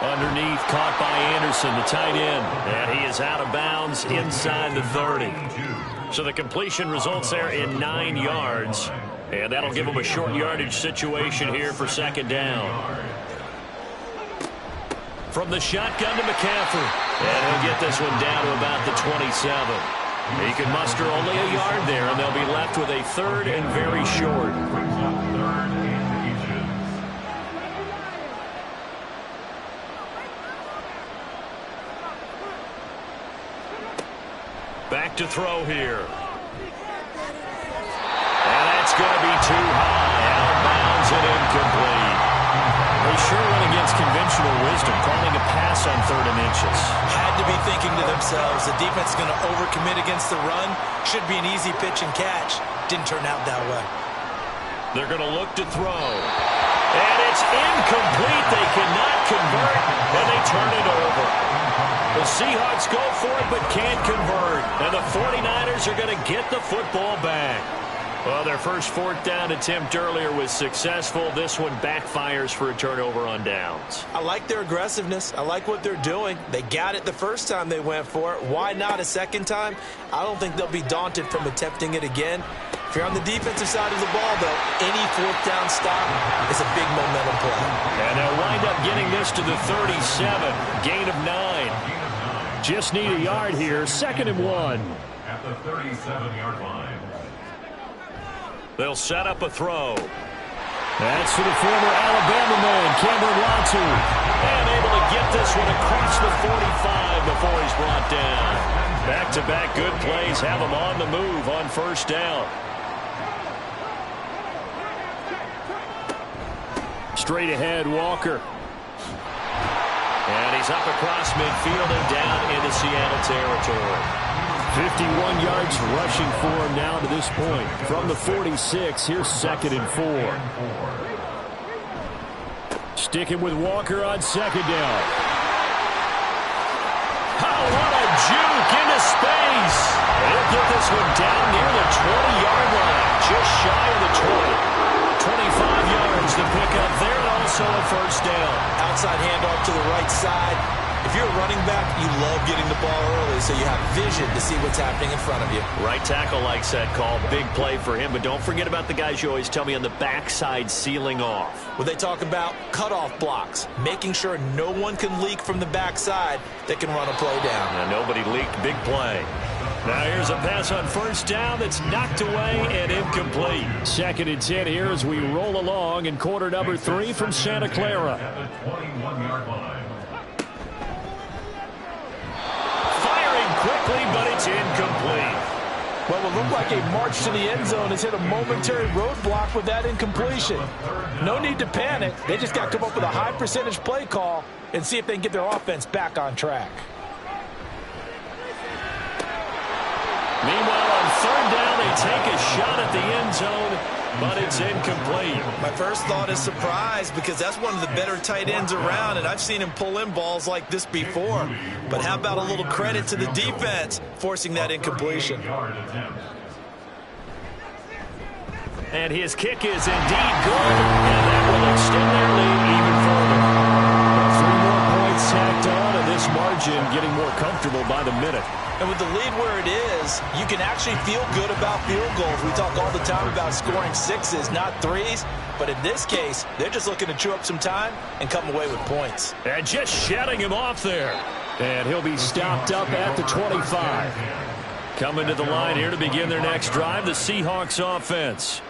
Underneath, caught by Anderson, the tight end. And he is out of bounds inside the 30. So the completion results there in 9 yards. And that'll give him a short yardage situation here for second down. From the shotgun to McCaffrey. And he'll get this one down to about the 27. He can muster only a yard there, and they'll be left with a third and very short. Back to throw here. And that's going to be too high. Out of bounds and incomplete. They sure went against conventional wisdom, calling a pass on 3rd and inches. Had to be thinking to themselves, the defense is going to overcommit against the run. Should be an easy pitch and catch. Didn't turn out that way. They're going to look to throw. And it's incomplete. They cannot convert, and they turn it over. The Seahawks go for it but can't convert. And the 49ers are going to get the football back. Well, their first 4th down attempt earlier was successful. This one backfires for a turnover on downs. I like their aggressiveness. I like what they're doing. They got it the first time they went for it. Why not a second time? I don't think they'll be daunted from attempting it again. If you're on the defensive side of the ball, though, any 4th down stop is a big momentum play. And they'll wind up getting this to the 37. Gain of 9. Just need a yard here. 2nd and 1. At the 37-yard line. They'll set up a throw. That's for the former Alabama man, Cameron Watson. And able to get this one across the 45 before he's brought down. Back-to-back good plays have him on the move on 1st down. Straight ahead, Walker. And he's up across midfield and down into Seattle territory. 51 yards rushing for him now to this point. From the 46, here's 2nd and 4. Sticking with Walker on 2nd down. Oh, what a juke into space. He'll get this one down near the 20-yard line, just shy of the 20. 25 yards to pick up there, and also a 1st down. Outside handoff to the right side. If you're a running back, you love getting the ball early so you have vision to see what's happening in front of you. Right tackle likes that call. Big play for him. But don't forget about the guys you always tell me on the backside sealing off. Well, they talk about cutoff blocks, making sure no one can leak from the backside that can run a play down. And nobody leaked. Big play. Now here's a pass on 1st down that's knocked away and incomplete. 2nd and 10 here as we roll along in quarter number 3 from Santa Clara. At the 21-yard line. Quickly, but it's incomplete. Well, it looked like a march to the end zone has hit a momentary roadblock with that incompletion. No need to panic. They just got to come up with a high percentage play call and see if they can get their offense back on track. Meanwhile, on 3rd down, they take a shot at the end zone, but it's incomplete. My first thought is surprise because that's one of the better tight ends around, and I've seen him pull in balls like this before. But how about a little credit to the defense forcing that incompletion? And his kick is indeed good, and that will extend their lead even further. 3 more points tacked on, and this margin getting more comfortable by the minute. And with the lead where it is, you can actually feel good about field goals. We talk all the time about scoring 6s, not 3s. But in this case, they're just looking to chew up some time and come away with points. And just shutting him off there. And he'll be stopped up at the 25. Coming to the line here to begin their next drive, the Seahawks offense.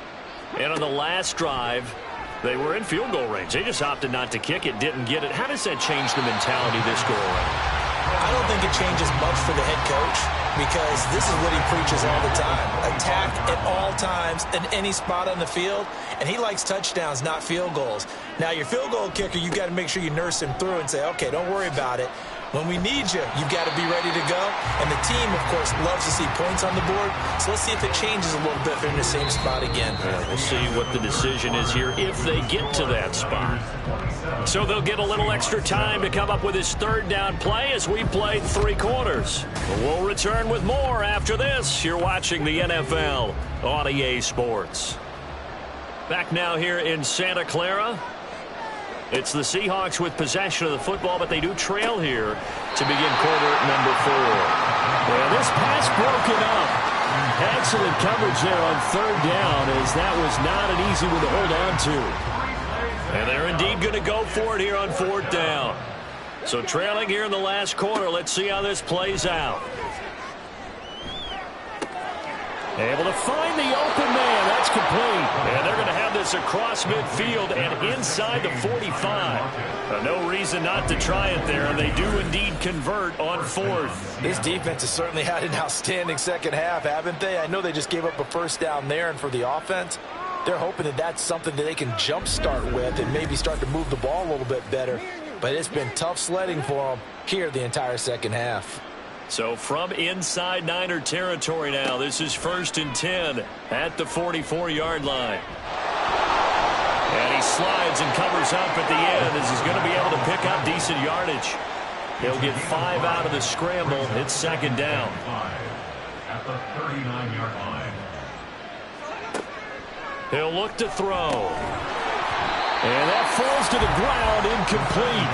And on the last drive, they were in field goal range. They just opted not to kick it, didn't get it. How does that change the mentality this go around? I don't think it changes much for the head coach because this is what he preaches all the time. Attack at all times in any spot on the field, and he likes touchdowns, not field goals. Now, your field goal kicker, you've got to make sure you nurse him through and say, okay, don't worry about it. When we need you, you've got to be ready to go. And the team, of course, loves to see points on the board. So let's see if it changes a little bit if they're in the same spot again. We'll see what the decision is here if they get to that spot. So they'll get a little extra time to come up with his 3rd down play as we play 3 quarters. We'll return with more after this. You're watching the NFL on EA Sports. Back now here in Santa Clara. It's the Seahawks with possession of the football, but they do trail here to begin quarter number 4. Well, this pass broken up. Excellent coverage there on third down, as that was not an easy one to hold on to. And they're indeed going to go for it here on fourth down. So trailing here in the last quarter. Let's see how this plays out. Able to find the open man. That's complete. And they're going to have this across midfield and inside the 45. No reason not to try it there, and they do indeed convert on fourth. This defense has certainly had an outstanding second half, haven't they? I know they just gave up a first down there, and for the offense, they're hoping that that's something that they can jumpstart with and maybe start to move the ball a little bit better. But it's been tough sledding for them here the entire second half. So from inside Niner territory now, this is 1st and 10 at the 44-yard line. And he slides and covers up at the end as he's going to be able to pick up decent yardage. He'll get 5 out of the scramble. It's 2nd down. At the 39-yard line. He'll look to throw. And that falls to the ground, incomplete.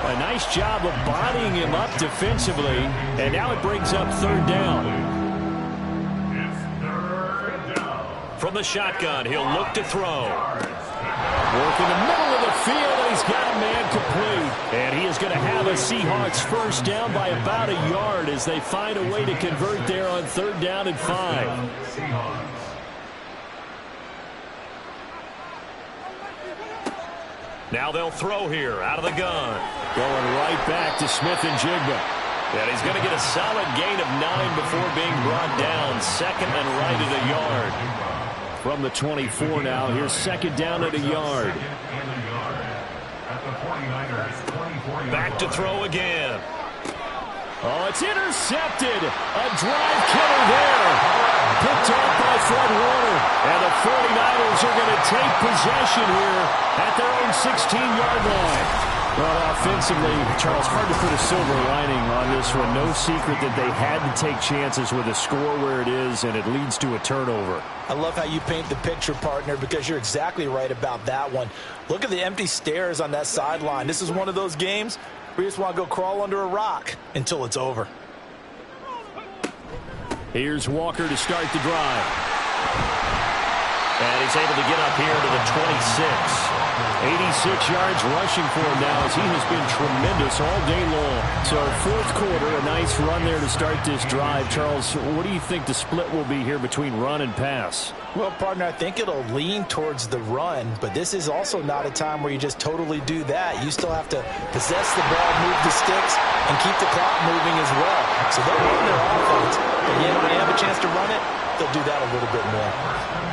A nice job of bodying him up defensively, and now it brings up 3rd down. It's 3rd down. From the shotgun, he'll look to throw. Work in the middle of the field, and he's got a man complete. And he is going to have a Seahawks first down by about a yard as they find a way to convert there on 3rd down and 5. Seahawks. Now they'll throw here out of the gun. Going right back to Smith-Njigba. And he's going to get a solid gain of 9 before being brought down. 2nd and right at a yard. From the 24 now, here's 2nd down at a yard. Back to throw again. Oh, it's intercepted. A drive killer there. Picked off by Fred Warner. And the 49ers are going to take possession here at their own 16-yard line. Well, offensively, Charles, hard to put a silver lining on this one. No secret that they had to take chances with a score where it is, and it leads to a turnover. I love how you paint the picture, partner, because you're exactly right about that one. Look at the empty stares on that sideline. This is one of those games where you just want to go crawl under a rock until it's over. Here's Walker to start the drive. And he's able to get up here to the 26. 86 yards rushing for him now as he has been tremendous all day long. So 4th quarter, a nice run there to start this drive. Charles, what do you think the split will be here between run and pass? Well, partner, I think it'll lean towards the run, but this is also not a time where you just totally do that. You still have to possess the ball, move the sticks, and keep the clock moving as well. So they'll run their offense, but when they have a chance to run it, they'll do that a little bit more.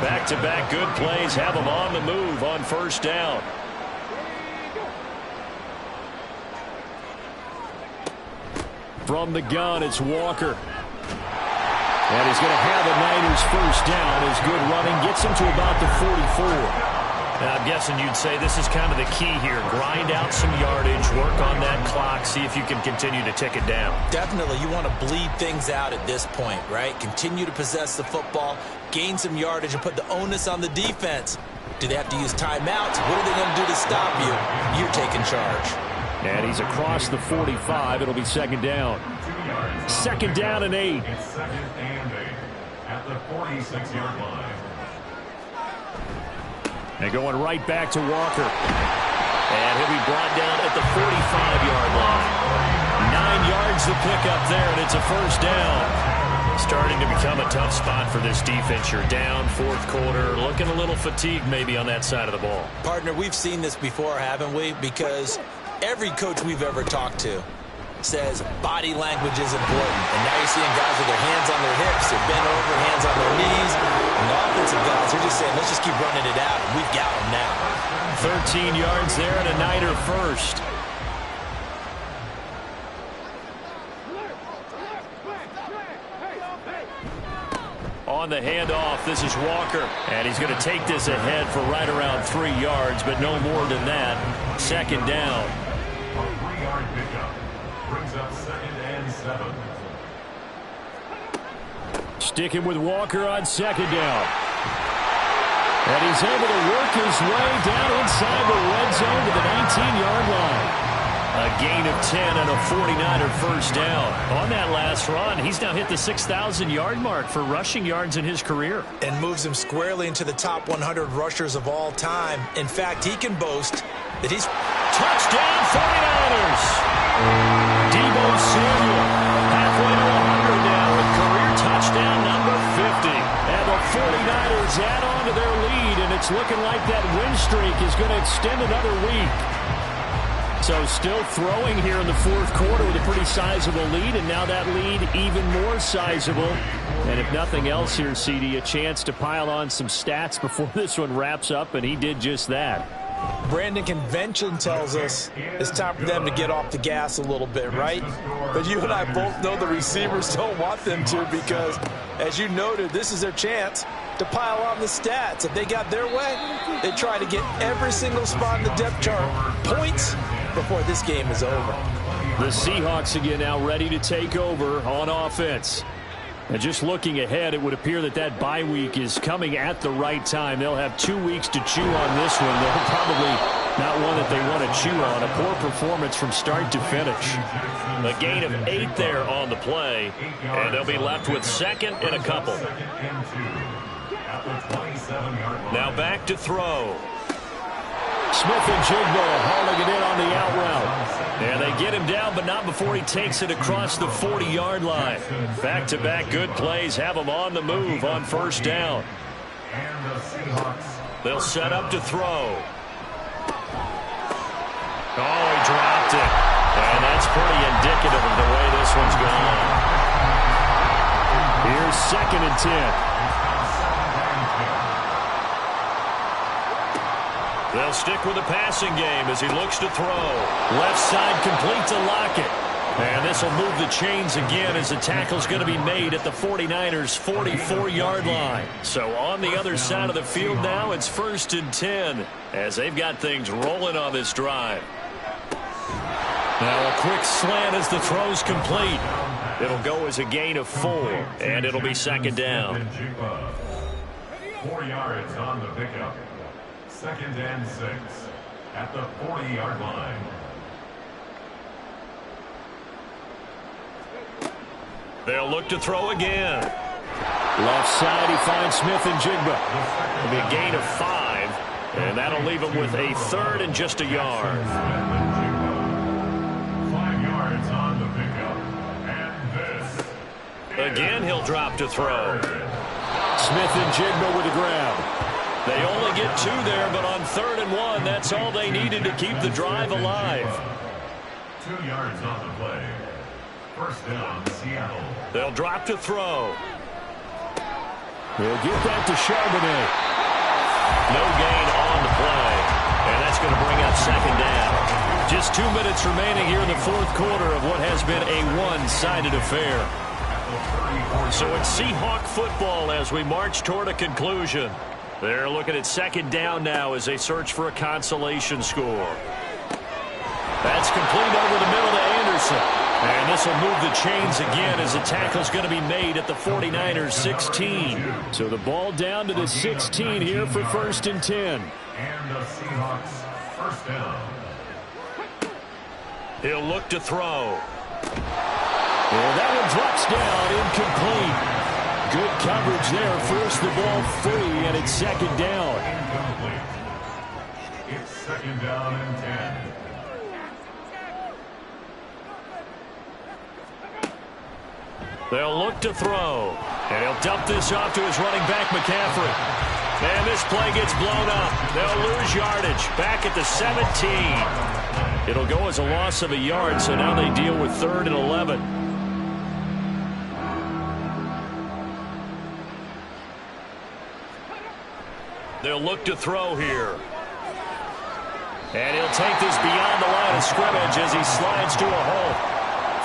Back-to-back good plays have them on the move on 1st down. From the gun, it's Walker. And he's going to have the Niners first down. His good running gets him to about the 44. Now, I'm guessing you'd say this is kind of the key here. Grind out some yardage, work on that clock, see if you can continue to tick it down. Definitely. You want to bleed things out at this point, right? Continue to possess the football, gain some yardage, and put the onus on the defense. Do they have to use timeouts? What are they going to do to stop you? You're taking charge. And he's across the 45. It'll be 2nd down. 2nd down and 8. It's 2nd and 8 at the 46-yard line. And going right back to Walker. And he'll be brought down at the 45-yard line. 9 yards to pick up there, and it's a first down. Starting to become a tough spot for this defense. You're down 4th quarter, looking a little fatigued maybe on that side of the ball. Partner, we've seen this before, haven't we? Because every coach we've ever talked to says body language is important. And now you're seeing guys with their hands on their hips, they're bent over, hands on their knees. And the offensive guys, they're just saying, let's just keep running it out, and we've got them now. 13 yards there and a Niner first. On the handoff, this is Walker. And he's going to take this ahead for right around 3 yards, but no more than that. 2nd down. A 3-yard pickup brings up 2nd and 7. Sticking with Walker on 2nd down. And he's able to work his way down inside the red zone to the 19-yard line. A gain of 10 and a 49er first down. On that last run, he's now hit the 6,000-yard mark for rushing yards in his career. And moves him squarely into the top 100 rushers of all time. In fact, he can boast that he's... Touchdown 49ers! Deebo Samuel halfway to 100 now with career touchdown number 50. And the 49ers add on to their lead, and it's looking like that win streak is going to extend another week. So still throwing here in the fourth quarter with a pretty sizable lead, and now that lead even more sizable. And if nothing else here, CD, a chance to pile on some stats before this one wraps up, and he did just that. Brandon, convention tells us it's time for them to get off the gas a little bit, right? But you and I both know the receivers don't want them to because, as you noted, this is their chance to pile on the stats. If they got their way, they try to get every single spot in the depth chart points before this game is over. The Seahawks again now ready to take over on offense. And just looking ahead, it would appear that that bye week is coming at the right time. They'll have 2 weeks to chew on this one. They're probably not one that they want to chew on. A poor performance from start to finish. A gain of 8 there on the play, and they'll be left with second and a couple. Now back to throw. Smith-Njigba hauling it in on the out route. And they get him down, but not before he takes it across the 40-yard line. Back-to-back good plays have him on the move on first down. They'll set up to throw. Oh, he dropped it. And that's pretty indicative of the way this one's gone. Here's second and 10. They'll stick with the passing game as he looks to throw. Left side complete to Lockett. And this will move the chains again as the tackle's going to be made at the 49ers' 44-yard line. So on the other side of the field now, it's first and 10 as they've got things rolling on this drive. Now a quick slant as the throw's complete. It'll go as a gain of 4, and it'll be second down. 4 yards on the pickup. Second and 6 at the 40-yard line. They'll look to throw again. Left side, he finds Smith-Njigba. It'll be a gain of 5, and that'll leave him with a third and just a yard. 5 yards on the pickup. And this. Again, he'll drop to throw. Smith-Njigba with a grab. They only get 2 there, but on 3rd and 1, that's all they needed to keep the drive alive. 2 yards on the play. First down, Seattle. They'll drop to throw. He'll get that to Charbonnet. No gain on the play, and that's going to bring up second down. Just 2 minutes remaining here in the fourth quarter of what has been a one-sided affair. So it's Seahawk football as we march toward a conclusion. They're looking at second down now as they search for a consolation score. That's complete over the middle to Anderson. And this will move the chains again as the tackle's going to be made at the 49ers' 16. So the ball down to the 16 here for first and 10. And the Seahawks first down. He'll look to throw. And that one drops down, incomplete. Good coverage there. Force the ball free, and it's second down. Incomplete. It's second down and 10. They'll look to throw. And he'll dump this off to his running back, McCaffrey. And this play gets blown up. They'll lose yardage. Back at the 17. It'll go as a loss of a yard, so now they deal with 3rd and 11. They'll look to throw here. And he'll take this beyond the line of scrimmage as he slides to a hole.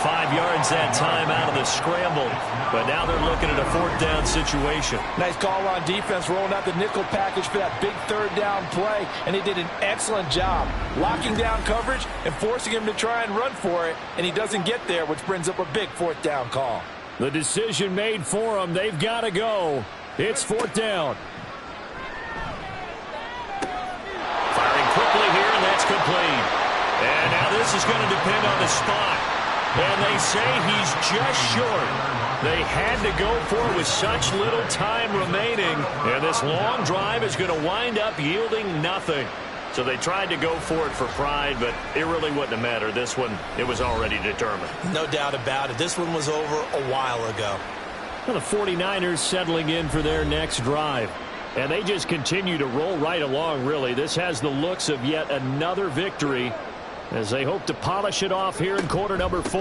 5 yards that time out of the scramble. But now they're looking at a 4th down situation. Nice call on defense, rolling out the nickel package for that big 3rd down play. And they did an excellent job locking down coverage and forcing him to try and run for it. And he doesn't get there, which brings up a big 4th down call. The decision made for them. They've got to go. It's 4th down. complete. And now this is going to depend on the spot. And they say he's just short. They had to go for it with such little time remaining. And this long drive is going to wind up yielding nothing. So they tried to go for it for pride, but it really wouldn't have mattered. This one, it was already determined. No doubt about it. This one was over a while ago. Well, the 49ers settling in for their next drive. And they just continue to roll right along, really. This has the looks of yet another victory as they hope to polish it off here in quarter number 4.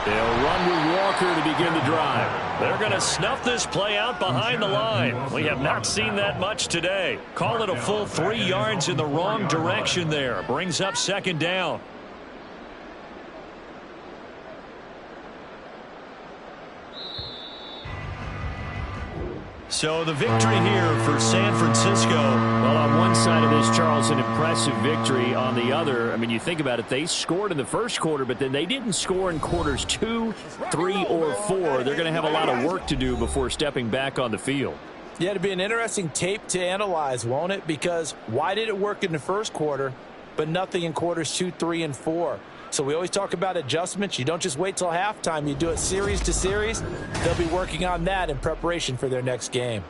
They'll run with Walker to begin the drive. They're going to snuff this play out behind the line. We have not seen that much today. Call it a full 3 yards in the wrong direction there. Brings up second down. So the victory here for San Francisco. Well, on one side of this, Charles, an impressive victory. On the other, I mean, you think about it, they scored in the first quarter, but then they didn't score in quarters 2, 3, or 4. They're going to have a lot of work to do before stepping back on the field. Yeah, it'll be an interesting tape to analyze, won't it? Because why did it work in the first quarter, but nothing in quarters 2, 3, and 4? So we always talk about adjustments. You don't just wait till halftime. You do it series to series. They'll be working on that in preparation for their next game.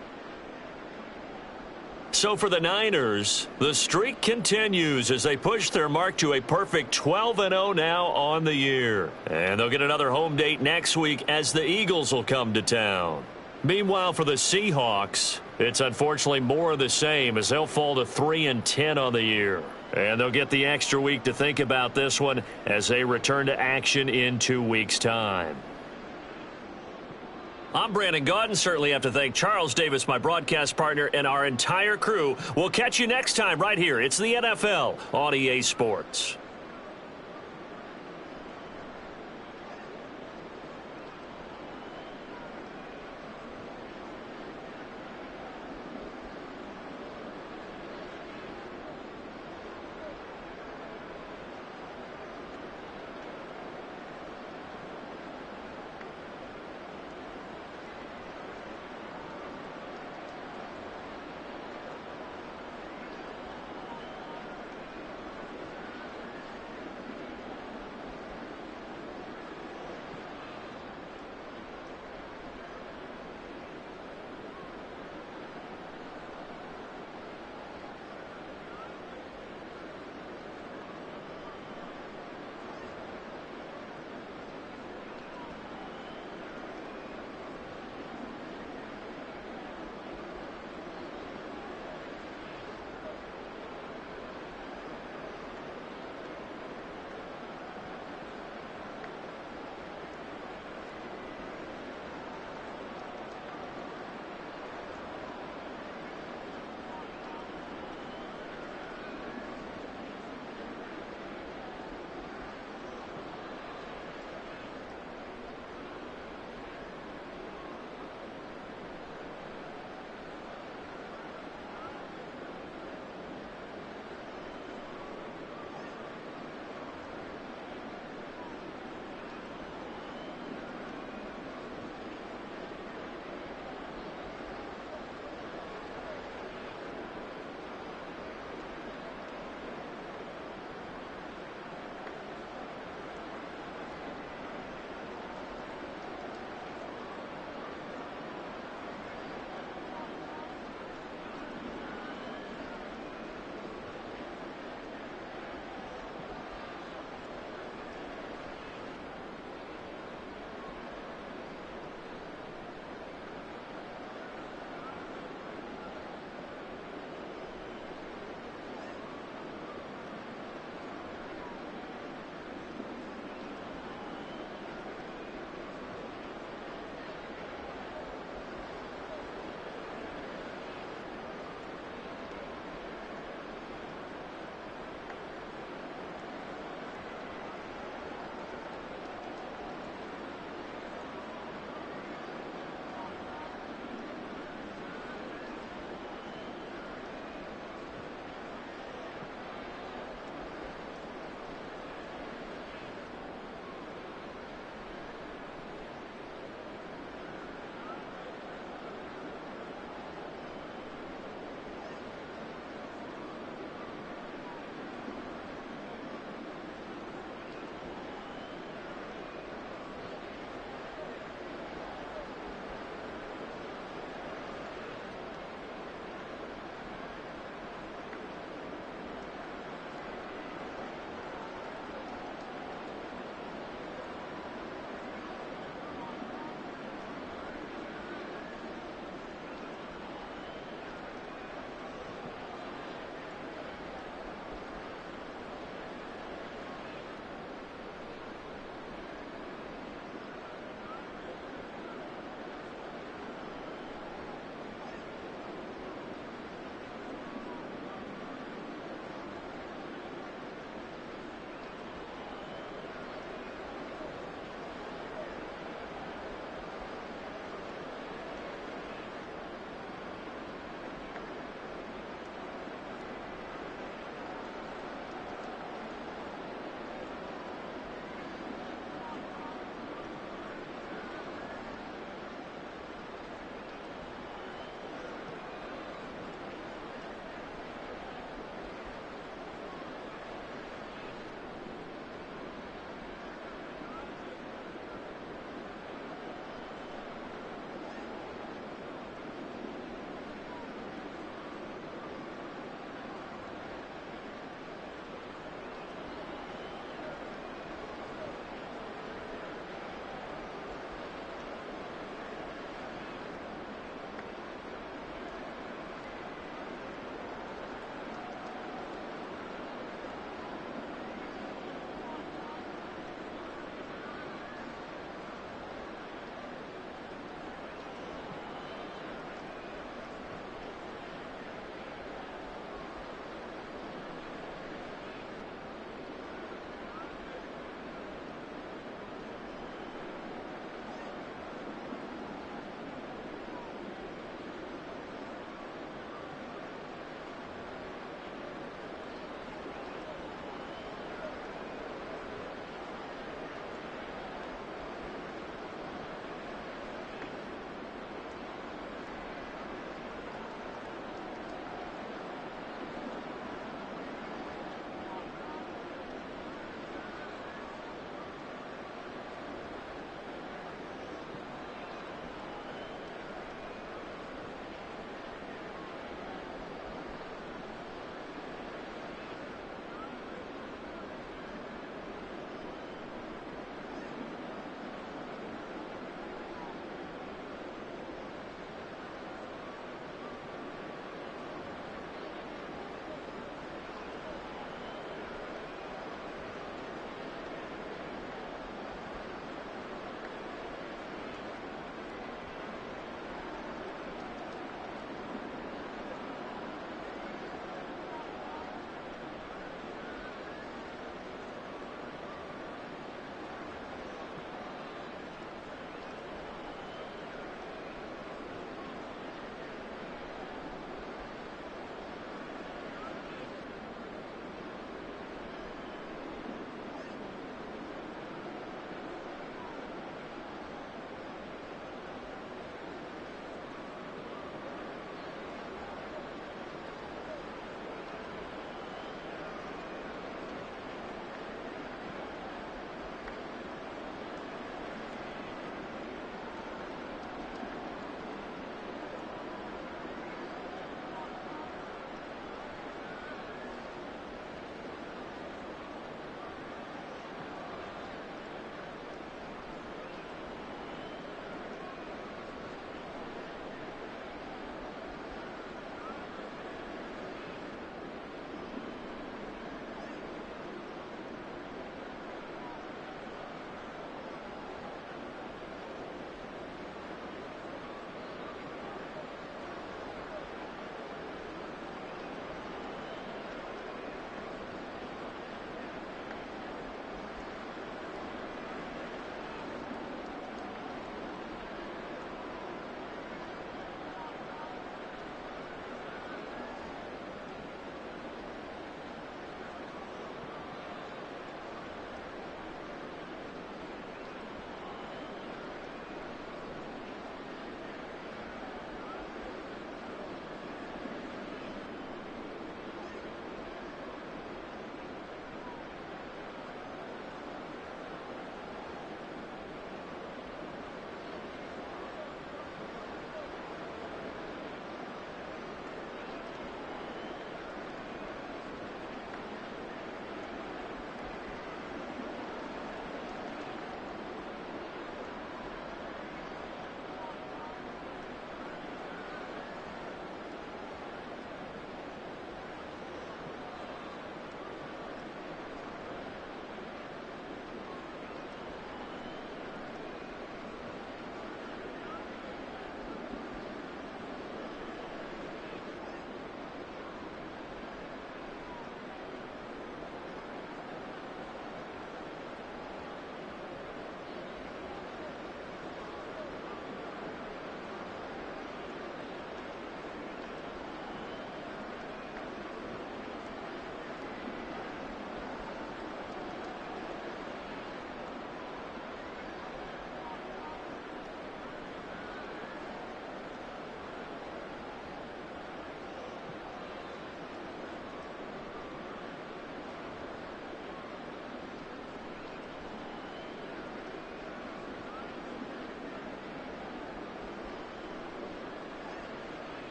So for the Niners, the streak continues as they push their mark to a perfect 12-0 now on the year. And they'll get another home date next week as the Eagles will come to town. Meanwhile, for the Seahawks, it's unfortunately more of the same as they'll fall to 3-10 on the year. And they'll get the extra week to think about this one as they return to action in 2 weeks' time. I'm Brandon Gaudin. Certainly have to thank Charles Davis, my broadcast partner, and our entire crew. We'll catch you next time right here. It's the NFL on EA Sports.